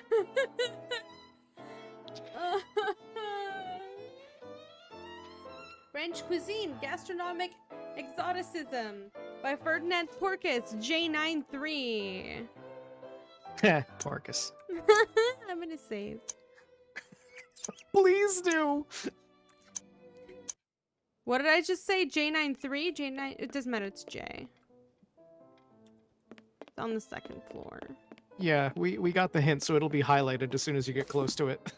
French cuisine, gastronomic exoticism by Ferdinand Porcus, J93. Porcus. I'm gonna save. Please do. What did I just say? J93? J9? It doesn't matter, it's J. It's on the second floor. Yeah, we got the hint, so it'll be highlighted as soon as you get close to it.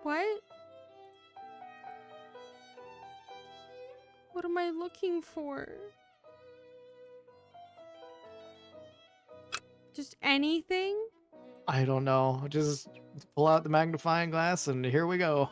What? What am I looking for? Just anything? I don't know. Just pull out the magnifying glass and here we go.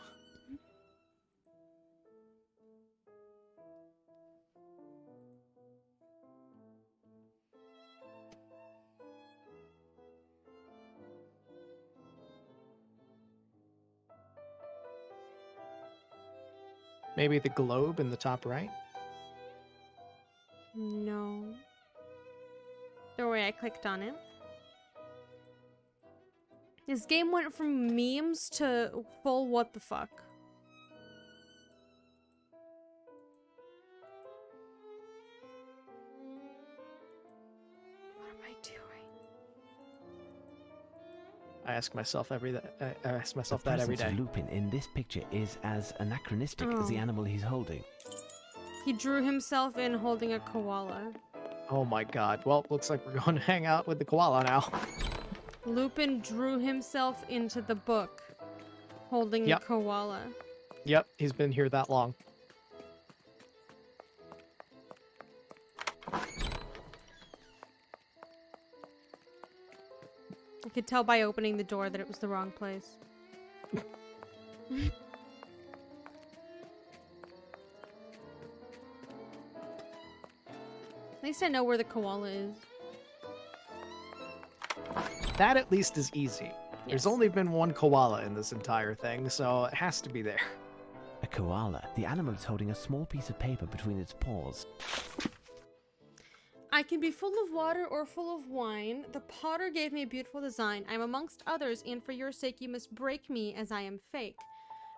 Maybe the globe in the top right? No. Don't worry, I clicked on it. This game went from memes to full what the fuck. What am I doing? I ask myself that The every presence day. of Lupin in this picture is as anachronistic as the Oh. animal he's holding. He drew himself in holding a koala. Oh my god. Well, looks like we're going to hang out with the koala now. Lupin drew himself into the book holding Yep. a koala. Yep, he's been here that long. I could tell by opening the door that it was the wrong place. At least I know where the koala is. That at least is easy. There's Yes. only been one koala in this entire thing, so it has to be there. A koala. The animal is holding a small piece of paper between its paws. I can be full of water or full of wine. The potter gave me a beautiful design. I'm amongst others, and for your sake you must break me as I am fake.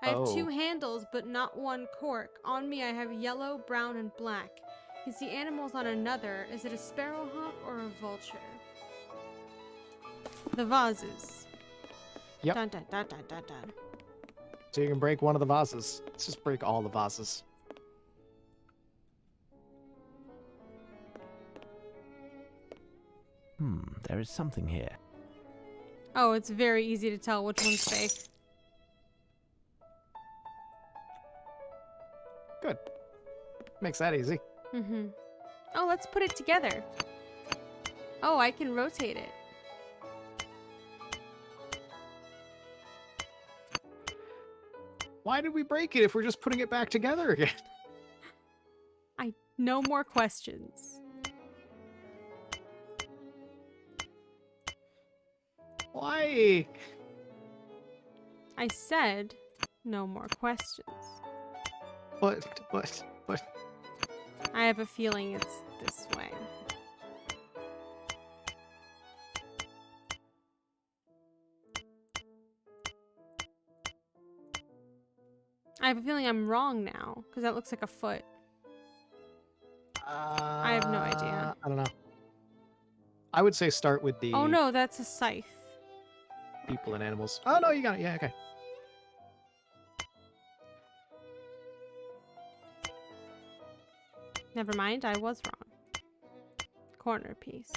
I have 2 handles, but not 1 cork. On me I have yellow, brown, and black. You see animals on another. Is it a sparrowhawk or a vulture? The vases. Yep. Dun, dun, dun, dun, dun, dun. So you can break one of the vases. Let's just break all the vases. There is something here. Oh, it's very easy to tell which one's fake. Good. Makes that easy. Mm-hmm. Oh, let's put it together. Oh, I can rotate it. Why did we break it if we're just putting it back together again? No more questions. Why? I said no more questions. But. I have a feeling it's this way. I have a feeling I'm wrong now, because that looks like a foot. I have no idea. I don't know. I would say start with the... Oh no, that's a scythe. people and animals. Oh, no, you got it. Yeah, okay. Never mind, I was wrong. Corner piece.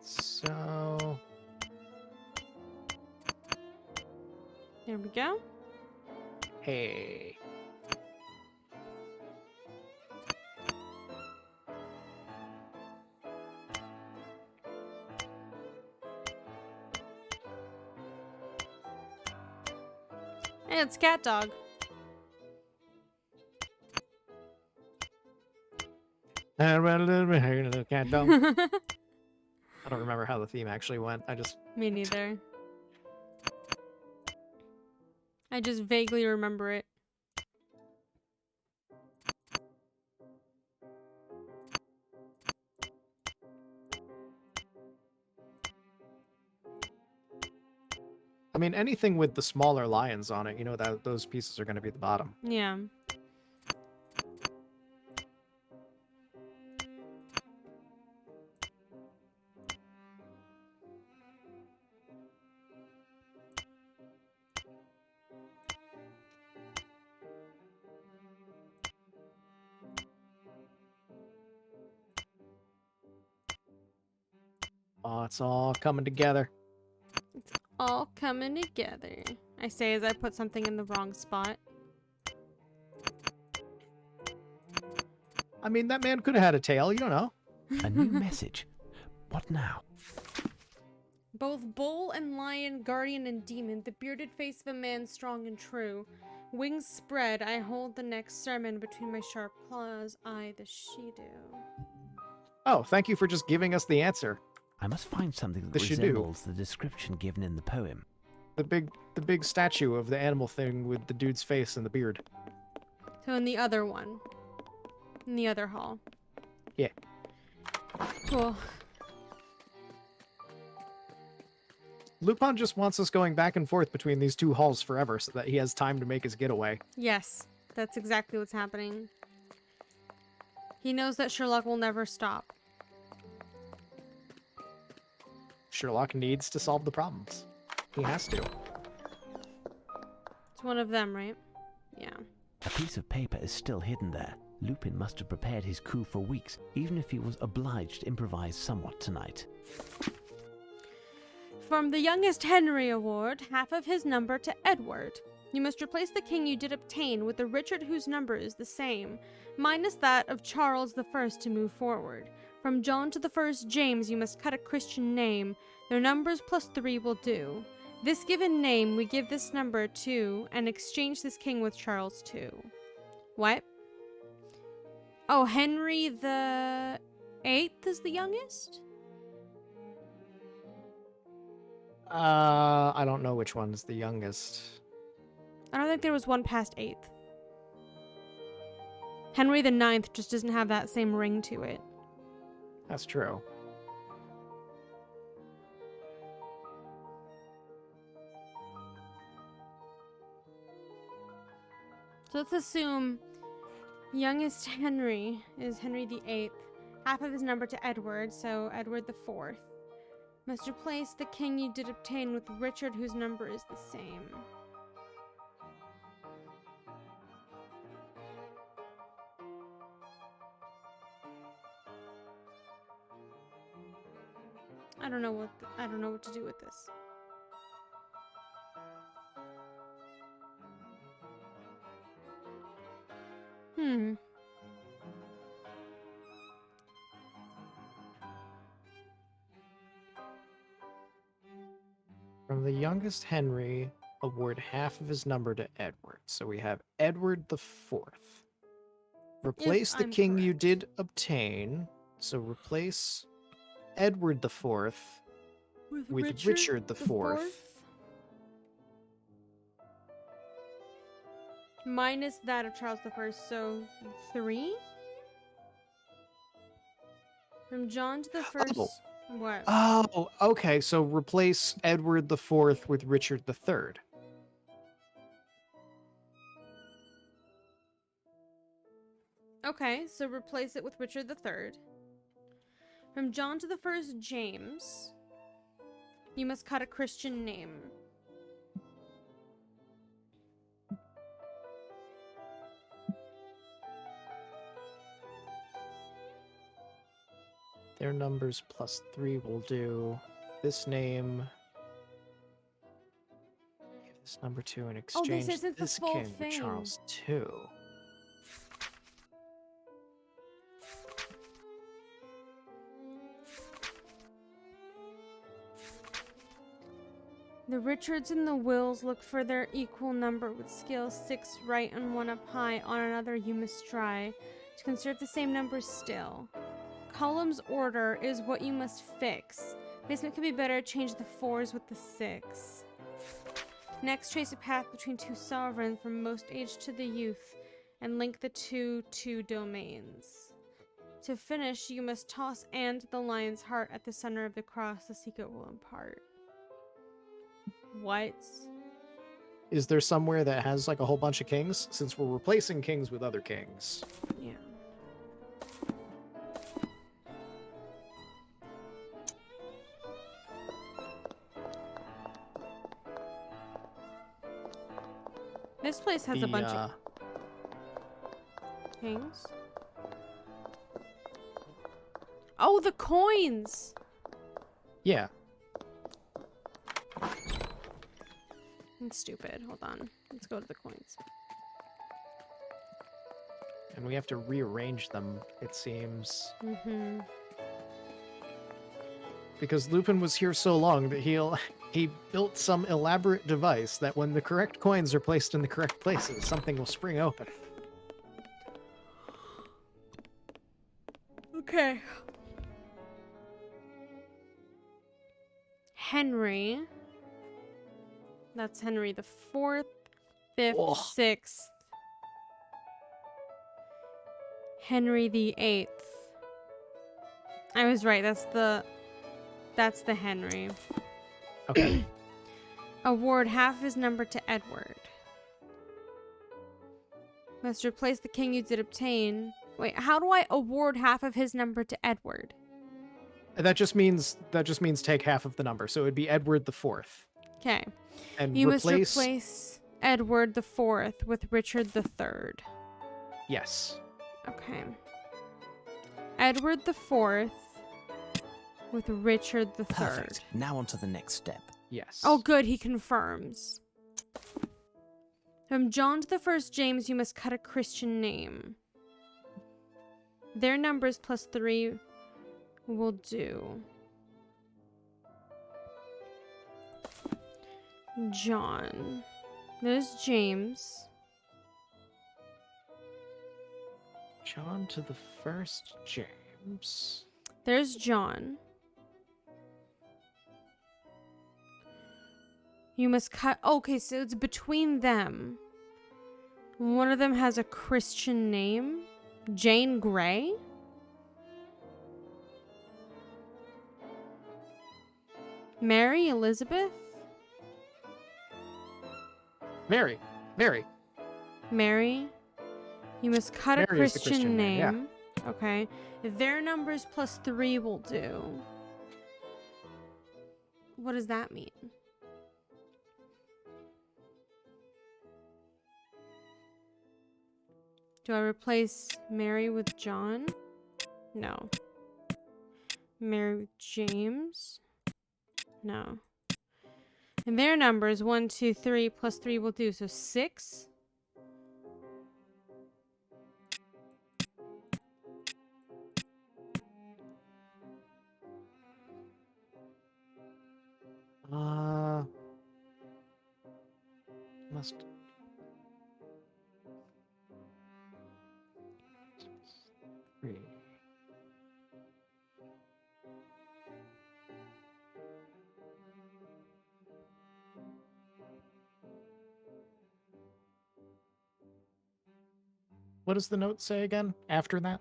So... There we go. Hey. Hey, it's Cat Dog. I don't remember how the theme actually went. Me neither. I just vaguely remember it. I mean, anything with the smaller lions on it, you know that those pieces are going to be at the bottom. Yeah. Oh, it's all coming together. It's all coming together. I say as I put something in the wrong spot. I mean, that man could have had a tail. You don't know. A new message. What now? Both bull and lion, guardian and demon, the bearded face of a man strong and true. Wings spread, I hold the next sermon between my sharp claws, I the she-do. Oh, thank you for just giving us the answer. I must find something that The she-do. resembles the description given in the poem. The big statue of the animal thing with the dude's face and the beard. So in the other one. In the other hall. Yeah. Cool. Lupin just wants us going back and forth between these two halls forever so that he has time to make his getaway. Yes, that's exactly what's happening. He knows that Sherlock will never stop. Sherlock needs to solve the problems. He has to. It's one of them, right? Yeah. A piece of paper is still hidden there. Lupin must have prepared his coup for weeks, even if he was obliged to improvise somewhat tonight. From the youngest Henry award, half of his number to Edward. You must replace the king you did obtain with the Richard whose number is the same, minus that of Charles the First to move forward. From John to the first James you must cut a Christian name. Their numbers plus 3 will do. This given name we give this number to, and exchange this king with Charles II. What? Oh, Henry the 8th is the youngest? I don't know which one's the youngest. I don't think there was one past 8th. Henry the 9th just doesn't have that same ring to it. That's true. So let's assume youngest Henry is Henry the 8th. Half of his number to Edward, so Edward the 4th. Must replace the king you did obtain with Richard whose number is the same. I don't know what to do with this. From the youngest Henry, award half of his number to Edward. So we have Edward the 4th. Replace the king you did obtain. So replace Edward the 4th with Richard the 4th. Minus that of Charles the First, so 3? From John to the First. Oh. What? Oh, okay. So replace Edward the 4th with Richard the 3rd. Okay, so replace it with Richard III. From John to the first James, you must cut a Christian name. Their numbers +3 will do. This name. Give this number to in exchange isn't the this full king with thing. Charles II. The Richards and the Wills look for their equal number with scales 6 right and 1 up high. On another you must try to conserve the same numbers still. Column's order is what you must fix. Basement could be better, change the 4s with the 6. Next, trace a path between two sovereigns from most age to the youth and link the two domains. To finish, you must toss and the lion's heart at the center of the cross the secret will impart. What? Is there somewhere that has like a whole bunch of kings? Since we're replacing kings with other kings. Yeah. This place has a bunch of kings. Oh, the coins! Yeah. It's stupid. Hold on. Let's go to the coins. And we have to rearrange them, it seems. Mm-hmm. Because Lupin was here so long that he built some elaborate device that when the correct coins are placed in the correct places, something will spring open. Okay. Henry. That's Henry the 4th, 5th, Oh. 6th. Henry the 8th. I was right. That's the Henry. Okay. Award half his number to Edward. Must replace the king you did obtain. Wait, how do I award half of his number to Edward? That just means take half of the number. So it would be Edward the 4th. Okay. And You must replace Edward the 4th with Richard the 3rd. Yes. Okay. Edward the 4th with Richard the 3rd. Perfect. Now on to the next step. Yes. Oh, good. He confirms. From John to the first James, you must cut a Christian name. Their numbers +3 will do. John. There's James. John to the first James. There's John. You must cut. Okay, so it's between them. One of them has a Christian name. Jane Grey? Mary Elizabeth? Mary. Mary? You must cut a Mary is the Christian Christian name, yeah. name. Okay. Their numbers +3 will do. What does that mean? Do I replace Mary with John? No. Mary with James? No. And their numbers 1, 2, 3 +3 will do. So 6. Must. Three. What does the note say again after that?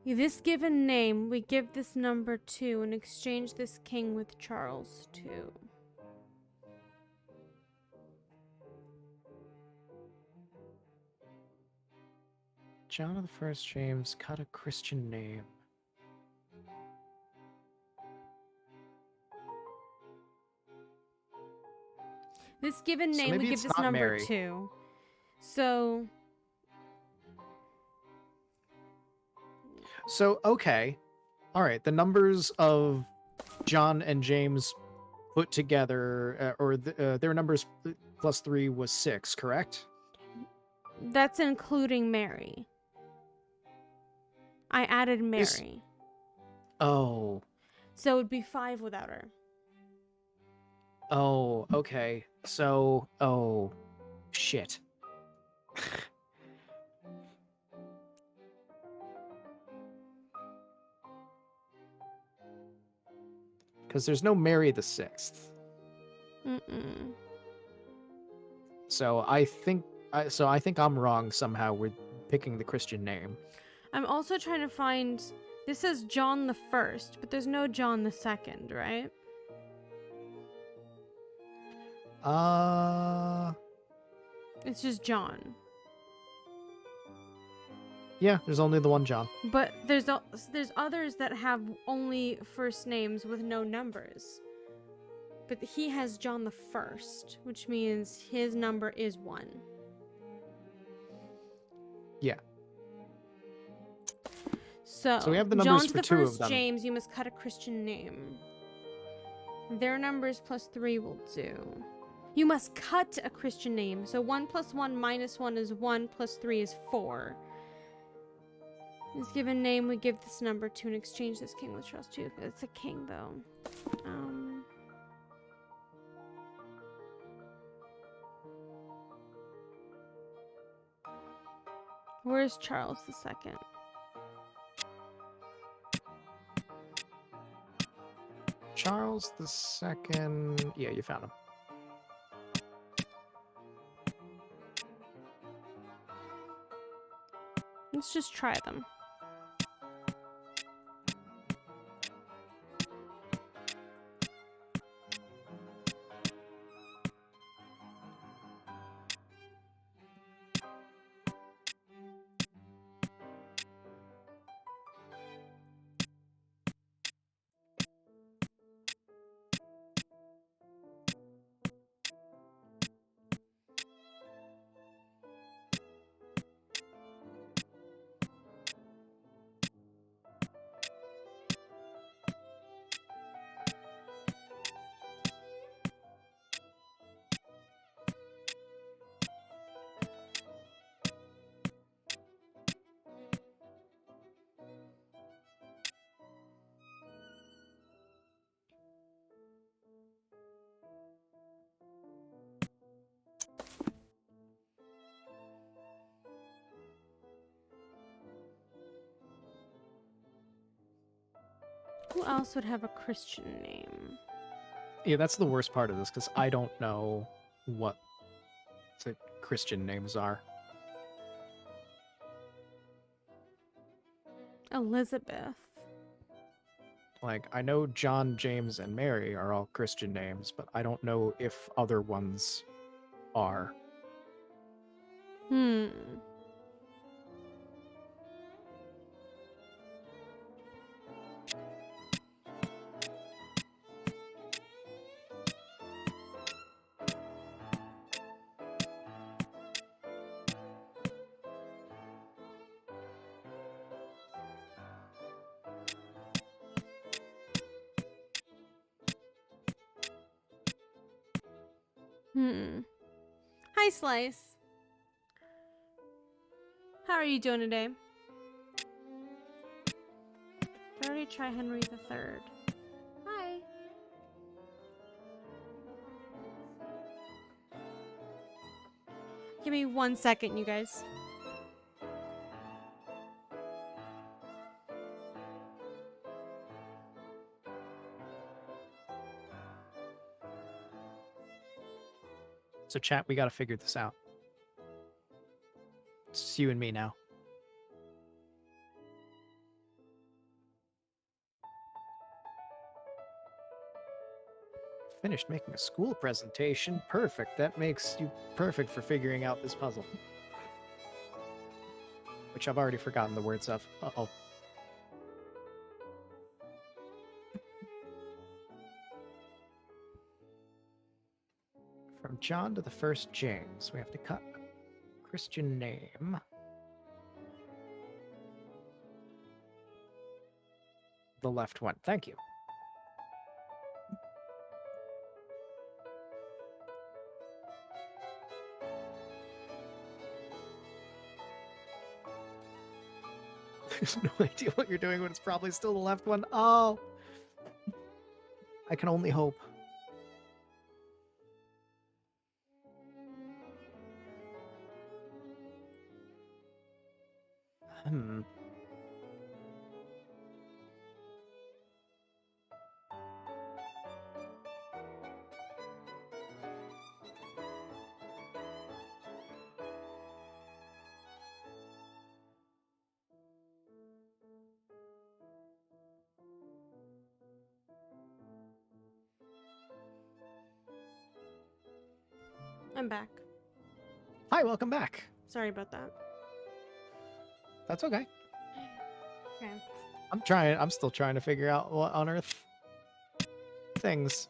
This given name, we give this number to and exchange this king with Charles II. John of the First James cut a Christian name. This given So name, we maybe give it's this not number Mary. 2. So, Okay. All right. The numbers of John and James put together, their numbers plus 3 was 6, correct? that's including Mary. I added Mary. Oh. So it would be 5 without her. Oh, okay. So, oh, shit. Because there's no Mary the 6th. Mm-mm. So I think I'm wrong somehow with picking the Christian name. I'm also trying to find... This says John the 1st, but there's no John the 2nd, right? It's just John. Yeah, there's only the one John. But there's others that have only first names with no numbers. But he has John the 1st, which means his number is 1. Yeah. So we have the numbers John to for the 2 of first them. James, you must cut a Christian name. Their numbers plus 3 will do. You must cut a Christian name. So 1 plus 1 minus 1 is 1 plus 3 is 4. This given name, we give this number to and exchange this king with trust too. It's a king though. Where's Charles II? Charles II. Yeah, you found him. Let's just try them. Who else would have a Christian name? Yeah, that's the worst part of this, because I don't know what the Christian names are. Elizabeth. Like, I know John, James, and Mary are all Christian names, but I don't know if other ones are. Hi, Slice. How are you doing today? I already try Henry III. Hi. Give me 1 second, you guys. So chat, we gotta figure this out. It's just you and me now. Finished making a school presentation. Perfect. That makes you perfect for figuring out this puzzle. Which which I've already forgotten the words of. Uh-oh. From John to the first James, we have to cut a Christian name. The left one. Thank you. There's no idea what you're doing, but it's probably still the left one. Oh! I can only hope. Hmm. I'm back. Hi, welcome back. Sorry about that. That's okay. Okay. I'm still trying to figure out what on earth things.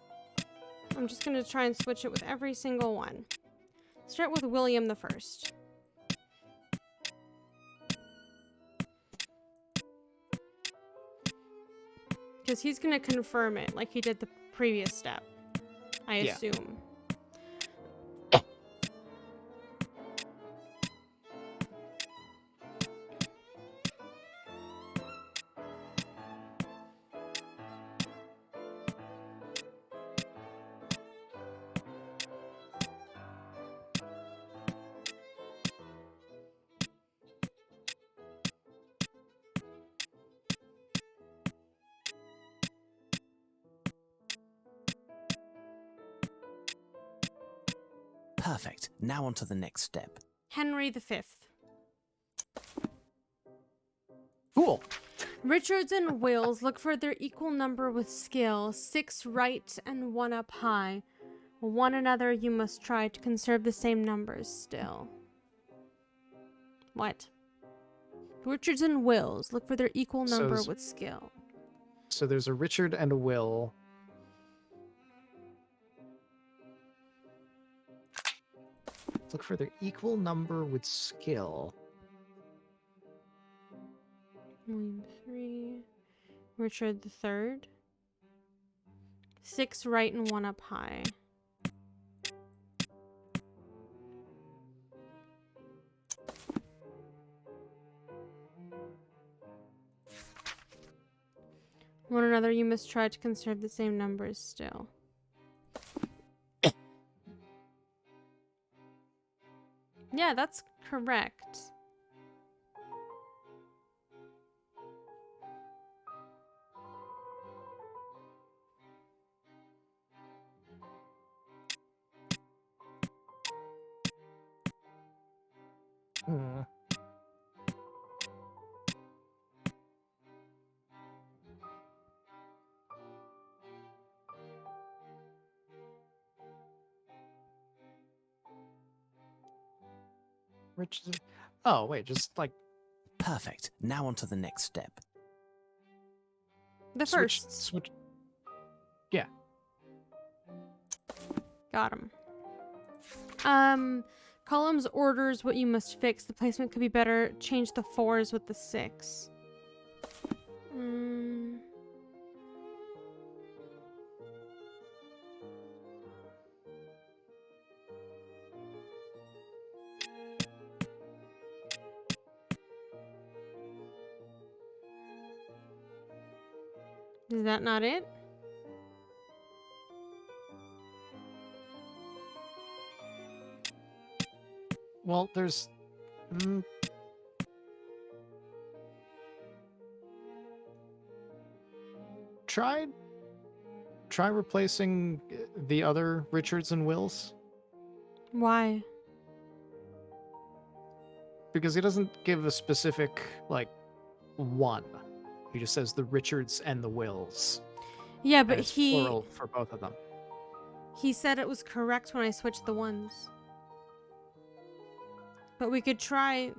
I'm just going to try and switch it with every single one. Start with William the First. Because he's going to confirm it like he did the previous step. I assume. Perfect. Now on to the next step. Henry V. Cool. Richards and Wills look for their equal number with skill, 6 right and 1 up high. One another you must try to conserve the same numbers still. What? Richards and Wills look for their equal number with skill. So there's a Richard and a Will. Look for their equal number with skill. William 3. Richard the Third. 6 right and 1 up high. One another you must try to conserve the same numbers still. Yeah, that's correct. Hmm. Richard. Oh, wait, just like. Perfect. Now on to the next step. The first. Switch. Yeah. Got him. Columns orders what you must fix. The placement could be better. Change the 4s with the 6. Is that not it? Well, there's. Try replacing the other Richards and Wills. Why? Because he doesn't give a specific, like, one. He just says the Richards and the Wills. Yeah, but and it's plural for both of them. He said it was correct when I switched the ones. But we could try.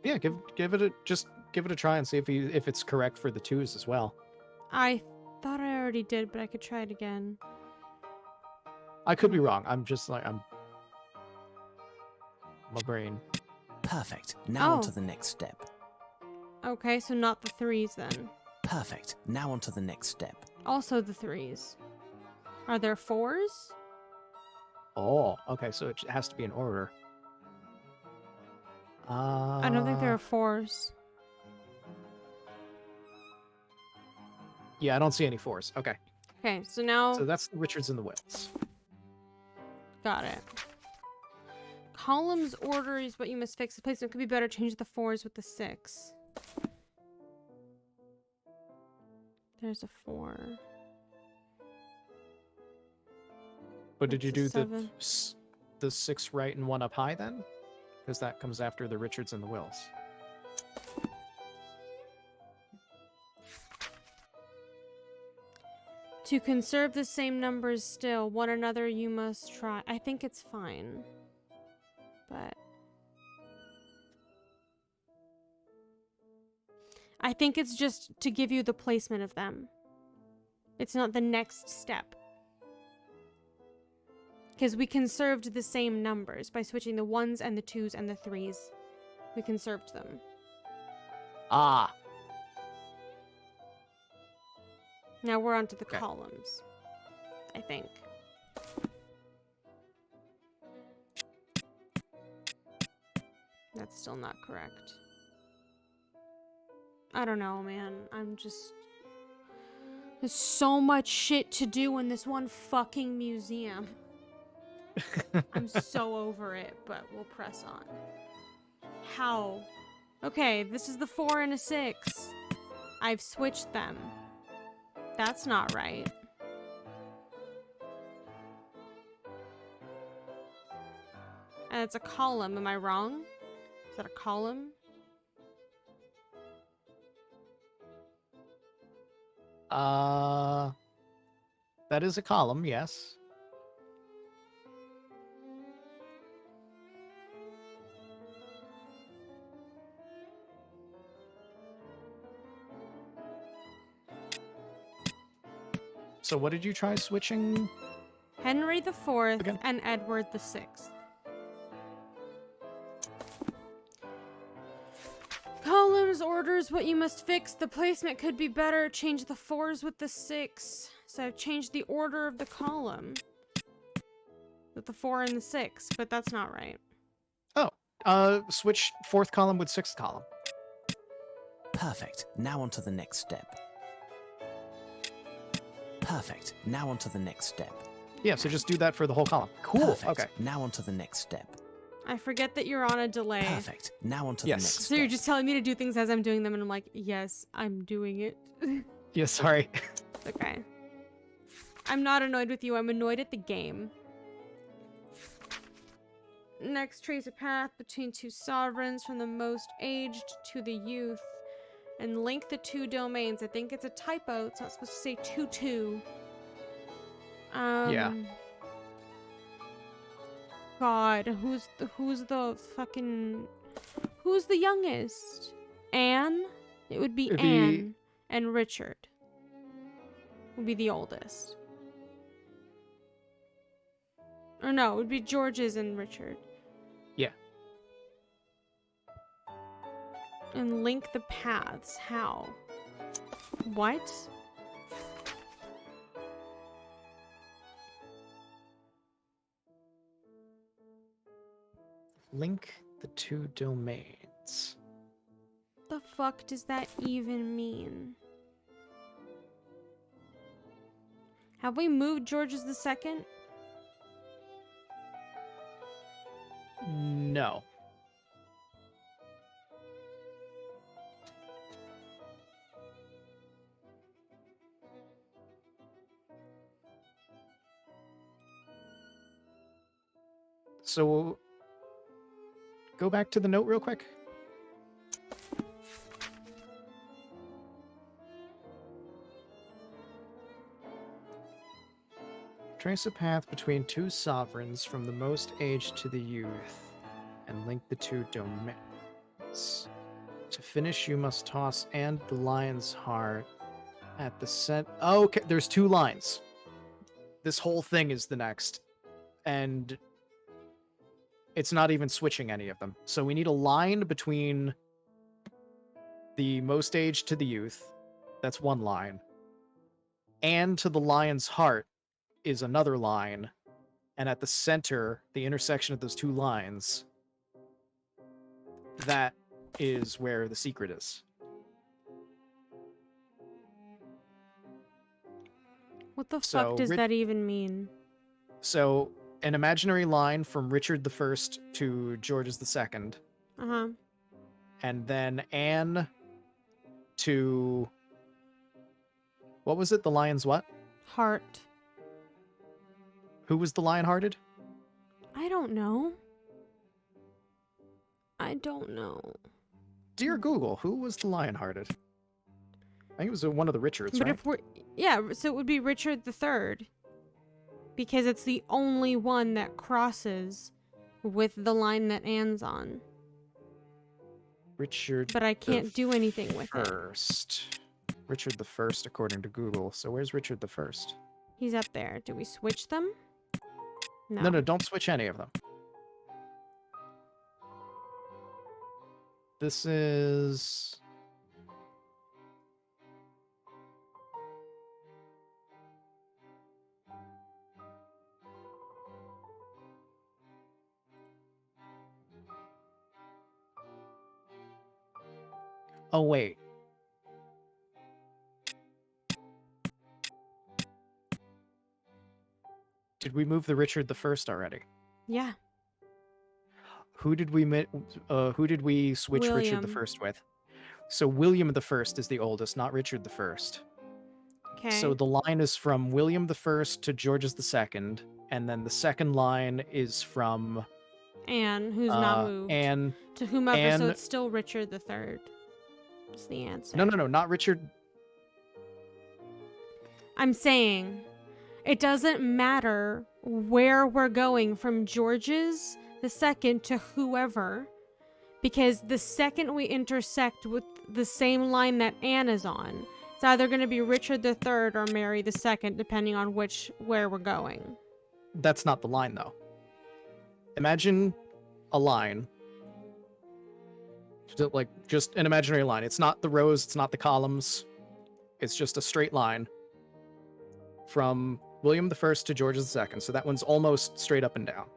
Yeah, give it a try and see if it's correct for the 2s as well. I thought I already did, but I could try it again. I could be wrong. I'm just like my brain. Perfect. Now on Oh. to the next step. Okay, so not the 3s then. Perfect. Now on to the next step. Also the 3s. Are there 4s? Oh, okay, so it has to be in order. I don't think there are 4s. Yeah, I don't see any 4s. Okay. Okay, so now... So that's the Richards and the Wills. Got it. Columns order is what you must fix. The placement could be better. Change the 4s with the 6. There's a 4. But did you do That's the 6 right and 1 up high then? Because that comes after the Richards and the Wills. To conserve the same numbers still, one another you must try. I think it's fine. But... I think it's just to give you the placement of them. It's not the next step. Because we conserved the same numbers by switching the 1s and the 2s and the 3s. We conserved them. Ah. Now we're onto the Okay. columns. I think. That's still not correct. I don't know, man. There's so much shit to do in this one fucking museum. I'm so over it, but we'll press on. How? Okay, this is the 4 and a 6. I've switched them. That's not right. And it's a column, am I wrong? Is that a column? That is a column, yes. So what did you try switching? Henry the Fourth Again. and Edward the Sixth. Columns orders what you must fix. The placement could be better. Change the 4s with the 6. So I've changed the order of the column with the 4 and the 6, but that's not right. Oh, switch 4th column with 6th column. Perfect. Now on to the next step. Perfect. Now on to the next step. Yeah, so just do that for the whole column. Cool. Perfect. Okay. Now on to the next step. I forget that you're on a delay. Perfect. Now on to Yes. the next So step. you're just telling me to do things as I'm doing them, and I'm like, yes, I'm doing it. Yeah, sorry. Okay. I'm not annoyed with you, I'm annoyed at the game. Next, trace a path between two sovereigns from the most aged to the youth. And link the two domains. I think it's a typo. It's not supposed to say 2-2. Yeah. God, who's the youngest? Anne? It would be It'd be- Anne. And Richard would be the oldest. Or no, it would be George's and Richard. Yeah. And link the paths. How? What? Link the two domains. The fuck does that even mean? Have we moved George's the second? No. So, go back to the note real quick. Trace a path between two sovereigns from the most aged to the youth, and link the two domains. To finish, you must toss and the lion's heart at the center. Oh, okay, there's 2 lines. This whole thing is the next. And it's not even switching any of them. So we need a line between the most aged to the youth. That's 1 line. And to the lion's heart is another line. And at the center, the intersection of those 2 lines, that is where the secret is. What the So, fuck does that even mean? So, an imaginary line from Richard I to George II, Uh-huh. and then Anne to... What was it? The lion's what? Heart. Who was the lion-hearted? I don't know. I don't know. Dear Google, who was the lion-hearted? I think it was one of the Richards, But right? if we're... Yeah, so it would be Richard III. Because it's the only one that crosses with the line that Anne's on. Richard But I can't do anything with it. First. Richard I, according to Google. So where's Richard I? He's up there. Do we switch them? No, don't switch any of them. This is... Oh, wait. Did we move the Richard I already? Yeah. Who did we switch Richard William. I with? So William I is the oldest, not Richard I. Okay. So the line is from William I to George II, and then the second line is from Anne, who's not moved. Anne to whomever, Anne, so it's still Richard III. That's the answer. No, not Richard. I'm saying it doesn't matter where we're going from George's the second to whoever, because the second we intersect with the same line that Anne is on, it's either going to be Richard III or Mary II, depending on where we're going. That's not the line, though. Imagine a line. Like, just an imaginary line. It's not the rows, it's not the columns. It's just a straight line from William I to George II. So that one's almost straight up and down.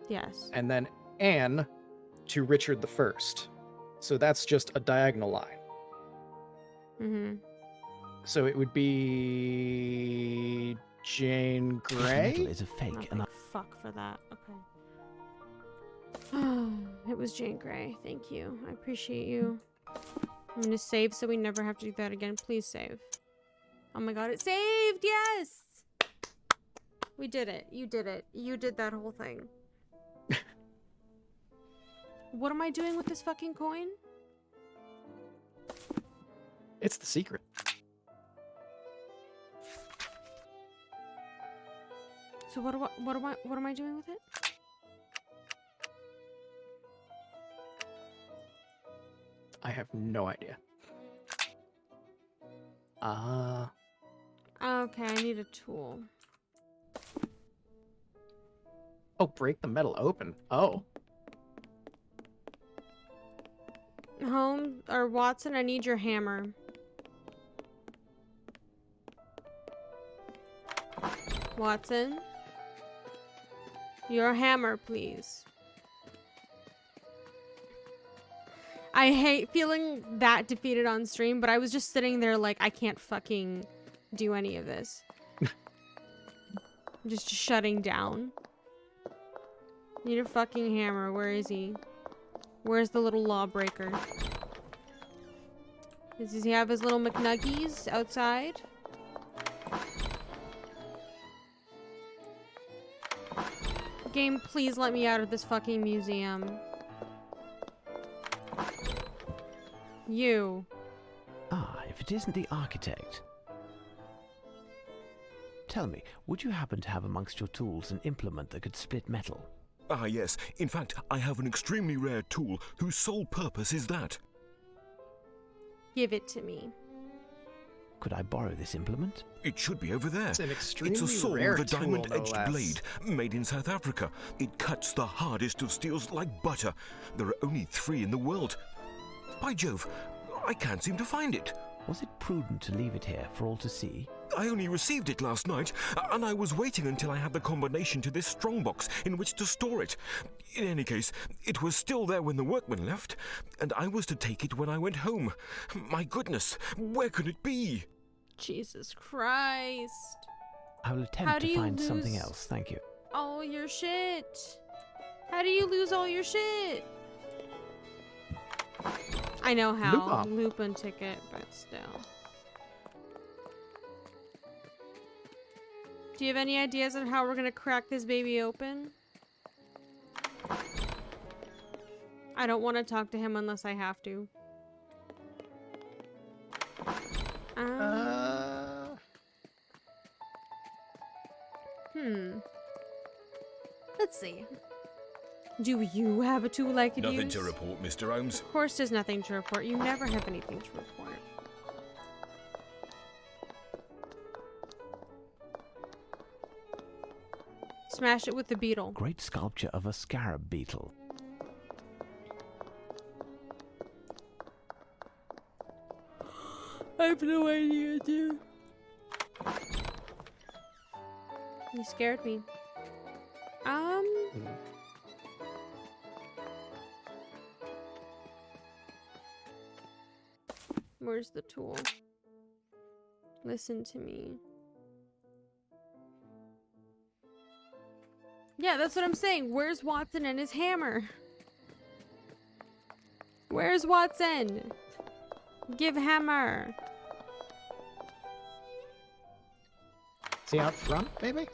Yes. And then Anne to Richard I. So that's just a diagonal line. Mm-hmm. So it would be Jane This Grey? medal is a fake, Oh, and thank fuck for that. Okay. It was Jane Grey. Thank you. I appreciate you. I'm gonna save so we never have to do that again. Please save. Oh my god, it saved! Yes! We did it. You did it. You did that whole thing. What am I doing with this fucking coin? It's the secret. So what am I doing with it? I have no idea. Okay, I need a tool. Oh, break the metal open. Oh. Holmes or Watson, I need your hammer. Watson, your hammer, please. I hate feeling that defeated on stream, but I was just sitting there like, I can't fucking do any of this. I'm just shutting down. Need a fucking hammer. Where is he? Where's the little lawbreaker? Does he have his little McNuggies outside? Game, please let me out of this fucking museum. You. Ah, if it isn't the architect. Tell me, would you happen to have amongst your tools an implement that could split metal? Ah, yes. In fact, I have an extremely rare tool whose sole purpose is that. Give it to me. Could I borrow this implement? It should be over there. It's an extremely It's a saw rare with a tool, no diamond-edged less. blade, made in South Africa. It cuts the hardest of steels like butter. There are only 3 in the world. By Jove, I can't seem to find it. Was it prudent to leave it here for all to see? I only received it last night, and I was waiting until I had the combination to this strongbox in which to store it. In any case, it was still there when the workmen left, and I was to take it when I went home. My goodness, where could it be? Jesus Christ. I will How attempt do to you find something lose- else, thank you. All your shit. How do you lose all your shit? I know how. Lupin ticket, but still. Do you have any ideas on how we're gonna crack this baby open? I don't want to talk to him unless I have to. Let's see. Do you have a tool I could use? Nothing to report, Mr. Holmes. Of course there's nothing to report. You never have anything to report. Smash it with the beetle. Great sculpture of a scarab beetle. I have no idea, dude. You scared me. Where's the tool? Listen to me. Yeah, that's what I'm saying. Where's Watson and his hammer? Where's Watson? Give hammer. Is he out front, maybe?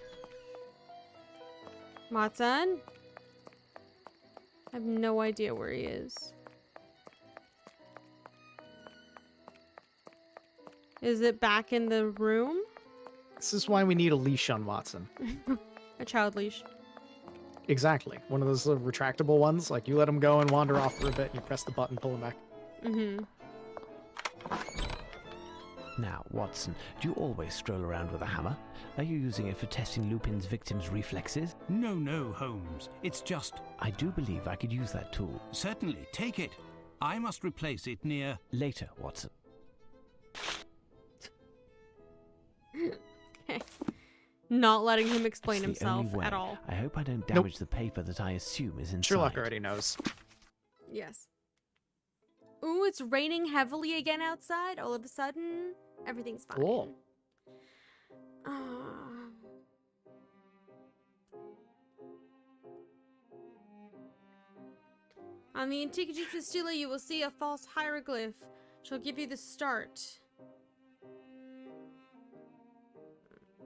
Watson? I have no idea where he is. Is it back in the room? This is why we need a leash on Watson. A child leash. Exactly. One of those little retractable ones. Like, you let him go and wander off for a bit, and you press the button, pull him back. Mm-hmm. Now, Watson, do you always stroll around with a hammer? Are you using it for testing Lupin's victims' reflexes? No, Holmes. It's just... I do believe I could use that tool. Certainly, take it. I must replace it near... Later, Watson. Okay. Not letting him explain It's the himself only way. at all. I hope I don't damage the paper that I assume is inside. Sherlock already knows. Yes. Ooh, it's raining heavily again outside. All of a sudden, everything's fine. Cool. On the Antique Egyptian stela, you will see a false hieroglyph. She'll give you the start.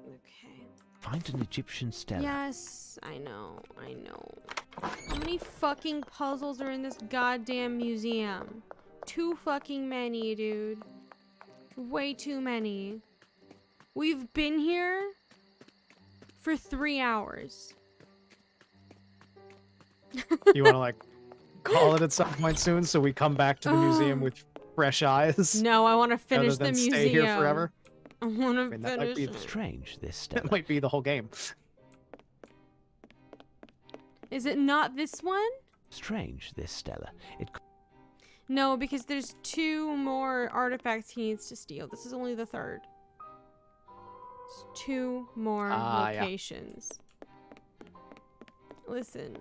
Okay. Find an Egyptian stela. Yes, I know. How many fucking puzzles are in this goddamn museum? Too fucking many, dude. Way too many. We've been here for 3 hours. You want to, like, call it at some point soon so we come back to the museum with fresh eyes? No, I want to finish rather the than museum. stay here forever? I want to mean, that might finish be it. Strange, this stela. That might be the whole game. Is it not this one? Strange, this stela. No, because there's 2 more artifacts he needs to steal. This is only the 3rd. It's 2 more locations. Yeah. Listen.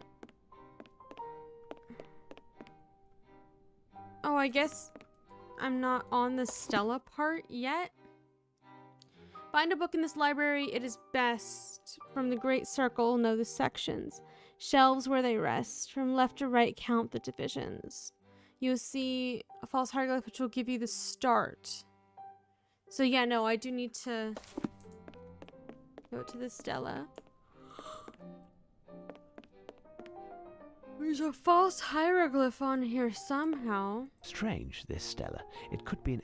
Oh, I guess I'm not on the Stella part yet. Find a book in this library. It is best. From the Great Circle, know the sections. Shelves where they rest. From left to right, count the divisions. You'll see a false hieroglyph which will give you the start. So yeah, no, I do need to go to the Stella. There's a false hieroglyph on here somehow. Strange, this stela. It could be an...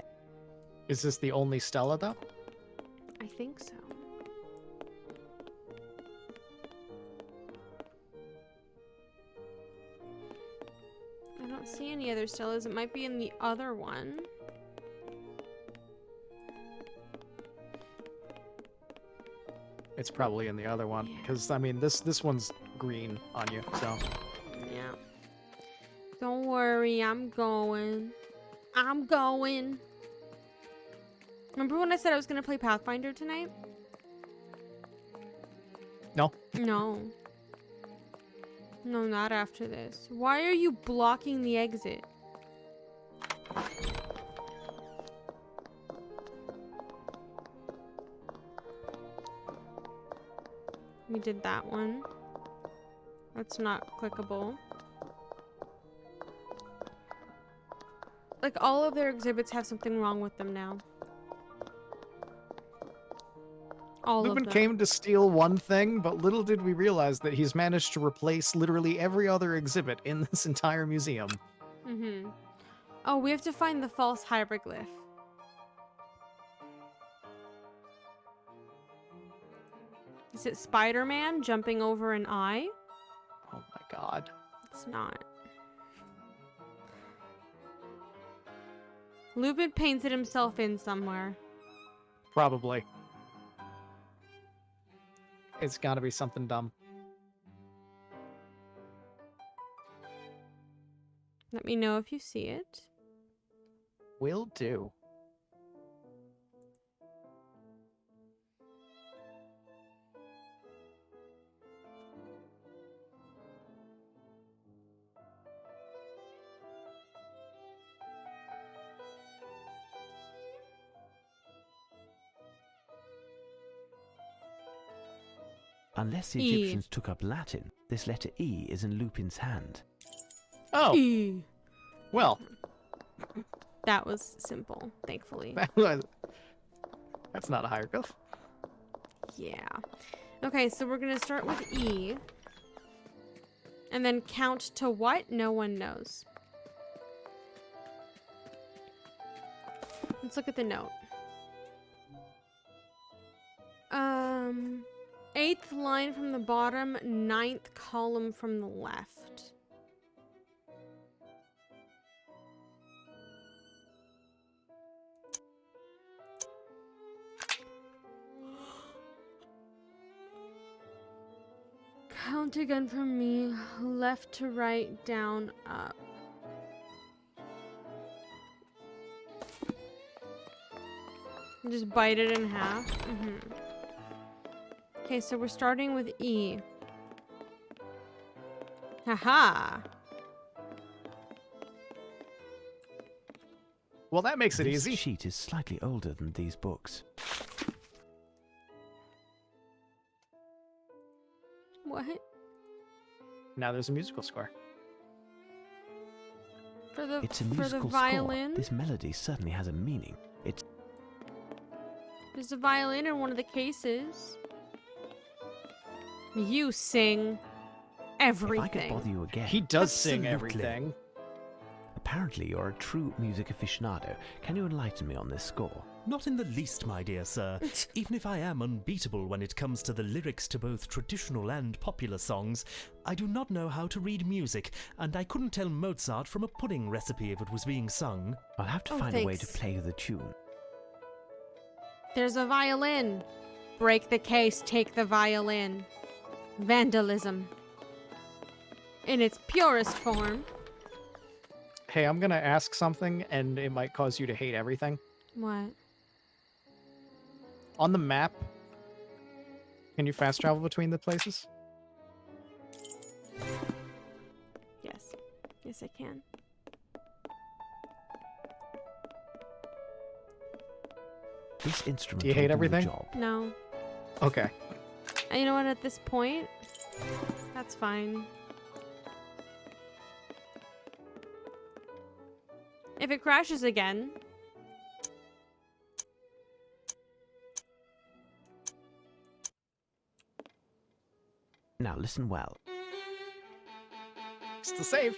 Is this the only stela, though? I think so. I don't see any other Stellas. It might be in the other one. It's probably in the other one, because, I mean, this one's green on you, so... Yeah. Don't worry, I'm going. I'm going. Remember when I said I was going to play Pathfinder tonight? No. No. No, not after this. Why are you blocking the exit? We did that one. That's not clickable. Like, all of their exhibits have something wrong with them now. All Lupin of them. came to steal one thing, but little did we realize that he's managed to replace literally every other exhibit in this entire museum. Mm-hmm. Oh, we have to find the false hieroglyph. Is it Spider-Man jumping over an eye? Oh my god. It's not. Lupin painted himself in somewhere. Probably. It's gotta be something dumb. Let me know if you see it. Will do. Unless the E. Egyptians took up Latin, this letter E is in Lupin's hand. Oh. E. Well. That was simple, thankfully. That's not a hieroglyph. Yeah. Okay, so we're gonna start with E. And then count to what? No one knows. Let's look at the note. 8th line from the bottom, 9th column from the left. Count again from me, left to right, down, up. Just bite it in half. Okay, so we're starting with E. Haha. Well, that makes it This easy. sheet is slightly older than these books. What? Now there's a musical score. For the It's a musical violin? score. This melody certainly has a meaning. It's There's a violin in one of the cases. You sing everything. If I could bother you again. He does sing Absolutely. everything. Apparently, you're a true music aficionado. Can you enlighten me on this score? Not in the least, my dear sir. Even if I am unbeatable when it comes to the lyrics to both traditional and popular songs, I do not know how to read music, and I couldn't tell Mozart from a pudding recipe if it was being sung. I'll have to find a way to play the tune. There's a violin. Break the case, take the violin. Vandalism. In its purest form. Hey, I'm gonna ask something, and it might cause you to hate everything. What? On the map, can you fast travel between the places? Yes. Yes, I can. This instrument Do you will hate the everything? job. No. Okay. And you know what? At this point, that's fine. If it crashes again... Now listen well. Still save.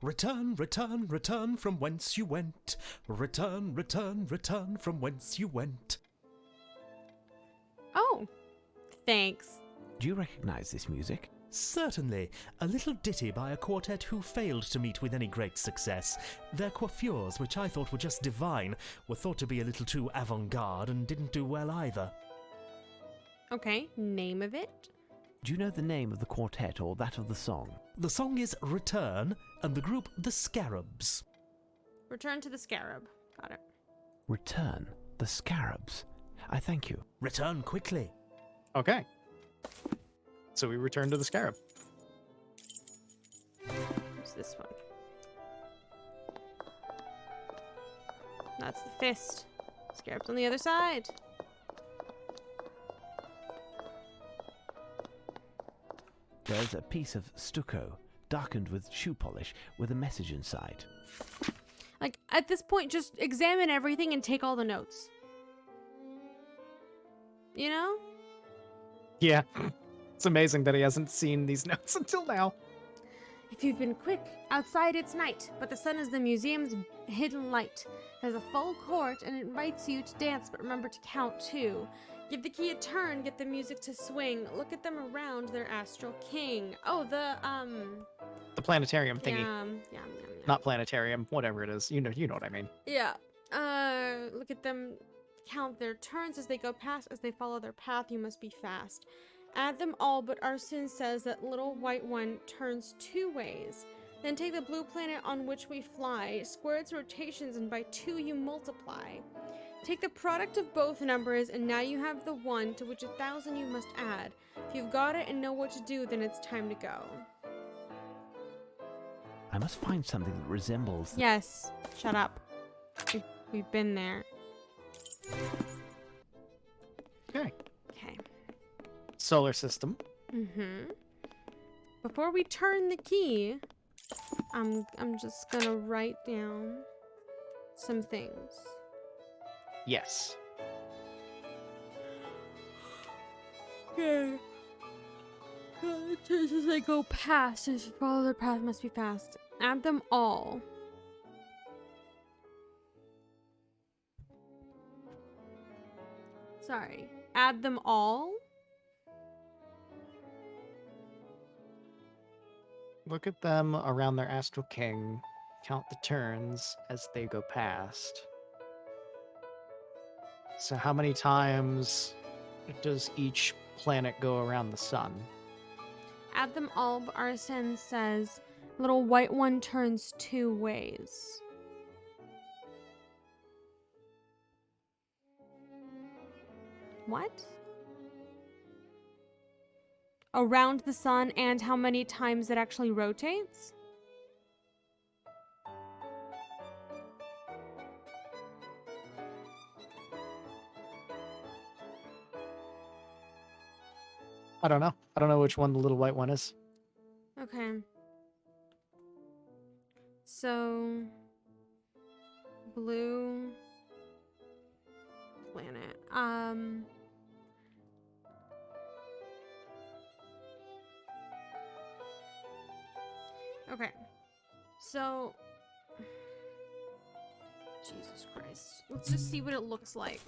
Return, return, return from whence you went. Return, return, return from whence you went. Oh. Thanks. Do you recognize this music? Certainly. A little ditty by a quartet who failed to meet with any great success. Their coiffures, which I thought were just divine, were thought to be a little too avant-garde and didn't do well either. Okay, name of it? Do you know the name of the quartet or that of the song? The song is Return, and the group The Scarabs. Return to the Scarab. Got it. Return. The Scarabs. I thank you. Return quickly. Okay. So we return to the Scarab. What's this one? That's the fist. Scarab's on the other side. There's a piece of stucco, darkened with shoe polish, with a message inside. Like, at this point, just examine everything and take all the notes. You know? Yeah. It's amazing that he hasn't seen these notes until now. If you've been quick, outside it's night, but the sun is the museum's hidden light. There's a full court and it invites you to dance, but remember to count too. Give the key a turn, get the music to swing. Look at them around their astral king. Oh, the planetarium thingy. Yeah. Not planetarium, whatever it is. You know what I mean. Yeah. Look at them count their turns as they go past. As they follow their path, you must be fast. Add them all, but Arsene says that little white one turns 2 ways. Then take the blue planet on which we fly, square its rotations, and by 2 you multiply. Take the product of both numbers, and now you have the 1 to which 1,000 you must add. If you've got it and know what to do, then it's time to go. I must find something that resembles... Yes. Shut up. We've been there. Okay. Okay. Solar system. Mm-hmm. Before we turn the key, I'm just gonna write down some things. Yes. Okay. Just as they go past, as you follow their path must be fast. Add them all. Sorry. Add them all? Look at them around their astral king. Count the turns as they go past. So how many times does each planet go around the sun? Add them all, but Arsene says little white one turns 2 ways. What? Around the sun and how many times it actually rotates? I don't know. I don't know which one the little white one is. Okay. So, blue planet. Okay. So, Jesus Christ. Let's just see what it looks like.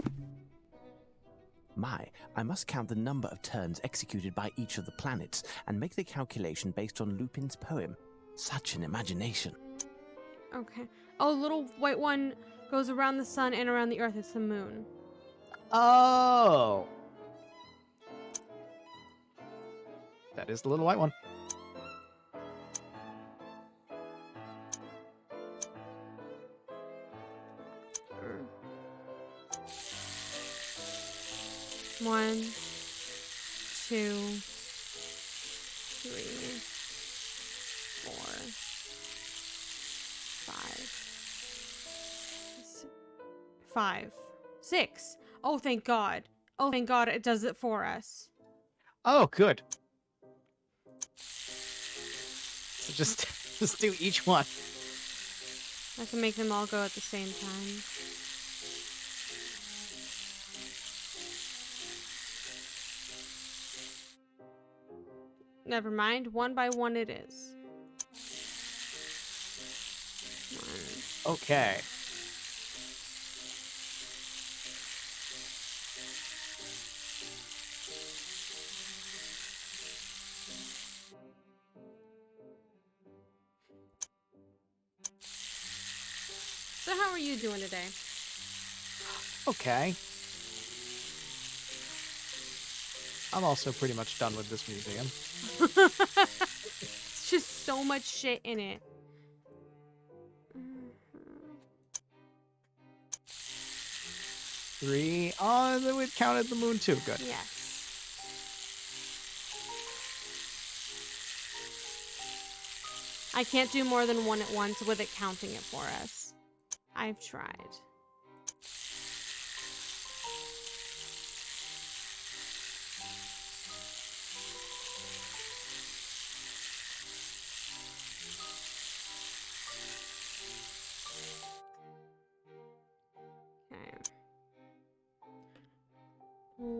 My, I must count the number of turns executed by each of the planets and make the calculation based on Lupin's poem. Such an imagination. Okay. Oh, little white one goes around the sun and around the earth. It's the moon. Oh! That is the little white one. One, 2, 3, 4, 5, 6. Oh, thank God. Oh, thank God it does it for us. Oh, good. So just do each one. I can make them all go at the same time. Never mind. 1 by 1 it is. 1. Okay. So how are you doing today? Okay. I'm also pretty much done with this museum. It's just so much shit in it. 3. Oh, then we counted the moon too. Good. Yes. I can't do more than one at once with it counting it for us. I've tried. Okay.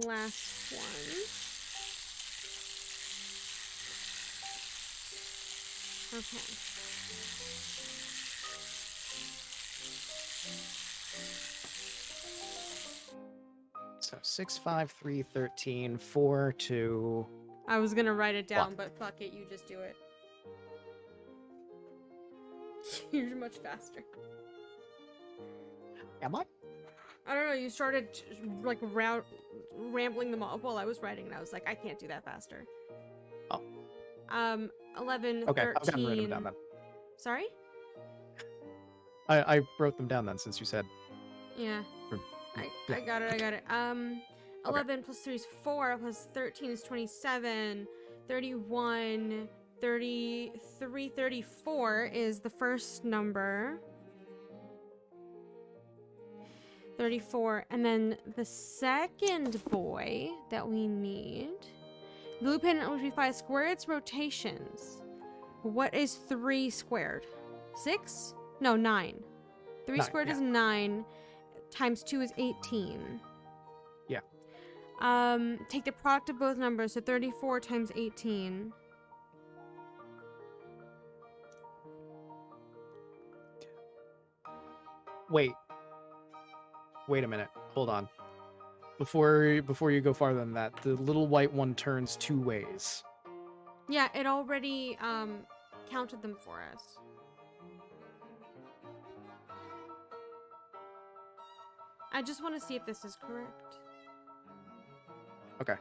Last one. Okay. So 6, 5, 3, 13, 4, 2. I was gonna write it down, but fuck it, you just do it. You're much faster. Am I? I don't know, you started like rambling them off while I was writing, and I was like, I can't do that faster. Oh. 11, Okay, 13. I've gotten rid of them down then. Sorry? I wrote them down then since you said. Yeah. Yeah. I got it. 11 plus 3 is 4, plus 13 is 27, 31, 33, 34 is the first number. 34, and then the second boy that we need. Lupin, which we find square its rotations. What is 3 squared? 6? No, 9. 3 squared is 9. Times 2 is 18. Yeah. Take the product of both numbers, so 34 times 18. Wait a minute. Hold on. Before you go farther than that, the little white one turns 2 ways. Yeah, it already counted them for us. I just want to see if this is correct. Okay.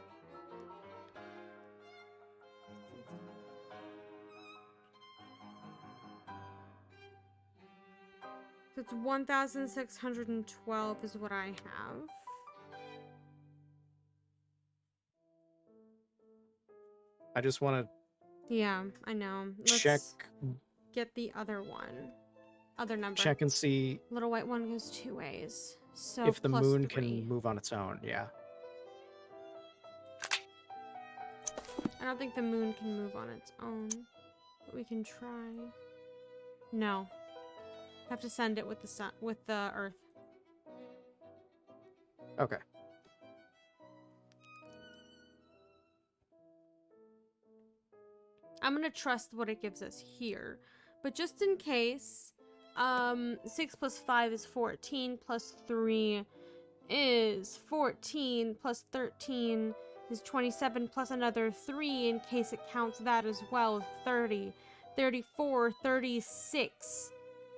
So it's 1,612 is what I have. I just want Yeah, I know. to Let's check get the other one. Other number. check and see Little white one goes 2 ways. So if the plus moon 3. can move on its own. Yeah. I don't think the moon can move on its own. But we can try. No. Have to send it with the sun, with the earth. Okay. I'm gonna trust what it gives us here. But just in case, 6 plus 5 is 14, plus 3 is 14, plus 13 is 27, plus another 3 in case it counts that as well, 30, 34, 36,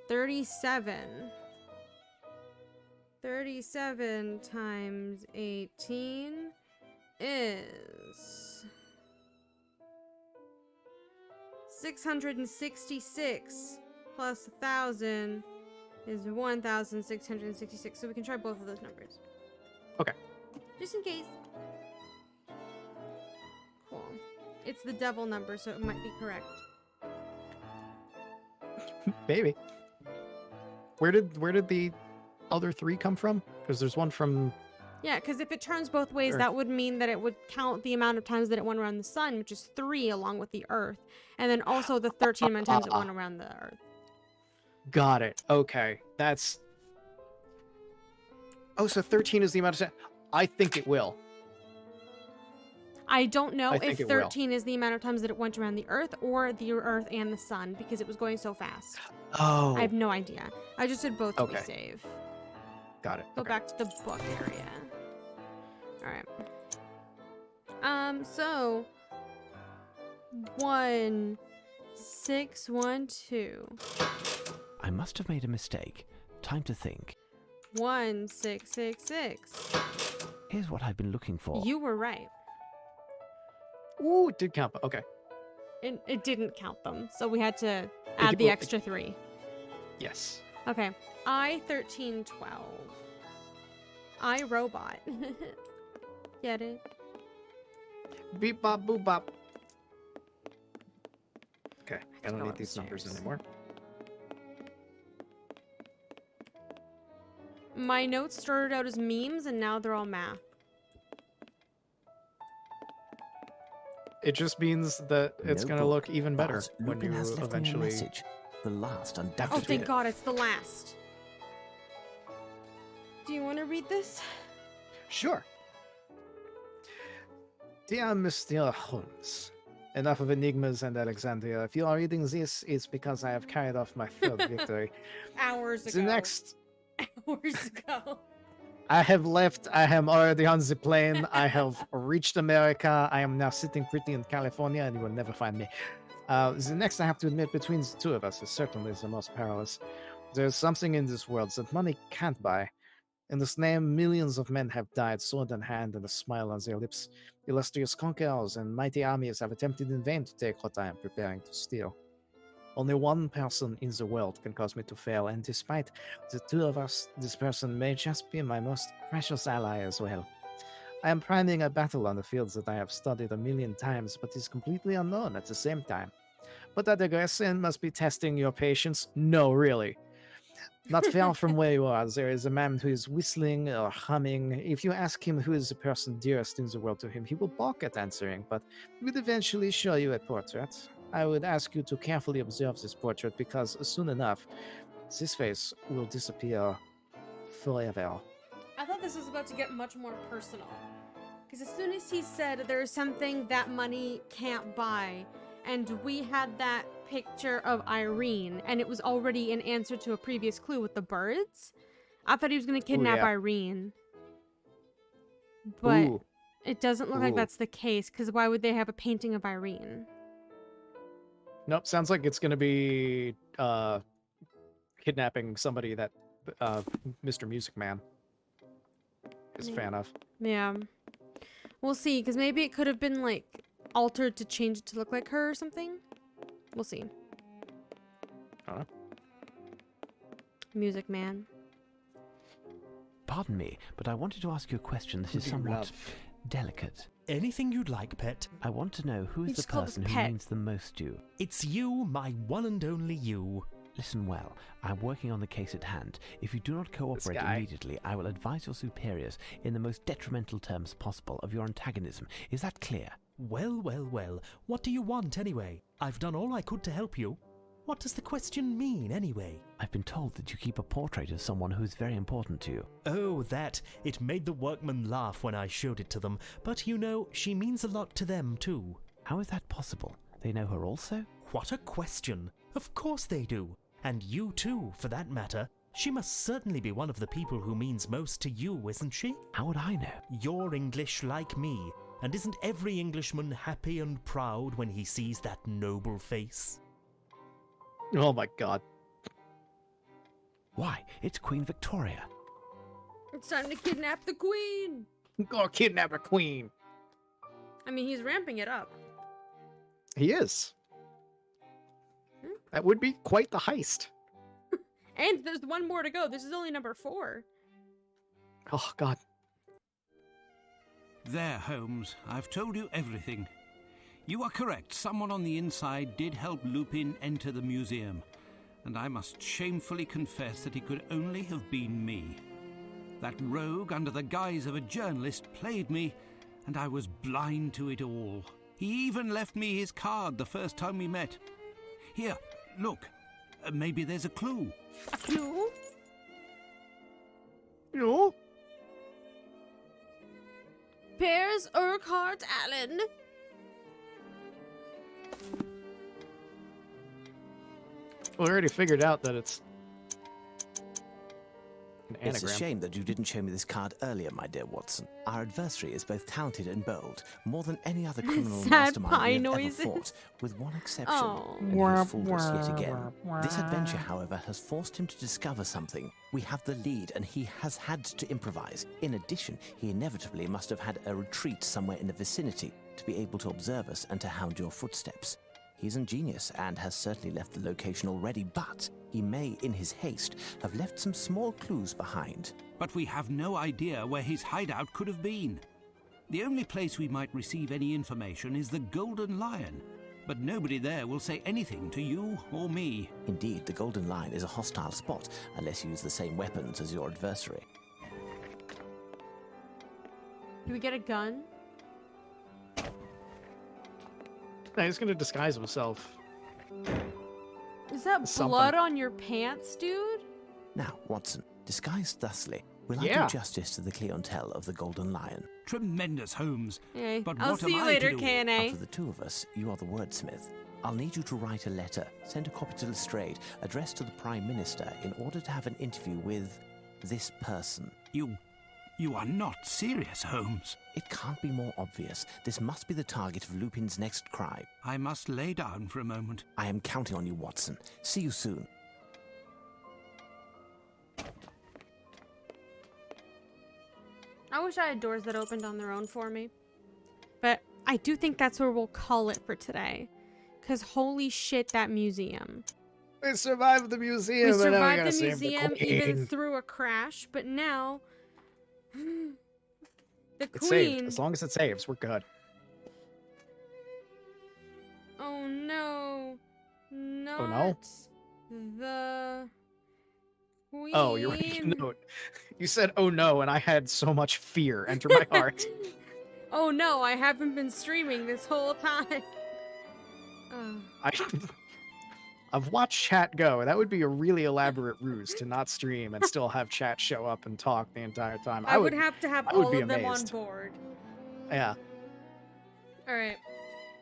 37. 37 times 18 is 666 plus 1,000 is 1,666. So we can try both of those numbers. Okay. Just in case. Cool. It's the devil number, so it might be correct. Maybe. Where did the other 3 come from? Because there's one from. Yeah, because if it turns both ways, Earth. that would mean that it would count the amount of times that it went around the sun, which is 3 along with the Earth. And then also the 13 amount of times it went around the Earth. Got it. Okay. That's. Oh, so 13 is the amount of time. I think it will. I don't know I if think it 13 is the amount of times that it went around the Earth or the Earth and the sun because it was going so fast. Oh. I have no idea. I just did both to be Okay. safe. Got it. Go Okay. back to the book area. Alright. So 1, 6, 1, 2. I must have made a mistake. time to think. 1666. Here's what I've been looking for. You were right. Ooh, it did count. Okay. It didn't count them, so we had to add the extra 3. Yes. Okay. I-1312. I-Robot. Get it? Beep bop boop bop. Okay, I don't go need these numbers upstairs. anymore. My notes started out as memes, and now they're all math. It just means that it's No gonna book, look even better but when Lupin you has left me a eventually. message. The last, Oh, undoubtedly. thank God, it's the last. Do you want to read this? Sure. Dear Mr. Holmes, enough of enigmas and Alexandria. If you are reading this, it's because I have carried off my third victory. Hours ago. The next, Hours ago. I have left. I am already on the plane. I have reached America. I am now sitting pretty in California, and you will never find me. The next, I have to admit, between the two of us, is certainly the most perilous. There is something in this world that money can't buy. In this name, millions of men have died, sword in hand and a smile on their lips. Illustrious conquerors and mighty armies have attempted in vain to take what I am preparing to steal. Only one person in the world can cause me to fail, and despite the two of us, this person may just be my most precious ally as well. I am priming a battle on the fields that I have studied a million times, but is completely unknown at the same time. But I digress, and must be testing your patience. No, really. Not far from where you are, there is a man who is whistling or humming. If you ask him who is the person dearest in the world to him, he will balk at answering, but will eventually show you a portrait. I would ask you to carefully observe this portrait, because soon enough, this face will disappear forever. I thought this was about to get much more personal. Because as soon as he said there's something that money can't buy, and we had that picture of Irene, and it was already an answer to a previous clue with the birds, I thought he was going to kidnap Irene. But Ooh. it doesn't look like that's the case, because why would they have a painting of Irene? Nope, sounds like it's going to be kidnapping somebody that Mr. Music Man is a fan of. Yeah. We'll see, because maybe it could have been, like, altered to change it to look like her or something. We'll see. Music Man. Pardon me, but I wanted to ask you a question that is somewhat delicate. Anything you'd like, pet. I want to know who You is the just called us person who pet. means the most to you. It's you, my one and only you. Listen well, I'm working on the case at hand. If you do not cooperate guy. immediately, I will advise your superiors in the most detrimental terms possible of your antagonism. Is that clear? Well, well, well. What do you want, anyway? I've done all I could to help you. What does the question mean, anyway? I've been told that you keep a portrait of someone who is very important to you. Oh, that. It made the workmen laugh when I showed it to them. But, you know, she means a lot to them, too. How is that possible? They know her also? What a question. Of course they do. And you, too, for that matter. She must certainly be one of the people who means most to you, isn't she? How would I know? You're English like me. And isn't every Englishman happy and proud when he sees that noble face? Oh my god. Why, it's Queen Victoria. It's time to kidnap the queen! Go kidnap a queen. I mean, he's ramping it up. He is. That would be quite the heist. And there's one more to go. This is only number 4. Oh god. There, Holmes. I've told you everything. You are correct. Someone on the inside did help Lupin enter the museum. And I must shamefully confess that it could only have been me. That rogue, under the guise of a journalist, played me, and I was blind to it all. He even left me his card the first time we met. Here, look. Maybe there's a clue. A clue? No. Piers Urquhart Allen. Well, we already figured out that it's It's a anagram. shame that you didn't show me this card earlier, my dear Watson. Our adversary is both talented and bold, more than any other criminal Sad mastermind pie we have noises. ever fought, with one exception, Oh. and he's fooled us yet again. This adventure, however, has forced him to discover something. We have the lead, and he has had to improvise. In addition, he inevitably must have had a retreat somewhere in the vicinity to be able to observe us and to hound your footsteps. He's ingenious and has certainly left the location already, but he may, in his haste, have left some small clues behind. But we have no idea where his hideout could have been. The only place we might receive any information is the Golden Lion, but nobody there will say anything to you or me. Indeed, the Golden Lion is a hostile spot, unless you use the same weapons as your adversary. Do we get a gun? No, he's gonna disguise himself. Is that Something. blood on your pants, dude? Now, Watson, disguised thusly, will I Yeah. do justice to the clientele of the Golden Lion? Tremendous, Holmes. Hey, But I'll what see am you I later, to do? KNA. Out of the two of us, you are the wordsmith. I'll need you to write a letter, send a copy to Lestrade, addressed to the Prime Minister, in order to have an interview with this person. You are not serious, Holmes. It can't be more obvious. This must be the target of Lupin's next crime. I must lay down for a moment. I am counting on you, Watson. See you soon. I wish I had doors that opened on their own for me. But I do think that's where we'll call it for today. Because holy shit, that museum. We survived the museum. We and now survived gotta the save museum queen. even through a crash, but now the It's saved. queen. As long as it saves, we're good. Oh no. Not Oh, no? the queen. Oh, you're right. No. You said, oh no, and I had so much fear enter my heart. Oh no, I haven't been streaming this whole time. I've watched chat go. That would be a really elaborate ruse to not stream and still have chat show up and talk the entire time. I would have to have I would all be of them on amazed. board. Yeah. Alright.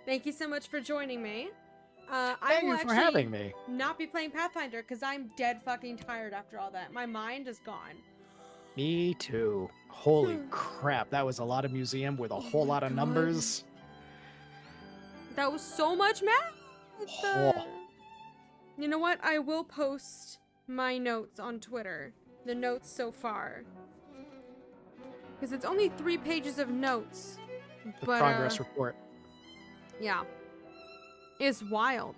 Thank you so much for joining me. I Thank will you for actually having me. not be playing Pathfinder because I'm dead fucking tired after all that. My mind is gone. Me too. Holy crap, that was a lot of museum with a whole lot of God. numbers. That was so much math. Oh. You know what? I will post my notes on Twitter. The notes so far. Because it's only 3 pages of notes. The but, progress report. Yeah. It's wild.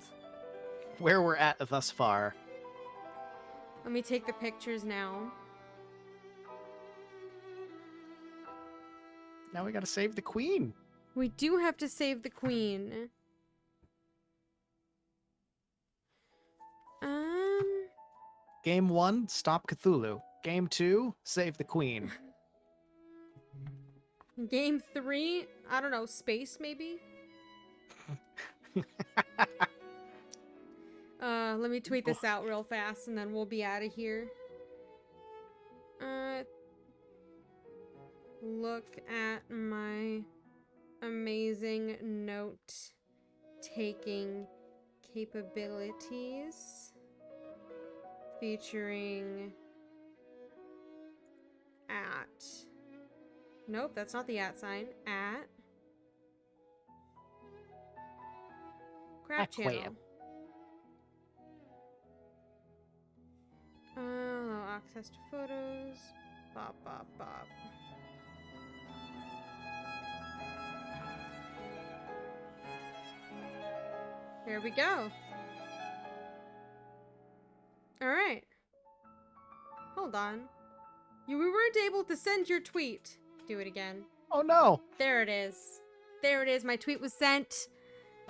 Where we're at thus far. Let me take the pictures now. Now we gotta save the queen. We do have to save the queen. Game 1, stop Cthulhu. Game 2, save the queen. Game 3, I don't know, space maybe? Let me tweet this out real fast and then we'll be out of here. Look at my amazing note-taking capabilities featuring at. Nope, that's not the at sign. At Crap Channel. Allow access to photos. Bop, bop, bop. There we go. Alright. Hold on. We weren't able to send your tweet. Do it again. Oh no! There it is. There it is. My tweet was sent.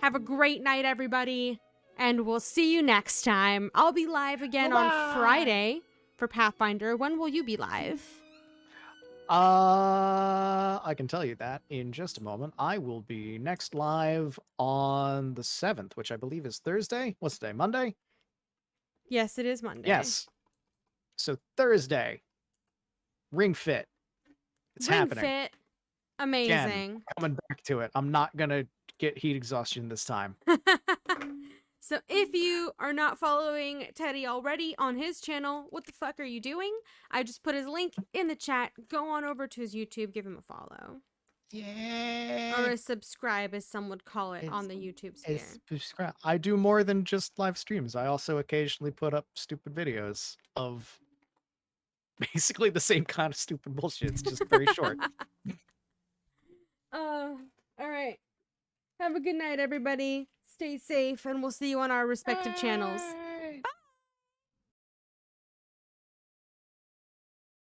Have a great night, everybody. And we'll see you next time. I'll be live again on Friday for Pathfinder. When will you be live? I can tell you that in just a moment. I will be next live on the 7th, which I believe is Thursday. What's today? Monday? Yes, it is Monday. Yes. So Thursday. Ring Fit. It's Ring happening. Fit. Amazing. Again, coming back to it. I'm not gonna get heat exhaustion this time. So if you are not following Teddy already on his channel, what the fuck are you doing? I just put his link in the chat. Go on over to his YouTube, give him a follow. Yeah. Or a subscribe, as some would call it on the YouTube sphere. Subscribe. I do more than just live streams. I also occasionally put up stupid videos of basically the same kind of stupid bullshit. It's just very short. All right. Have a good night, everybody. Stay safe, and we'll see you on our respective channels.